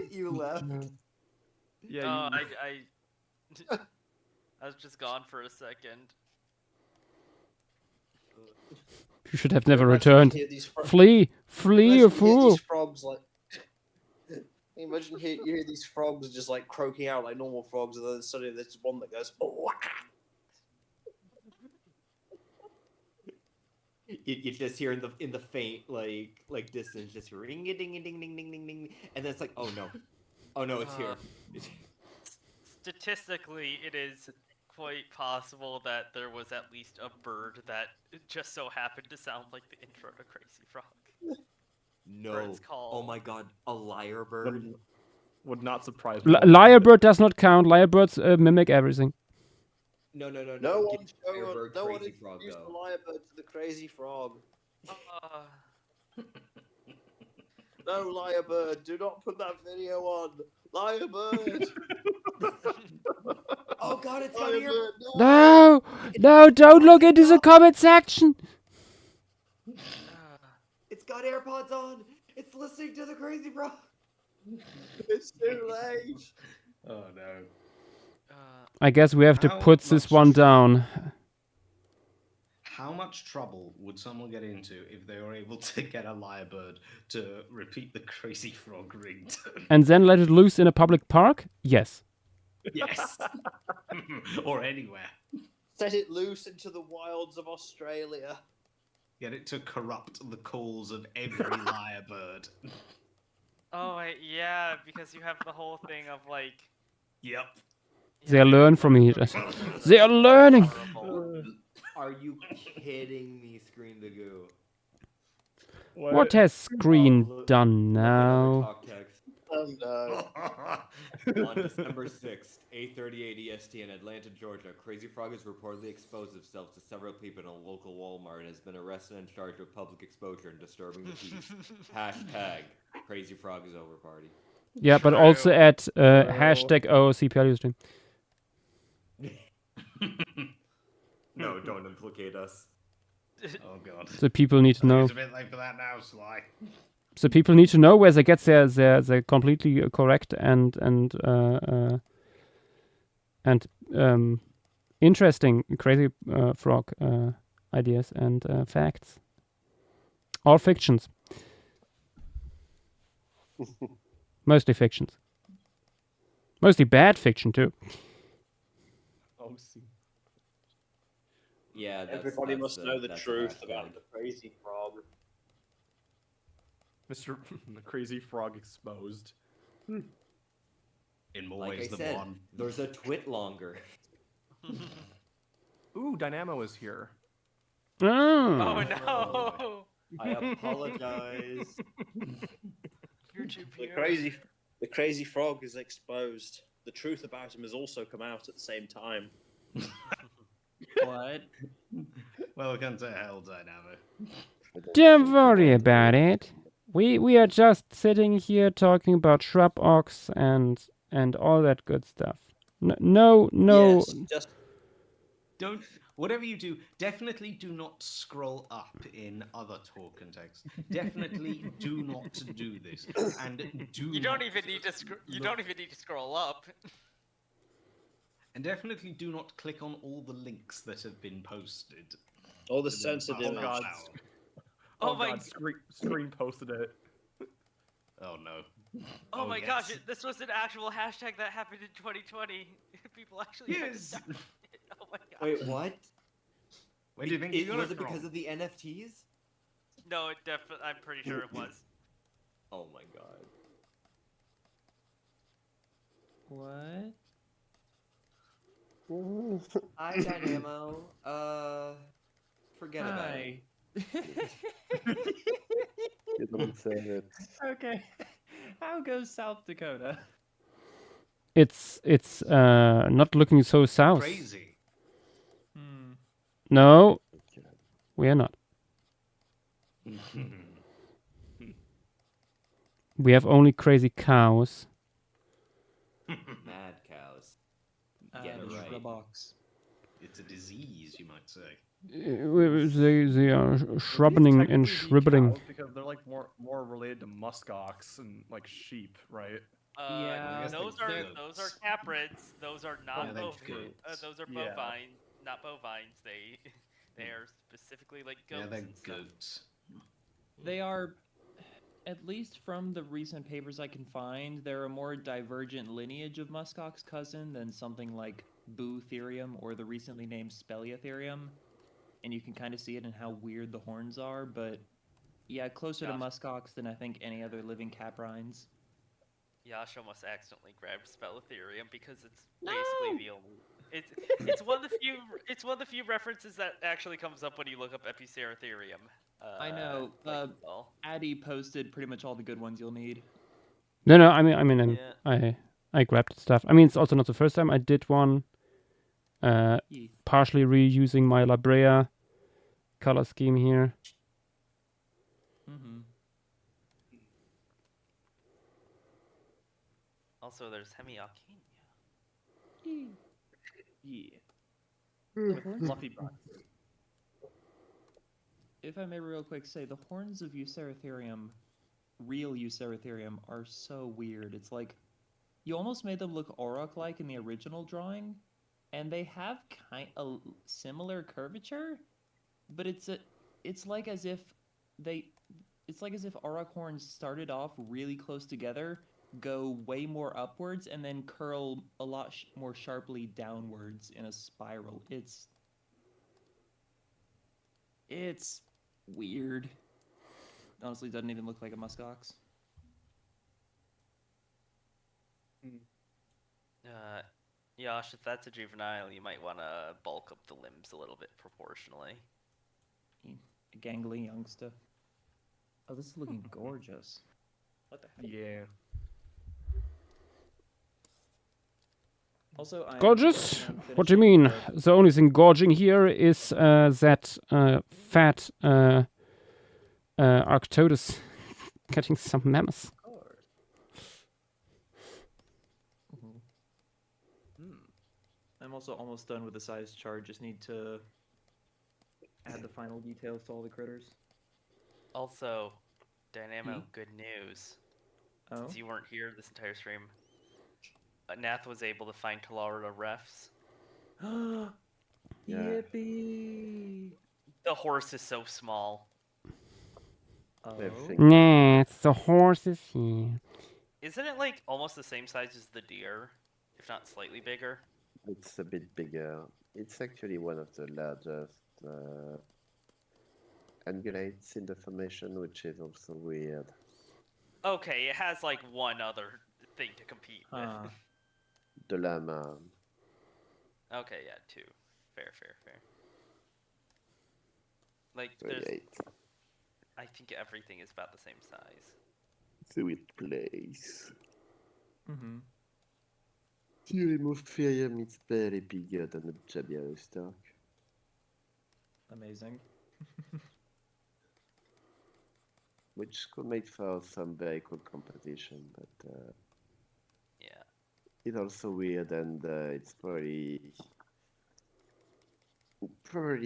Speaker 12: You left.
Speaker 14: Yeah.
Speaker 2: No, I was just gone for a second.
Speaker 1: You should have never returned. Flee, you fool!
Speaker 11: These frogs like. Imagine you hear these frogs just like croaking out like normal frogs, and then suddenly there's one that goes, "Oh!"
Speaker 12: You just hear in the faint like distance, just ring a ding a ding ding ding ding ding, and then it's like, oh no, it's here.
Speaker 2: Statistically, it is quite possible that there was at least a bird that just so happened to sound like the intro to Crazy Frog.
Speaker 12: No.
Speaker 2: It's called.
Speaker 12: Oh my God, a lyrebird.
Speaker 14: Would not surprise me.
Speaker 1: Lyrebird does not count. Lyrebirds mimic everything.
Speaker 12: No.
Speaker 11: No one
Speaker 12: Crazy Frog
Speaker 11: introduced
Speaker 12: go.
Speaker 11: the lyrebird to the crazy frog. No, lyrebird, do not put that video on. Lyrebird.
Speaker 12: Oh God, it's got ear.
Speaker 1: No, don't look into the comment section.
Speaker 12: It's got AirPods on. It's listening to the Crazy Frog.
Speaker 11: It's too late.
Speaker 6: Oh no.
Speaker 1: I guess we have to put this one down.
Speaker 6: How much trouble would someone get into if they were able to get a lyrebird to repeat the Crazy Frog ringtone?
Speaker 1: And then let it loose in a public park? Yes.
Speaker 6: Yes. Or anywhere.
Speaker 11: Set it loose into the wilds of Australia.
Speaker 6: Get it to corrupt the calls of every lyrebird.
Speaker 2: Oh, yeah, because you have the whole thing of like.
Speaker 6: Yep.
Speaker 1: They learn from each other. They are learning.
Speaker 12: Are you kidding me, Screen the Goo?
Speaker 1: What has Screen done now?
Speaker 11: Oh no.
Speaker 12: On December 6th, 8:38 EST in Atlanta, Georgia, Crazy Frog has reportedly exposed himself to several people in a local Walmart and has been arrested and charged with public exposure and disturbing the peace. Hashtag Crazy Frog is over party.
Speaker 1: Yeah, but also at hashtag OOCPL stream.
Speaker 12: No, don't implicate us.
Speaker 6: Oh god.
Speaker 1: So people need to know.
Speaker 6: It's a bit late for that now, Sly.
Speaker 1: So people need to know where they get their completely correct and interesting Crazy Frog ideas and facts. All fictions. Mostly fictions. Mostly bad fiction too.
Speaker 14: Oh, see.
Speaker 12: Yeah,
Speaker 11: everybody must know the truth about the Crazy Frog.
Speaker 14: Mr. the Crazy Frog exposed.
Speaker 6: In more
Speaker 12: Like
Speaker 6: ways
Speaker 12: I
Speaker 6: than
Speaker 12: said,
Speaker 6: one.
Speaker 12: there's a twit longer.
Speaker 14: Ooh, Dynamo is here.
Speaker 1: Oh,
Speaker 2: Oh no!
Speaker 12: I apologize.
Speaker 11: The Crazy Frog is exposed. The truth about him has also come out at the same time.
Speaker 10: What?
Speaker 6: Welcome to hell, Dynamo.
Speaker 1: Don't worry about it. We are just sitting here talking about shrub ox and all that good stuff. No.
Speaker 11: Yes, just
Speaker 6: don't. Whatever you do, definitely do not scroll up in other talk contexts. Definitely do not do this, and
Speaker 2: You don't even need to. You don't even need to scroll up.
Speaker 6: And definitely do not click on all the links that have been posted.
Speaker 11: all the censored
Speaker 14: Oh god.
Speaker 11: images.
Speaker 2: Oh my-
Speaker 14: god, Screen posted it.
Speaker 6: Oh no.
Speaker 2: Oh my
Speaker 6: yes.
Speaker 2: gosh! This was an actual hashtag that happened in 2020. People actually.
Speaker 6: Yes.
Speaker 2: Oh my god.
Speaker 12: Wait, what?
Speaker 6: Where do you think you got
Speaker 12: was
Speaker 6: it
Speaker 12: it
Speaker 6: from?
Speaker 12: because of the NFTs?
Speaker 2: No, it definitely. I'm pretty sure it was.
Speaker 12: Oh my god.
Speaker 10: What?
Speaker 12: Hi, Dynamo. Forget about it.
Speaker 13: You don't say it.
Speaker 10: Okay. How goes South Dakota?
Speaker 1: It's not looking so south.
Speaker 6: Crazy.
Speaker 1: No, we are not. We have only crazy cows.
Speaker 12: Mad cows. Get it right.
Speaker 10: Shrubbox.
Speaker 6: It's a disease, you might say.
Speaker 1: They are shrubbing and shribbling.
Speaker 14: Because they're like more related to muskox and like sheep, right?
Speaker 10: Yeah,
Speaker 2: those are caprids. Those are not bovine. Those are
Speaker 14: Yeah.
Speaker 2: bovine, not bovines. They are specifically like goats.
Speaker 6: Yeah, they're
Speaker 2: and stuff.
Speaker 6: goats.
Speaker 10: They are, at least from the recent papers I can find, they're a more divergent lineage of muskox cousin than something like Bootherium or the recently named Speleotherium. And you can kind of see it in how weird the horns are, but yeah, closer to muskox than I think any other living caprines.
Speaker 2: Josh almost accidentally grabbed Speleotherium because it's basically the only. It's one of the few references that actually comes up when you look up Epiceratherium.
Speaker 10: I know. Addy posted pretty much all the good ones you'll need.
Speaker 1: No. I grabbed stuff. I mean, it's also not the first time I did one. Partially reusing my La Brea color scheme here.
Speaker 2: Also, there's Hemiarchenia.
Speaker 10: Yeah. Fluffy butt. If I may real quick say, the horns of Eucerotherium
Speaker 15: real Eucerotherium are so weird. It's like you almost made them look Auroch-like in the original drawing, and they have a similar curvature, but it's like as if Auroch horns started off really close together, go way more upwards, and then curl a lot more sharply downwards in a spiral. It's weird. Honestly, doesn't even look like a muskox.
Speaker 2: Yosh, if that's a juvenile, you might want to bulk up the limbs a little bit proportionally.
Speaker 15: A gangly youngster. Oh, this is looking gorgeous. What the heck?
Speaker 14: Yeah.
Speaker 15: Also,
Speaker 1: gorgeous? What do you mean? The only thing gorging here is that fat Arctodus getting some mammoths.
Speaker 15: I'm also almost done with the size chart. Just need to add the final details to all the critters.
Speaker 2: Also, Dynamo, good news.
Speaker 15: Oh?
Speaker 2: Since you weren't here this entire stream, Nath was able to find Talara refs.
Speaker 15: Yippee!
Speaker 2: The horse is so small.
Speaker 15: Oh.
Speaker 1: Nah, it's the horses here.
Speaker 2: Isn't it like almost the same size as the deer, if not slightly bigger?
Speaker 13: It's a bit bigger. It's actually one of the largest ungulates in the formation, which is also weird.
Speaker 2: Okay, it has like one other thing to compete with.
Speaker 13: The llama.
Speaker 2: Okay, yeah, 2. Fair. Like, there's... I think everything is about the same size.
Speaker 13: So it plays.
Speaker 15: Mm-hmm.
Speaker 13: Thyremopherium is barely bigger than a Jabiarostock.
Speaker 15: Amazing.
Speaker 13: Which could make for some very cool competition, but
Speaker 2: yeah,
Speaker 13: it's also weird, and it's probably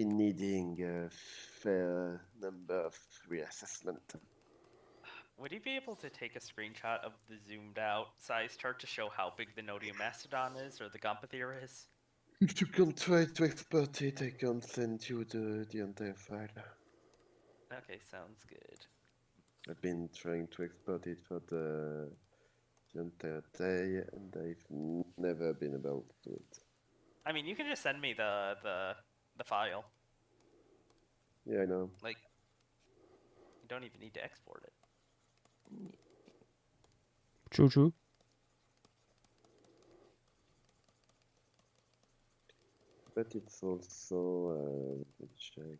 Speaker 13: needing a fair number of reassessment.
Speaker 2: Would you be able to take a screenshot of the zoomed out size chart to show how big the Nodium Mastodon is, or the Gomphothera is?
Speaker 13: If you can try to export it, I can send you the entire file.
Speaker 2: Okay, sounds good.
Speaker 13: I've been trying to export it for the entire day, and I've never been able to do it.
Speaker 2: I mean, you can just send me the file.
Speaker 13: Yeah, I know.
Speaker 2: Like, you don't even need to export it.
Speaker 1: True.
Speaker 13: But it's also, let me check.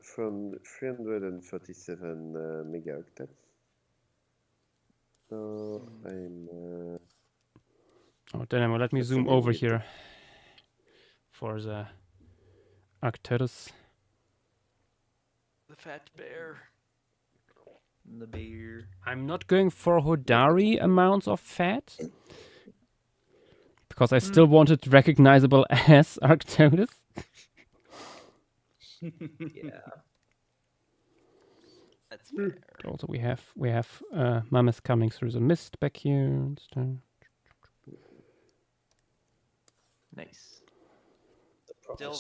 Speaker 13: From 337 megaoctets. So I'm.
Speaker 1: Oh, Dynamo, let me zoom over here for the Arcturus.
Speaker 2: The fat bear.
Speaker 15: The bear.
Speaker 1: I'm not going for Hodari amounts of fat because I still wanted recognizable as Arcturus.
Speaker 15: Yeah.
Speaker 2: That's fair.
Speaker 1: Also, we have mammoths coming through the mist back here and stuff.
Speaker 15: Nice.
Speaker 11: Still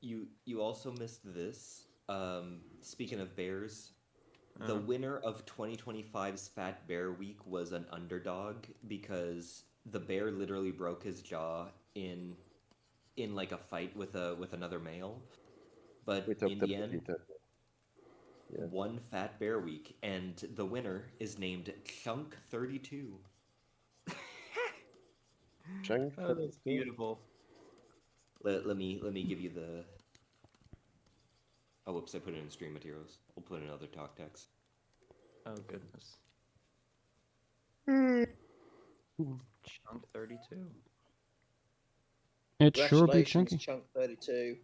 Speaker 12: You also missed this. Speaking of bears, the winner of 2025's Fat Bear Week was an underdog because the bear literally broke his jaw in like a fight with another male. But in the end, won Fat Bear Week, and the winner is named Chunk 32.
Speaker 13: Chunk.
Speaker 15: Oh, that's beautiful.
Speaker 12: Let me give you the. Oh, whoops! I put it in stream materials. We'll put in another talk text.
Speaker 15: Oh goodness. Chunk 32.
Speaker 1: It sure be chunky.
Speaker 11: Chunk 32.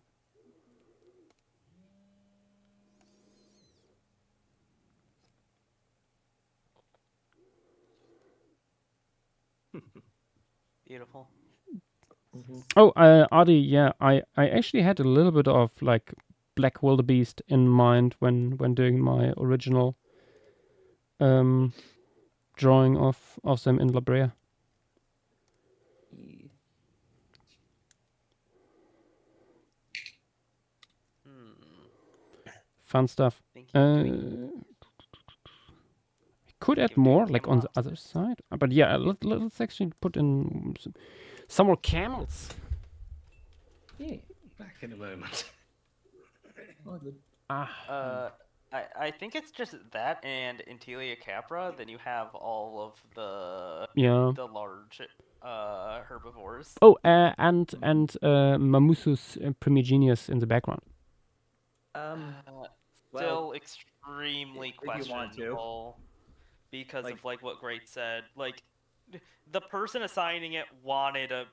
Speaker 2: Beautiful.
Speaker 1: Oh, Adi, yeah, I actually had a little bit of like Black Wildebeest in mind when doing my original drawing of them in La Brea. Fun stuff. Could add more, like on the other side. But yeah, let's actually put in some more camels.
Speaker 6: Yeah. Back in a moment.
Speaker 2: I think it's just that and Intelia capra. Then you have all of the large herbivores.
Speaker 1: Oh, and Mammusus primigenius in the background.
Speaker 2: Still extremely questionable because of like what Great said. Like the person assigning it wanted a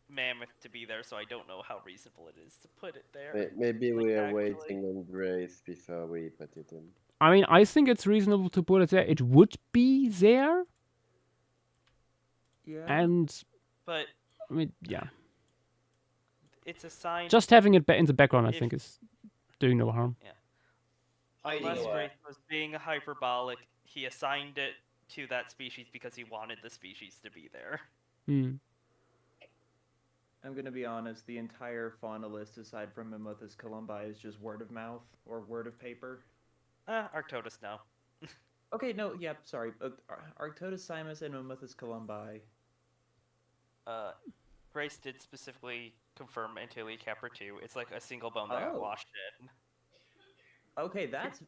Speaker 2: mammoth to be there, so I don't know how reasonable it is to put it there.
Speaker 13: Maybe we are waiting on Grace before we put it in.
Speaker 1: I mean, I think it's reasonable to put it there. It would be there.
Speaker 15: Yeah.
Speaker 2: But
Speaker 1: I mean, yeah.
Speaker 2: It's a sign.
Speaker 1: Just having it in the background, I think, is doing no harm.
Speaker 2: Yeah. Unless Grace was being hyperbolic, he assigned it to that species because he wanted the species to be there.
Speaker 15: I'm gonna be honest, the entire fauna list aside from Mimothus columbi is just word of mouth or word of paper.
Speaker 2: Arctodus now.
Speaker 15: Okay, no, yeah, sorry. Arctodus simus and Mimothus columbi.
Speaker 2: Grace did specifically confirm Antilia capra 2. It's like a single bone that got washed in.
Speaker 15: Okay, that's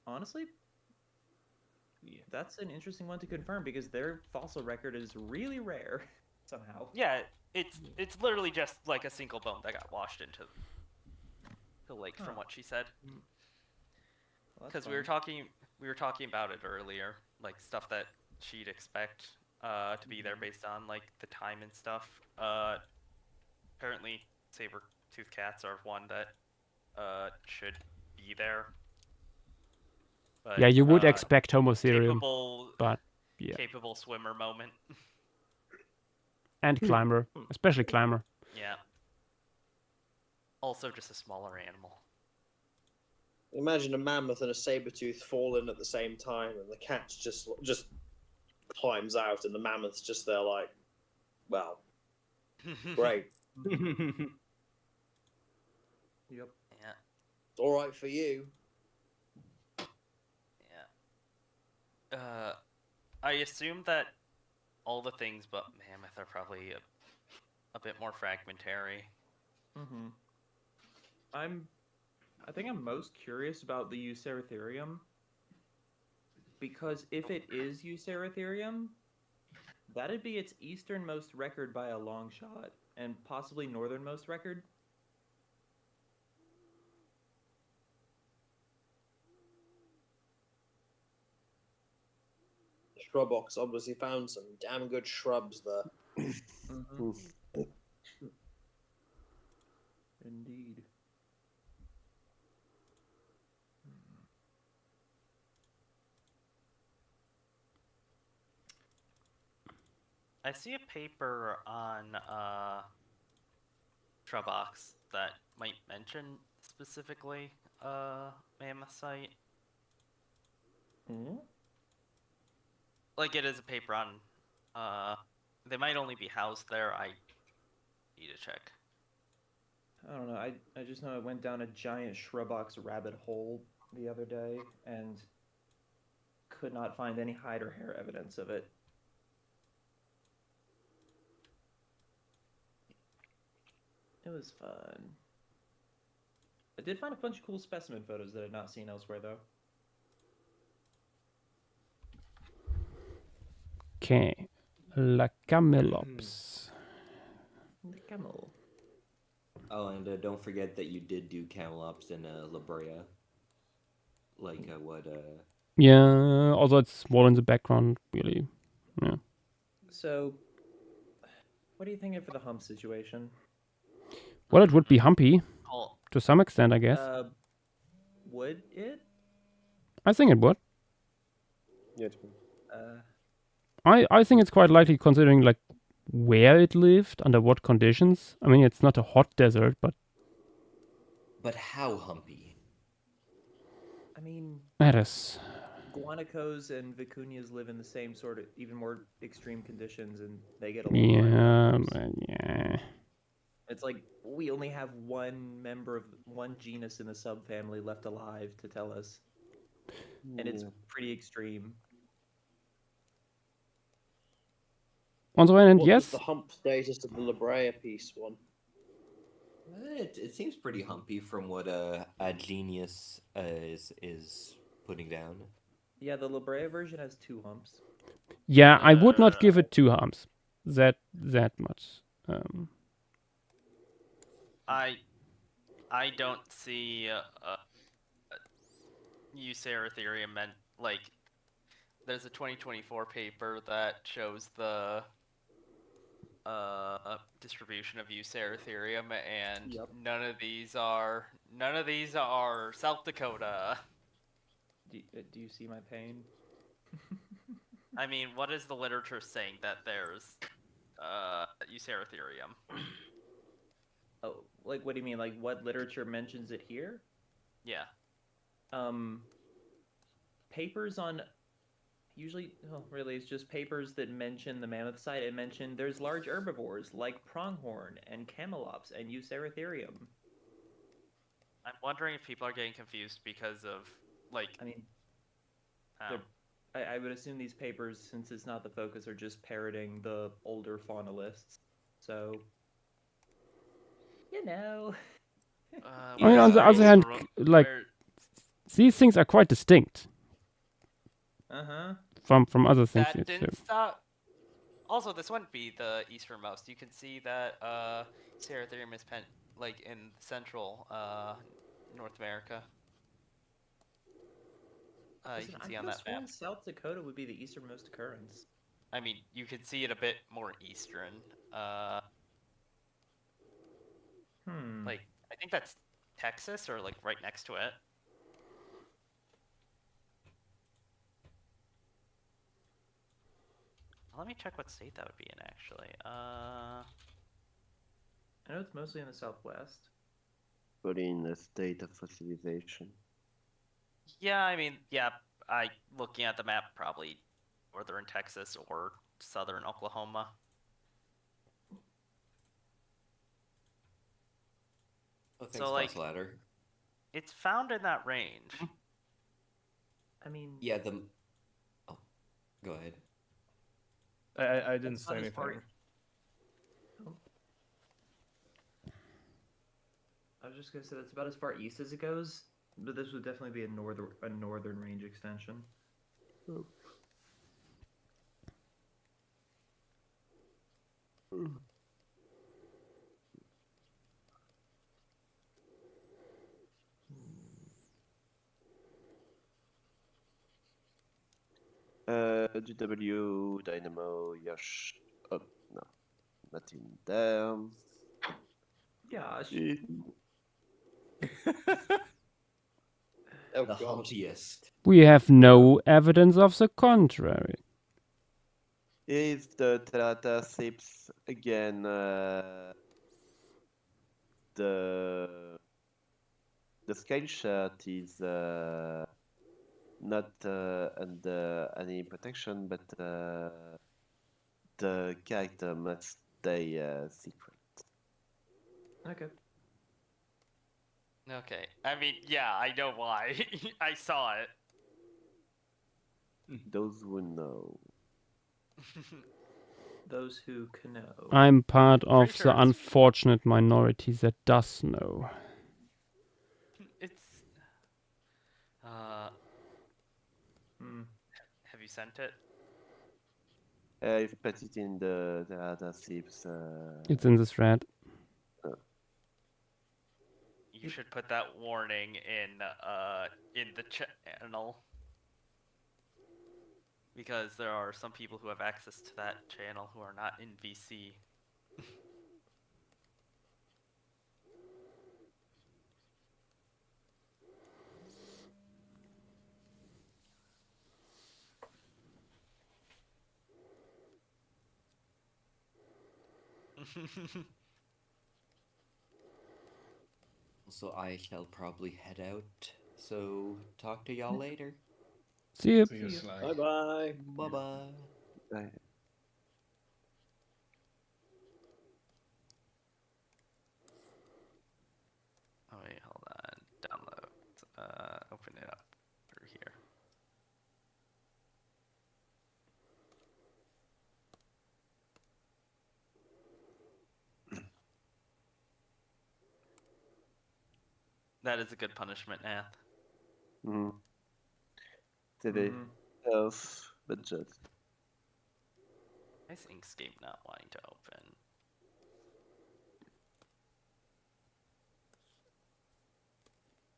Speaker 15: honestly, that's an interesting one to confirm because their fossil record is really rare somehow.
Speaker 2: Yeah, it's literally just like a single bone that got washed into the lake, from what she said. Because we were talking about it earlier, like stuff that she'd expect to be there based on like the time and stuff. Apparently, saber-toothed cats are one that should be there. But,
Speaker 1: yeah, you would expect Homotherium, but yeah.
Speaker 2: Capable swimmer moment.
Speaker 1: And climber, especially climber.
Speaker 2: Yeah. Also just a smaller animal.
Speaker 11: Imagine a mammoth and a saber-tooth fall in at the same time, and the cat just climbs out, and the mammoth's just there like, well, great.
Speaker 15: Yep.
Speaker 2: Yeah.
Speaker 11: It's all right for you.
Speaker 2: Yeah. I assume that all the things but mammoth are probably a bit more fragmentary.
Speaker 15: I think I'm most curious about the Eucerotherium because if it is Eucerotherium, that'd be its easternmost record by a long shot and possibly northernmost record.
Speaker 11: Shrubbox obviously found some damn good shrubs there.
Speaker 15: Indeed.
Speaker 2: I see a paper on Shrubbox that might mention specifically mammoth site. Like it is a paper on they might only be housed there. I need to check.
Speaker 15: I don't know. I just know I went down a giant Shrubbox rabbit hole the other day and could not find any hide or hair evidence of it. It was fun. I did find a bunch of cool specimen photos that I'd not seen elsewhere, though.
Speaker 1: Okay, La Camelops.
Speaker 15: The camel.
Speaker 12: Oh, and don't forget that you did do Camelops in La Brea. Like what?
Speaker 1: Yeah, although it's small in the background, really. Yeah.
Speaker 15: So, what are you thinking for the hump situation?
Speaker 1: Well, it would be humpy to some extent, I guess.
Speaker 15: Would it?
Speaker 1: I think it would.
Speaker 13: Yeah.
Speaker 1: I think it's quite likely, considering like where it lived, under what conditions. I mean, it's not a hot desert, but...
Speaker 12: But how humpy?
Speaker 15: I mean...
Speaker 1: That is...
Speaker 15: Guanacos and vicuñas live in the same sort of, even more extreme conditions, and they get along
Speaker 1: Yeah,
Speaker 15: fine.
Speaker 1: but yeah.
Speaker 15: It's like, we only have one member of one genus in the subfamily left alive to tell us. And it's pretty extreme.
Speaker 1: On the one hand,
Speaker 11: What
Speaker 1: yes.
Speaker 11: was the hump status of the La Brea piece one?
Speaker 12: It seems pretty humpy from what a genius is putting down.
Speaker 15: Yeah, the La Brea version has 2 humps.
Speaker 1: Yeah, I would not give it 2 humps. That much.
Speaker 2: I don't see Eucerotherium meant like. There's a 2024 paper that shows the distribution of Eucerotherium, and none of these are South Dakota.
Speaker 15: Do you see my pain?
Speaker 2: I mean, what is the literature saying that there's Eucerotherium?
Speaker 15: Oh, like what do you mean? Like what literature mentions it here?
Speaker 2: Yeah.
Speaker 15: Papers on. Usually, really, it's just papers that mention the mammoth site and mention there's large herbivores like pronghorn and camelops and Eucerotherium.
Speaker 2: I'm wondering if people are getting confused because of, like...
Speaker 15: I mean, I would assume these papers, since it's not the focus, are just parroting the older fauna lists. So, you know...
Speaker 1: I mean, on the other hand, like, these things are quite distinct.
Speaker 15: Uh-huh.
Speaker 1: From other things.
Speaker 2: That didn't stop. Also, this wouldn't be the easternmost. You can see that Eucerotherium is like in central North America. You can see on that map.
Speaker 15: South Dakota would be the easternmost occurrence.
Speaker 2: I mean, you can see it a bit more eastern. Like, I think that's Texas or like right next to it. Let me check what state that would be in, actually.
Speaker 15: I know it's mostly in the southwest.
Speaker 13: But in a state of fossilization.
Speaker 2: Yeah, I mean, yeah, looking at the map, probably northern Texas or southern Oklahoma.
Speaker 12: Oh, thanks,
Speaker 2: so, like,
Speaker 12: ladder.
Speaker 2: It's found in that range.
Speaker 15: I mean...
Speaker 12: Yeah, Oh, go ahead.
Speaker 14: I didn't say anything.
Speaker 15: I was just gonna say that's about as far east as it goes, but this would definitely be a northern range extension.
Speaker 13: GW, Dynamo, Yosh. Oh, no. Nothing there.
Speaker 15: Gosh.
Speaker 11: Oh,
Speaker 12: the
Speaker 11: God.
Speaker 12: haughtiest.
Speaker 1: We have no evidence of the contrary.
Speaker 13: Is the Terratasips again the scale chart is not under any protection, but the character must stay secret.
Speaker 15: Okay.
Speaker 2: Okay. I mean, yeah, I know why. I saw it.
Speaker 13: Those who know.
Speaker 15: Those who can know.
Speaker 1: I'm part of the unfortunate minority that does know.
Speaker 2: It's... Have you sent it?
Speaker 13: I've put it in the other sips.
Speaker 1: It's in the thread.
Speaker 2: You should put that warning in the channel. Because there are some people who have access to that channel who are not in VC.
Speaker 12: So I shall probably head out. So talk to y'all later.
Speaker 1: See you.
Speaker 11: Bye bye.
Speaker 12: Bye bye.
Speaker 13: Bye.
Speaker 2: Oh wait, hold on. Download. Open it up through here. That is a good punishment, Nath.
Speaker 13: Today, tough, but just.
Speaker 2: Why is Inkscape not wanting to open?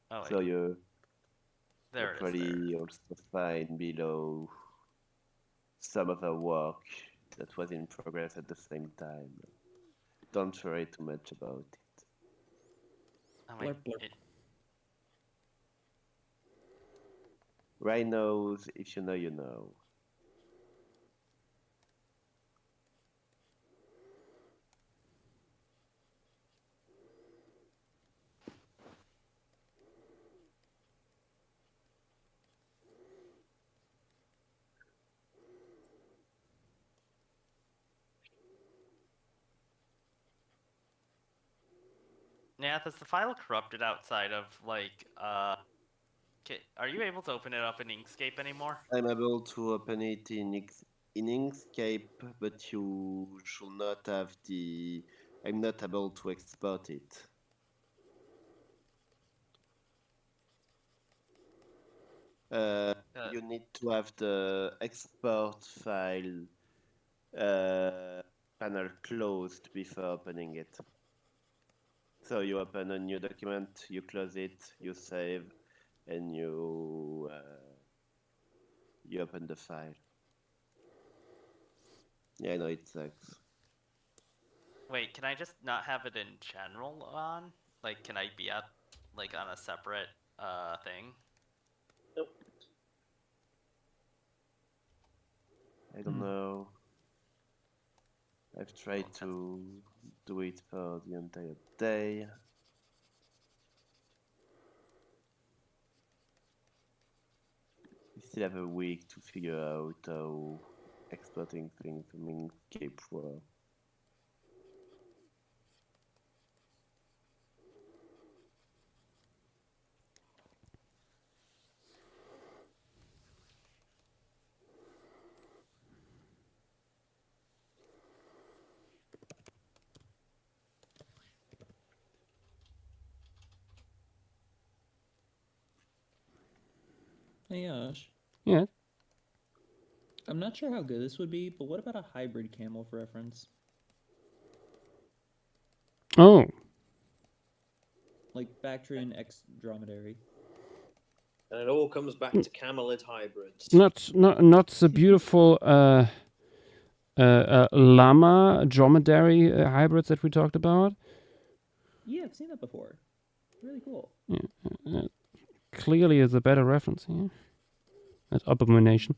Speaker 2: Oh,
Speaker 13: So you
Speaker 2: there it is.
Speaker 13: probably also find below some of our work that was in progress at the same time. Don't worry too much about it.
Speaker 2: Oh, wait,
Speaker 13: Rhinos, if you know, you know.
Speaker 2: Nath, is the file corrupted outside of, like, are you able to open it up in Inkscape anymore?
Speaker 13: I'm able to open it in Inkscape, but you should not have the... I'm not able to export it. You need to have the export file panel closed before opening it. So you open a new document, you close it, you save, and you open the file. Yeah, I know it sucks.
Speaker 2: Wait, can I just not have it in general on? Like, can I be at, like, on a separate thing?
Speaker 11: Nope.
Speaker 13: I don't know. I've tried to do it for the entire day. We still have a week to figure out how exporting things from Inkscape works.
Speaker 15: Hey, Josh.
Speaker 1: Yeah.
Speaker 15: I'm not sure how good this would be, but what about a hybrid camel for reference?
Speaker 1: Oh.
Speaker 15: Like Bactrian X dromedary.
Speaker 11: And it all comes back to camelid hybrids.
Speaker 1: Not the beautiful llama dromedary hybrids that we talked about.
Speaker 15: Yeah, I've seen that before. Really cool.
Speaker 1: Yeah, clearly is a better reference here. That abomination.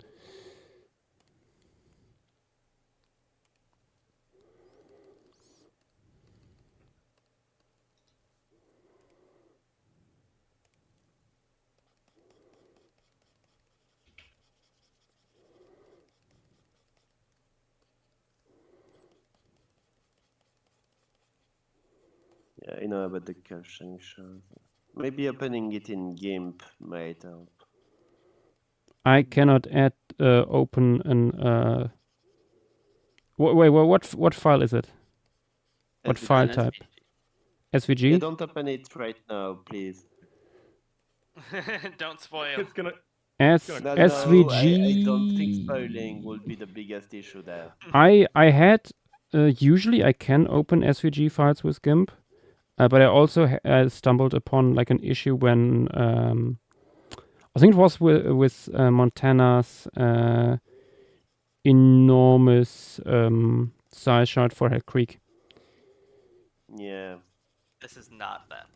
Speaker 13: Yeah, I know about the caching shows. Maybe opening it in GIMP might help.
Speaker 1: I cannot open an. Wait, what file is it? What
Speaker 13: SVG.
Speaker 1: file type? SVG?
Speaker 13: Yeah, don't open it right now, please.
Speaker 2: Don't spoil.
Speaker 14: It's gonna.
Speaker 1: SVG.
Speaker 13: I don't think spoiling will be the biggest issue there.
Speaker 1: I had usually I can open SVG files with GIMP, but I also stumbled upon like an issue when I think it was with Montana's enormous size chart for Head Creek.
Speaker 13: Yeah.
Speaker 2: This is not that.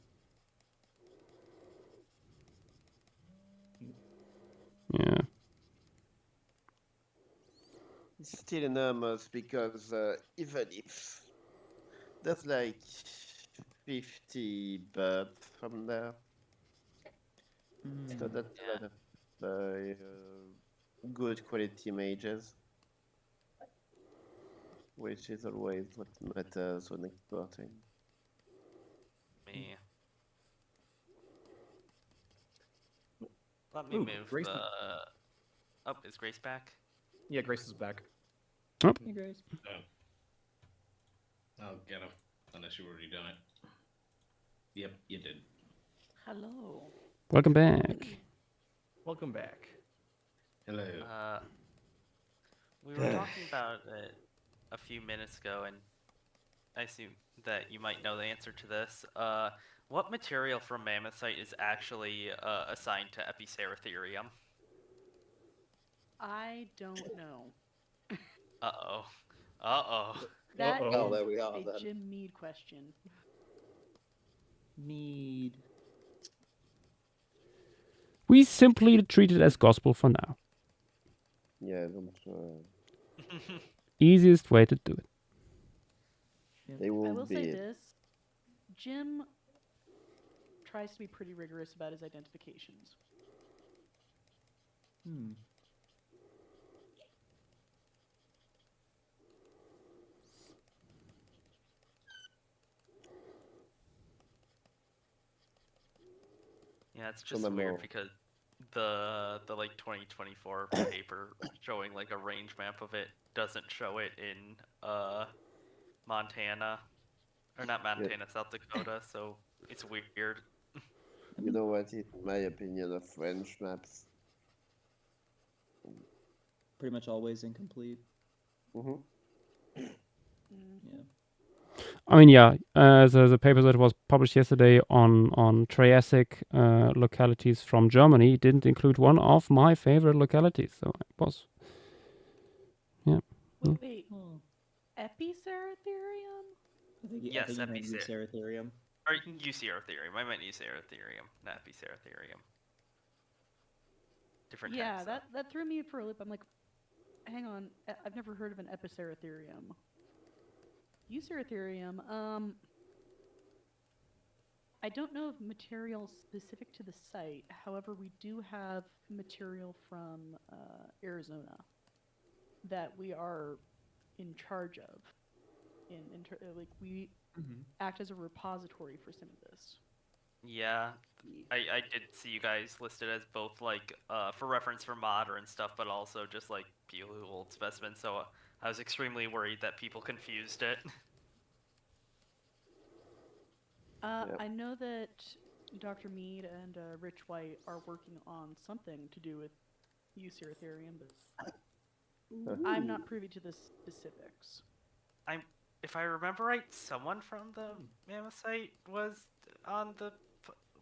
Speaker 1: Yeah.
Speaker 13: It's still enormous because even if There's like 50 birds from there. So that's a lot of good quality images, which is always what matters when exporting.
Speaker 2: Me. Let me move
Speaker 14: Grace
Speaker 2: the... Oh, is Grace back?
Speaker 14: Yeah, Grace is back.
Speaker 1: Oh.
Speaker 15: Hey, Grace.
Speaker 6: Oh, get him. Unless you've already done it. Yep, you did.
Speaker 3: Hello.
Speaker 1: Welcome back.
Speaker 14: Welcome back.
Speaker 6: Hello.
Speaker 2: We were talking about it a few minutes ago, and I assume that you might know the answer to this. What material from Mammothite is actually assigned to Epiceratherium?
Speaker 3: I don't know.
Speaker 2: Uh-oh. Uh-oh.
Speaker 3: That is
Speaker 11: Oh, there we are,
Speaker 3: a
Speaker 11: then.
Speaker 3: Jim Mead question.
Speaker 15: Mead.
Speaker 1: We simply treat it as gospel for now.
Speaker 13: Yeah, I'm sure.
Speaker 1: Easiest way to do it.
Speaker 13: They will
Speaker 3: I will say
Speaker 13: be.
Speaker 3: this. Jim tries to be pretty rigorous about his identifications.
Speaker 2: Yeah, it's just weird because the like 2024 paper showing like a range map of it doesn't show it in Montana, or not Montana, South Dakota, so it's weird.
Speaker 13: You know what is my opinion of French maps?
Speaker 15: Pretty much always incomplete.
Speaker 3: Mm.
Speaker 15: Yeah.
Speaker 1: I mean, yeah, the paper that was published yesterday on Triassic localities from Germany didn't include one of my favorite localities, so it was, yeah.
Speaker 3: Wait. Epiceratherium?
Speaker 2: Yes,
Speaker 15: I think you meant Euceratherium.
Speaker 2: Or Euceratherium. I meant Euceratherium, not Epiceratherium. Different
Speaker 3: Yeah,
Speaker 2: types,
Speaker 3: that threw me for a loop. I'm like, hang on, I've never heard of an Epiceratherium. Euceratherium, I don't know of material specific to the site. However, we do have material from Arizona that we are in charge of. Like we act as a repository for some of this.
Speaker 2: Yeah, I did see you guys listed as both like for reference for modern stuff, but also just like pure old specimens. So I was extremely worried that people confused it.
Speaker 3: I know that Dr. Mead and Rich White are working on something to do with Euceratherium, but I'm not privy to the specifics.
Speaker 2: If I remember right, someone from the Mammothite was on the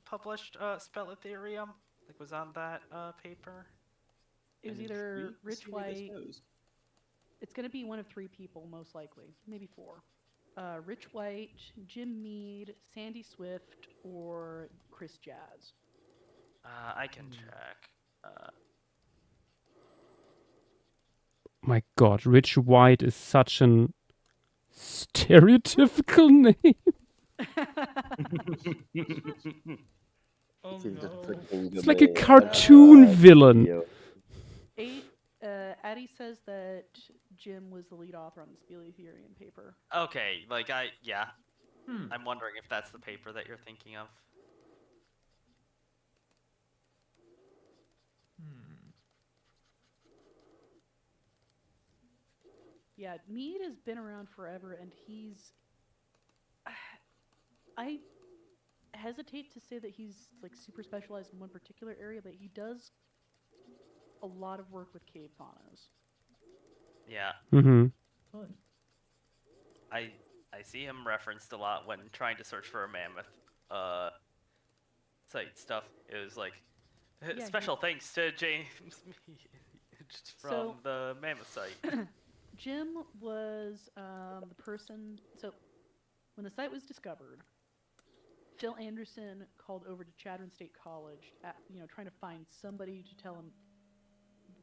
Speaker 2: published Speletherium. Like was on that paper.
Speaker 3: It was either Rich White. It's going to be one of three people, most likely, maybe four. Rich White, Jim Mead, Sandy Swift, or Chris Jazz.
Speaker 2: I can check.
Speaker 1: My God, Rich White is such an stereotypical name.
Speaker 13: Oh, no.
Speaker 1: It's like a cartoon villain.
Speaker 3: Addie says that Jim was the lead author on the Speletherium paper.
Speaker 2: Okay, like I'm wondering if that's the paper that you're thinking of.
Speaker 3: Yeah, Mead has been around forever, and he's... I hesitate to say that he's like super specialized in one particular area, but he does a lot of work with cave faunas.
Speaker 2: Yeah.
Speaker 1: Mm-hmm.
Speaker 2: I see him referenced a lot when trying to search for a mammoth site stuff. It was like special thanks to James from the mammoth site.
Speaker 3: Jim was the person. So when the site was discovered, Phil Anderson called over to Chadron State College, trying to find somebody to tell him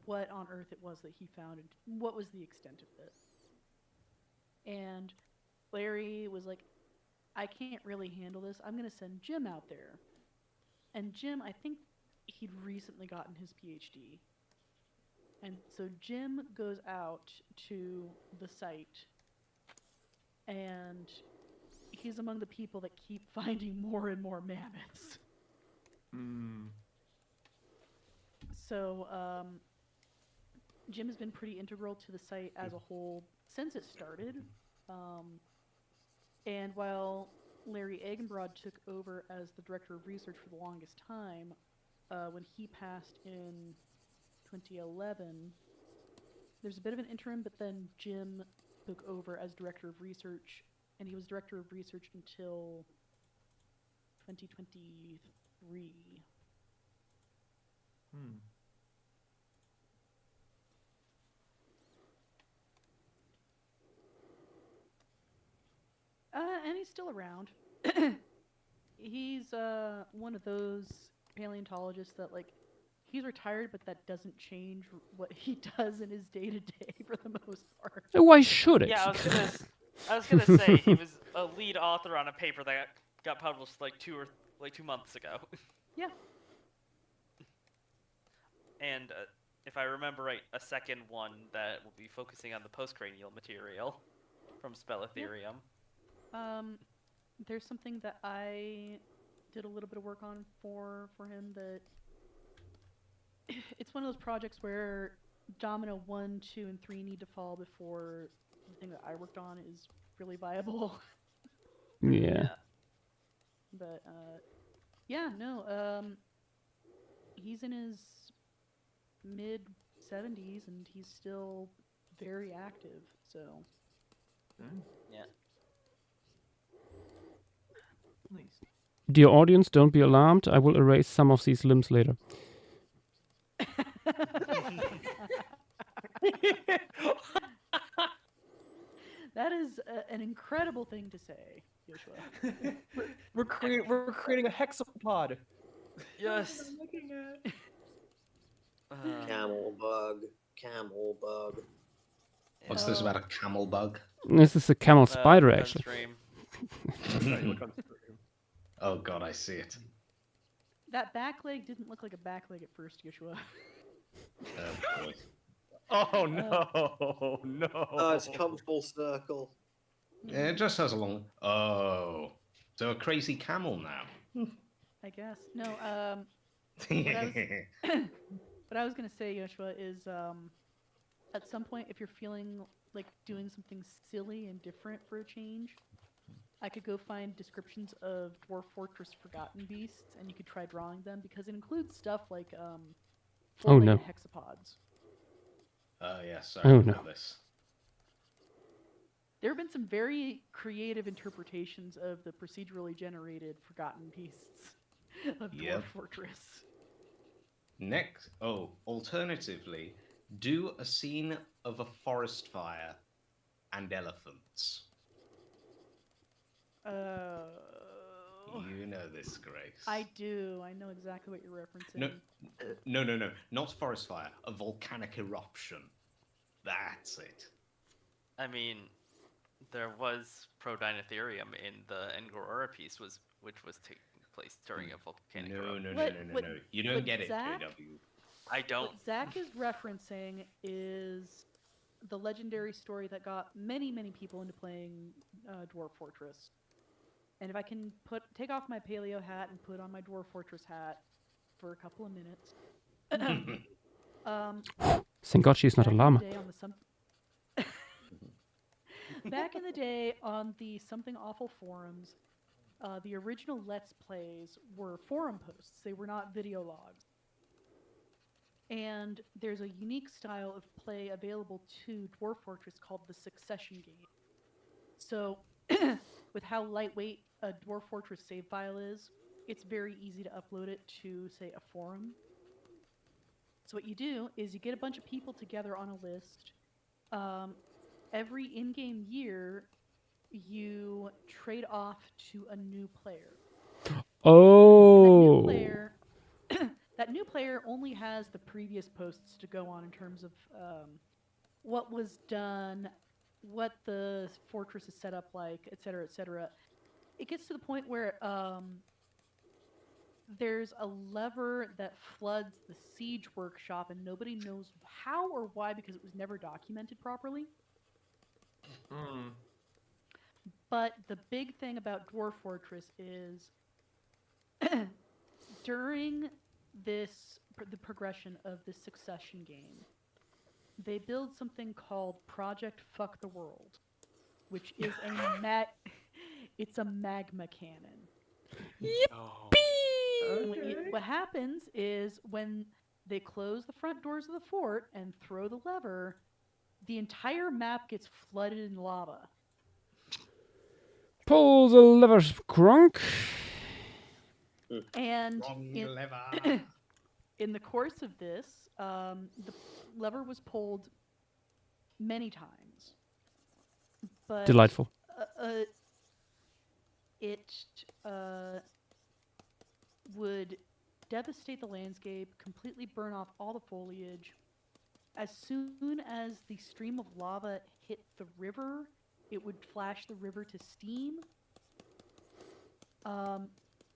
Speaker 3: what on earth it was that he found and what was the extent of this. And Larry was like, I can't really handle this. I'm going to send Jim out there. And Jim, I think he'd recently gotten his PhD. And so Jim goes out to the site, and he's among the people that keep finding more and more mammoths. So Jim has been pretty integral to the site as a whole since it started. And while Larry Eigenbrod took over as the director of research for the longest time, when he passed in 2011, there's a bit of an interim, but then Jim took over as director of research, and he was director of research until 2023. And he's still around. He's one of those paleontologists that, like, he's retired, but that doesn't change what he does in his day-to-day for the most part.
Speaker 1: Why should it?
Speaker 2: Yeah, I was gonna say he was a lead author on a paper that got published like 2 months ago.
Speaker 3: Yeah.
Speaker 2: And if I remember right, a second one that will be focusing on the postcranial material from Speletherium.
Speaker 3: There's something that I did a little bit of work on for him that it's one of those projects where domino 1, 2, and 3 need to fall before the thing that I worked on is really viable.
Speaker 1: Yeah.
Speaker 3: But he's in his mid-70s and he's still very active. So
Speaker 2: yeah.
Speaker 15: Nice.
Speaker 1: Dear audience, don't be alarmed. I will erase some of these limbs later.
Speaker 3: That is an incredible thing to say, Joshua.
Speaker 14: we're creating a hexapod.
Speaker 2: Yes.
Speaker 11: Camel bug.
Speaker 6: What's this about a camel bug?
Speaker 1: This is a camel spider, actually.
Speaker 6: Oh god, I see it.
Speaker 3: That back leg didn't look like a back leg at first, Joshua.
Speaker 6: Oh boy.
Speaker 14: Oh no, no.
Speaker 11: Oh, it's come full circle.
Speaker 6: Yeah, it just has a long. Oh, so a crazy camel now.
Speaker 3: I guess. No. What I was gonna say, Joshua, is at some point, if you're feeling like doing something silly and different for a change, I could go find descriptions of Dwarf Fortress Forgotten Beasts, and you could try drawing them because it includes stuff like four-legged hexapods.
Speaker 6: Yes, I know this.
Speaker 3: There have been some very creative interpretations of the procedurally generated Forgotten Beasts of Dwarf Fortress.
Speaker 6: Next, alternatively, do a scene of a forest fire and elephants. You know this, Grace.
Speaker 3: I do. I know exactly what you're referencing.
Speaker 6: No. Not forest fire. A volcanic eruption. That's it.
Speaker 2: I mean, there was Prodinotherium in the Ngorora piece, which was taking place during a volcanic eruption.
Speaker 6: No. You don't get it, JW.
Speaker 2: I don't.
Speaker 3: What Zach is referencing is the legendary story that got many, many people into playing Dwarf Fortress. And if I can take off my paleo hat and put on my Dwarf Fortress hat for a couple of minutes.
Speaker 1: Thank God she's not a llama.
Speaker 3: Back in the day on the Something Awful forums, the original Let's Plays were forum posts. They were not video logs. And there's a unique style of play available to Dwarf Fortress called the Succession game. So with how lightweight a Dwarf Fortress save file is, it's very easy to upload it to, say, a forum. So what you do is you get a bunch of people together on a list. Every in-game year, you trade off to a new player.
Speaker 1: Oh.
Speaker 3: That new player only has the previous posts to go on in terms of what was done, what the fortress is set up like, etc., etc. it gets to the point where there's a lever that floods the siege workshop, and nobody knows how or why because it was never documented properly. But the big thing about Dwarf Fortress is during the progression of this succession game, they build something called Project Fuck the World, which is it's a magma cannon.
Speaker 1: Yippee!
Speaker 3: What happens is when they close the front doors of the fort and throw the lever, the entire map gets flooded in lava.
Speaker 1: Pull the levers, Grunk.
Speaker 3: And in the course of this, the lever was pulled many times. But
Speaker 1: Delightful.
Speaker 3: It would devastate the landscape, completely burn off all the foliage. As soon as the stream of lava hit the river, it would flash the river to steam.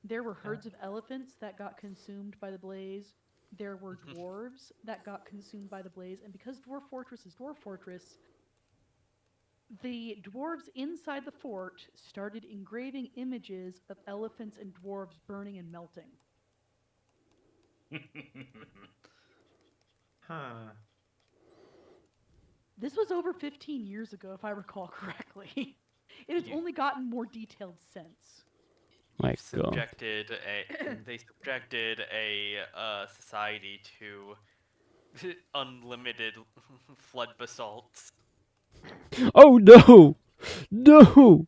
Speaker 3: There were herds of elephants that got consumed by the blaze. There were dwarves that got consumed by the blaze. And because Dwarf Fortress is Dwarf Fortress, the dwarves inside the fort started engraving images of elephants and dwarves burning and melting. This was over 15 years ago, if I recall correctly. It has only gotten more detailed since.
Speaker 1: My God.
Speaker 2: They subjected a society to unlimited flood basalts.
Speaker 1: Oh no! No!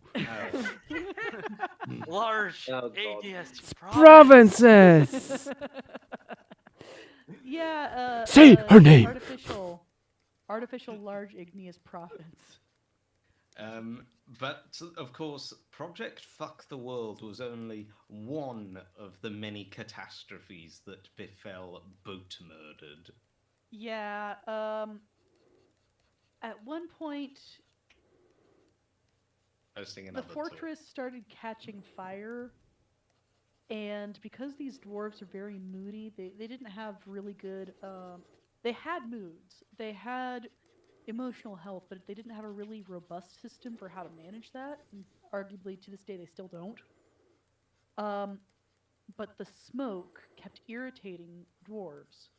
Speaker 2: Large ADS
Speaker 1: provinces!
Speaker 3: Yeah,
Speaker 1: say her name!
Speaker 3: Artificial large igneous province.
Speaker 6: But, of course, Project Fuck the World was only one of the many catastrophes that befell Boat Murdered.
Speaker 3: Yeah, at one point, the fortress started catching fire, and because these dwarves are very moody, they didn't have really good, they had moods, they had emotional health, but they didn't have a really robust system for how to manage that, and arguably to this day they still don't. But the smoke kept irritating dwarves,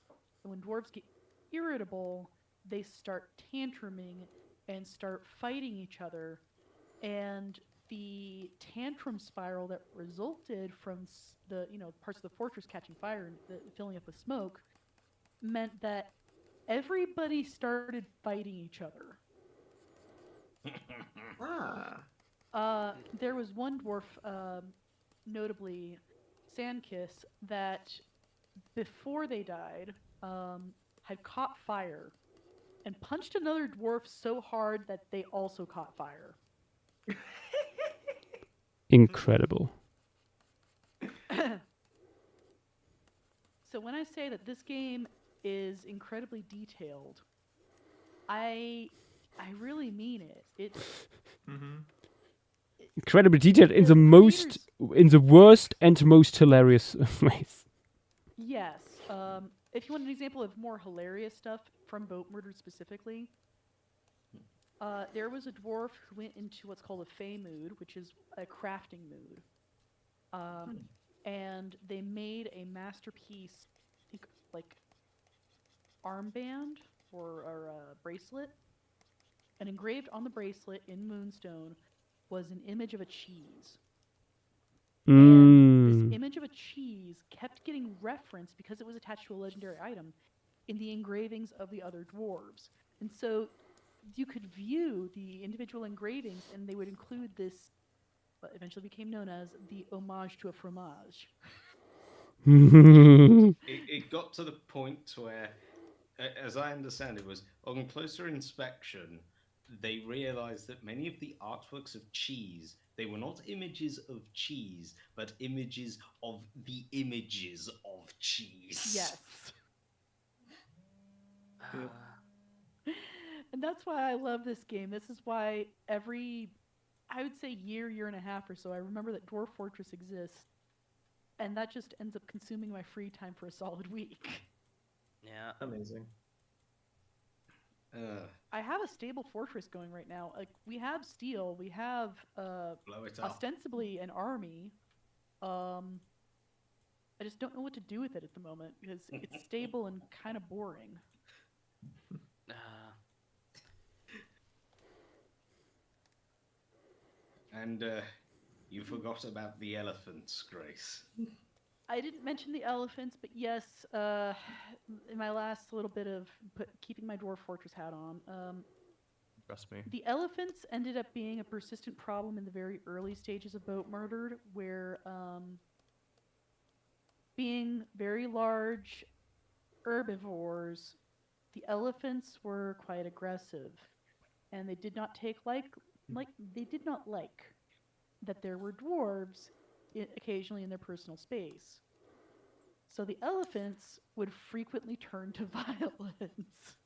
Speaker 3: and when dwarves get irritable, they start tantruming and start fighting each other, and the tantrum spiral that resulted from the parts of the fortress catching fire and filling up with smoke meant that everybody started fighting each other. There was one dwarf, notably Sandkiss, that before they died had caught fire and punched another dwarf so hard that they also caught fire.
Speaker 1: Incredible.
Speaker 3: So when I say that this game is incredibly detailed, I really mean it. It's
Speaker 1: incredibly detailed in the worst and most hilarious ways.
Speaker 3: Yes. If you want an example of more hilarious stuff from Boat Murdered specifically, there was a dwarf who went into what's called a fey mood, which is a crafting mood. And they made a masterpiece, I think, like armband or a bracelet. And engraved on the bracelet in Moonstone was an image of a cheese. And this image of a cheese kept getting referenced because it was attached to a legendary item in the engravings of the other dwarves. And so you could view the individual engravings and they would include this, what eventually became known as the homage to a fromage.
Speaker 6: It got to the point where, as I understand it, was on closer inspection, they realized that many of the artworks of cheese, they were not images of cheese, but images of the images of cheese.
Speaker 3: Yes. And that's why I love this game. This is why every I would say year and a half or so, I remember that Dwarf Fortress exists, and that just ends up consuming my free time for a solid week.
Speaker 2: Yeah.
Speaker 14: Amazing.
Speaker 3: I have a stable fortress going right now. Like, we have steel, we have ostensibly an army. I just don't know what to do with it at the moment because it's stable and kind of boring.
Speaker 6: And you forgot about the elephants, Grace.
Speaker 3: I didn't mention the elephants, but yes, in my last little bit of keeping my dwarf fortress hat on,
Speaker 14: trust me,
Speaker 3: the elephants ended up being a persistent problem in the very early stages of Boat Murdered, where being very large herbivores, the elephants were quite aggressive, and they did not like that there were dwarves occasionally in their personal space. So the elephants would frequently turn to violence.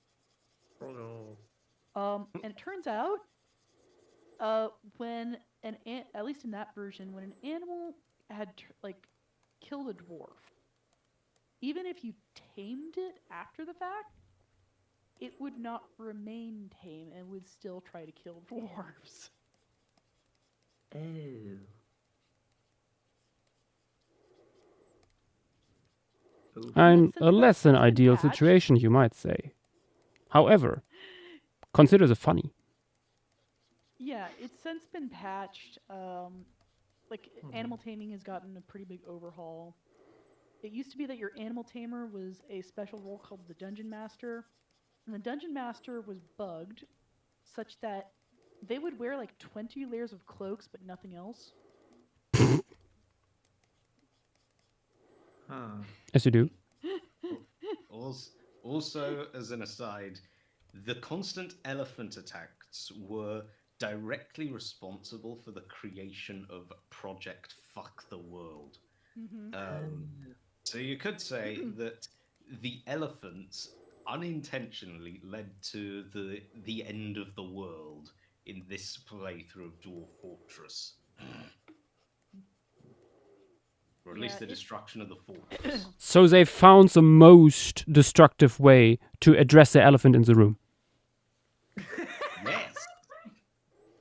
Speaker 14: Oh no.
Speaker 3: And it turns out, when at least in that version, when an animal had killed a dwarf, even if you tamed it after the fact, it would not remain tame and would still try to kill dwarves.
Speaker 14: Oh.
Speaker 1: And a less than ideal situation, you might say. However, consider the funny.
Speaker 3: Yeah, it's since been patched. Animal taming has gotten a pretty big overhaul. It used to be that your animal tamer was a special role called the Dungeon Master, and the Dungeon Master was bugged such that they would wear like 20 layers of cloaks but nothing else.
Speaker 1: As you do.
Speaker 6: Also, as an aside, the constant elephant attacks were directly responsible for the creation of Project Fuck the World. So you could say that the elephants unintentionally led to the end of the world in this playthrough of Dwarf Fortress. Or at least the destruction of the fortress.
Speaker 1: So they found the most destructive way to address the elephant in the room.
Speaker 6: Yes.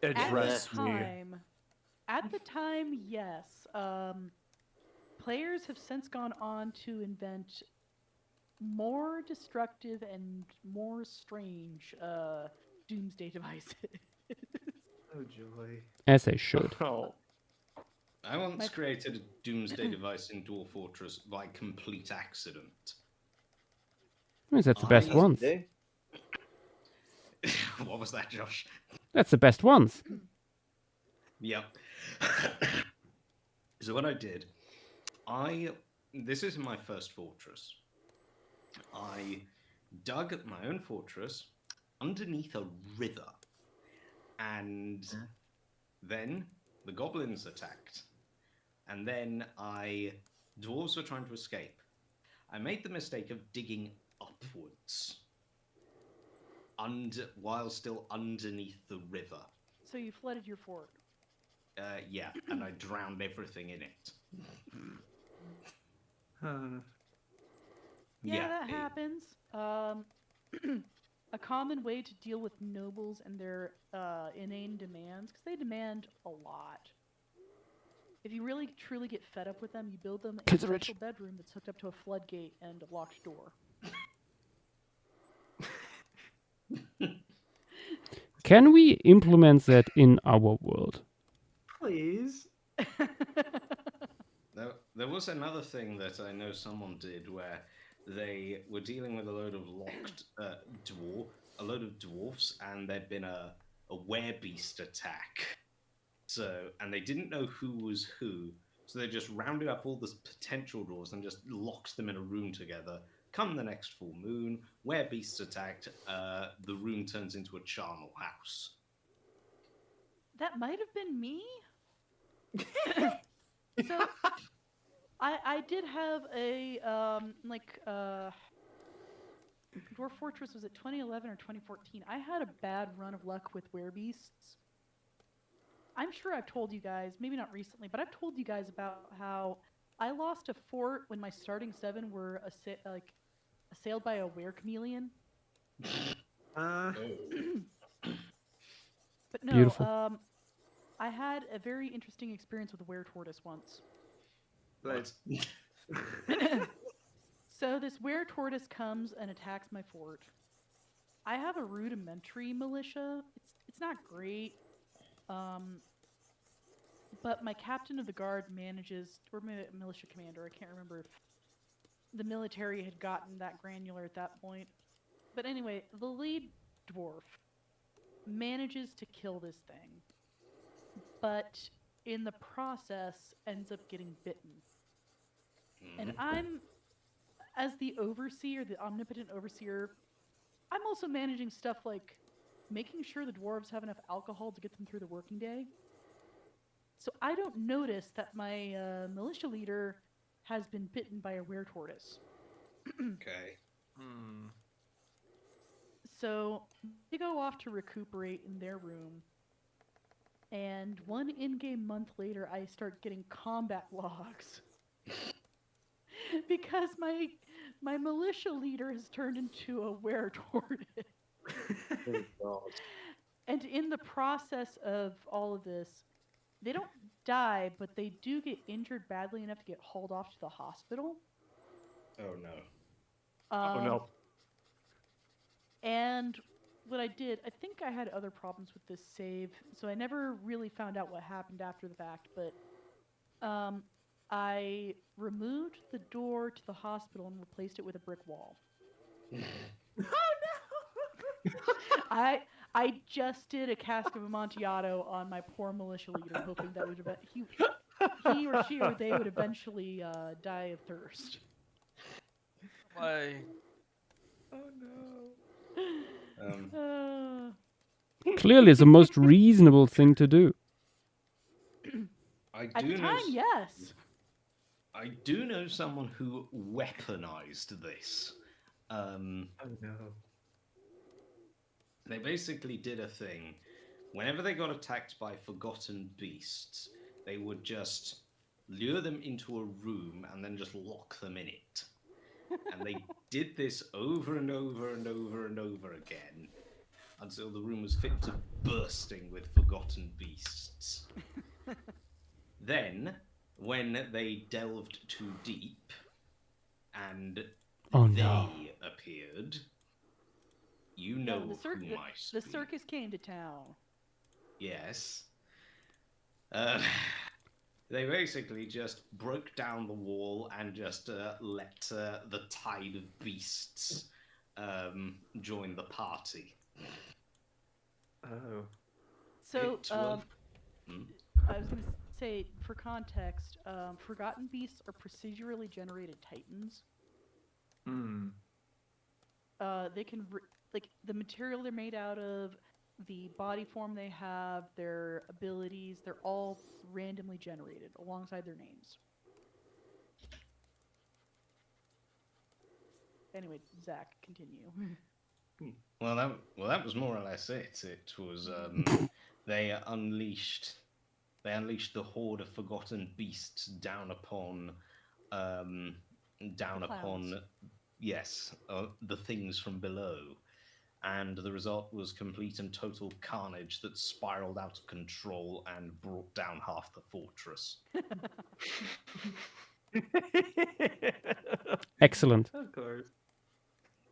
Speaker 14: Address me.
Speaker 3: At the time, yes. Players have since gone on to invent more destructive and more strange doomsday devices.
Speaker 14: Oh joy.
Speaker 1: As they should.
Speaker 14: Oh.
Speaker 6: I once created a doomsday device in Dwarf Fortress by complete accident.
Speaker 1: I mean, that's the best ones.
Speaker 6: What was that, Josh?
Speaker 1: That's the best ones.
Speaker 6: Yep. So what I did, this is my first fortress. I dug my own fortress underneath a river, and then the goblins attacked. And then dwarves were trying to escape. I made the mistake of digging upwards while still underneath the river.
Speaker 3: So you flooded your fort.
Speaker 6: Yeah, and I drowned everything in it.
Speaker 3: Yeah, that happens. A common way to deal with nobles and their inane demands, because they demand a lot. If you really truly get fed up with them, you build them a special bedroom that's hooked up to a floodgate and a locked door.
Speaker 1: Can we implement that in our world?
Speaker 14: Please.
Speaker 6: There was another thing that I know someone did where they were dealing with a load of locked dwarfs, and there'd been a werebeast attack. And they didn't know who was who, so they just rounded up all the potential dwarves and just locked them in a room together. Come the next full moon, werebeasts attacked, the room turns into a charnel house.
Speaker 3: That might have been me. So, I did have a Dwarf Fortress. Was it 2011 or 2014? I had a bad run of luck with werebeasts. I'm sure I've told you guys, maybe not recently, but I've told you guys about how I lost a fort when my starting 7 were assailed by a were-chameleon. But no,
Speaker 1: Beautiful.
Speaker 3: I had a very interesting experience with a were-tortoise once.
Speaker 11: Right.
Speaker 3: So this were-tortoise comes and attacks my fort. I have a rudimentary militia. It's not great. But my captain of the guard manages, or my militia commander, I can't remember if the military had gotten that granular at that point. But anyway, the lead dwarf manages to kill this thing, but in the process ends up getting bitten. And I'm, as the overseer, the omnipotent overseer, I'm also managing stuff like making sure the dwarves have enough alcohol to get them through the working day. So I don't notice that my militia leader has been bitten by a were-tortoise.
Speaker 6: Okay.
Speaker 3: So they go off to recuperate in their room. And 1 in-game month later, I start getting combat logs. Because my militia leader has turned into a were-tortoise.
Speaker 11: Oh, God.
Speaker 3: And in the process of all of this, they don't die, but they do get injured badly enough to get hauled off to the hospital.
Speaker 6: Oh no.
Speaker 14: Oh no.
Speaker 3: And what I did, I think I had other problems with this save, so I never really found out what happened after the fact, but I removed the door to the hospital and replaced it with a brick wall. I just did a cask of Amontillado on my poor militia leader, hoping that would he or she or they would eventually die of thirst.
Speaker 8: Why?
Speaker 11: Oh
Speaker 3: no.
Speaker 1: Clearly, it's the most reasonable thing to do.
Speaker 3: At the time, yes.
Speaker 6: I do know someone who weaponized this.
Speaker 11: Oh no.
Speaker 6: They basically did a thing. Whenever they got attacked by forgotten beasts, they would just lure them into a room and then just lock them in it. And they did this over and over and over and over again until the room was fit to bursting with forgotten beasts. Then, when they delved too deep and they appeared, you know whom I speak.
Speaker 3: The circus came to town.
Speaker 6: Yes. They basically just broke down the wall and just let the tide of beasts join the party.
Speaker 11: Oh.
Speaker 3: So, I was going to say, for context, Forgotten Beasts are procedurally generated titans. They can, like, the material they're made out of, the body form they have, their abilities, they're all randomly generated alongside their names. Anyway, Zach, continue.
Speaker 6: Well, that was more or less it. It was they unleashed the horde of forgotten beasts down upon the things from below. And the result was complete and total carnage that spiraled out of control and brought down half the fortress.
Speaker 1: Excellent.
Speaker 11: Of course.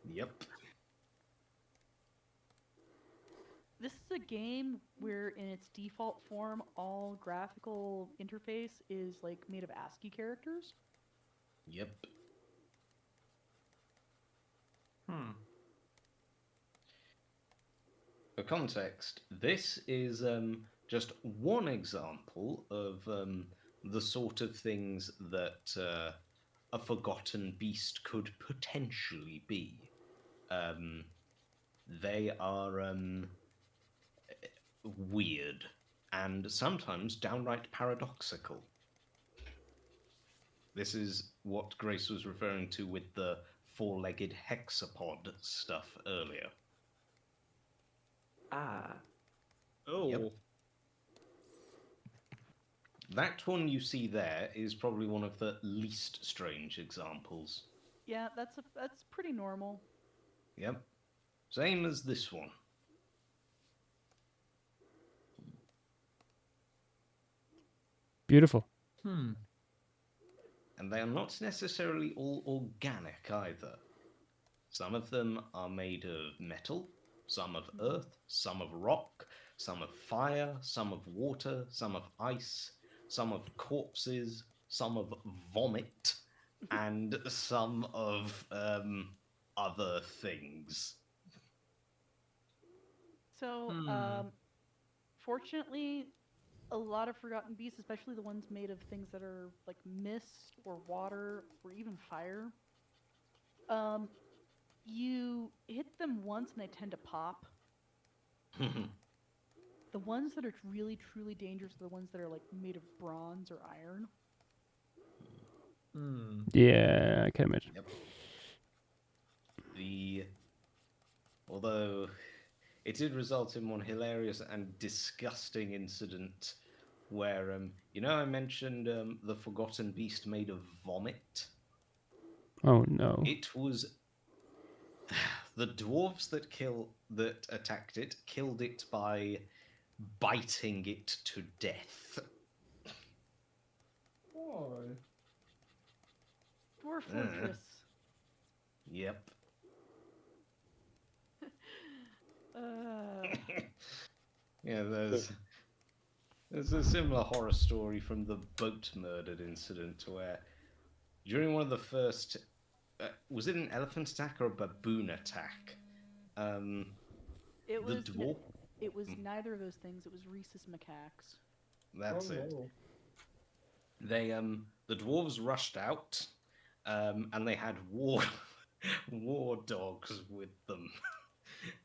Speaker 6: Yep.
Speaker 3: This is a game where, in its default form, all graphical interface is like made of ASCII characters.
Speaker 6: Yep. For context, this is just one example of the sort of things that a forgotten beast could potentially be. They are weird and sometimes downright paradoxical. This is what Grace was referring to with the four-legged hexapod stuff earlier.
Speaker 11: Ah.
Speaker 14: Oh.
Speaker 6: Yep. That one you see there is probably one of the least strange examples.
Speaker 3: Yeah, that's pretty normal.
Speaker 6: Yep. Same as this one.
Speaker 1: Beautiful.
Speaker 15: Hmm.
Speaker 6: And they are not necessarily all organic either. Some of them are made of metal, some of earth, some of rock, some of fire, some of water, some of ice, some of corpses, some of vomit, and some of other things.
Speaker 3: So, fortunately, a lot of Forgotten Beasts, especially the ones made of things that are like mist or water or even fire, you hit them once and they tend to pop. The ones that are really, truly dangerous are the ones that are like made of bronze or iron.
Speaker 1: Yeah, I can imagine.
Speaker 6: Yep. Although it did result in one hilarious and disgusting incident where, I mentioned the Forgotten Beast made of vomit.
Speaker 1: Oh no!
Speaker 6: It was the dwarves that attacked it killed it by biting it to death.
Speaker 3: Why? Dwarf Fortress.
Speaker 6: Yep. Yeah, there's a similar horror story from the boat murdered incident where during one of the first was it an elephant attack or a baboon attack?
Speaker 3: It was neither of those things. It was rhesus macaques.
Speaker 6: That's it. They the dwarves rushed out, and they had war dogs with them,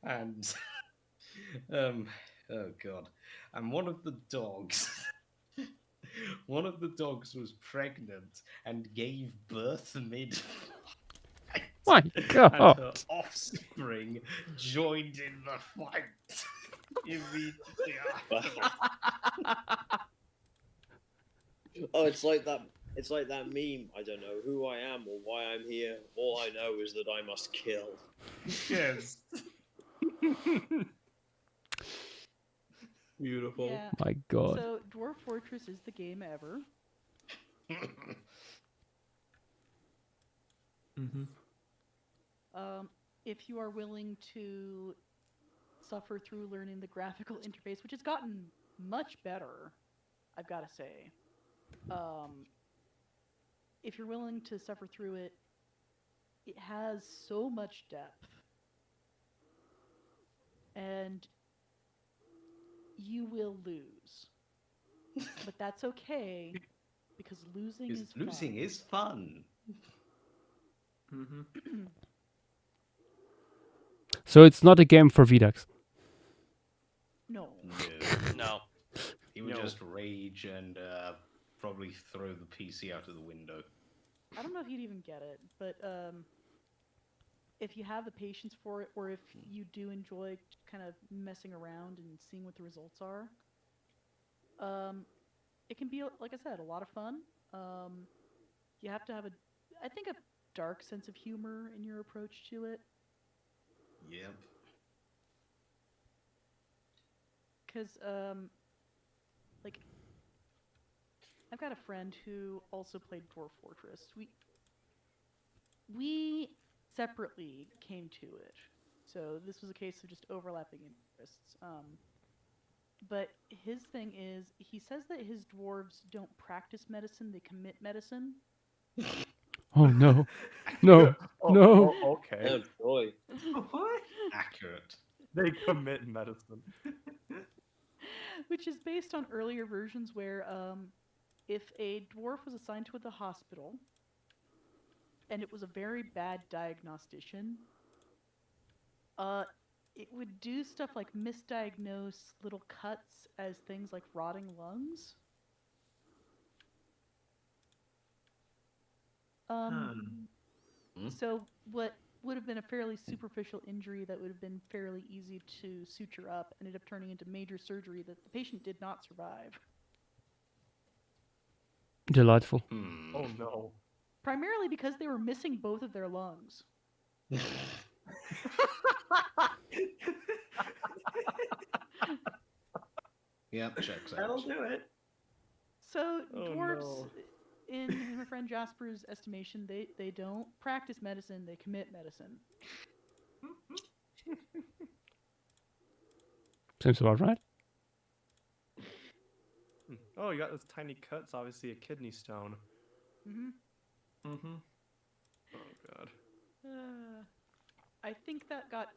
Speaker 6: and oh god, and one of the dogs was pregnant and gave birth mid.
Speaker 1: My god!
Speaker 6: And her offspring joined in the fight immediately after.
Speaker 11: Oh, it's like that. It's like that meme. I don't know who I am or why I'm here. All I know is that I must kill.
Speaker 6: Yes.
Speaker 11: Beautiful.
Speaker 3: Yeah.
Speaker 1: My god.
Speaker 3: So Dwarf Fortress is the game ever. If you are willing to suffer through learning the graphical interface, which has gotten much better, I've got to say. If you're willing to suffer through it, it has so much depth. And you will lose. But that's okay, because losing is
Speaker 6: fun.
Speaker 1: So it's not a game for VDAX.
Speaker 3: No.
Speaker 2: No.
Speaker 6: He would just rage and probably throw the PC out of the window.
Speaker 3: I don't know if he'd even get it, but if you have the patience for it, or if you do enjoy kind of messing around and seeing what the results are, it can be, like I said, a lot of fun. You have to have I think, a dark sense of humor in your approach to it.
Speaker 6: Yep.
Speaker 3: Because, like, I've got a friend who also played Dwarf Fortress. We separately came to it. So this was a case of just overlapping interests. But his thing is, he says that his dwarves don't practice medicine, they commit medicine.
Speaker 1: Oh no. No. No.
Speaker 14: Okay.
Speaker 11: Oh boy.
Speaker 14: What?
Speaker 6: Accurate.
Speaker 14: They commit medicine.
Speaker 3: Which is based on earlier versions where if a dwarf was assigned to the hospital and it was a very bad diagnostician, it would do stuff like misdiagnose little cuts as things like rotting lungs. So what would have been a fairly superficial injury that would have been fairly easy to suture up ended up turning into major surgery that the patient did not survive.
Speaker 1: Delightful.
Speaker 14: Oh no.
Speaker 3: Primarily because they were missing both of their lungs.
Speaker 6: Yeah, checks out.
Speaker 5: That'll do it.
Speaker 3: So
Speaker 14: Oh,
Speaker 3: dwarves,
Speaker 14: no.
Speaker 3: in my friend Jasper's estimation, they don't practice medicine, they commit medicine.
Speaker 1: Seems about right.
Speaker 14: Oh, you got this tiny cut. It's obviously a kidney stone.
Speaker 3: Mm-hmm.
Speaker 14: Mm-hmm. Oh god.
Speaker 3: I think that got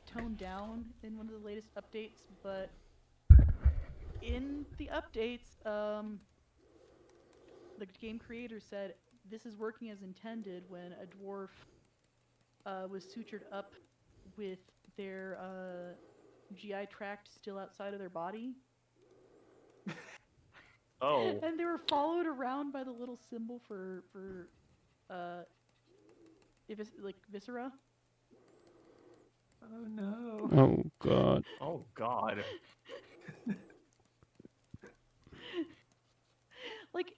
Speaker 3: toned down in one of the latest updates, but in the updates, the game creator said this is working as intended when a dwarf was sutured up with their GI tract still outside of their body.
Speaker 14: Oh.
Speaker 3: And they were followed around by the little symbol for viscera.
Speaker 15: Oh no.
Speaker 1: Oh god.
Speaker 14: Oh god.
Speaker 3: Like,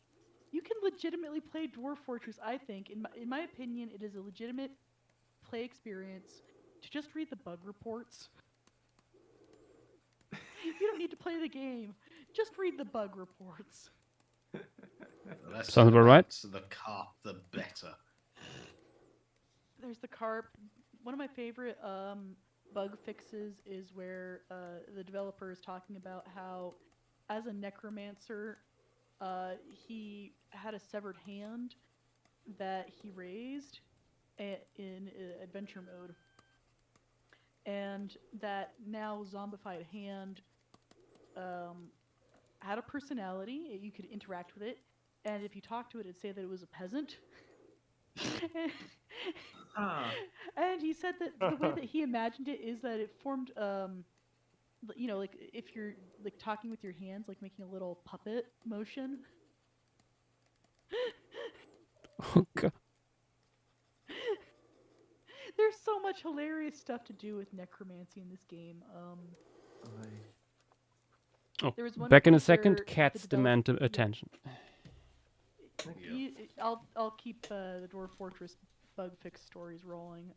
Speaker 3: you can legitimately play Dwarf Fortress, I think. In my opinion, it is a legitimate play experience to just read the bug reports. You don't need to play the game. Just read the bug reports.
Speaker 1: Sounds about right.
Speaker 6: The carp, the better.
Speaker 3: There's the carp. One of my favorite bug fixes is where the developer is talking about how, as a necromancer, he had a severed hand that he raised in adventure mode. And that now zombified hand had a personality. You could interact with it. And if you talked to it, it'd say that it was a peasant. And he said that the way that he imagined it is that it formed, like if you're like talking with your hands, like making a little puppet motion.
Speaker 1: Oh god.
Speaker 3: There's so much hilarious stuff to do with necromancy in this game. There was one
Speaker 1: Back in a
Speaker 3: place where
Speaker 1: second. Cats
Speaker 3: the
Speaker 1: demand attention.
Speaker 3: I'll keep the Dwarf Fortress bug fix stories rolling.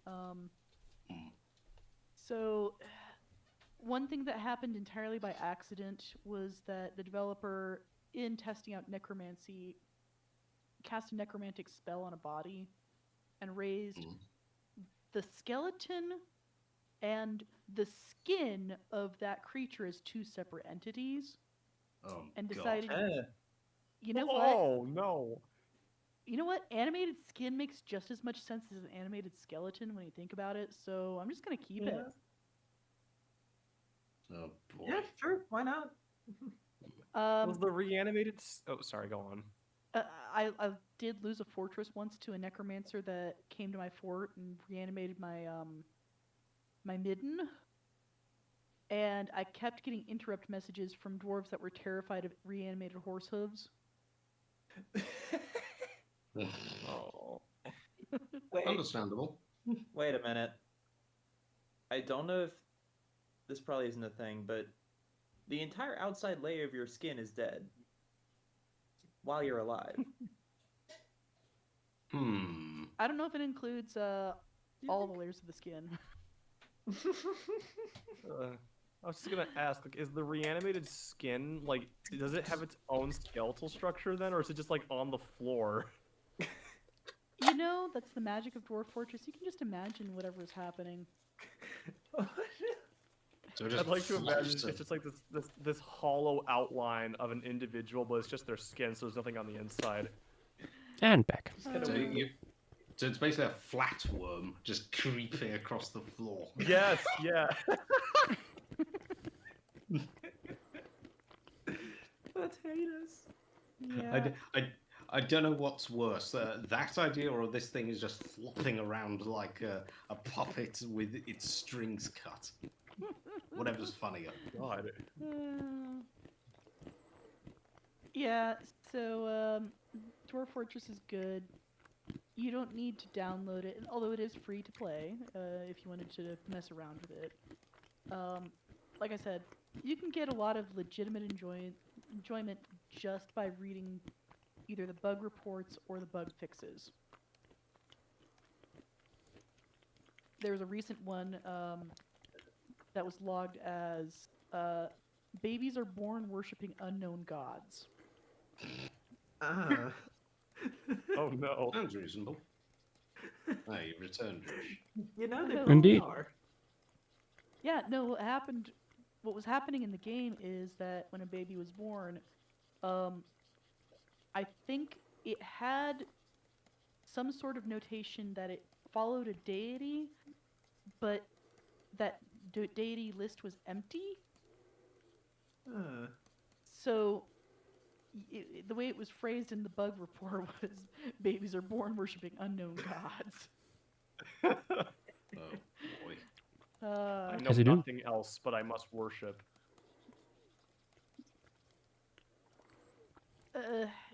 Speaker 3: So, one thing that happened entirely by accident was that the developer, in testing out necromancy, cast a necromantic spell on a body and raised the skeleton and the skin of that creature as two separate entities.
Speaker 6: Oh,
Speaker 3: and decided,
Speaker 6: God.
Speaker 3: You know what?
Speaker 14: Oh no.
Speaker 3: You know what? Animated skin makes just as much sense as an animated skeleton when you think about it, so I'm just gonna keep it.
Speaker 6: Oh boy.
Speaker 5: Yeah, sure. Why not?
Speaker 14: Was the reanimated? Oh, sorry. Go on.
Speaker 3: I did lose a fortress once to a necromancer that came to my fort and reanimated my my midden. And I kept getting interrupt messages from dwarves that were terrified of reanimated horse hooves.
Speaker 14: Oh.
Speaker 5: Wait.
Speaker 6: Understandable.
Speaker 15: Wait a minute. I don't know if this probably isn't a thing, but the entire outside layer of your skin is dead while you're alive.
Speaker 3: I don't know if it includes all the layers of the skin.
Speaker 14: I was just gonna ask, like, is the reanimated skin, like, does it have its own skeletal structure then, or is it just like on the floor?
Speaker 3: You know, that's the magic of Dwarf Fortress. You can just imagine whatever's happening.
Speaker 6: So
Speaker 14: I'd like to imagine it's just like this hollow outline of an individual, but it's just their skin, so there's nothing on the inside.
Speaker 1: And back.
Speaker 6: So it's basically a flatworm just creeping across the floor.
Speaker 14: Yes, yeah.
Speaker 15: That's heinous.
Speaker 3: Yeah.
Speaker 6: I don't know what's worse, that idea or this thing is just flopping around like a puppet with its strings cut. Whatever's funnier.
Speaker 14: God.
Speaker 3: Yeah, so Dwarf Fortress is good. You don't need to download it, although it is free to play if you wanted to mess around with it. Like I said, you can get a lot of legitimate enjoyment just by reading either the bug reports or the bug fixes. There was a recent one that was logged as babies are born worshipping unknown gods.
Speaker 14: Oh no.
Speaker 6: Sounds reasonable. Ah, you returned, Josh.
Speaker 7: You know they
Speaker 1: Indeed.
Speaker 7: probably are.
Speaker 3: Yeah, no, what was happening in the game is that when a baby was born, I think it had some sort of notation that it followed a deity, but that deity list was empty. So the way it was phrased in the bug report was babies are born worshipping unknown gods.
Speaker 6: Oh boy.
Speaker 14: I know
Speaker 1: As you do.
Speaker 14: nothing else, but I must worship.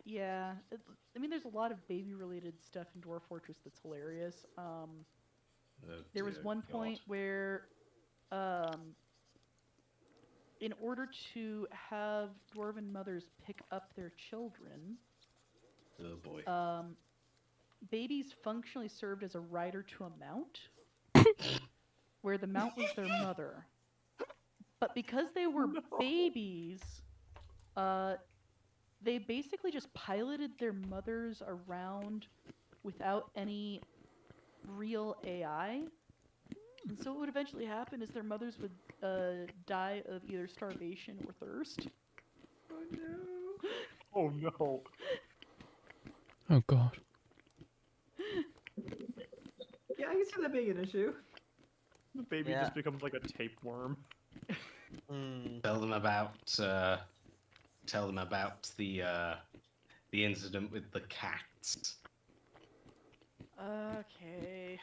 Speaker 3: Yeah. I mean, there's a lot of baby-related stuff in Dwarf Fortress that's hilarious. There was one point where, in order to have dwarven mothers pick up their children,
Speaker 6: oh boy,
Speaker 3: babies functionally served as a rider to a mount, where the mount was their mother. But because they were babies, they basically just piloted their mothers around without any real AI. And so what would eventually happen is their mothers would die of either starvation or thirst.
Speaker 7: Oh no.
Speaker 14: Oh no.
Speaker 1: Oh god.
Speaker 7: Yeah, I can see that being an issue.
Speaker 14: The baby just becomes like a tapeworm.
Speaker 6: Tell them about the incident with the cats.
Speaker 3: Okay.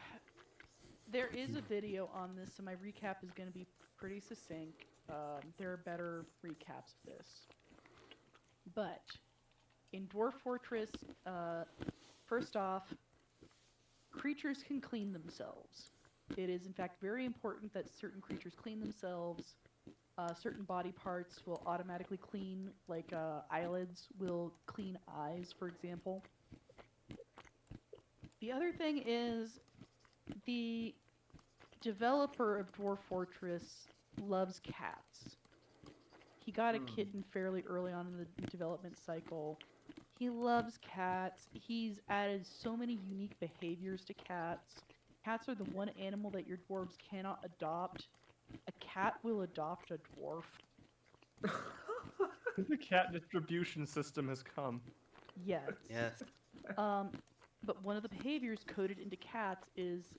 Speaker 3: There is a video on this, so my recap is going to be pretty succinct. There are better recaps of this. But in Dwarf Fortress, first off, creatures can clean themselves. It is, in fact, very important that certain creatures clean themselves. Certain body parts will automatically clean, like eyelids will clean eyes, for example. The other thing is the developer of Dwarf Fortress loves cats. He got a kitten fairly early on in the development cycle. He loves cats. He's added so many unique behaviors to cats. Cats are the one animal that your dwarves cannot adopt. A cat will adopt a dwarf.
Speaker 14: The cat distribution system has come.
Speaker 3: Yes.
Speaker 2: Yes.
Speaker 3: But one of the behaviors coded into cats is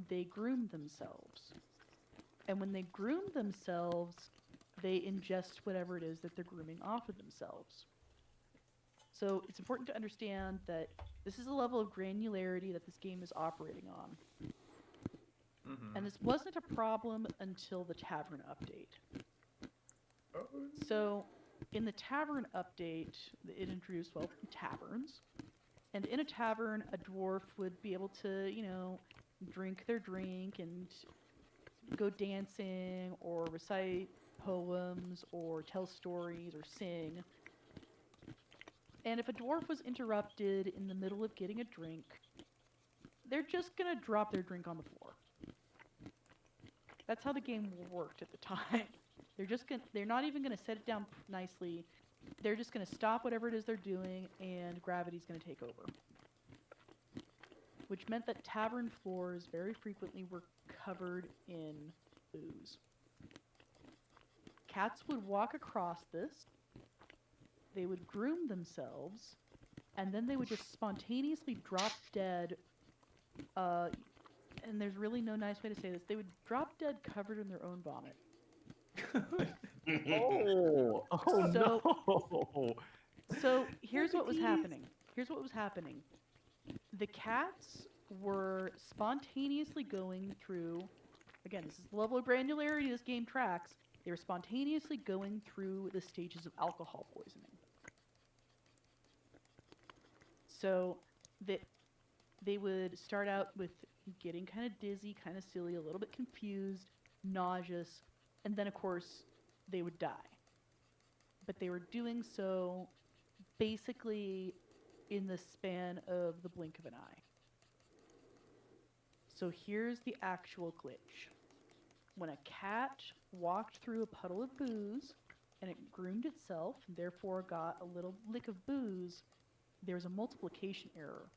Speaker 3: they groom themselves. And when they groom themselves, they ingest whatever it is that they're grooming off of themselves. So it's important to understand that this is a level of granularity that this game is operating on. And this wasn't a problem until the Tavern update. So in the Tavern update, it introduced, well, taverns. And in a tavern, a dwarf would be able to, you know, drink their drink and go dancing or recite poems or tell stories or sing. And if a dwarf was interrupted in the middle of getting a drink, they're just going to drop their drink on the floor. That's how the game worked at the time. They're not even going to set it down nicely. They're just going to stop whatever it is they're doing, and gravity's going to take over. Which meant that tavern floors very frequently were covered in booze. Cats would walk across this, they would groom themselves, and then they would just spontaneously drop dead. And there's really no nice way to say this. They would drop dead covered in their own vomit.
Speaker 14: No.
Speaker 3: So here's what was happening. The cats were spontaneously going through, again, this is the level of granularity this game tracks, they were spontaneously going through the stages of alcohol poisoning. So they would start out with getting kind of dizzy, kind of silly, a little bit confused, nauseous, and then of course they would die. But they were doing so basically in the span of the blink of an eye. So here's the actual glitch. When a cat walked through a puddle of booze and it groomed itself and therefore got a little lick of booze, there was a multiplication error.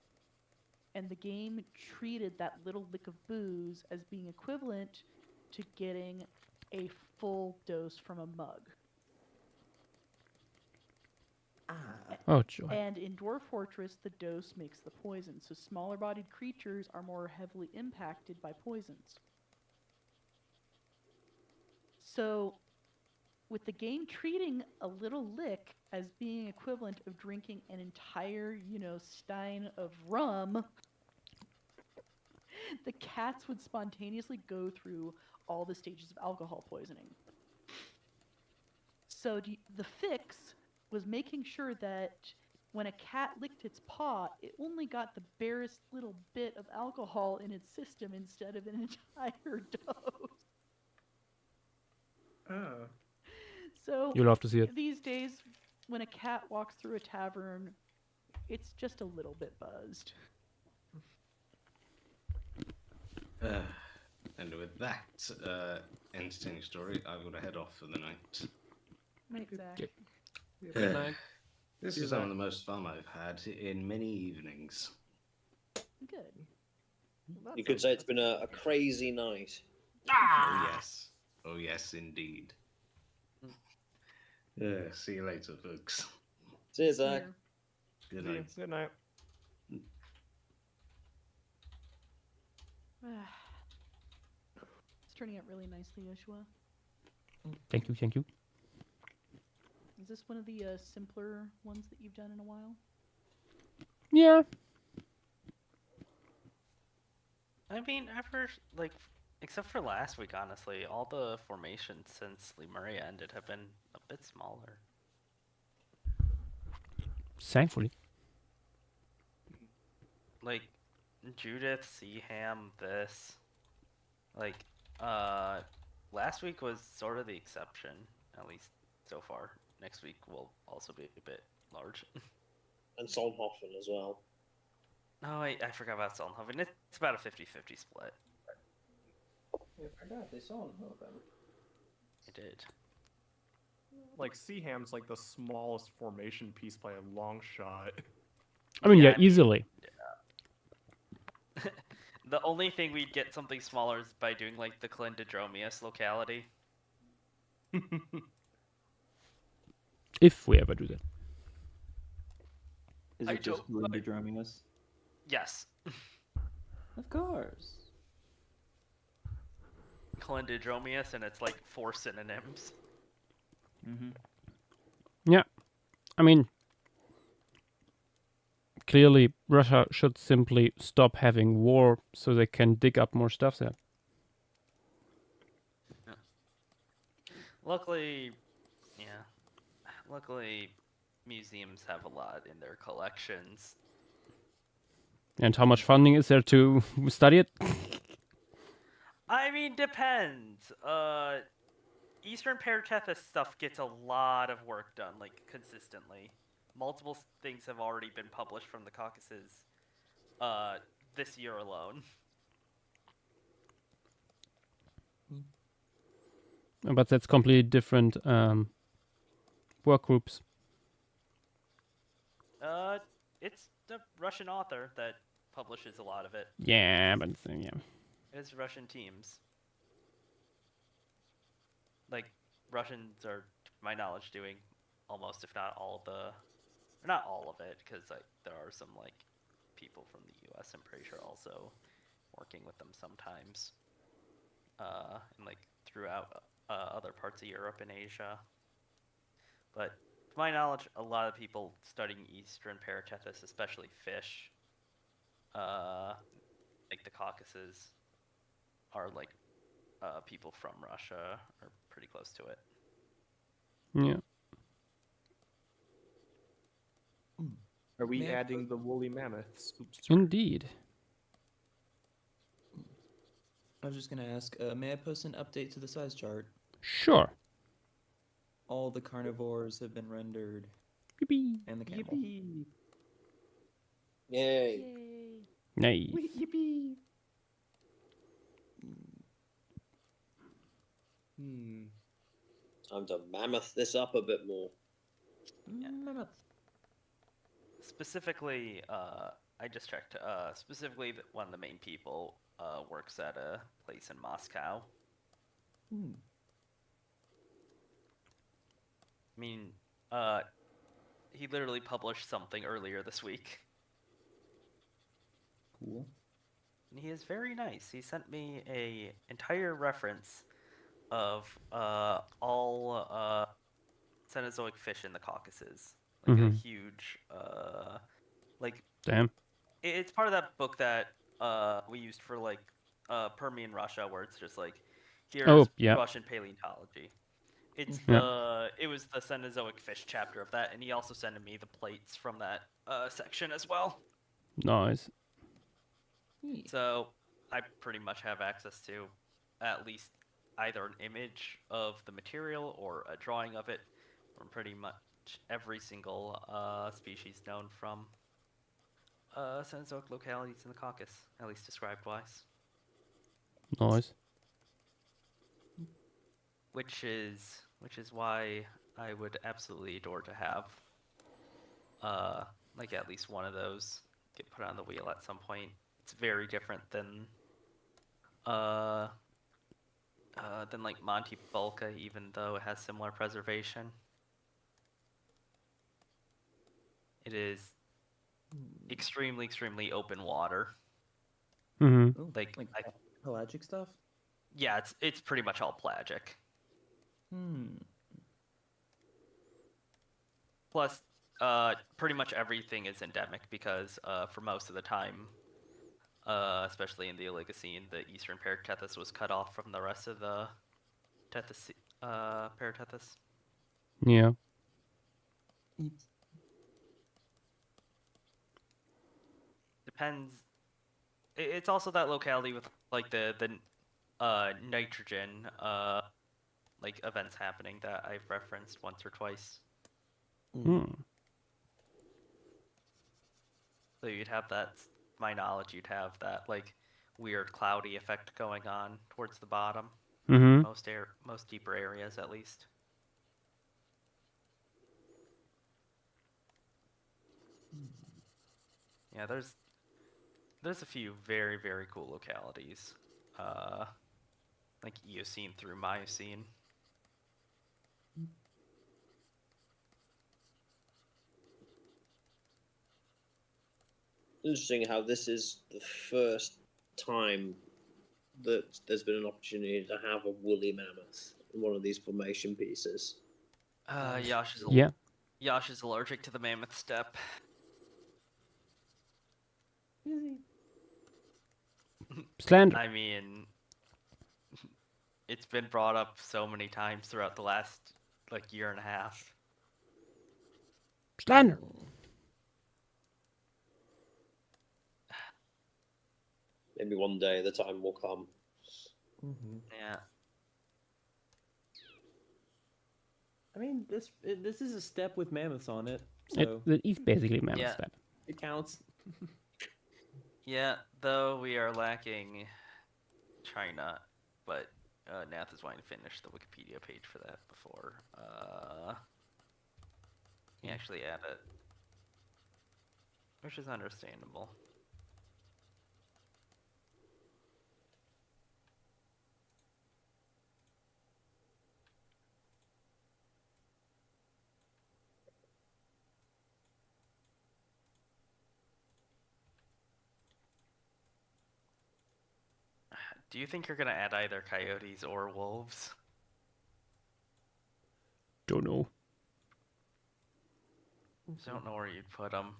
Speaker 3: And the game treated that little lick of booze as being equivalent to getting a full dose from a mug.
Speaker 1: Oh, joy.
Speaker 3: And in Dwarf Fortress, the dose makes the poison, so smaller-bodied creatures are more heavily impacted by poisons. So, with the game treating a little lick as being equivalent of drinking an entire, stein of rum, the cats would spontaneously go through all the stages of alcohol poisoning. So the fix was making sure that when a cat licked its paw, it only got the barest little bit of alcohol in its system instead of an entire dose.
Speaker 14: Oh.
Speaker 3: So
Speaker 1: you'll have to see it.
Speaker 3: These days, when a cat walks through a tavern, it's just a little bit buzzed.
Speaker 6: And with that entertaining story, I've got to head off for the night.
Speaker 3: Exactly.
Speaker 14: Good night.
Speaker 6: This is some of the most fun I've had in many evenings.
Speaker 3: Good.
Speaker 11: You could say it's been a crazy night.
Speaker 6: Oh yes. Oh yes, indeed. See you later, folks.
Speaker 11: See you, Zach.
Speaker 6: Good night.
Speaker 14: Good night.
Speaker 3: It's turning out really nicely, Joshua.
Speaker 1: Thank you.
Speaker 3: Is this one of the simpler ones that you've done in a while?
Speaker 1: Yeah.
Speaker 2: I mean, except for last week, honestly, all the formations since Lemuria ended have been a bit smaller.
Speaker 1: Thankfully.
Speaker 2: Like, Judith, Seaham, this. Like, last week was sort of the exception, at least so far. Next week will also be a bit large.
Speaker 11: And Solnhofen as well.
Speaker 2: Oh, I forgot about Solnhofen. It's about a 50-50 split.
Speaker 7: You forgot they Solnhofen.
Speaker 2: I did.
Speaker 14: Like, Seaham's like the smallest formation piece by a long shot.
Speaker 1: I mean, yeah, easily.
Speaker 2: Yeah. The only thing we'd get something smaller is by doing, like, the Clendidromius locality.
Speaker 1: If we ever do that.
Speaker 15: Is it just Clendidromius?
Speaker 2: Yes.
Speaker 15: Of course.
Speaker 2: Clendidromius, and it's like 4 synonyms.
Speaker 15: Mm-hmm.
Speaker 1: Yeah. I mean, clearly Russia should simply stop having war so they can dig up more stuff there.
Speaker 2: Yeah. Luckily, museums have a lot in their collections.
Speaker 1: And how much funding is there to study it?
Speaker 2: I mean, depends. Eastern Paratethys stuff gets a lot of work done, like, consistently. Multiple things have already been published from the Caucasus this year alone.
Speaker 1: But that's completely different work groups.
Speaker 2: It's the Russian author that publishes a lot of it.
Speaker 1: Yeah, but yeah.
Speaker 2: It's Russian teams. Like, Russians are, to my knowledge, doing almost, if not all of the... Not all of it, because there are some, like, people from the U.S., I'm pretty sure, also working with them sometimes. And, like, throughout other parts of Europe and Asia. But, to my knowledge, a lot of people studying Eastern Paratethys, especially fish, like the Caucasus, are, like, people from Russia, or pretty close to it.
Speaker 1: Yeah.
Speaker 14: Are we adding the woolly mammoths? Oops,
Speaker 1: Indeed.
Speaker 15: I was just going to ask, may I post an update to the size chart?
Speaker 1: Sure.
Speaker 15: All the carnivores have been rendered.
Speaker 1: Yippee!
Speaker 15: And the camel.
Speaker 14: Yippee!
Speaker 11: Yay!
Speaker 1: Nice.
Speaker 14: Yippee!
Speaker 11: Time to mammoth this up a bit more.
Speaker 15: Mammoth.
Speaker 2: Specifically, I just checked. Specifically, one of the main people works at a place in Moscow. I mean, he literally published something earlier this week.
Speaker 15: Cool.
Speaker 2: And he is very nice. He sent me a entire reference of all Cenozoic fish in the Caucasus. Like a huge, like...
Speaker 1: Damn.
Speaker 2: It's part of that book that we used for, like, Permian Russia, where it's just like, here's Russian paleontology. It's it was the Cenozoic fish chapter of that, and he also sent me the plates from that section as well.
Speaker 1: Nice.
Speaker 2: So I pretty much have access to at least either an image of the material or a drawing of it from pretty much every single species known from Cenozoic localities in the Caucasus, at least described wise.
Speaker 1: Nice.
Speaker 2: Which is why I would absolutely adore to have like at least one of those get put on the wheel at some point. It's very different than like Monte Bulca, even though it has similar preservation. It is extremely open water. Like
Speaker 15: pelagic stuff?
Speaker 2: Yeah, it's pretty much all pelagic. Plus, pretty much everything is endemic because for most of the time, especially in the Oligocene, the eastern Paratethys was cut off from the rest of the Paratethys.
Speaker 1: Yeah.
Speaker 2: Depends. It's also that locality with like the nitrogen like events happening that I've referenced once or twice. So you'd have that, to my knowledge, you'd have that like weird cloudy effect going on towards the bottom. Most deeper areas, at least. Yeah, there's a few very cool localities, like Eocene through Miocene.
Speaker 11: Interesting how this is the first time that there's been an opportunity to have a woolly mammoth in one of these formation pieces.
Speaker 2: Yash is allergic to the mammoth step.
Speaker 1: Slander.
Speaker 2: I mean, it's been brought up so many times throughout the last like year and a half.
Speaker 1: Slander.
Speaker 11: Maybe one day the time will come.
Speaker 2: Yeah.
Speaker 15: I mean, this is a step with mammoths on it. So
Speaker 1: It is basically mammoth step.
Speaker 15: It counts.
Speaker 2: Yeah, though we are lacking China, but Nath is wanting to finish the Wikipedia page for that before he actually add it, which is understandable. Do you think you're gonna add either coyotes or wolves?
Speaker 1: Don't know.
Speaker 2: Don't know where you'd put them.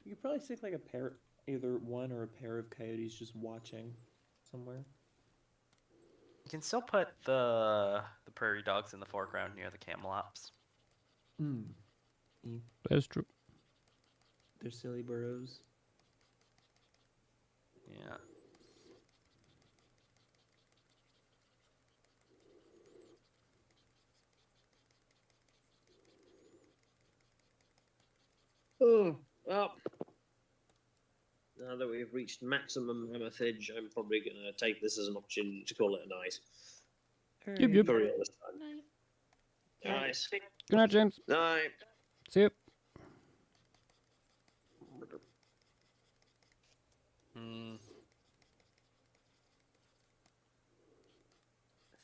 Speaker 15: You could probably stick like a pair, either one or a pair of coyotes just watching somewhere.
Speaker 2: You can still put the prairie dogs in the foreground near the camelops.
Speaker 1: That's true.
Speaker 15: They're silly burrows.
Speaker 2: Yeah.
Speaker 11: Oh, well. Now that we've reached maximum mammothage, I'm probably going to take this as an opportunity to call it a night.
Speaker 1: Yep.
Speaker 11: Curry all this time. Nice.
Speaker 1: Good night, James.
Speaker 11: Night.
Speaker 1: See you.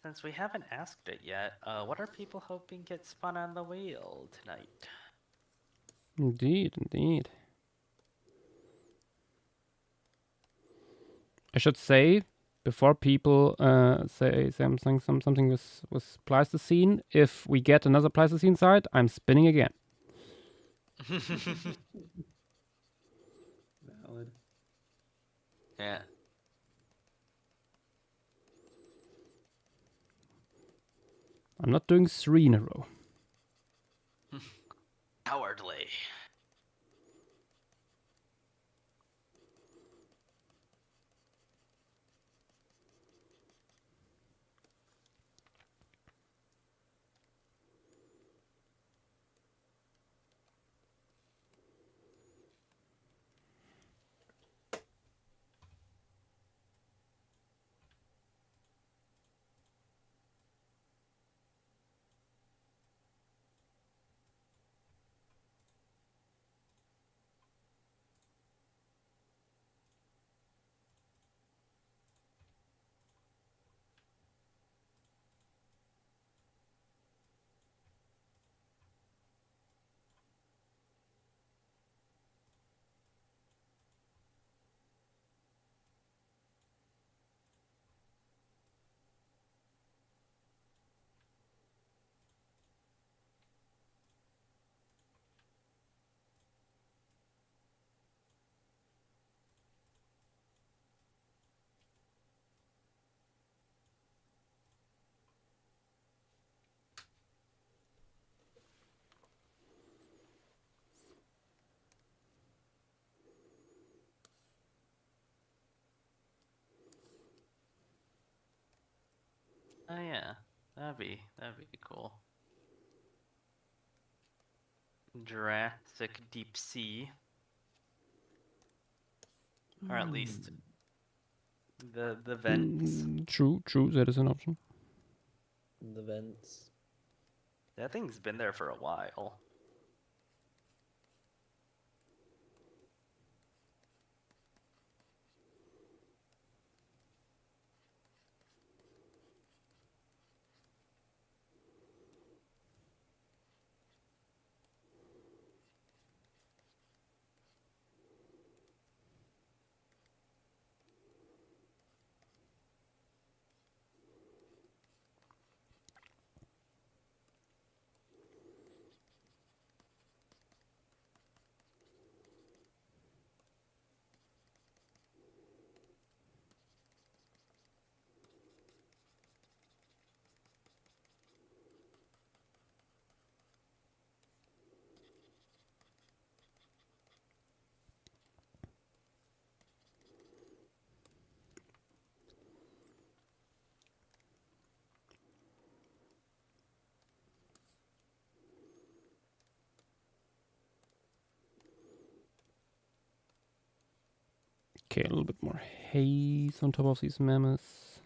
Speaker 2: Since we haven't asked it yet, what are people hoping gets spun on the wheel tonight?
Speaker 1: Indeed. I should say, before people say something with Pleistocene, if we get another Pleistocene site, I'm spinning again.
Speaker 15: Valid.
Speaker 2: Yeah.
Speaker 1: I'm not doing 3 in a row.
Speaker 2: Cowardly. Oh yeah, that'd be cool. Jurassic Deep Sea, or at least the vents.
Speaker 1: True, that is an option.
Speaker 11: The vents.
Speaker 2: That thing's been there for a while.
Speaker 1: Okay, a little bit more haze on top of these mammoths.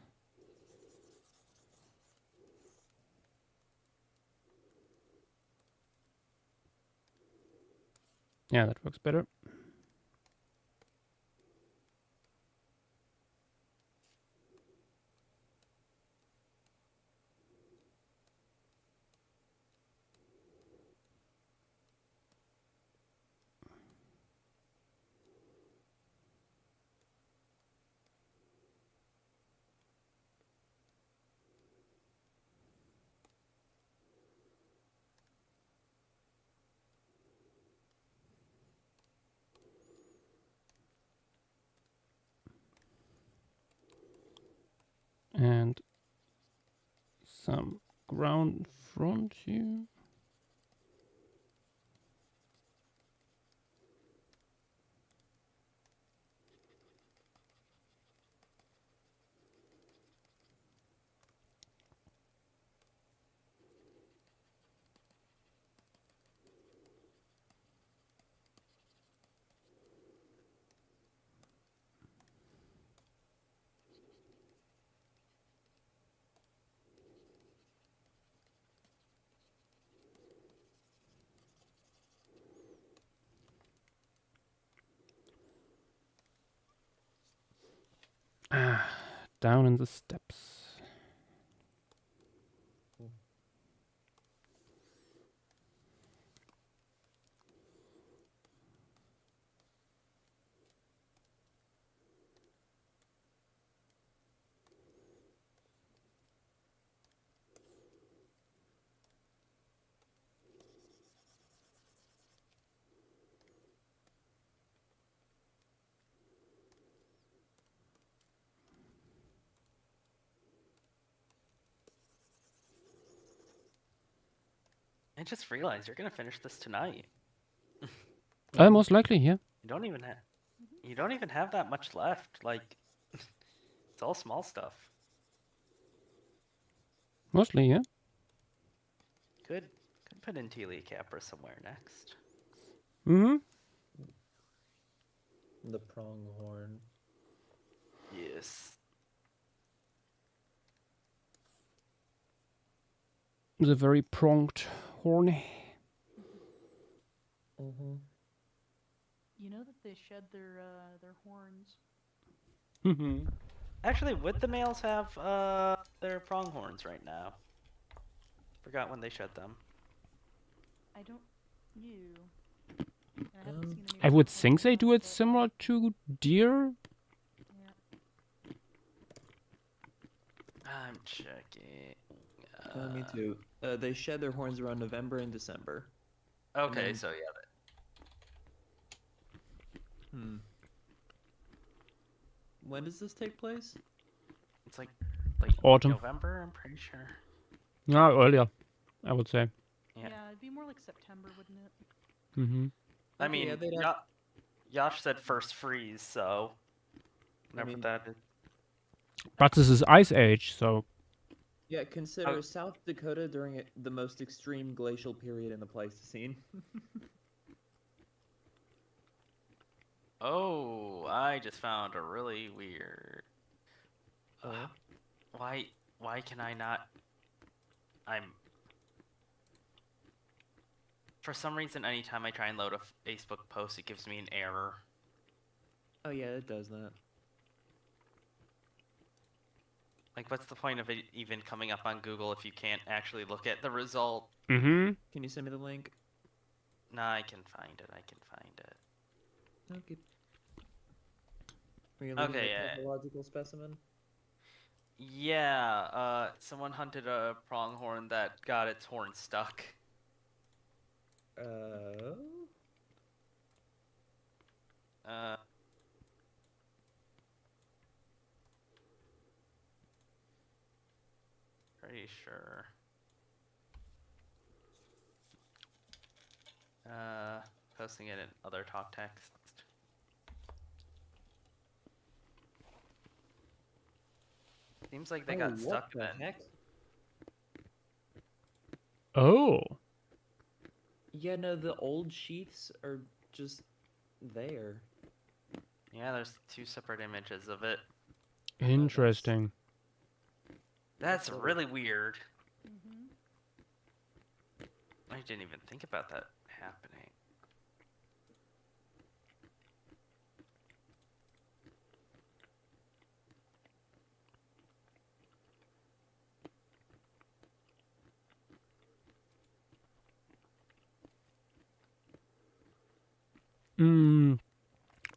Speaker 1: Yeah, that works better. And some ground front here. Down in the steps.
Speaker 2: I just realized you're gonna finish this tonight.
Speaker 1: Most likely, yeah.
Speaker 2: You don't even have that much left. Like, it's all small stuff.
Speaker 1: Mostly, yeah.
Speaker 2: Could put in Telia Capra somewhere next.
Speaker 1: Mm-hmm.
Speaker 15: The pronghorn.
Speaker 2: Yes.
Speaker 1: The very pronged horn.
Speaker 15: Mm-hmm.
Speaker 3: You know that they shed their horns.
Speaker 1: Mm-hmm.
Speaker 2: Actually, would the males have their pronghorns right now? Forgot when they shed them.
Speaker 3: I don't. I haven't seen any
Speaker 1: I would
Speaker 3: reports
Speaker 1: think they
Speaker 3: on
Speaker 1: do
Speaker 3: that,
Speaker 1: it
Speaker 3: but-
Speaker 1: similar to deer.
Speaker 2: I'm checking.
Speaker 15: Me too. They shed their horns around November and December.
Speaker 2: Okay,
Speaker 15: then-
Speaker 2: so yeah.
Speaker 15: When does this take place?
Speaker 2: It's like
Speaker 1: Autumn.
Speaker 2: November, I'm pretty sure.
Speaker 1: No, earlier, I would say.
Speaker 3: Yeah, it'd be more like September, wouldn't it?
Speaker 1: Mm-hmm.
Speaker 2: I mean, Yash said first freeze, so whenever that is.
Speaker 1: But this is Ice Age, so.
Speaker 15: Yeah, consider South Dakota during the most extreme glacial period in the Pleistocene.
Speaker 2: Oh, I just found a really weird. Why can I not? For some reason, anytime I try and load a Facebook post, it gives me an error.
Speaker 15: Oh yeah, it does that.
Speaker 2: Like, what's the point of it even coming up on Google if you can't actually look at the result?
Speaker 1: Mm-hmm.
Speaker 15: Can you send me the link?
Speaker 2: Nah, I can find it.
Speaker 15: Okay. Are you looking
Speaker 2: Okay,
Speaker 15: at a pathological specimen?
Speaker 2: Yeah, someone hunted a pronghorn that got its horn stuck. Pretty sure. Posting it in other talk text. Seems like they got stuck then.
Speaker 15: Heck?
Speaker 1: Oh.
Speaker 15: Yeah, no, the old sheaths are just there.
Speaker 2: Yeah, there's two separate images of it.
Speaker 1: Interesting.
Speaker 2: That's really weird. I didn't even think about that happening.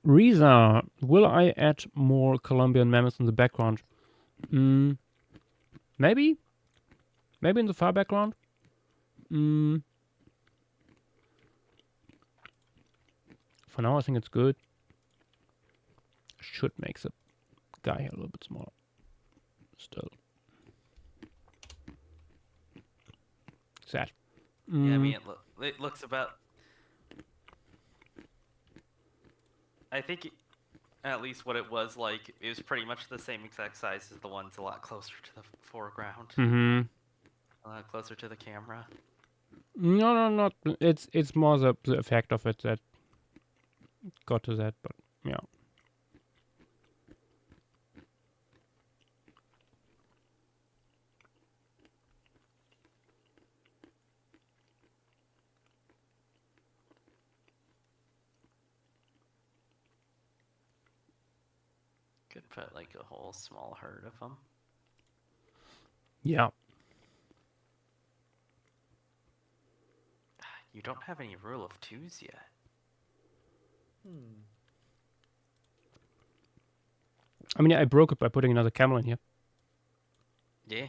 Speaker 1: Reza, will I add more Colombian mammoths in the background? Maybe? Maybe in the far background? For now, I think it's good. Should make the guy here a little bit smaller. Still. Sad.
Speaker 2: Yeah, I mean, it looks about... I think at least what it was like, it was pretty much the same exact size as the ones a lot closer to the foreground.
Speaker 1: Mm-hmm.
Speaker 2: A lot closer to the camera.
Speaker 1: No, not. It's more the effect of it that got to that, but yeah.
Speaker 8: Could put like a whole small herd of them.
Speaker 1: Yeah.
Speaker 8: You don't have any rule of twos yet.
Speaker 1: I mean, I broke it by putting another camel in here.
Speaker 8: Yeah.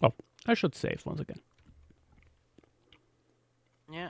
Speaker 1: Oh, I should save once again.
Speaker 8: Yeah.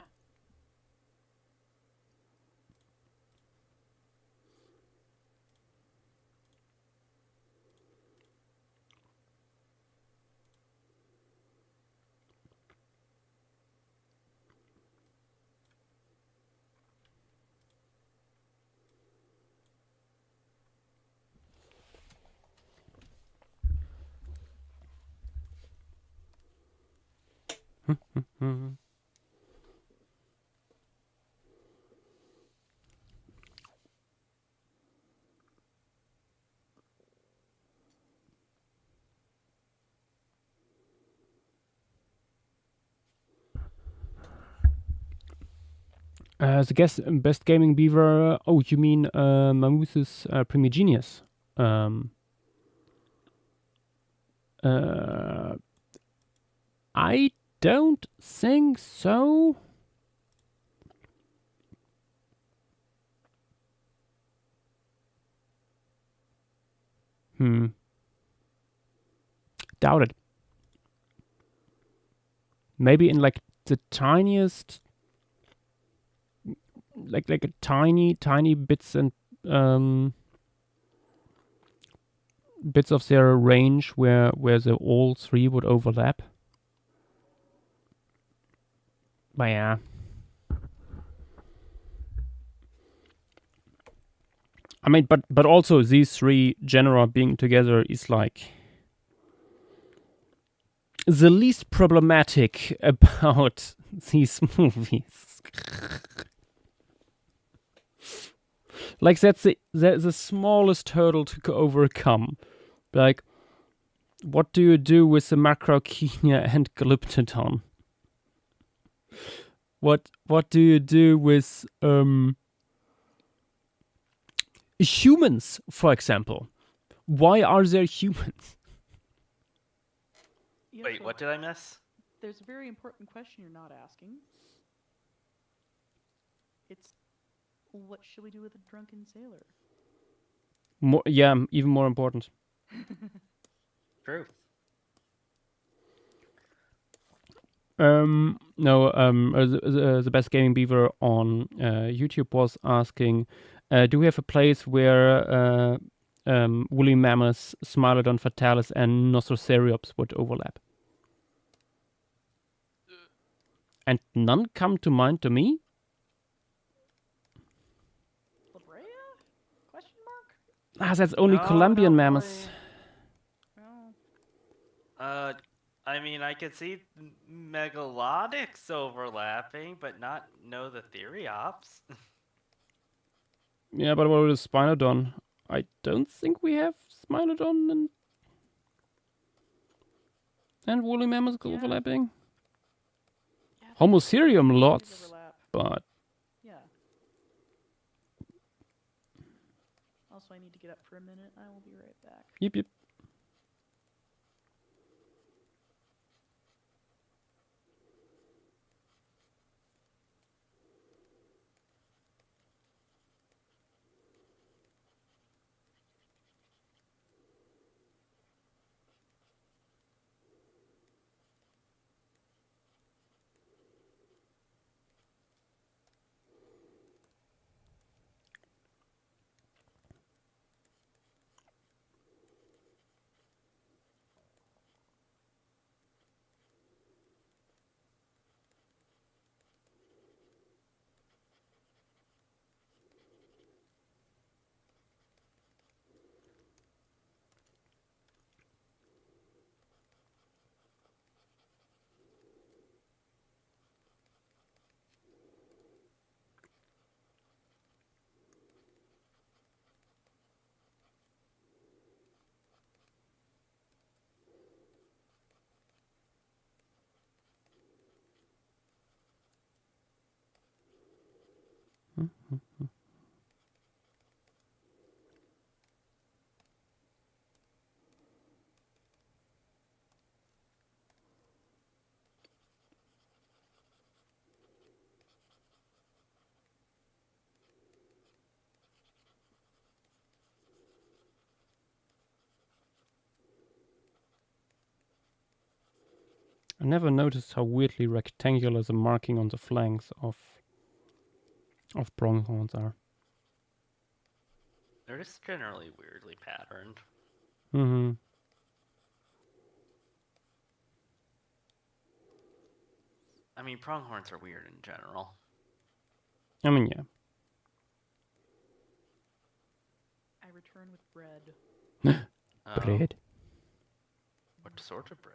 Speaker 1: The best gaming beaver. Oh, you mean Mammoth's Primigenius? I don't think so. Doubt it. Maybe in like the tiniest, like a tiny bits and bits of their range where the all three would overlap. But yeah. I mean, but also these three genera being together is like the least problematic about these movies. Like that's the smallest hurdle to overcome. Like, what do you do with the Macrauchenia and Glyptodon? What do you do with humans, for example? Why are there humans?
Speaker 2: Wait, what did I miss?
Speaker 3: There's a very important question you're not asking. It's, what should we do with a drunken sailor?
Speaker 1: Even more important.
Speaker 2: True.
Speaker 1: The best gaming beaver on YouTube was asking, do we have a place where woolly mammoths, Smilodon fatalis, and Nosroceriops would overlap? And none come to mind to me.
Speaker 3: La Brea? Question mark?
Speaker 1: That's only Colombian mammoths.
Speaker 2: I mean, I could see Megalodics overlapping, but not know the Theriops.
Speaker 1: Yeah, but what about Spinodon? I don't think we have Spinodon and woolly mammoths overlapping. Yeah, Homocerium lots, but...
Speaker 3: Yeah. Also, I need to get up for a minute. I will be right back.
Speaker 1: Yep. I never noticed how weirdly rectangular the marking on the flanks of pronghorns are.
Speaker 2: They're just generally weirdly patterned.
Speaker 1: Mm-hmm.
Speaker 2: I mean, pronghorns are weird in general.
Speaker 1: I mean, yeah.
Speaker 3: I return with bread.
Speaker 1: Bread?
Speaker 2: What sort of bread?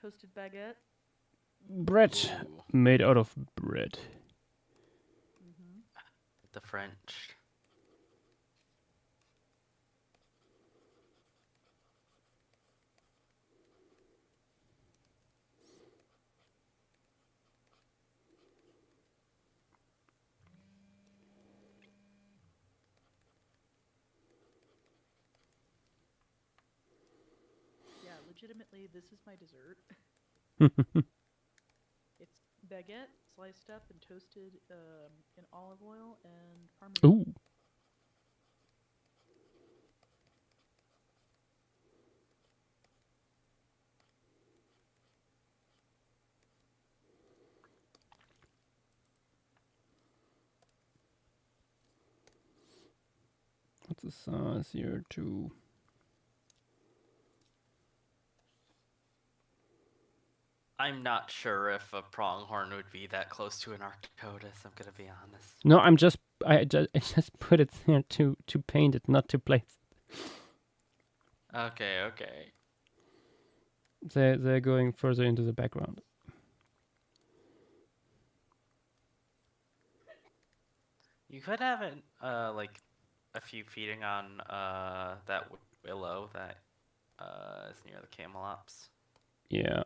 Speaker 3: Toasted baguette.
Speaker 1: Bread made out of bread.
Speaker 2: The French.
Speaker 3: Yeah, legitimately, this is my dessert. It's baguette sliced up and toasted in olive oil and parmesan.
Speaker 1: Ooh. What's the size here too?
Speaker 2: I'm not sure if a pronghorn would be that close to an Arctodus, I'm gonna be honest.
Speaker 1: No, I just put it there to paint it, not to place it.
Speaker 2: Okay.
Speaker 1: They're going further into the background.
Speaker 2: You could have it like a few feeding on that willow that is near the Camelops.
Speaker 1: Yeah.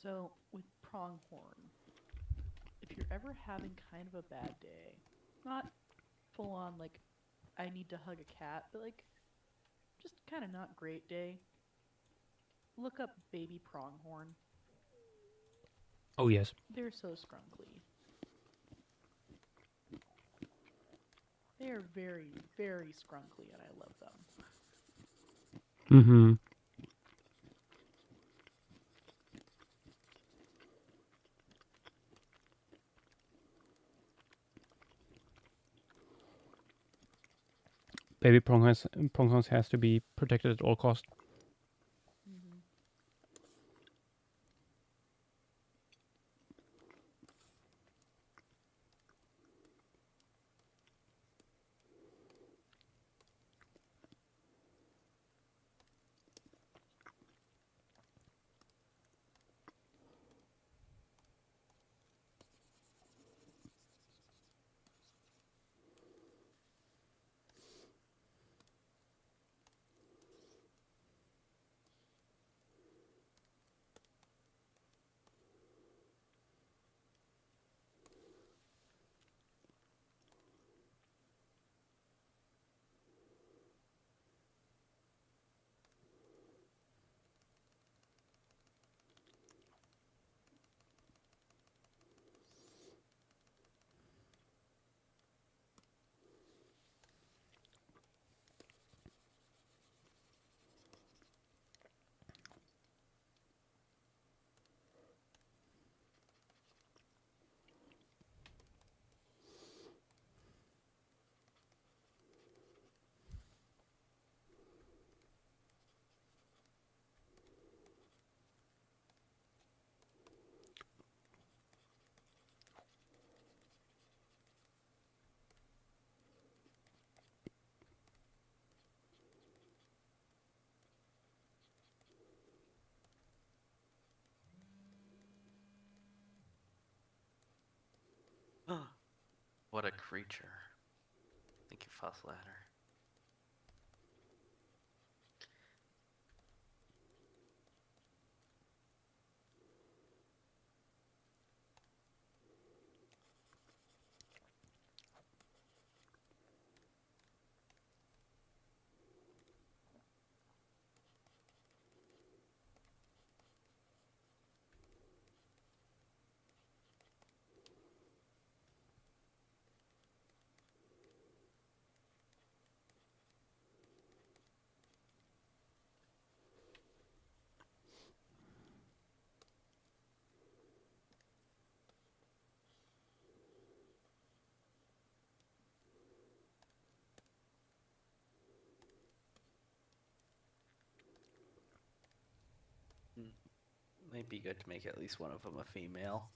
Speaker 3: So, with pronghorn, if you're ever having kind of a bad day, not full on like I need to hug a cat, but like just kind of not great day, look up baby pronghorn.
Speaker 1: Oh, yes.
Speaker 3: They're so scrunkly. They are very, very scrunkly, and I love them.
Speaker 1: Mm-hmm. Baby pronghorns has to be protected at all costs.
Speaker 8: What a creature. Thank you, Fuss Ladder. Might be good to make at least one of them a female.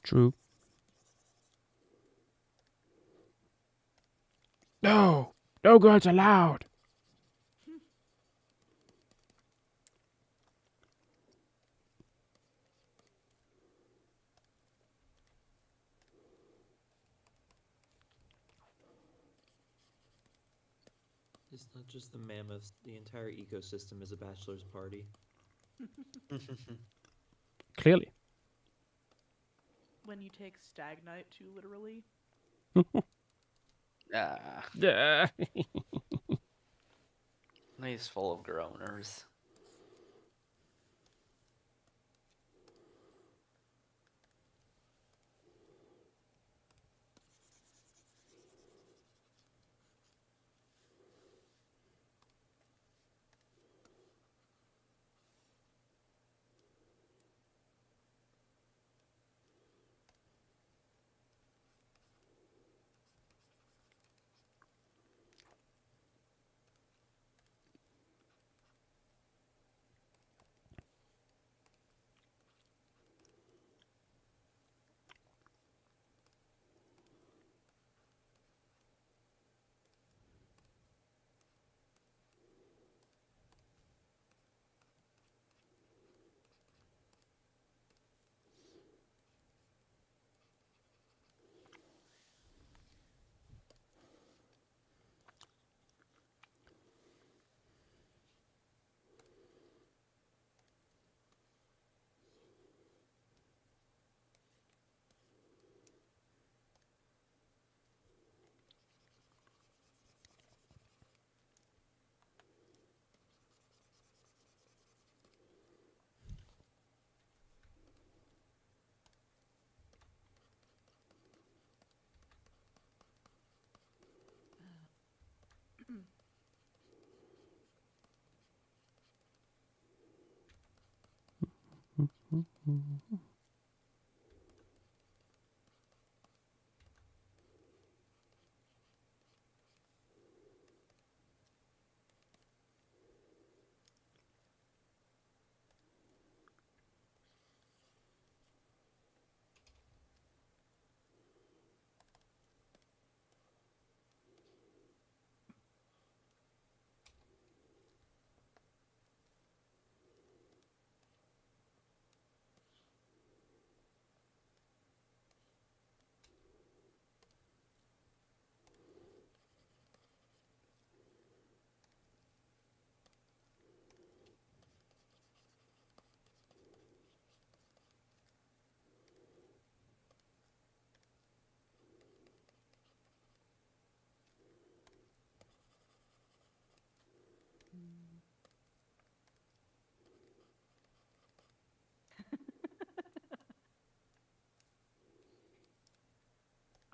Speaker 1: True. No! No girls allowed!
Speaker 7: It's not just the mammoths, the entire ecosystem is a bachelor's party.
Speaker 1: Clearly.
Speaker 3: When you take stagnite too literally.
Speaker 1: Yeah.
Speaker 8: Nice full of groaners.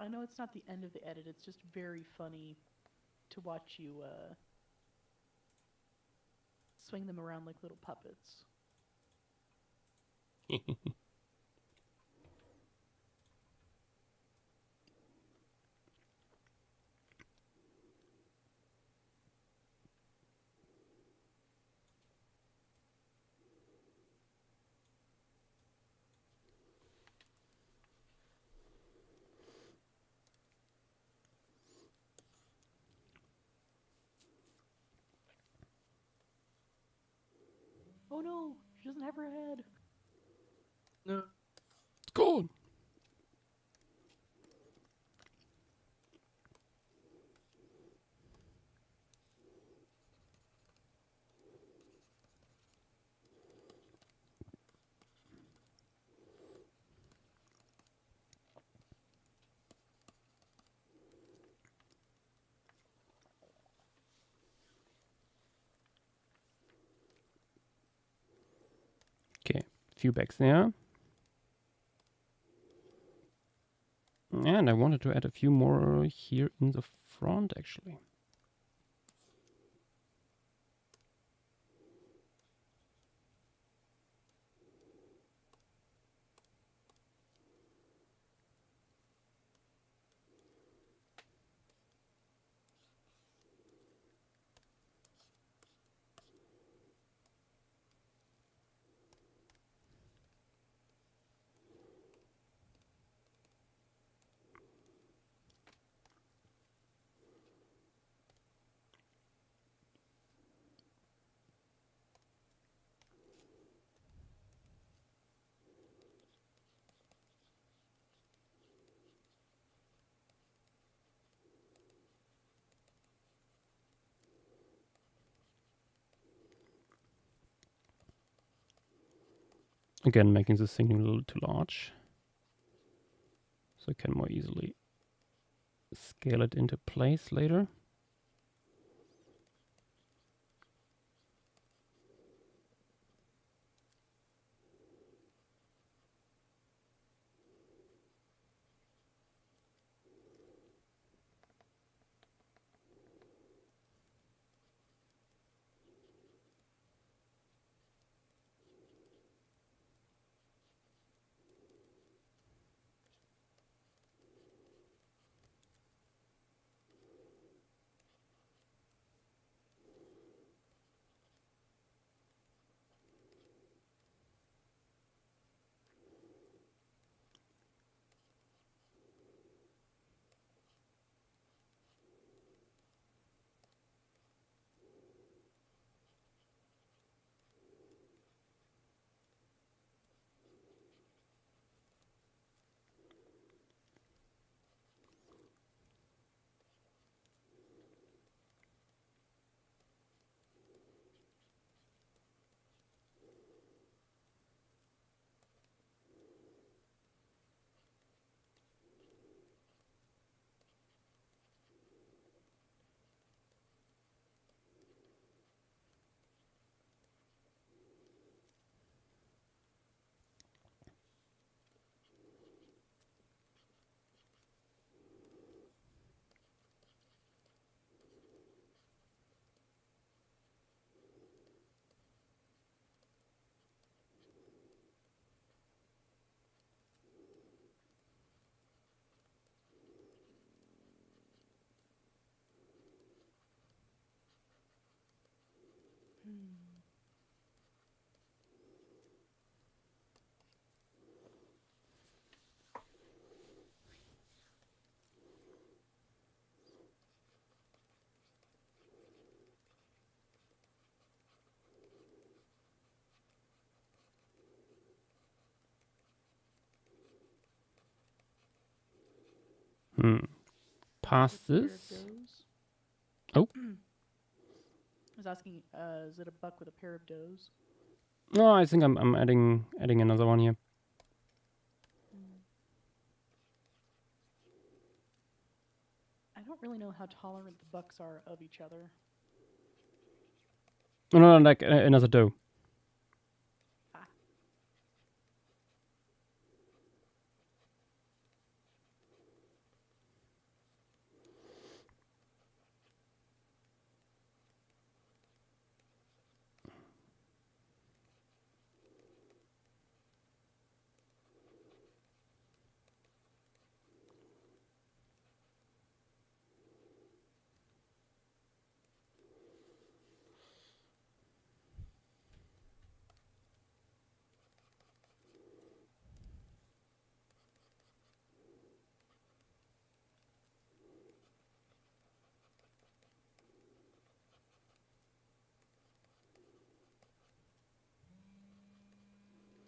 Speaker 3: I know it's not the end of the edit, it's just very funny to watch you swing them around like little puppets. Oh no, she doesn't have her head.
Speaker 11: No.
Speaker 1: It's gone. few bags there. And I wanted to add a few more here in the front, actually. Again, making this thing a little too large, so I can more easily scale it into place later. Past this. Oh.
Speaker 3: I was asking, is it a buck with a pair of does?
Speaker 1: No, I think I'm adding another one here.
Speaker 3: I don't really know how tolerant the bucks are of each other.
Speaker 1: No, like another doe.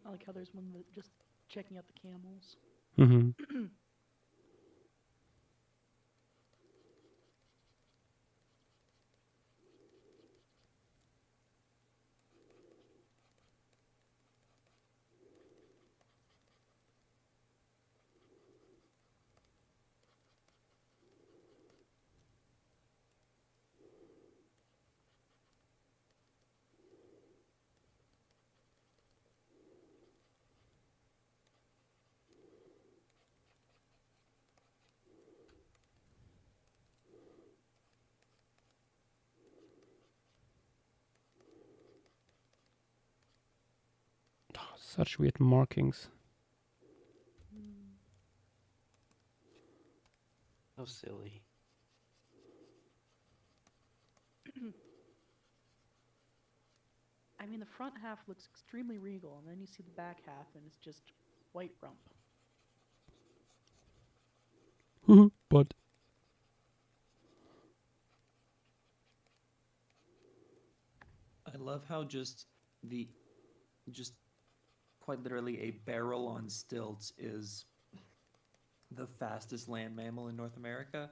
Speaker 3: I like how there's one that just checking out the camels.
Speaker 1: Mm-hmm. Such weird markings.
Speaker 8: So silly.
Speaker 3: I mean, the front half looks extremely regal, and then you see the back half, and it's just white rump.
Speaker 1: But
Speaker 15: I love how just quite literally a barrel on stilts is the fastest land mammal in North America.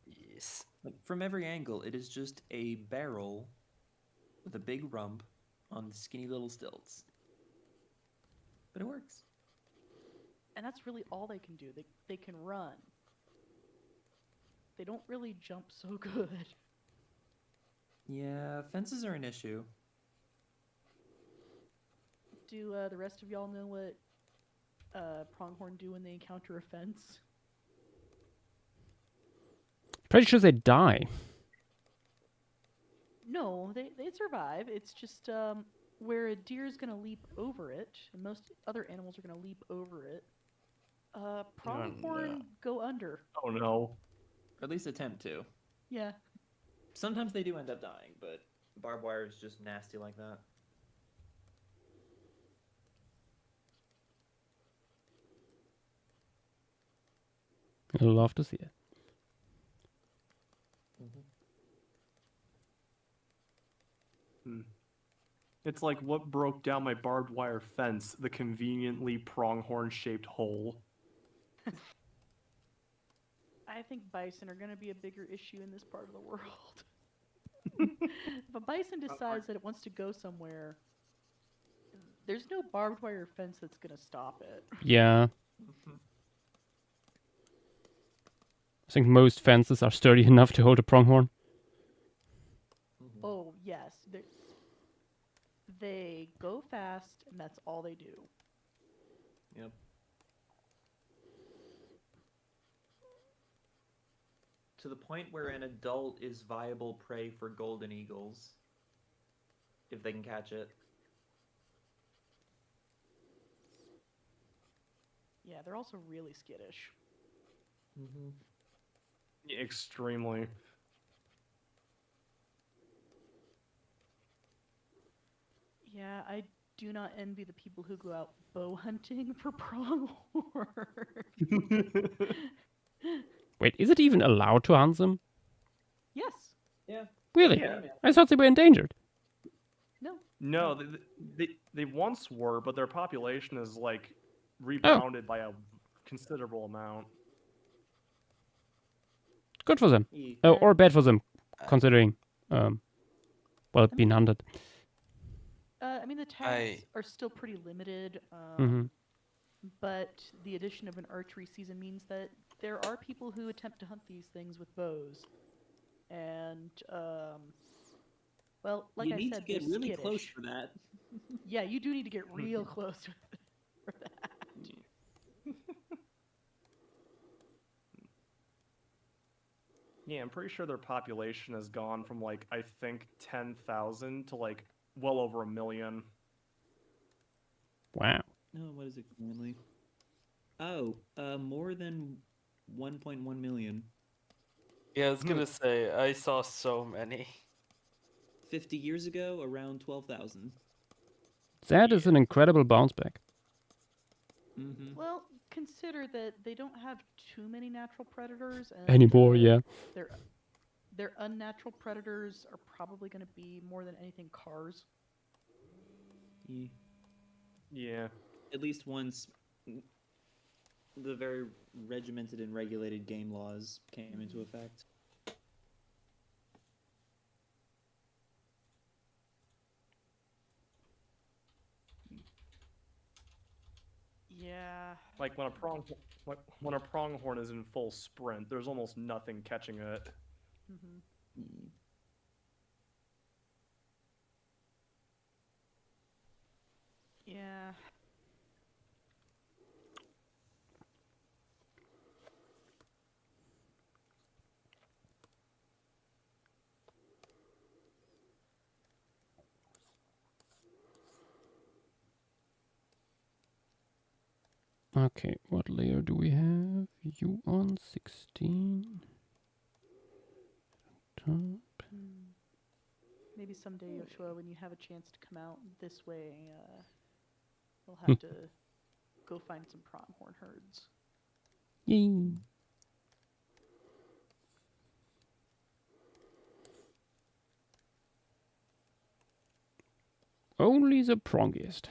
Speaker 8: Yes.
Speaker 15: Like, from every angle, it is just a barrel with a big rump on skinny little stilts. But it works.
Speaker 3: And that's really all they can do. They can run. They don't really jump so good.
Speaker 15: Yeah, fences are an issue.
Speaker 3: Do the rest of y'all know what pronghorn do when they encounter a fence?
Speaker 1: pretty sure they die.
Speaker 3: No, they survive. It's just where a deer is going to leap over it, and most other animals are going to leap over it. Pronghorn go under.
Speaker 14: Oh no.
Speaker 15: Or at least attempt to.
Speaker 3: Yeah.
Speaker 15: Sometimes they do end up dying, but barbed wire is just nasty like that.
Speaker 1: I'd love to see it.
Speaker 14: It's like what broke down my barbed wire fence, the conveniently pronghorn-shaped hole.
Speaker 3: I think bison are going to be a bigger issue in this part of the world. If a bison decides that it wants to go somewhere, there's no barbed wire fence that's going to stop it.
Speaker 1: Yeah. I think most fences are sturdy enough to hold a pronghorn.
Speaker 3: Oh, yes. They go fast, and that's all they do.
Speaker 15: Yep. To the point where an adult is viable prey for golden eagles, if they can catch it.
Speaker 3: Yeah, they're also really skittish.
Speaker 14: Yeah, extremely.
Speaker 3: Yeah, I do not envy the people who go out bow hunting for pronghorn.
Speaker 1: Wait, is it even allowed to hunt them?
Speaker 3: Yes.
Speaker 15: Yeah.
Speaker 1: Really?
Speaker 14: Yeah.
Speaker 1: I thought they were endangered.
Speaker 3: No.
Speaker 14: No, they once were, but their population is like rebounded by a considerable amount.
Speaker 1: Good for them. Or bad for them, considering, being hunted.
Speaker 3: I mean, the tags are still pretty limited, but the addition of an archery season means that there are people who attempt to hunt these things with bows. And, well, like I said,
Speaker 10: you need to get really
Speaker 3: skittish.
Speaker 10: close for that.
Speaker 3: Yeah, you do need to get real close for that.
Speaker 14: Yeah, I'm pretty sure their population has gone from like, I think 10,000 to like well over 1 million.
Speaker 1: Wow.
Speaker 15: No, what is it currently? Oh, more than 1.1 million.
Speaker 8: Yeah, I was gonna say, I saw so many.
Speaker 15: 50 years ago, around 12,000.
Speaker 1: That is an incredible bounce back.
Speaker 3: Well, consider that they don't have too many natural predators. And,
Speaker 1: Anymore, yeah.
Speaker 3: Their unnatural predators are probably going to be, more than anything, cars.
Speaker 14: Yeah.
Speaker 15: At least once the very regimented and regulated game laws came into effect.
Speaker 3: Yeah.
Speaker 14: Like when a pronghorn is in full sprint, there's almost nothing catching it.
Speaker 3: Yeah.
Speaker 1: Okay, what layer do we have? You on 16. Top.
Speaker 3: Maybe someday, Joshua, when you have a chance to come out this way, we'll have to go find some pronghorn herds.
Speaker 1: Yay. Only the prongest.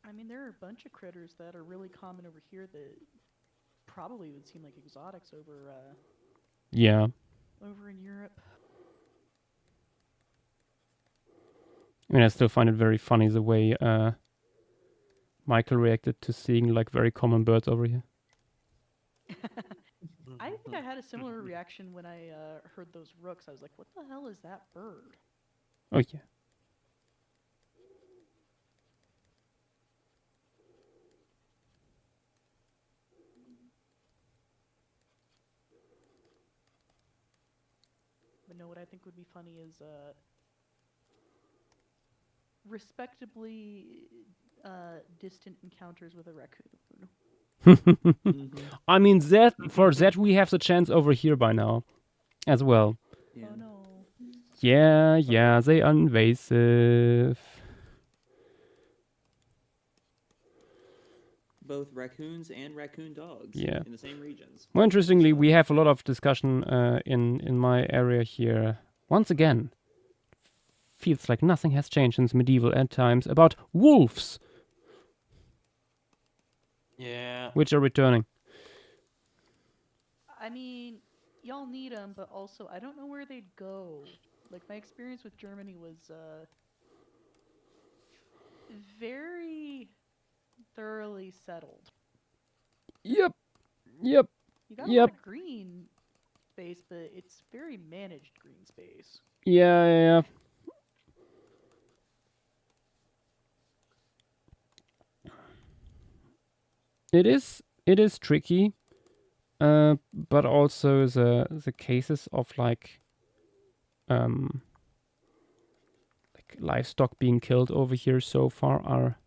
Speaker 3: I mean, there are a bunch of critters that are really common over here that probably would seem like exotics over
Speaker 1: Yeah.
Speaker 3: over in Europe.
Speaker 1: I mean, I still find it very funny the way Michael reacted to seeing like very common birds over here.
Speaker 3: I think I had a similar reaction when I heard those rooks. I was like, what the hell is that bird?
Speaker 1: Oh, yeah.
Speaker 3: But no, what I think would be funny is respectably distant encounters with a raccoon.
Speaker 1: I mean, for that we have the chance over here by now, as well.
Speaker 3: Yeah. Oh no.
Speaker 1: Yeah, they are invasive.
Speaker 7: Both raccoons and raccoon dogs.
Speaker 1: Yeah.
Speaker 7: In the same regions.
Speaker 1: More interestingly, we have a lot of discussion in my area here. Once again, feels like nothing has changed since medieval times about wolves.
Speaker 8: Yeah.
Speaker 1: Which are returning.
Speaker 3: I mean, y'all need them, but also I don't know where they'd go. Like my experience with Germany was very thoroughly settled.
Speaker 1: Yep.
Speaker 3: You got a lot of green space, but it's very managed green space.
Speaker 1: Yeah. It is tricky, but also the cases of like livestock being killed over here so far are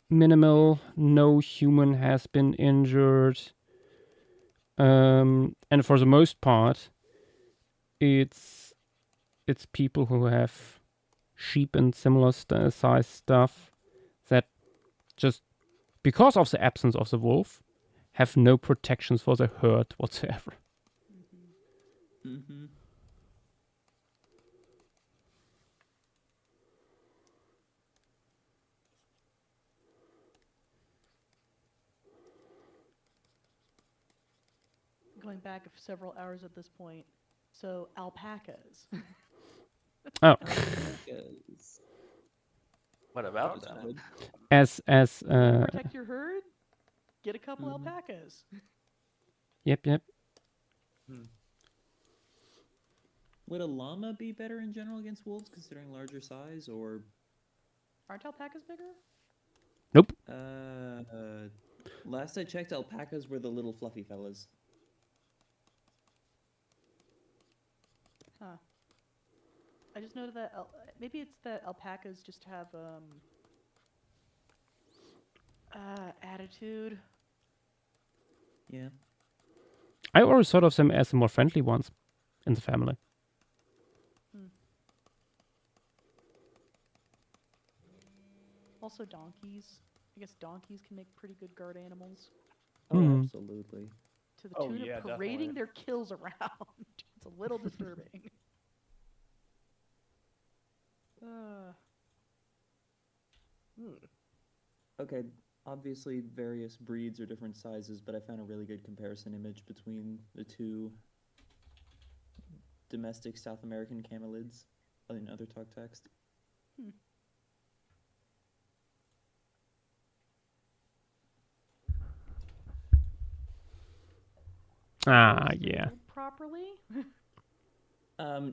Speaker 1: minimal. No human has been injured, and for the most part, it's people who have sheep and similar size stuff that just because of the absence of the wolf have no protections for the herd whatsoever.
Speaker 7: Mm-hmm.
Speaker 3: Going back several hours at this point. So alpacas.
Speaker 1: Oh.
Speaker 8: What about them?
Speaker 1: As
Speaker 3: protect your herd? Get a couple alpacas.
Speaker 1: Yep.
Speaker 15: Would a llama be better in general against wolves, considering larger size, or
Speaker 3: aren't alpacas bigger?
Speaker 1: Nope.
Speaker 15: Last I checked, alpacas were the little fluffy fellas.
Speaker 3: Huh. I just noted that maybe it's that alpacas just have attitude.
Speaker 15: Yeah.
Speaker 1: I always thought of them as the more friendly ones in the family.
Speaker 3: Also donkeys. I guess donkeys can make pretty good guard animals.
Speaker 15: Oh, absolutely.
Speaker 3: To the tune of parading their kills around. It's a little disturbing.
Speaker 15: Okay, obviously various breeds are different sizes, but I found a really good comparison image between the two domestic South American camelids in other talk text.
Speaker 1: Yeah.
Speaker 3: Properly?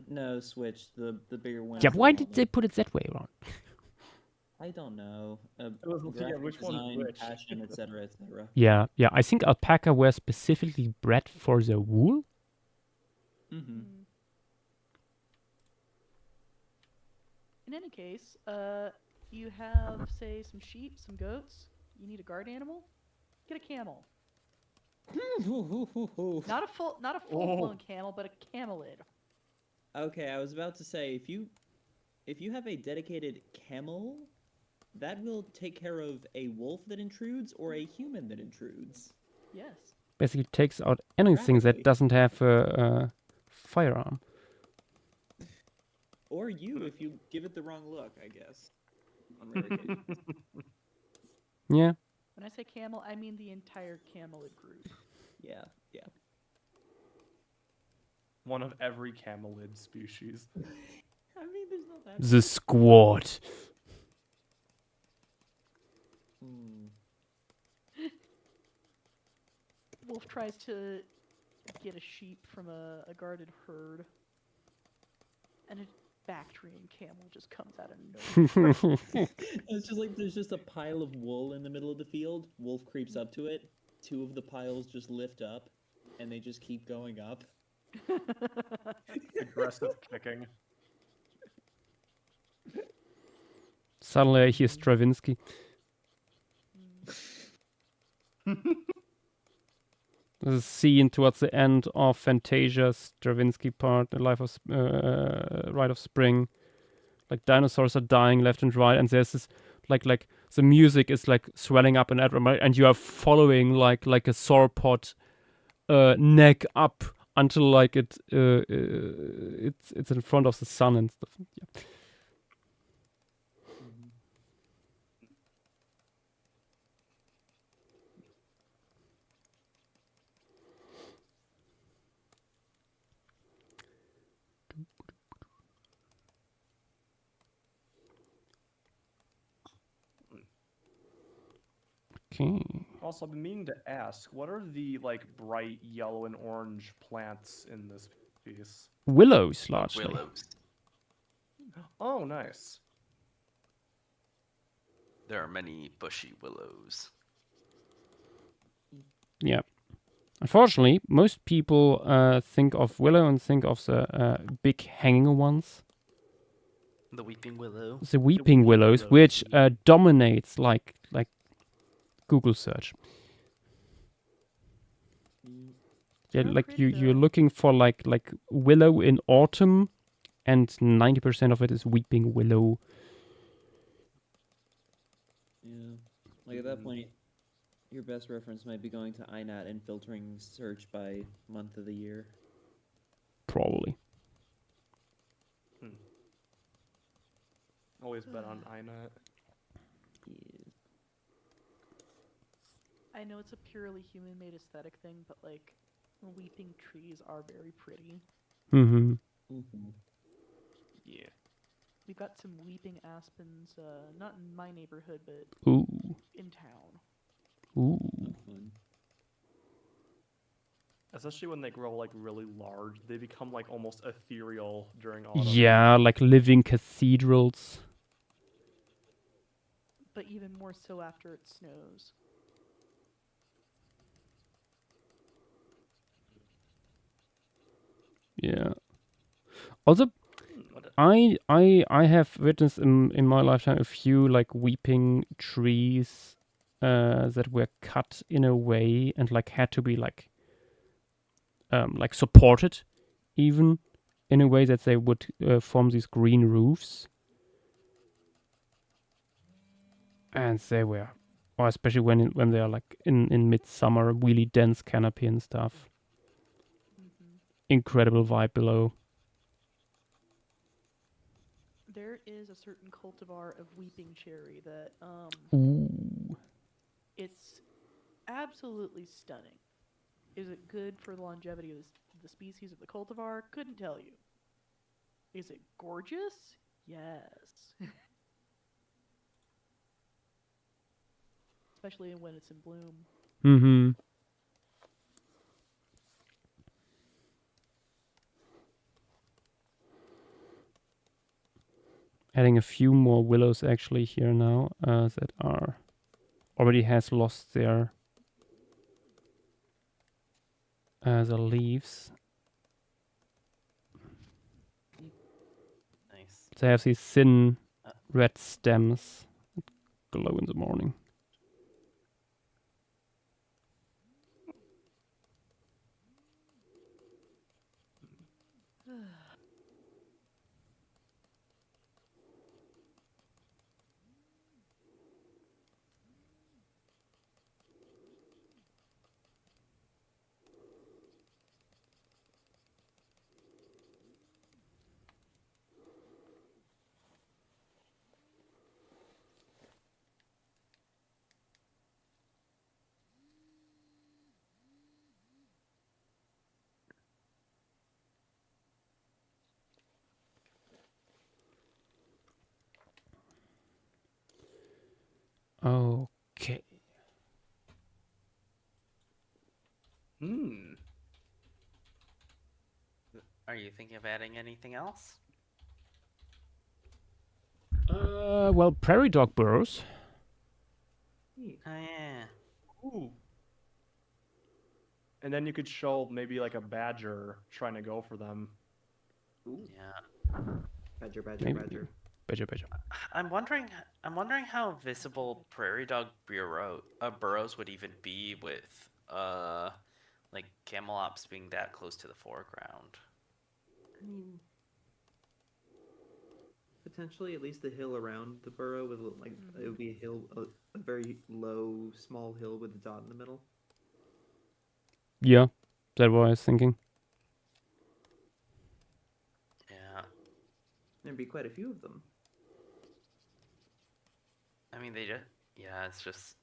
Speaker 15: No, switch the bigger one.
Speaker 1: Yeah, why did they put it that way around?
Speaker 15: I don't know.
Speaker 14: Which one?
Speaker 15: Design,
Speaker 14: Which?
Speaker 15: passion, etc., etc.
Speaker 1: Yeah, I think alpaca were specifically bred for the wool.
Speaker 15: Mm-hmm.
Speaker 3: In any case, you have, say, some sheep, some goats. You need a guard animal. Get a camel. Not a full-blown camel, but a camelid.
Speaker 15: Okay, I was about to say if you have a dedicated camel, that will take care of a wolf that intrudes or a human that intrudes.
Speaker 3: Yes.
Speaker 1: Basically takes out anything that doesn't have a firearm.
Speaker 15: Or you, if you give it the wrong look, I guess. On rare occasions.
Speaker 1: Yeah.
Speaker 3: When I say camel, I mean the entire camelid group.
Speaker 15: Yeah.
Speaker 14: One of every camelid species.
Speaker 15: I mean, there's not that.
Speaker 1: The squad.
Speaker 3: Wolf tries to get a sheep from a guarded herd, and a Bactrian camel just comes out of nowhere.
Speaker 15: It's just like there's just a pile of wool in the middle of the field. Wolf creeps up to it. Two of the piles just lift up, and they just keep going up.
Speaker 14: Aggressive kicking.
Speaker 1: Suddenly I hear Stravinsky. There's a scene towards the end of Fantasia's Stravinsky part, The Life of Rite of Spring. Like dinosaurs are dying left and right, and there's this like the music is like swelling up and everywhere, and you are following like a sauropod neck up until like it's in front of the sun and stuff. Yeah. Okay.
Speaker 14: Also, I've been meaning to ask, what are the like bright yellow and orange plants in this piece?
Speaker 1: Willows, largely.
Speaker 16: Willows.
Speaker 14: Oh, nice.
Speaker 16: There are many bushy willows.
Speaker 1: Yeah. Unfortunately, most people think of willow and think of the big hanging ones.
Speaker 16: The weeping willow.
Speaker 1: The weeping willows, which dominates like Google search. Yeah, like you're looking for like willow in autumn, and 90% of it is weeping willow.
Speaker 15: Yeah, like at that point, your best reference might be going to INAT and filtering search by month of the year.
Speaker 1: Probably.
Speaker 14: Always bet on INAT.
Speaker 3: I know it's a purely human-made aesthetic thing, but like weeping trees are very pretty.
Speaker 1: Mm-hmm.
Speaker 14: Yeah.
Speaker 3: We've got some weeping aspens, not in my neighborhood, but in town.
Speaker 1: Ooh.
Speaker 14: Especially when they grow like really large, they become like almost ethereal during autumn.
Speaker 1: Yeah, like living cathedrals.
Speaker 3: But even more so after it snows.
Speaker 1: Yeah. Also, I have witnessed in my lifetime a few like weeping trees that were cut in a way and like had to be like supported even in a way that they would form these green roofs. And they were, or especially when they are like in midsummer, really dense canopy and stuff. Incredible vibe below.
Speaker 3: There is a certain cultivar of weeping cherry that
Speaker 1: Ooh.
Speaker 3: It's absolutely stunning. Is it good for the longevity of the species of the cultivar? Couldn't tell you. Is it gorgeous? Yes. Especially when it's in bloom.
Speaker 1: Mm-hmm. adding a few more willows actually here now that are already has lost their the leaves.
Speaker 2: Nice.
Speaker 1: They have these thin red stems that glow in the morning. Okay.
Speaker 2: Are you thinking of adding anything else?
Speaker 1: Well, prairie dog burrows.
Speaker 2: Oh yeah.
Speaker 14: Ooh. And then you could show maybe like a badger trying to go for them.
Speaker 7: Ooh.
Speaker 2: Yeah.
Speaker 7: Badger.
Speaker 1: Maybe. Badger.
Speaker 2: I'm wondering how visible prairie dog burrows would even be with like camelops being that close to the foreground.
Speaker 7: I mean, potentially at least the hill around the burrow with like it would be a hill, a very low, small hill with a dot in the middle.
Speaker 1: Yeah, that's what I was thinking.
Speaker 2: Yeah.
Speaker 7: There'd be quite a few of them.
Speaker 2: I mean, it's just...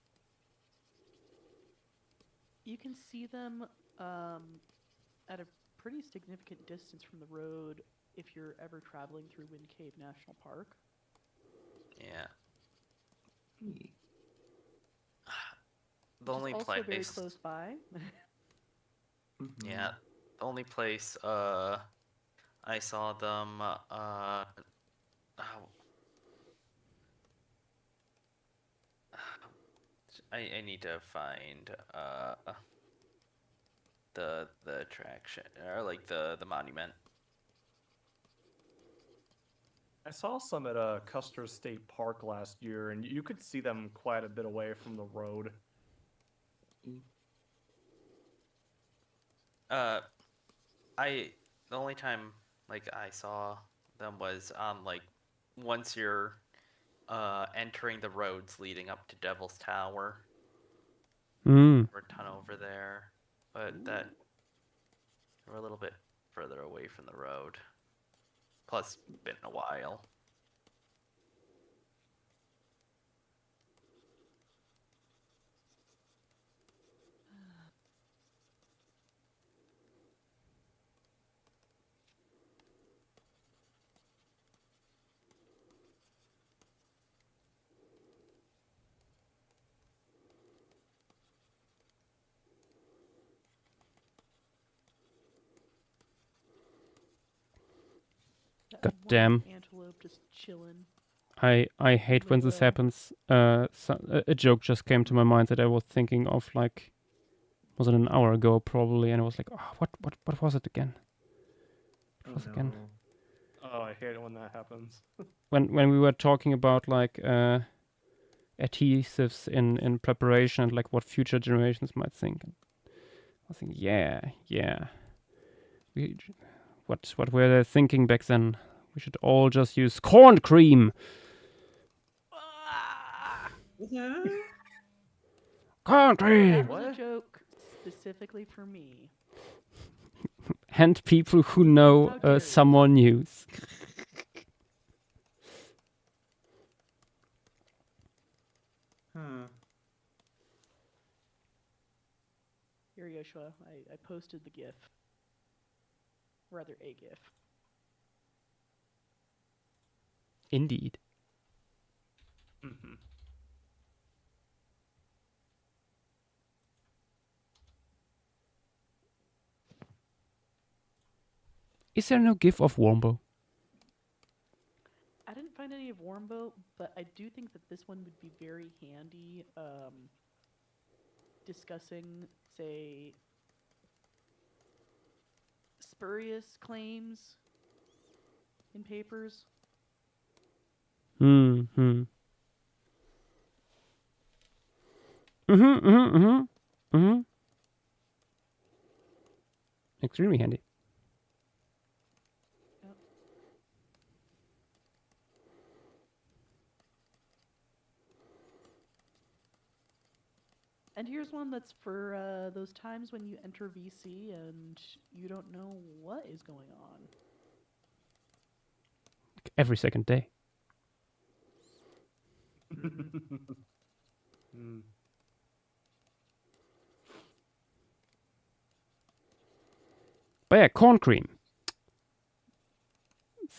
Speaker 3: You can see them at a pretty significant distance from the road if you're ever traveling through Wind Cave National Park.
Speaker 2: Yeah.
Speaker 3: The only place... also very close by.
Speaker 2: Yeah. The only place I saw them I need to find the attraction or like the monument.
Speaker 14: I saw some at Custer State Park last year, and you could see them quite a bit away from the road.
Speaker 2: The only time like I saw them was on like once you're entering the roads leading up to Devil's Tower. We're a ton over there, but we're a little bit further away from the road. Plus, been a while.
Speaker 1: God damn.
Speaker 3: Antelope just chilling.
Speaker 1: I hate when this happens. A joke just came to my mind that I was thinking of like, was it an hour ago probably, and I was like, oh, what was it again? What was it again?
Speaker 14: Oh, I hate it when that happens.
Speaker 1: when we were talking about like adhesives in preparation and like what future generations might think. I think yeah. What were they thinking back then? We should all just use corn cream. Corn cream.
Speaker 3: That was a joke specifically for me.
Speaker 1: And people who know someone news.
Speaker 3: Here, Joshua, I posted the GIF. Rather, a GIF.
Speaker 1: Indeed. Is there no GIF of Wombo?
Speaker 3: I didn't find find any of Warmboat, but I do think that this one would be very handy discussing, say, spurious claims in papers.
Speaker 1: Extremely handy.
Speaker 3: Yep. And here's one that's for those times when you enter VC and you don't know what is going on.
Speaker 1: Every second day. But yeah, corn cream.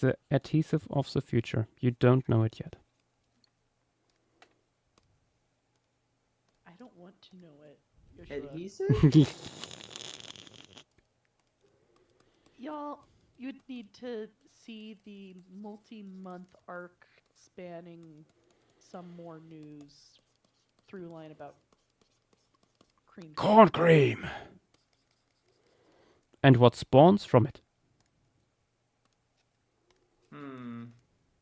Speaker 1: The adhesive of the future. You don't know it yet.
Speaker 3: I don't want to know it. Joshua.
Speaker 7: Adhesive?
Speaker 3: Y'all, you'd need to see the multi-month arc spanning some more news through line about cream.
Speaker 1: Corn cream! And what spawns from it.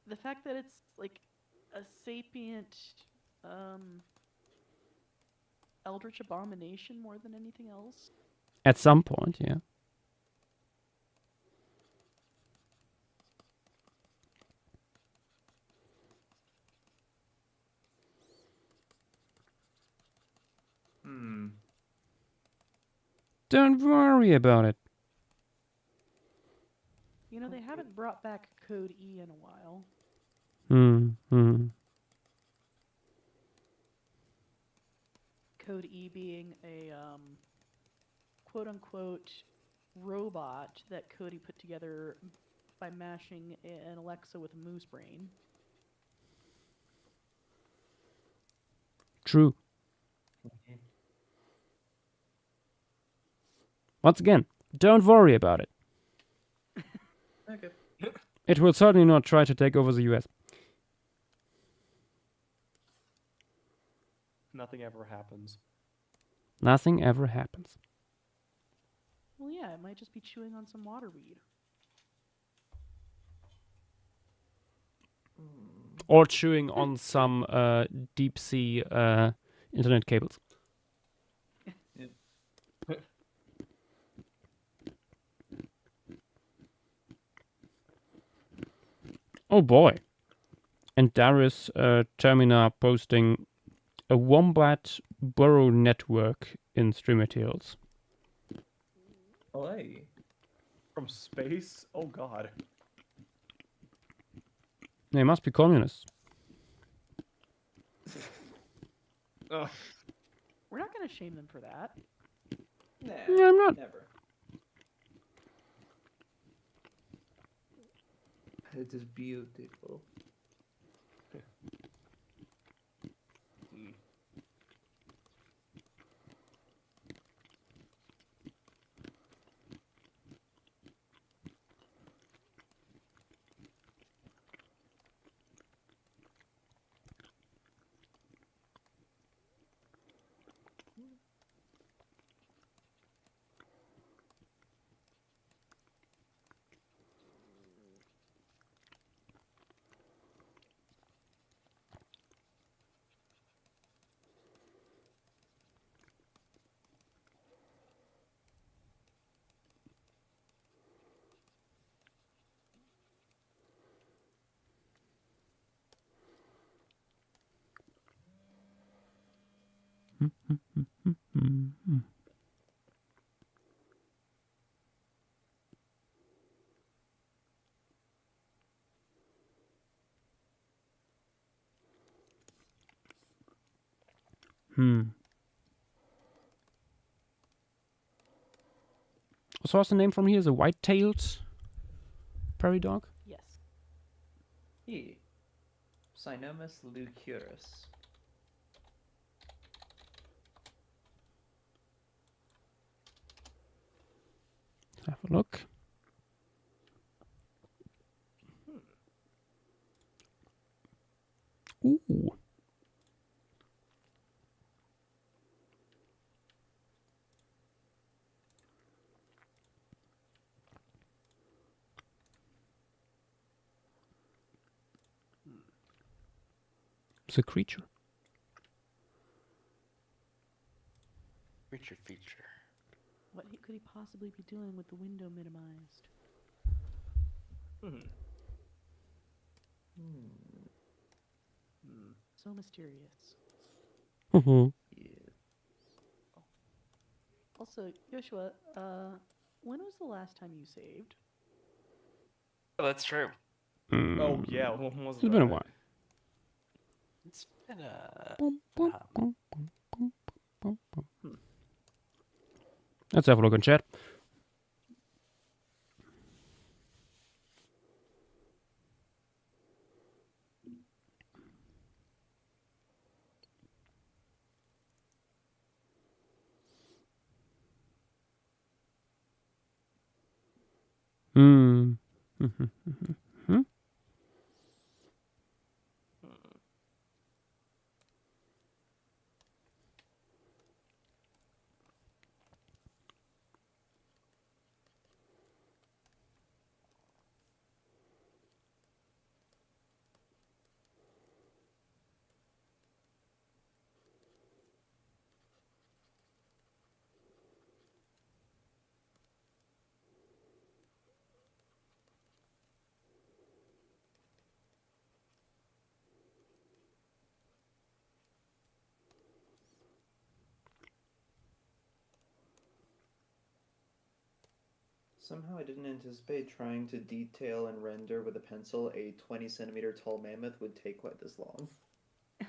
Speaker 3: The fact that it's like a sapient eldritch abomination more than anything else.
Speaker 1: At some point, yeah. Don't worry about it.
Speaker 3: You know, they haven't brought back Code E in a while. Code E being a quote-unquote robot that Cody put together by mashing an Alexa with a moose brain.
Speaker 1: True. Once again, don't worry about it.
Speaker 7: Okay.
Speaker 1: It will certainly not try to take over the US.
Speaker 14: Nothing ever happens.
Speaker 1: Nothing ever happens.
Speaker 3: Well, yeah, it might just be chewing on some waterweed.
Speaker 1: Or chewing on some deep sea internet cables. Oh boy. And Darius Termina posting a wombat burrow network in stream materials.
Speaker 7: Oh, hey.
Speaker 14: From space? Oh god.
Speaker 1: They must be communists.
Speaker 14: Ugh.
Speaker 3: We're not going to shame them for that.
Speaker 7: Nah,
Speaker 1: Yeah, I'm not.
Speaker 7: Never. It is beautiful.
Speaker 1: So what's the name from here? The white-tailed prairie dog?
Speaker 3: Yes.
Speaker 7: E. Cynomus leucurus.
Speaker 1: Have a look. Ooh. It's a creature.
Speaker 16: Creature feature.
Speaker 3: What could he possibly be doing with the window minimized? So mysterious.
Speaker 1: Mm-hmm.
Speaker 3: Also, Joshua, when was the last time you saved?
Speaker 2: Oh, that's true.
Speaker 14: Oh yeah, when was
Speaker 1: It's
Speaker 14: that?
Speaker 1: been a while.
Speaker 16: It's been a.
Speaker 1: Let's have a look in chat. Hmm.
Speaker 7: Somehow I didn't anticipate trying to detail and render with a pencil a 20 centimeter tall mammoth would take quite this long.
Speaker 1: I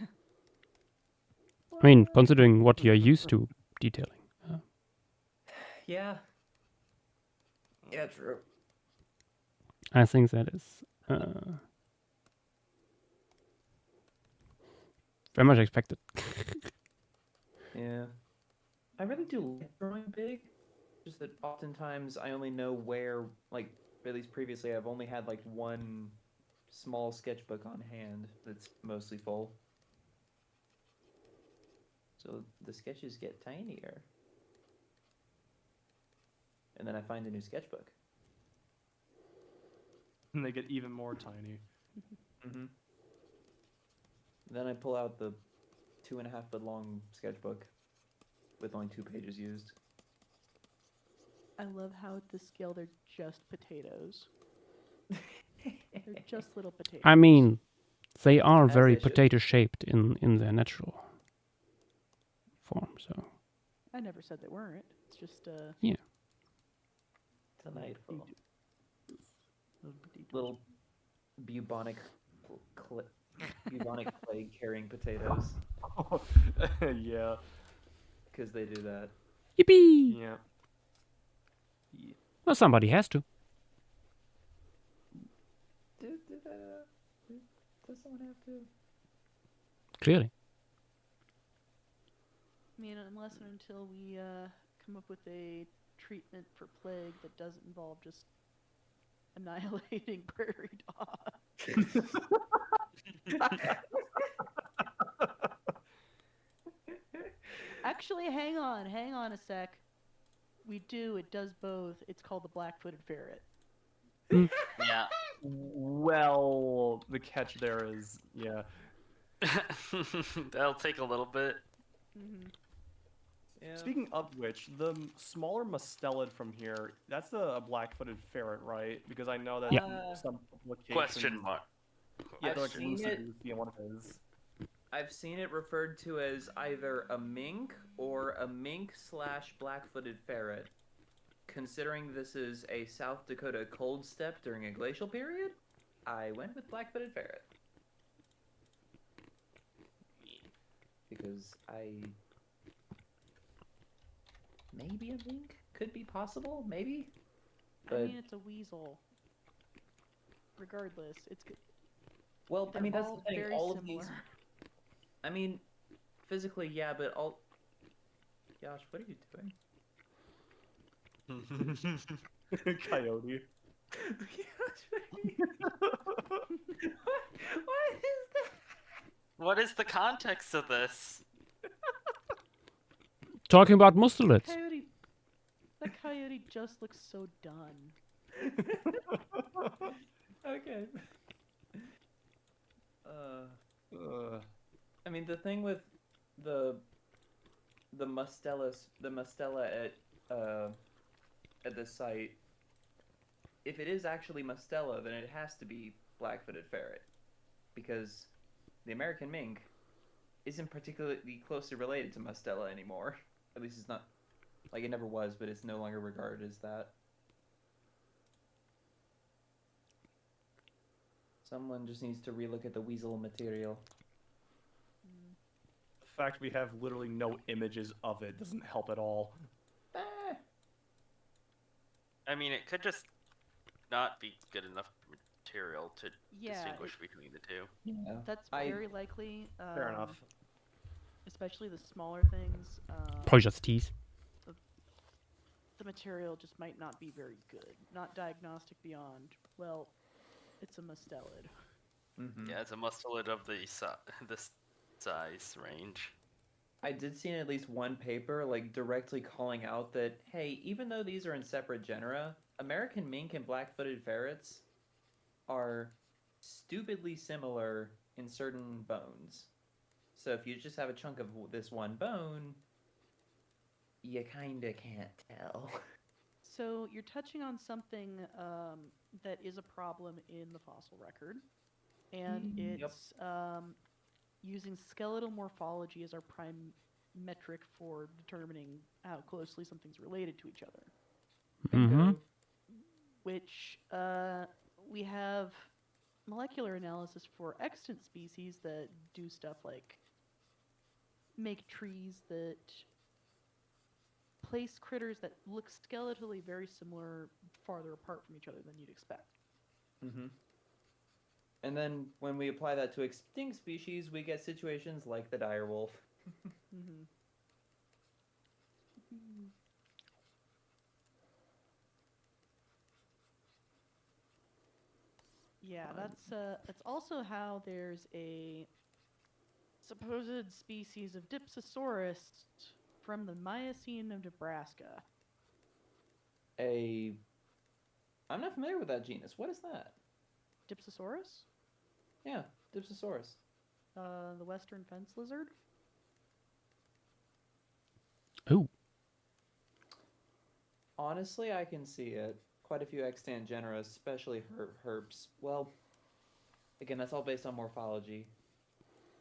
Speaker 1: mean, considering what you're used to detailing.
Speaker 7: Yeah. Yeah, true.
Speaker 1: I think that is very much expected.
Speaker 15: Yeah. I really do like drawing big. Just that oftentimes I only know where, like, at least previously, I've only had like one small sketchbook on hand that's mostly full. So the sketches get tinier. And then I find a new sketchbook.
Speaker 14: And they get even more tiny.
Speaker 15: Mm-hmm. Then I pull out the 2.5 foot long sketchbook with only 2 pages used.
Speaker 3: I love how at this scale they're just potatoes. They're just little potatoes.
Speaker 1: I mean, they are
Speaker 15: As
Speaker 1: very
Speaker 15: they should.
Speaker 1: potato shaped in their natural form. So
Speaker 3: I never said they weren't. It's just
Speaker 1: yeah.
Speaker 15: Delightful. Little bubonic plague carrying potatoes.
Speaker 14: Yeah.
Speaker 15: Because they do that.
Speaker 1: Yippee!
Speaker 14: Yeah.
Speaker 1: Well, somebody has to.
Speaker 15: Does someone have to?
Speaker 1: Clearly.
Speaker 3: I mean, unless and until we come up with a treatment for plague that doesn't involve just annihilating prairie dogs. Actually, hang on a sec. It does both. It's called the black-footed ferret.
Speaker 16: Yeah.
Speaker 14: Well, the catch there is, yeah.
Speaker 2: That'll take a little bit.
Speaker 3: Mm-hmm.
Speaker 14: Yeah. Speaking of which, the smaller mustelid from here, that's a black-footed ferret, right? Because I know that some publications...
Speaker 2: Question mark.
Speaker 14: Yeah,
Speaker 15: I've
Speaker 14: like
Speaker 15: seen it.
Speaker 14: one of his.
Speaker 15: I've seen it referred to as either a mink or a mink/black-footed ferret. Considering this is a South Dakota cold steppe during a glacial period, I went with black-footed ferret. Because maybe a mink could be possible, maybe?
Speaker 3: But... I mean, it's a weasel. Regardless, it's good.
Speaker 15: Well, I mean, that's the thing.
Speaker 3: Very
Speaker 15: all
Speaker 3: similar.
Speaker 15: of these... I mean, physically, yeah, but all... Josh, what are you doing?
Speaker 14: Coyote.
Speaker 15: What is that?
Speaker 2: What is the context of this?
Speaker 1: Talking about mustelids.
Speaker 3: That coyote just looks so done.
Speaker 15: Okay. I mean, the thing with the mustela at this site, if it is actually mustela, then it has to be black-footed ferret, because the American mink isn't particularly closely related to mustela anymore. At least it's not, like, it never was, but it's no longer regarded as that. Someone just needs to relook at the weasel material.
Speaker 14: The fact we have literally no images of it doesn't help at all.
Speaker 2: I mean, it could just not be good enough material to distinguish between the two.
Speaker 3: Yeah, that's very likely.
Speaker 14: Fair enough.
Speaker 3: Especially the smaller things.
Speaker 1: Probably just tease.
Speaker 3: The material just might not be very good. Not diagnostic beyond, well, it's a mustelid.
Speaker 2: Yeah, it's a mustelid of the size range.
Speaker 15: I did see in at least one paper, like, directly calling out that, hey, even though these are in separate genera, American mink and black-footed ferrets are stupidly similar in certain bones. So if you just have a chunk of this one bone, you kinda can't tell.
Speaker 3: So you're touching on something that is a problem in the fossil record, and it's using skeletal morphology as our prime metric for determining how closely something's related to each other.
Speaker 1: Mm-hmm.
Speaker 3: Which we have molecular analysis for extant species that do stuff like make trees that place critters that look skeletally very similar farther apart from each other than you'd expect.
Speaker 15: Mm-hmm. And then when we apply that to extinct species, we get situations like the direwolf.
Speaker 3: Yeah, that's also how there's a supposed species of Dipsosaurus from the Miocene of Nebraska.
Speaker 15: I'm not familiar with that genus. What is that?
Speaker 3: Dipsosaurus?
Speaker 15: Yeah, Dipsosaurus.
Speaker 3: The western fence lizard?
Speaker 1: Ooh.
Speaker 15: Honestly, I can see it. Quite a few extant genera, especially herbs. Well, again, that's all based on morphology.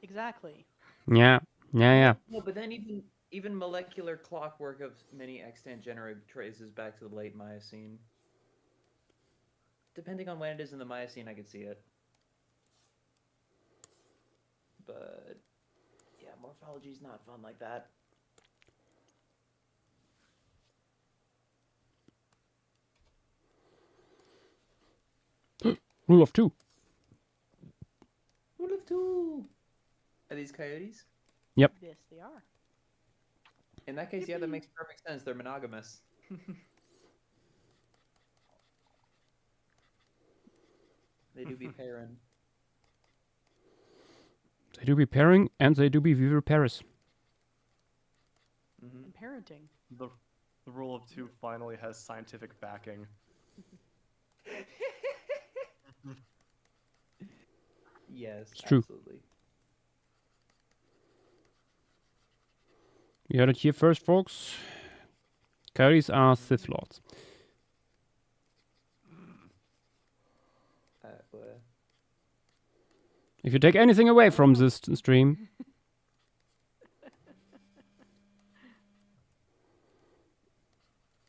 Speaker 3: Exactly.
Speaker 1: Yeah.
Speaker 15: No, but then even molecular clockwork of many extant genera traces back to the late Miocene. Depending on when it is in the Miocene, I could see it. But yeah, morphology's not fun like that.
Speaker 1: Rule of two.
Speaker 15: Rule of two. Are these coyotes?
Speaker 1: Yep.
Speaker 3: Yes, they are.
Speaker 15: In that case, yeah, that makes perfect sense. They're monogamous. They do be pairing.
Speaker 1: They do be pairing, and they do be viviparous.
Speaker 3: And parenting.
Speaker 14: The rule of two finally has scientific backing.
Speaker 15: Yes,
Speaker 1: It's true.
Speaker 15: absolutely.
Speaker 1: You heard it here first, folks. Coyotes are Sith Lords. If you take anything away from this stream,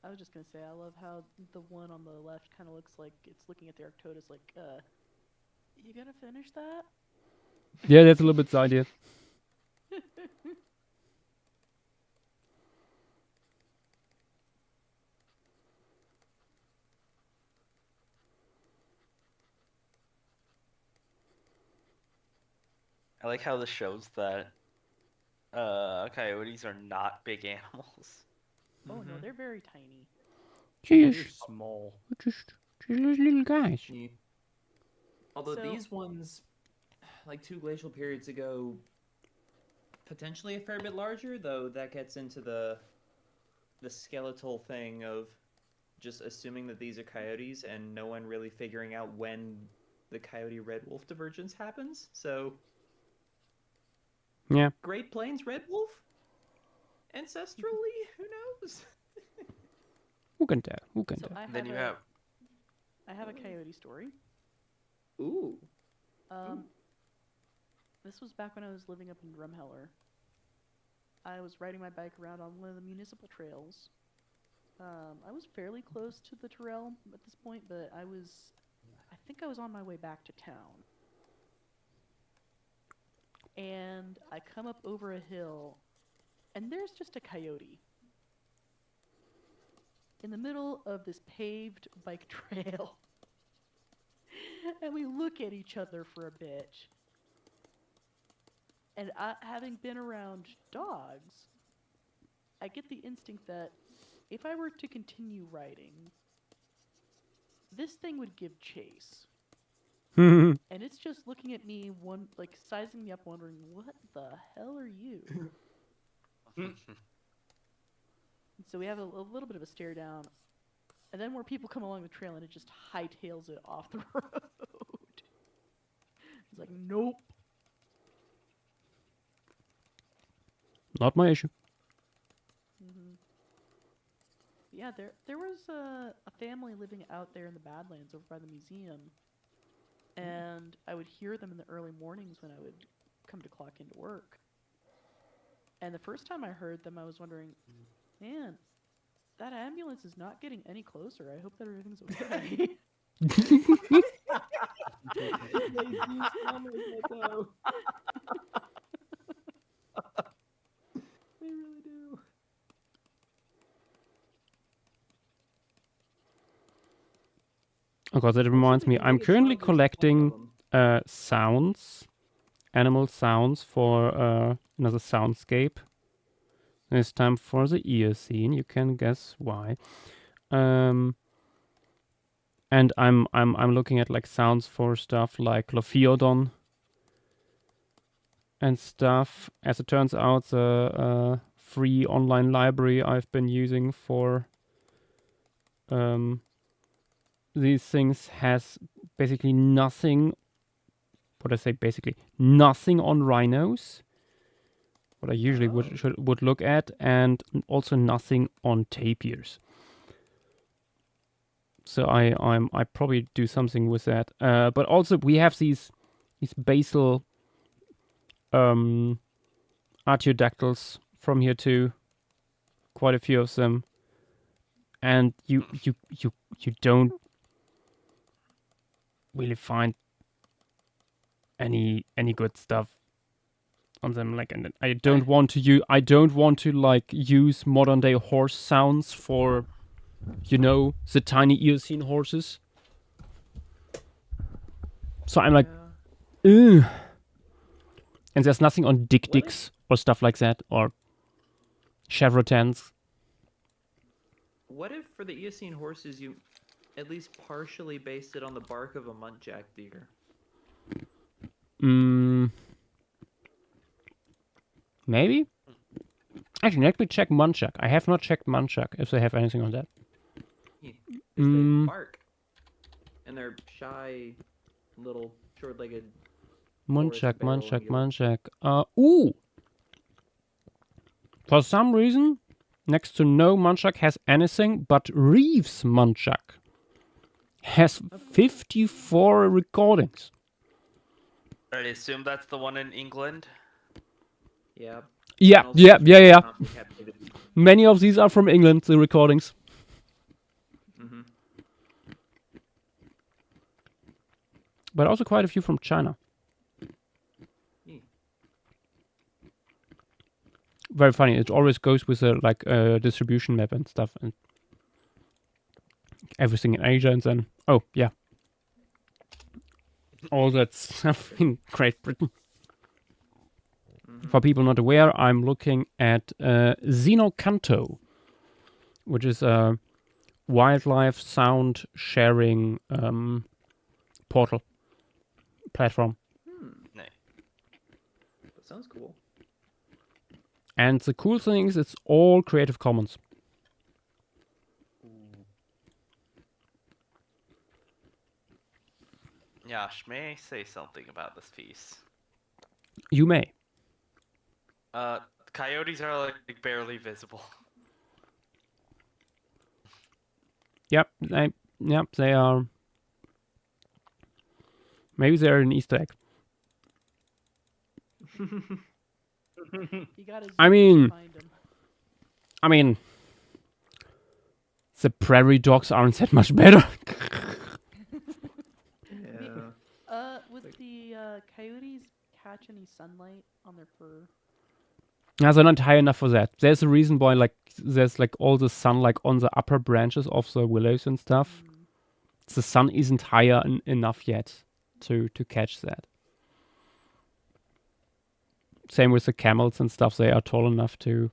Speaker 3: I was just gonna say, I love how the one on the left kind of looks like it's looking at the Arctodus like, you gonna finish that?
Speaker 1: yeah, that's a little bit the idea.
Speaker 2: I like how this shows that coyotes are not big animals.
Speaker 3: Oh no, they're very tiny.
Speaker 14: They're
Speaker 1: Jeez.
Speaker 14: small.
Speaker 1: Just little guys.
Speaker 15: Although
Speaker 3: So-
Speaker 15: these ones, like 2 glacial periods ago, potentially a fair bit larger, though that gets into the skeletal thing of just assuming that these are coyotes and no one really figuring out when the coyote red wolf divergence happens. So
Speaker 1: yeah,
Speaker 15: Great Plains red wolf? Ancestrally, who knows?
Speaker 1: Who can tell? Who can
Speaker 3: So
Speaker 1: tell?
Speaker 2: Then you have.
Speaker 3: I have a coyote story.
Speaker 5: Ooh.
Speaker 3: This was back when I was living up in Drumheller. I was riding my bike around on one of the municipal trails. I was fairly close to the trail at this point, but I think I was on my way back to town. And I come up over a hill, and there's just a coyote in the middle of this paved bike trail. And we look at each other for a bit. And having been around dogs, I get the instinct that if I were to continue riding, this thing would give chase. And it's just looking at me, sizing me up, wondering, what the hell are you? So we have a little bit of a stare down. And then more people come along the trail and it just hightails it off the road. It's like, nope.
Speaker 1: Not my issue.
Speaker 3: Yeah, there was a family living out there in the Badlands over by the museum. And I would hear them in the early mornings when I would come to clock into work. And the first time I heard them, I was wondering, man, that ambulance is not getting any closer. I hope that everything's okay.
Speaker 15: They really do.
Speaker 1: Oh god, that reminds me. I'm currently collecting sounds, animal sounds for another soundscape. It's time for the ear scene. You can guess why. And I'm looking at like sounds for stuff like Lophiodon and stuff. As it turns out, the free online library I've been using for these things has basically nothing. What I say, basically nothing on rhinos. What I usually would look at, and also nothing on tapirs. So I probably do something with that. But also we have these basal artiodactyls from here too. Quite a few of them. And you don't really find any good stuff on them. Like, and I don't want to like use modern day horse sounds for, you know, the tiny Eocene horses. So I'm like, ugh. And there's nothing on dicks or stuff like that, or chevrotans.
Speaker 15: What if for the Eocene horses you at least partially based it on the bark of a muntjac deer?
Speaker 1: Maybe? Actually, let me check muntjac. I have not checked muntjac, if they have anything on that.
Speaker 15: They bark. And they're shy, little, short-legged...
Speaker 1: Muntjac. Ooh! For some reason, next to no muntjac has anything, but Reeves muntjac has 54 recordings.
Speaker 2: I assume that's the one in England?
Speaker 15: Yeah.
Speaker 1: Yeah. Many of these are from England, the recordings. But also quite a few from China. Very funny. It always goes with a distribution map and stuff, and everything in Asia, and then all that stuff in Great Britain. For people not aware, I'm looking at Xenocanto, which is a wildlife sound sharing portal platform.
Speaker 7: sounds cool.
Speaker 1: And the cool thing is, it's all Creative Commons.
Speaker 2: Yash, may I say something about this piece?
Speaker 1: You may.
Speaker 2: Coyotes are like barely visible.
Speaker 1: Yep, they are. Maybe they're an Easter egg. I mean, the prairie dogs aren't that much better.
Speaker 3: Yeah. Would the coyotes catch any sunlight on their fur?
Speaker 1: Yeah, they're not high enough for that. There's a reason why, like, there's like all the sun like on the upper branches of the willows and stuff. The sun isn't higher enough yet to catch that. Same with the camels and stuff. They are tall enough to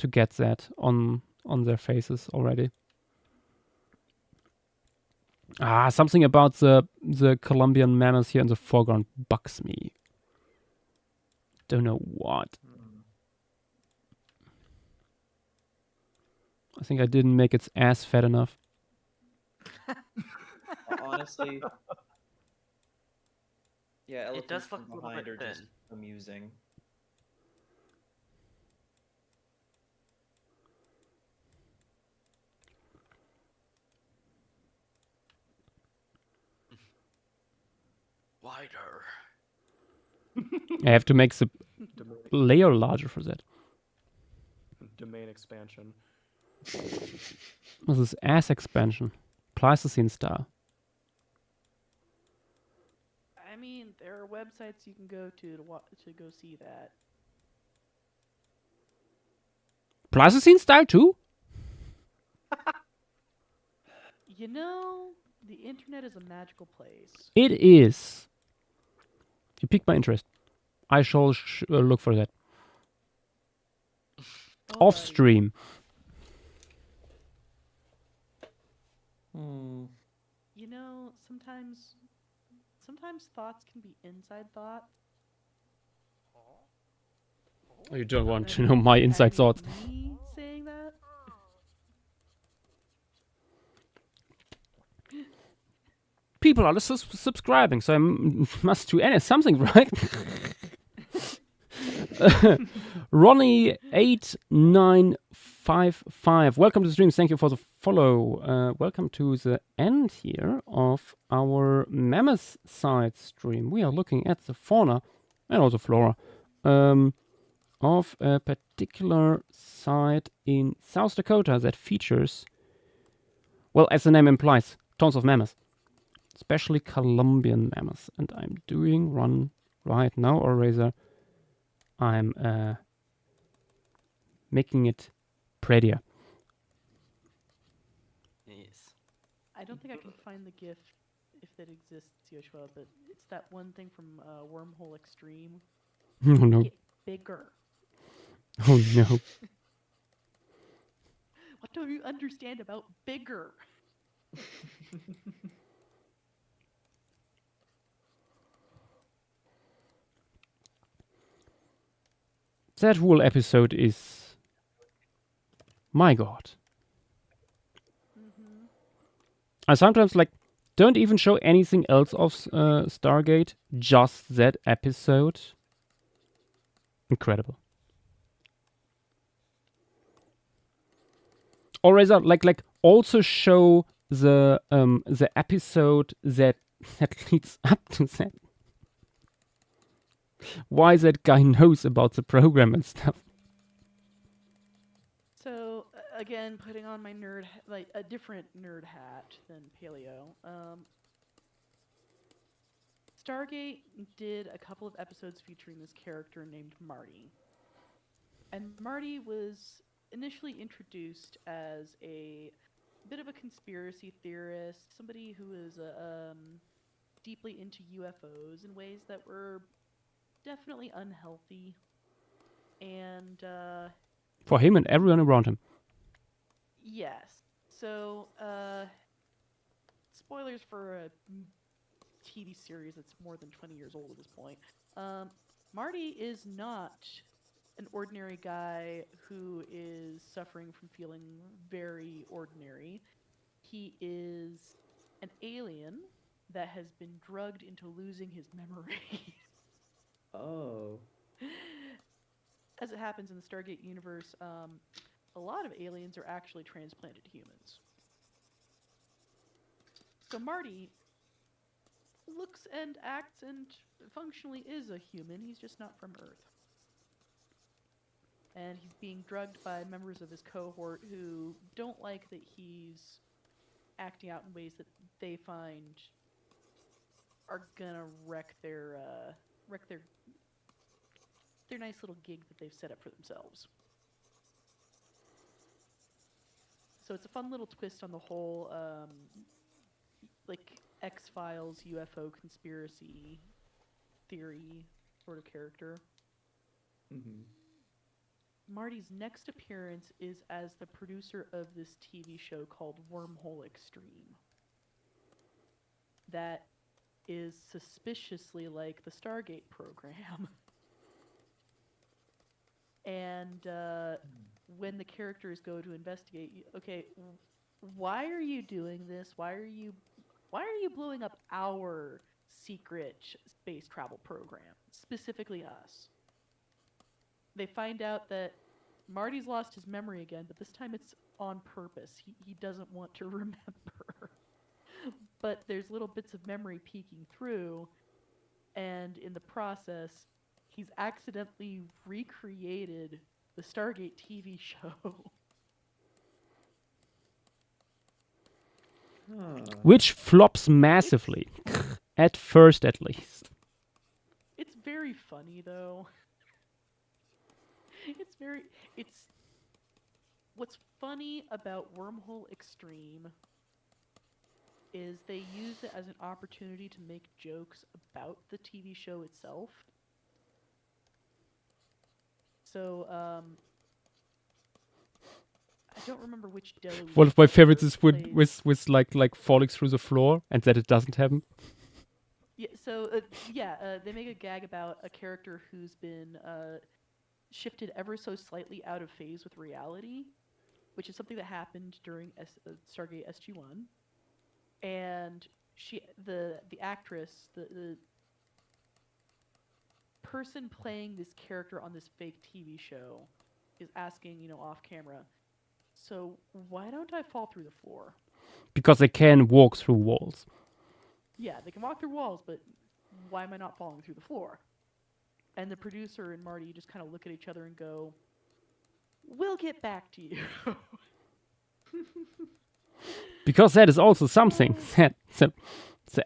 Speaker 1: get that on their faces already. Something about the Colombian mammoths here in the foreground bugs me. Don't know what. I think I didn't make its ass fat enough.
Speaker 7: Honestly, yeah,
Speaker 2: It does
Speaker 7: elephants
Speaker 2: look
Speaker 7: from
Speaker 2: a little
Speaker 7: behind
Speaker 2: bit
Speaker 7: are just
Speaker 2: thin.
Speaker 7: amusing.
Speaker 2: Wider.
Speaker 1: I have to make the layer larger for that.
Speaker 14: Domain expansion.
Speaker 1: This is ass expansion. Pleistocene style.
Speaker 3: I mean, there are websites you can go to go see that.
Speaker 1: Pleistocene style too?
Speaker 3: You know, the internet is a magical place.
Speaker 1: It is. You piqued my interest. I shall look for that. Off stream.
Speaker 3: You know, sometimes thoughts can be inside thoughts.
Speaker 1: Oh, you don't want to know my inside thoughts.
Speaker 3: Me saying that?
Speaker 1: People are subscribing, so I must do something, right? Ronnie8955. Welcome to the stream. Thank you for the follow. Welcome to the end here of our Mammoth side stream. We are looking at the fauna and also flora of a particular site in South Dakota that features, well, as the name implies, tons of mammoths. Especially Colombian mammoths. And I'm doing one right now, or rather, I'm making it prettier.
Speaker 2: Yes.
Speaker 3: I don't think I can find the GIF if that exists, Joshua, but it's that one thing from Wormhole Extreme.
Speaker 1: Oh no.
Speaker 3: Get bigger.
Speaker 1: Oh no.
Speaker 3: What do you understand about bigger?
Speaker 1: That whole episode is, my God. I sometimes don't even show anything else of Stargate, just that episode. Incredible. Or rather, also show the episode that leads up to that. Why that guy knows about the program and stuff.
Speaker 3: So again, putting on my nerd, a different nerd hat than Paleo. Stargate did a couple of episodes featuring this character named Marty. And Marty was initially introduced as a bit of a conspiracy theorist, somebody who was deeply into UFOs in ways that were definitely unhealthy. And
Speaker 1: for him and everyone around him.
Speaker 3: Yes. So, spoilers for a TV series that's more than 20 years old at this point. Marty is not an ordinary guy who is suffering from feeling very ordinary. He is an alien that has been drugged into losing his memory.
Speaker 7: Oh.
Speaker 3: As it happens in the Stargate universe, a lot of aliens are actually transplanted humans. So Marty looks and acts and functionally is a human. He's just not from Earth. And he's being drugged by members of his cohort who don't like that he's acting out in ways that they find are gonna wreck their nice little gig that they've set up for themselves. So it's a fun little twist on the whole like X-Files UFO conspiracy theory sort of character.
Speaker 7: Mm-hmm.
Speaker 3: Marty's next appearance is as the producer of this TV show called Wormhole Extreme. That is suspiciously like the Stargate program. And when the characters go to investigate, okay, why are you doing this? Why are you blowing up our secret space travel program, specifically us? They find out that Marty's lost his memory again, but this time it's on purpose. He doesn't want to remember. But there's little bits of memory peeking through, and in the process, he's accidentally recreated the Stargate TV show.
Speaker 1: Which flops massively. At first, at least.
Speaker 3: It's very funny, though. What's funny about Wormhole Extreme is they use it as an opportunity to make jokes about the TV show itself. So, I don't remember which Deluise.
Speaker 1: One of my favorites is with like falling through the floor and that it doesn't happen.
Speaker 3: Yeah, so they make a gag about a character who's been shifted ever so slightly out of phase with reality, which is something that happened during Stargate SG-1. And the actress, the person playing this character on this fake TV show is asking, off camera, so why don't I fall through the floor?
Speaker 1: Because they can walk through walls.
Speaker 3: Yeah, they can walk through walls, but why am I not falling through the floor? And the producer and Marty just kind of look at each other and go, we'll get back to you.
Speaker 1: Because that is also something that the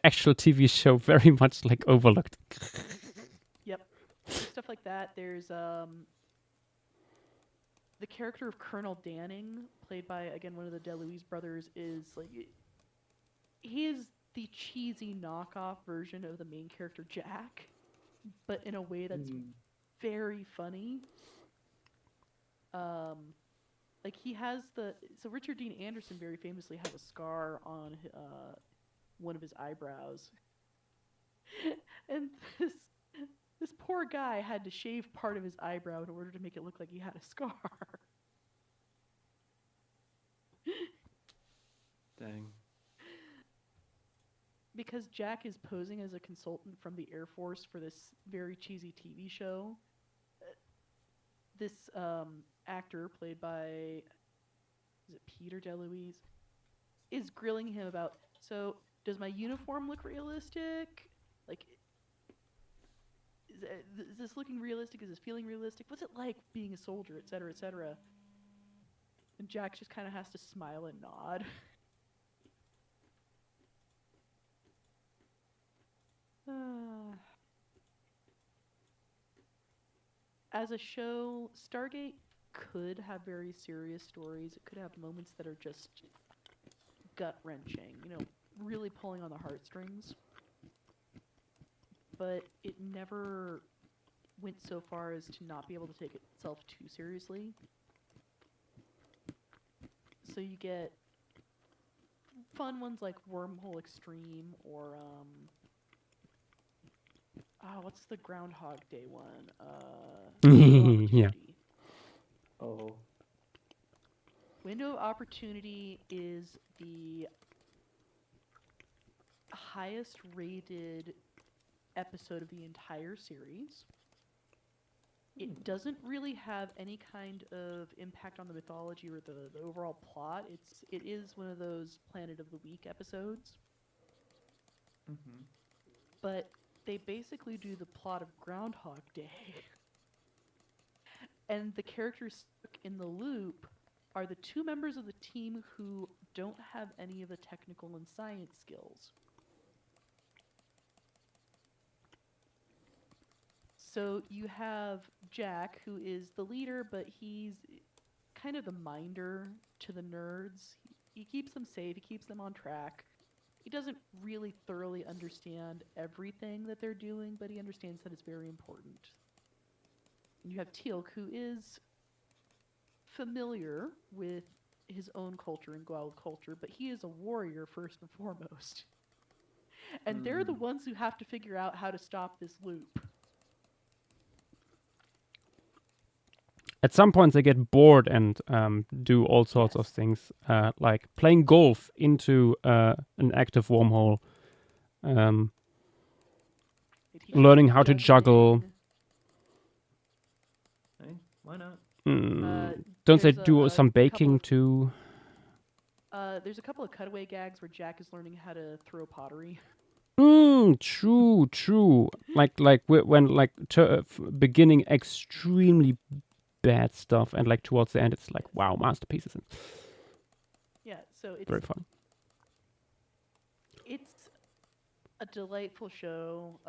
Speaker 1: actual TV show very much like overlooked.
Speaker 3: Yep. Stuff like that. There's the character of Colonel Danning, played by, again, one of the DeLuise brothers, is like, he is the cheesy knockoff version of the main character Jack, but in a way that's very funny. Like he has so Richard Dean Anderson very famously has a scar on one of his eyebrows, and this poor guy had to shave part of his eyebrow in order to make it look like he had a scar.
Speaker 14: Dang.
Speaker 3: Because Jack is posing as a consultant from the Air Force for this very cheesy TV show. This actor, played by, is it Peter DeLuise, is grilling him about, so does my uniform look realistic? Like, is this looking realistic? Is this feeling realistic? What's it like being a soldier, et cetera, et cetera? And Jack just kind of has to smile and nod. As a show, Stargate could have very serious stories. It could have moments that are just gut-wrenching, really pulling on the heartstrings. But it never went so far as to not be able to take itself too seriously. So you get fun ones like Wormhole Extreme or what's the Groundhog Day one?
Speaker 1: Yeah.
Speaker 7: Oh.
Speaker 3: Window of Opportunity is the highest rated episode of the entire series. It doesn't really have any kind of impact on the mythology or the overall plot. It is one of those Planet of the Week episodes.
Speaker 15: Mm-hmm.
Speaker 3: But they basically do the plot of Groundhog Day. And the characters stuck in the loop are the two members of the team who don't have any of the technical and science skills. So you have Jack, who is the leader, but he's kind of the minder to the nerds. He keeps them safe, he keeps them on track. He doesn't really thoroughly understand everything that they're doing, but he understands that it's very important. And you have Teal'c, who is familiar with his own culture and Goa'uld culture, but he is a warrior first and foremost. And they're the ones who have to figure out how to stop this loop.
Speaker 1: At some point, they get bored and do all sorts of things, like playing golf into an active wormhole, learning how to juggle.
Speaker 7: Hey, why not?
Speaker 1: Don't they do some baking too?
Speaker 3: There's a couple of cutaway gags where Jack is learning how to throw pottery.
Speaker 1: True. Like when beginning extremely bad stuff, and like towards the end, it's like wow, masterpieces.
Speaker 3: Yeah, so it's
Speaker 1: very fun.
Speaker 3: It's a delightful show.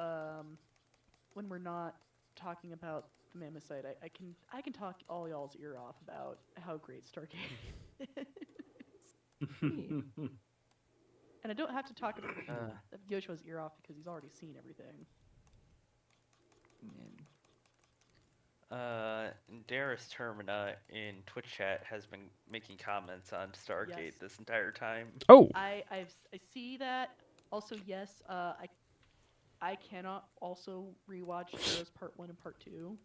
Speaker 3: When we're not talking about the Mammothite, I can talk all y'all's ear off about how great Stargate is. And I don't have to talk about Joshua's ear off because he's already seen everything.
Speaker 2: Darius Termina in Twitch chat has been making comments on Stargate this entire time.
Speaker 1: Oh,
Speaker 3: I see that. Also, yes, I cannot also rewatch Heroes Part 1 and Part 2.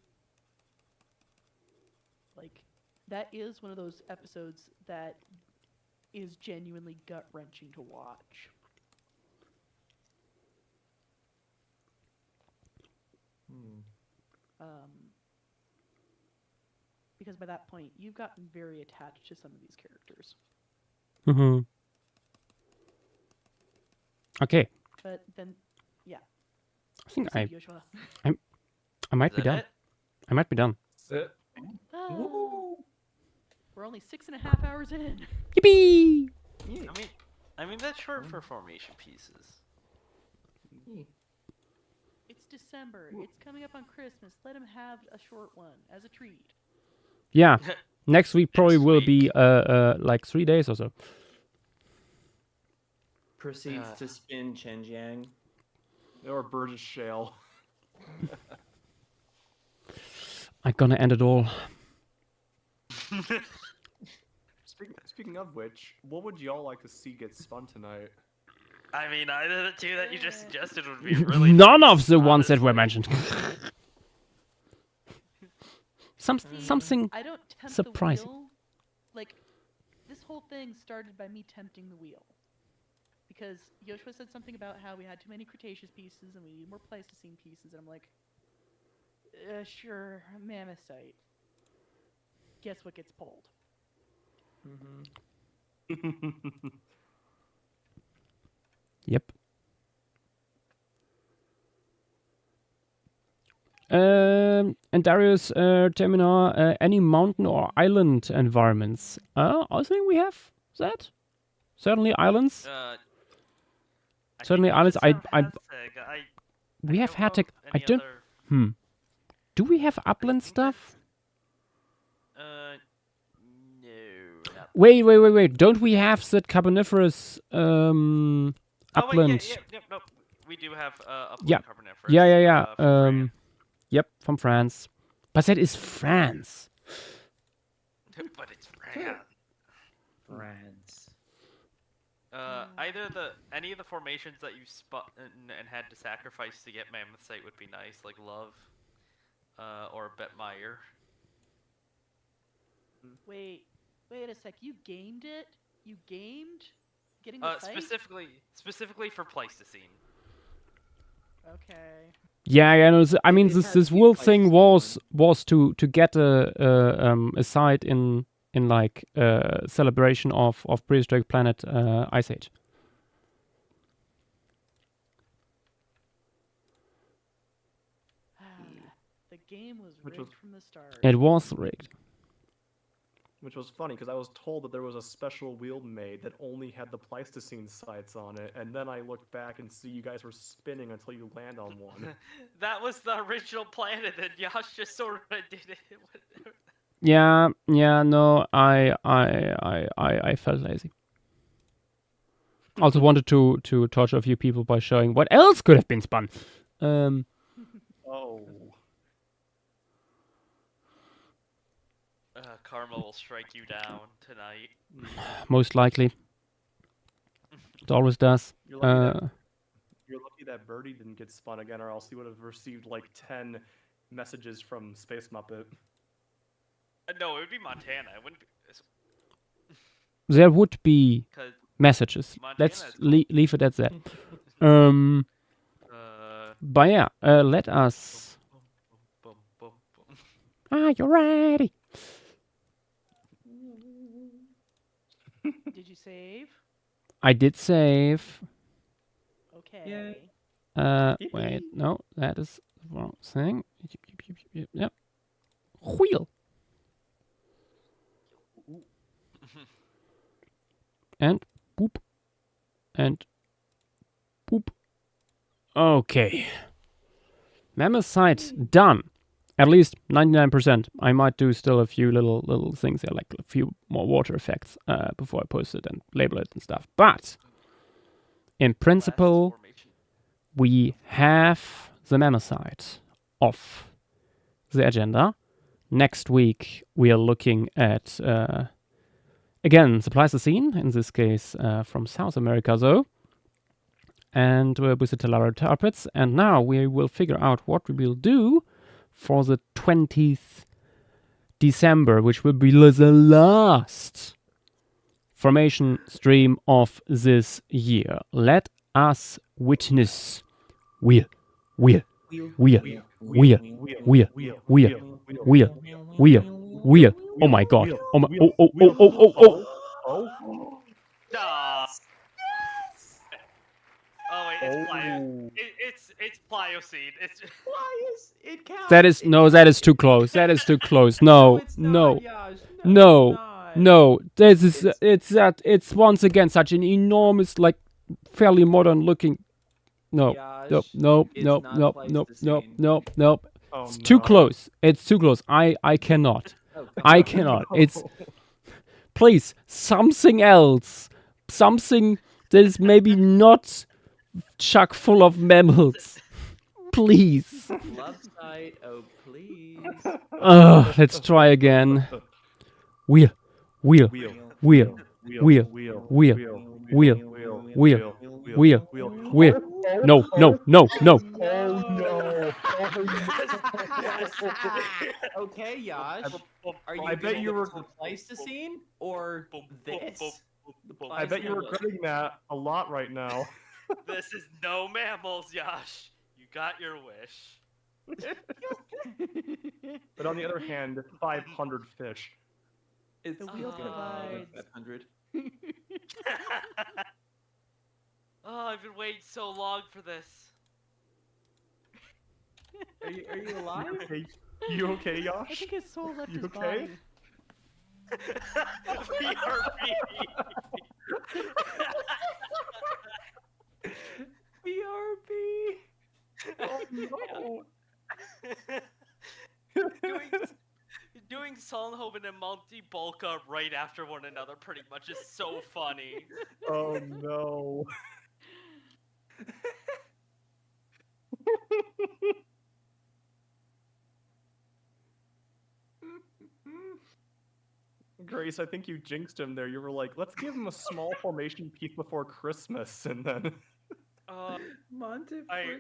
Speaker 3: Like, that is one of those episodes that is genuinely gut-wrenching to watch. Because by that point, you've gotten very attached to some of these characters.
Speaker 1: Okay.
Speaker 3: But then, yeah.
Speaker 1: I think
Speaker 3: Joshua.
Speaker 1: I might be done. I might be done.
Speaker 14: That's it.
Speaker 3: We're only 6.5 hours in.
Speaker 1: Yippee!
Speaker 2: I mean that's short for formation pieces.
Speaker 3: It's December. It's coming up on Christmas. Let him have a short one as a treat.
Speaker 1: Yeah. Next week probably will be like 3 days or so.
Speaker 7: Proceeds to spin Chen Jiang.
Speaker 14: Or Burgess Shale.
Speaker 1: I'm gonna end it all.
Speaker 14: Speaking of which, what would y'all like to see get spun tonight?
Speaker 2: I mean, either the two that you just suggested would be really
Speaker 1: None
Speaker 2: nice,
Speaker 1: of the ones that were mentioned. Something
Speaker 3: I don't tempt
Speaker 1: surprising.
Speaker 3: The wheel. Like, this whole thing started by me tempting the wheel. Because Joshua said something about how we had too many Cretaceous pieces and we need more Pleistocene pieces, and I'm like, sure, Mammothite. Guess what gets pulled?
Speaker 1: Yep. And Darius, Terminar, any mountain or island environments? I think we have that. Certainly islands. Certainly islands. We have Hattic. I don't. Do we have upland stuff?
Speaker 2: No.
Speaker 1: Wait. Don't we have that Carboniferous upland?
Speaker 2: No. We do have upland
Speaker 1: Yeah.
Speaker 2: Carboniferous.
Speaker 1: Yeah. Yep, from France. But that is France.
Speaker 2: But it's France. Either any of the formations that you spot and had to sacrifice to get Mammoth Site would be nice, like Love, or Betmeyer.
Speaker 3: Wait a sec. You gamed it? You gamed getting the site?
Speaker 2: Specifically for Pleistocene.
Speaker 3: Okay.
Speaker 1: Yeah, no. I mean, this whole thing was to get a site in like celebration of prehistoric planet Ice Age.
Speaker 3: The game was rigged from the start.
Speaker 1: It was rigged.
Speaker 14: Which was funny, because I was told that there was a special wheel made that only had the Pleistocene sites on it, and then I looked back and see you guys were spinning until you land on one.
Speaker 2: That was the original planet, and Josh just sort of did it.
Speaker 1: Yeah, no, I felt lazy. Also wanted to torture a few people by showing what else could have been spun.
Speaker 14: Oh.
Speaker 2: Karma will strike you down tonight.
Speaker 1: Most likely. It always does.
Speaker 14: You're lucky that Birdie didn't get spun again, or else he would have received like 10 messages from Space Muppet.
Speaker 2: No, it would be Montana. It wouldn't be...
Speaker 1: There would be messages. Let's leave it at that. But yeah, let us... Are you ready?
Speaker 3: Did you save?
Speaker 1: I did save.
Speaker 3: Okay.
Speaker 1: Wait, no, that is the wrong thing. Yep. Wheel. And boop. And boop. Okay. Mammoth site done. At least 99%. I might do still a few little things here, like a few more water effects before I post it and label it and stuff. But in principle, we have the Mammoth site off the agenda. Next week, we are looking at, again, the Pleistocene, in this case from South America, though, and with the Telaro Tarpets. And now we will figure out what we will do for the 20th December, which will be the last formation stream of this year. Let us witness. Wheel. Oh my god. Oh my.
Speaker 2: Oh wait, it's Plio. It's Pliocene. It's
Speaker 3: Plios. It counts.
Speaker 1: That is too close. That is too close. No. This is it's once again such an enormous, like, fairly modern looking. No. It's too close. It's too close. I cannot. I cannot. It's please something else. Something that is maybe not chock full of mammals. Please.
Speaker 15: Love site, oh please.
Speaker 1: Let's try again. Wheel. No.
Speaker 15: Okay, Yash. Are you
Speaker 14: bet you were
Speaker 15: the Pleistocene or this?
Speaker 14: I bet you're regretting that a lot right now.
Speaker 2: This is no mammals, Yash. You got your wish.
Speaker 14: But on the other hand, 500 fish.
Speaker 15: It's
Speaker 3: the wheel provides
Speaker 15: 500.
Speaker 2: Oh, I've been waiting so long for this.
Speaker 15: Are you alive?
Speaker 14: You okay, Yosh?
Speaker 3: I think his soul left his
Speaker 14: okay?
Speaker 3: body.
Speaker 15: BRB.
Speaker 14: Oh no.
Speaker 2: Doing Solnhoven and Monty Bulka right after one another pretty much is so funny.
Speaker 14: Oh no. Great. Trace, I think you jinxed him there. You were like, let's give him a small formation piece before Christmas, and then...
Speaker 7: Monty
Speaker 2: I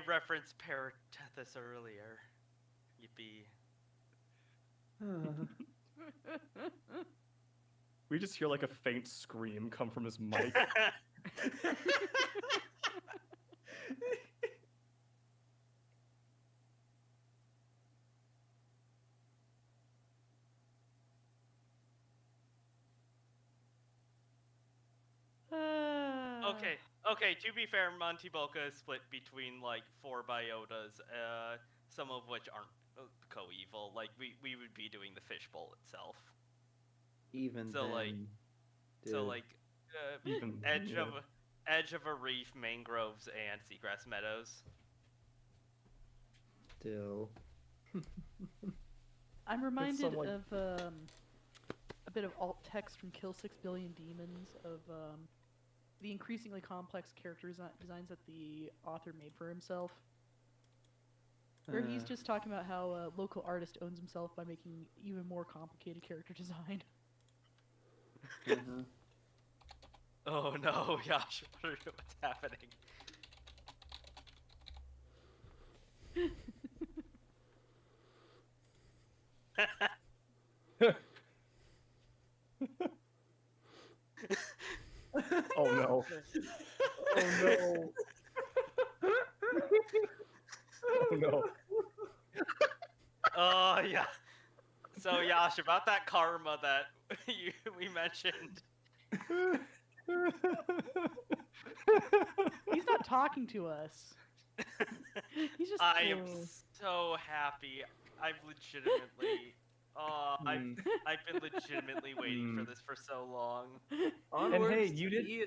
Speaker 2: referenced Paratethus earlier. Yippee.
Speaker 14: We just hear like a faint scream come from his mic.
Speaker 2: Okay, to be fair, Monty Bolka is split between like 4 biotas, some of which aren't co-evil. Like we would be doing the fishbowl itself.
Speaker 7: Even
Speaker 2: so
Speaker 7: then,
Speaker 2: like
Speaker 7: dude.
Speaker 2: so like edge of a reef, mangroves, and seagrass meadows.
Speaker 7: Still.
Speaker 3: I'm reminded of a bit of alt text from Kill 6 Billion Demons of the increasingly complex character designs that the author made for himself. Where he's just talking about how a local artist owns himself by making even more complicated character design.
Speaker 2: Oh no, Yash, what's happening?
Speaker 14: Oh no. Oh no. Oh no.
Speaker 2: Oh yeah. So Yash, about that karma that we mentioned.
Speaker 3: He's not talking to us. He's just.
Speaker 2: I am so happy. I've legitimately. I've been legitimately waiting for this for so long.
Speaker 14: And hey, you did you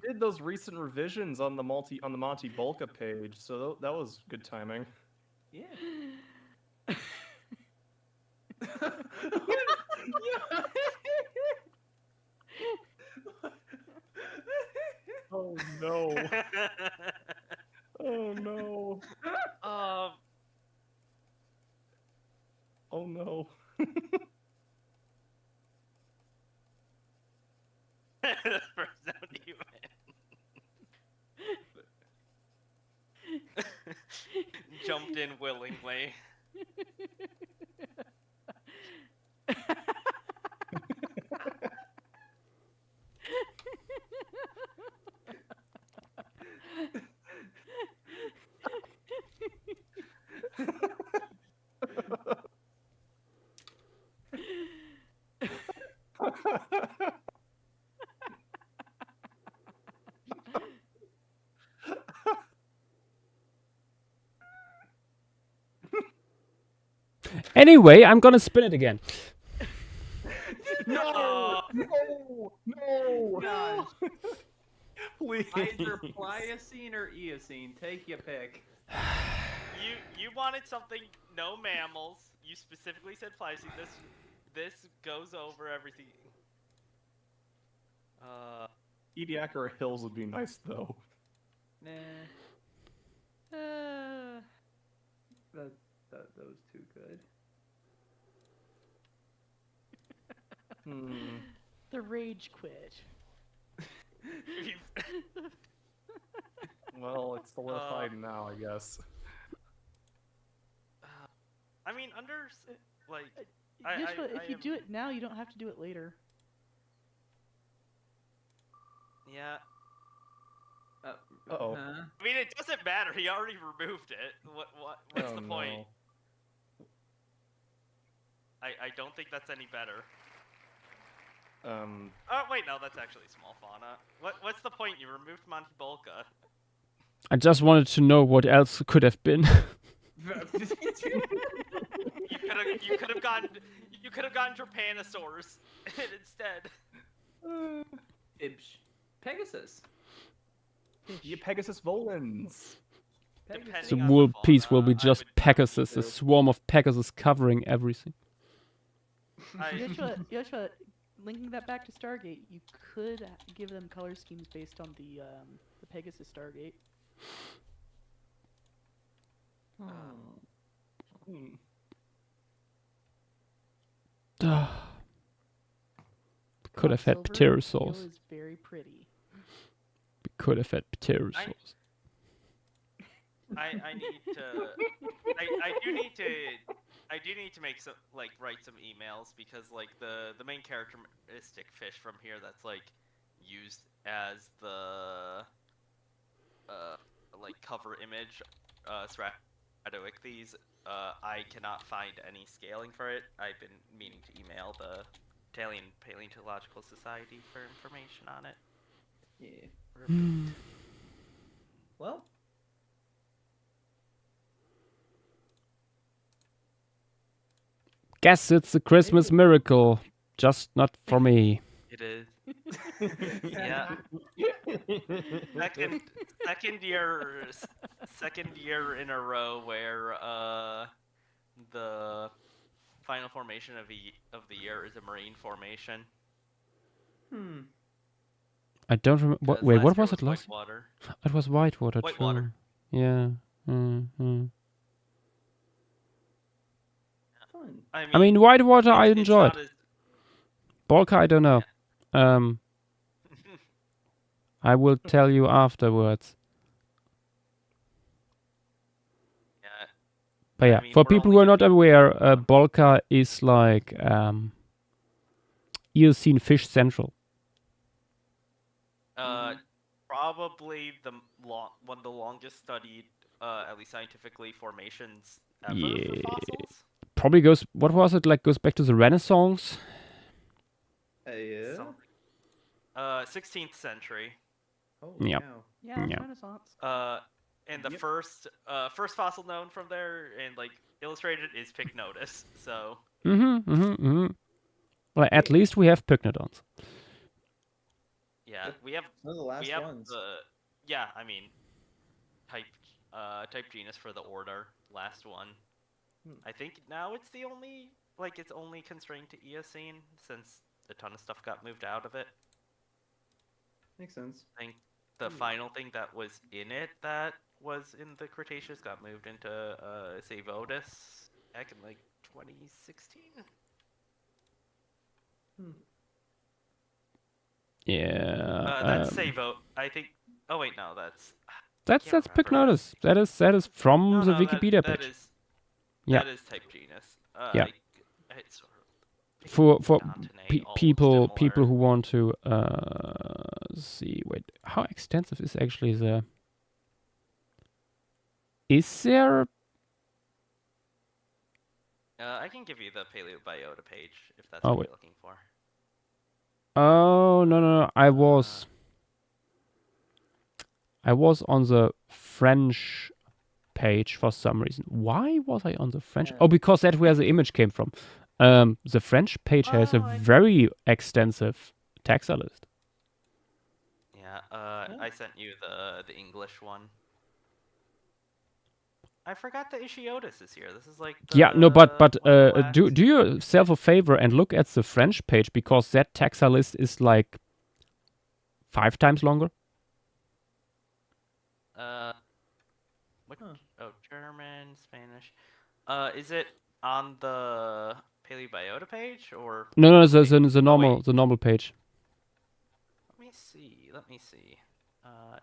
Speaker 14: did those recent revisions on the Monty Bolka page, so that was good timing.
Speaker 15: Yeah.
Speaker 14: Oh no. Oh no. Oh no.
Speaker 2: The first zone you in. Jumped in willingly.
Speaker 1: Anyway, I'm gonna spin it again.
Speaker 14: No! No!
Speaker 15: Gosh.
Speaker 14: Please.
Speaker 15: Either Pliocene or Eocene. Take your pick.
Speaker 2: You wanted something no mammals. You specifically said Pliocene. This goes over everything.
Speaker 14: Ediacara Hills would be nice though.
Speaker 15: Nah. Those too good.
Speaker 3: The rage quit.
Speaker 14: Well, it's solidified now, I guess.
Speaker 2: I mean, like,
Speaker 3: if you do it now, you don't have to do it later.
Speaker 2: Yeah.
Speaker 14: Uh-oh.
Speaker 2: I mean, it doesn't matter. He already removed it. What's the point?
Speaker 14: No.
Speaker 2: I don't think that's any better.
Speaker 14: Oh
Speaker 2: wait, no, that's actually small fauna. What's the point? You removed Monty Bolka.
Speaker 1: I just wanted to know what else could have been.
Speaker 2: You could have gotten Trypanosaurs instead.
Speaker 15: Pegasus.
Speaker 14: Yeah, Pegasus Volans.
Speaker 1: The world peace will be just Pegasus, a swarm of Pegasus covering everything.
Speaker 3: Joshua, linking that back to Stargate, you could give them color schemes based on the Pegasus Stargate.
Speaker 1: Could have had potato sauce.
Speaker 3: Is very pretty.
Speaker 1: We could have had potato sauce.
Speaker 2: I do need to make some write some emails because the main characteristic fish from here that's used as the cover image Stratoichthyes, I cannot find any scaling for it. I've been meaning to email the Italian Paleontological Society for information on it.
Speaker 7: Yeah. Well.
Speaker 1: Guess it's a Christmas miracle, just not for me.
Speaker 2: It is. Yeah. Second year in a row where the final formation of the year is a marine formation.
Speaker 1: I don't remember. Wait, what was it last?
Speaker 2: Whitewater.
Speaker 1: It was Whitewater.
Speaker 2: Whitewater.
Speaker 1: True. Yeah. I mean, Whitewater I enjoyed. Balka, I don't know. I will tell you afterwards.
Speaker 2: Yeah.
Speaker 1: But yeah, for people who are not aware, Balka is like Eocene Fish Central.
Speaker 2: Probably one of the longest studied, at least scientifically, formations ever for fossils.
Speaker 1: Probably goes. What was it like? Goes back to the Renaissance.
Speaker 7: Yeah.
Speaker 2: 16th century.
Speaker 7: Oh,
Speaker 1: yep.
Speaker 7: Wow.
Speaker 3: Yeah, it's Renaissance.
Speaker 2: And the first fossil known from there and illustrated is Pycnotus. So.
Speaker 1: Well, at least we have Pycnodons.
Speaker 2: Yeah, we have.
Speaker 7: One of the last ones.
Speaker 2: I mean, type genus for the order. Last one. I think now it's the only it's only constrained to Eocene since a ton of stuff got moved out of it.
Speaker 7: Makes sense.
Speaker 2: I think the final thing that was in it that was in the Cretaceous got moved into Savotis back in 2016.
Speaker 1: Yeah.
Speaker 2: That's Savo. I think. Oh wait, no, that's
Speaker 1: Pycnotus. That is from the Wikipedia page.
Speaker 2: That is type genus.
Speaker 1: Yeah.
Speaker 2: It's
Speaker 1: For people who want to see, wait, how extensive is actually the? Is there?
Speaker 2: I can give you the paleobiota page if that's what you're looking for.
Speaker 1: Oh no! I was on the French page for some reason. Why was I on the French? Oh, because that's where the image came from. The French page has a very extensive taxa list.
Speaker 2: Yeah, I sent you the English one. I forgot the Ichthyotis is here. This is
Speaker 1: do yourself a favor and look at the French page because that taxa list is 5 times longer.
Speaker 2: German, Spanish. Is it on the paleobiota page or?
Speaker 1: No, the normal page.
Speaker 2: Let me see.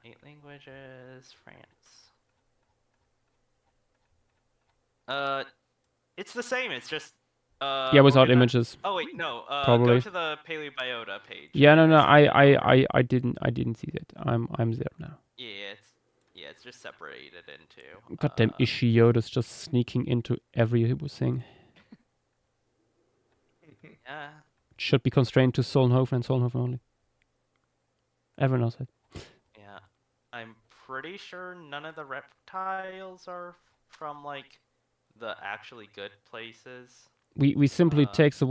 Speaker 2: 8 languages, France. It's the same. It's just.
Speaker 1: Without images.
Speaker 2: Oh wait, no.
Speaker 1: Probably.
Speaker 2: Go to the paleobiota page.
Speaker 1: Yeah, no. I didn't see that. I'm there now.
Speaker 2: Yeah, it's just separated into.
Speaker 1: Goddamn Ichthyotis just sneaking into everything.
Speaker 2: Yeah.
Speaker 1: It should be constrained to Solnhofen and Solnhofen only. Everyone knows it.
Speaker 2: Yeah, I'm pretty sure none of the reptiles are from the actually good places.
Speaker 1: We simply take the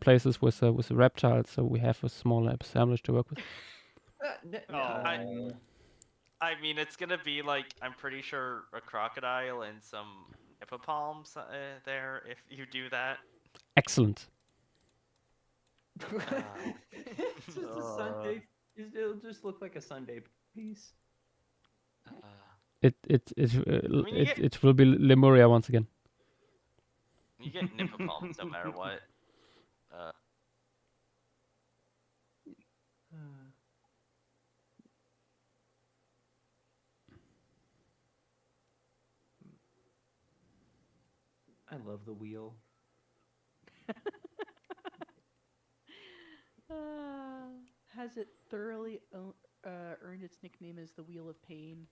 Speaker 1: places with the reptiles, so we have a smaller assemblage to work with.
Speaker 2: I mean, it's gonna be I'm pretty sure a crocodile and some hippopalms there if you do that.
Speaker 1: Excellent.
Speaker 15: It's just a Sunday. It'll just look like a Sunday piece.
Speaker 1: It will be Lemuria once again.
Speaker 2: You get hippopalms no matter what.
Speaker 7: I love the wheel.
Speaker 3: Has it thoroughly earned its nickname as the Wheel of Pain?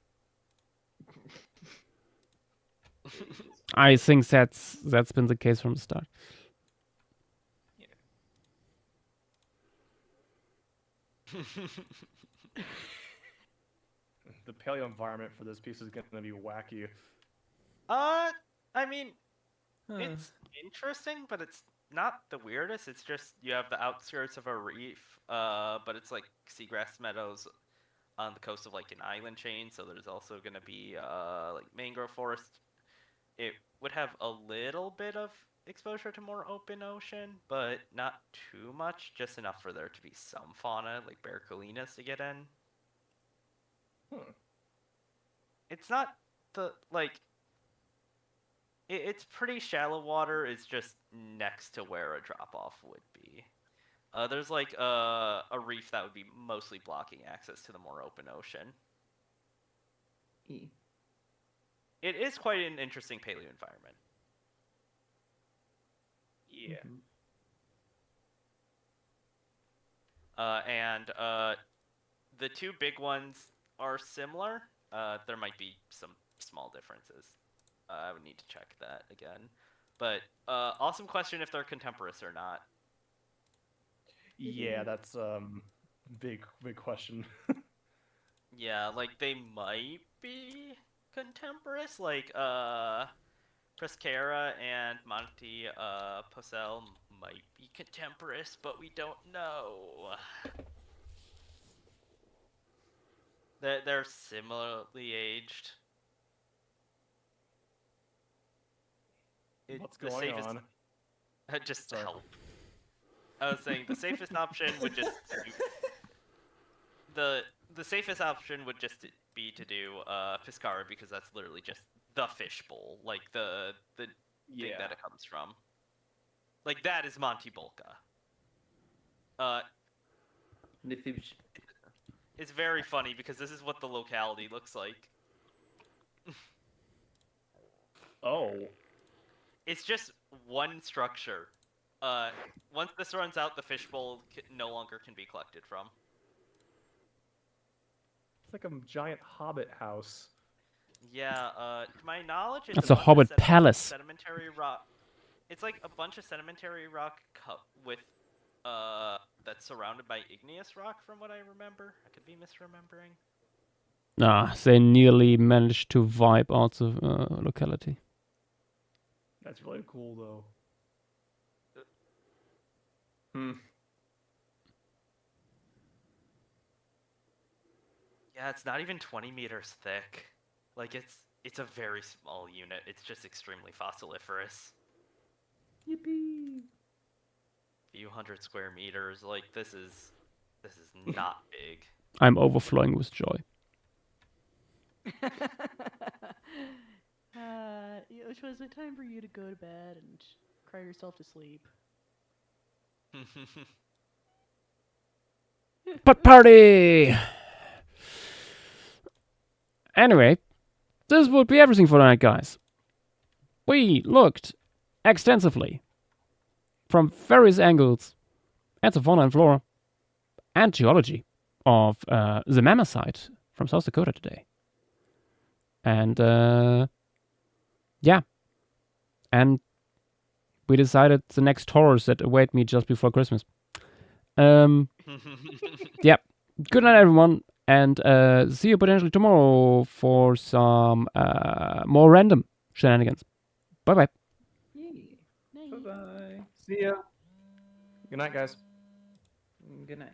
Speaker 1: I think that's been the case from the start.
Speaker 14: The paleo environment for this piece is going to be wacky.
Speaker 2: I mean, it's interesting, but it's not the weirdest. It's just you have the outskirts of a reef, but it's like seagrass meadows on the coast of like an island chain. So there's also going to be like mangrove forest. It would have a little bit of exposure to more open ocean, but not too much. Just enough for there to be some fauna, like barraculinas, to get in. It's not the like. It's pretty shallow water. It's just next to where a drop-off would be. There's like a reef that would be mostly blocking access to the more open ocean. It is quite an interesting paleo environment.
Speaker 14: Yeah.
Speaker 2: And the two big ones are similar. There might be some small differences. I would need to check that again. But awesome question if they're contemporaneous or not.
Speaker 14: Yeah, that's big question.
Speaker 2: Yeah, like they might be contemporaneous, like Prescara and Monty Posel might be contemporaneous, but we don't know. They're similarly aged.
Speaker 14: What's going on?
Speaker 2: Just help. I was saying the safest option would just the safest option would just be to do Piscara, because that's literally just the fishbowl, like the thing that it comes from. Like that is Monty Bolka. It's very funny because this is what the locality looks like.
Speaker 14: Oh.
Speaker 2: It's just one structure. Once this runs out, the fishbowl no longer can be collected from.
Speaker 14: It's like a giant hobbit house.
Speaker 2: Yeah, to my knowledge, it's
Speaker 1: That's a hobbit palace.
Speaker 2: Sedimentary rock. It's like a bunch of sedimentary rock with that's surrounded by igneous rock, from what I remember. I could be misremembering.
Speaker 1: Nah, they nearly managed to wipe out the locality.
Speaker 14: That's really cool, though.
Speaker 2: Yeah, it's not even 20 meters thick. Like it's a very small unit. It's just extremely fossiliferous.
Speaker 3: Yippee!
Speaker 2: Few hundred square meters. Like this is not big.
Speaker 1: I'm overflowing with joy.
Speaker 3: Which was a time for you to go to bed and cry yourself to sleep.
Speaker 1: But party! Anyway, this would be everything for tonight, guys. We looked extensively from various angles at the fauna and flora and geology of the mammoth site from South Dakota today. And yeah. And we decided the next horrors that await me just before Christmas. Yeah. Good night, everyone. And see you potentially tomorrow for some more random shenanigans. Bye-bye.
Speaker 7: Bye-bye.
Speaker 14: See ya. Good night, guys.
Speaker 7: Good night.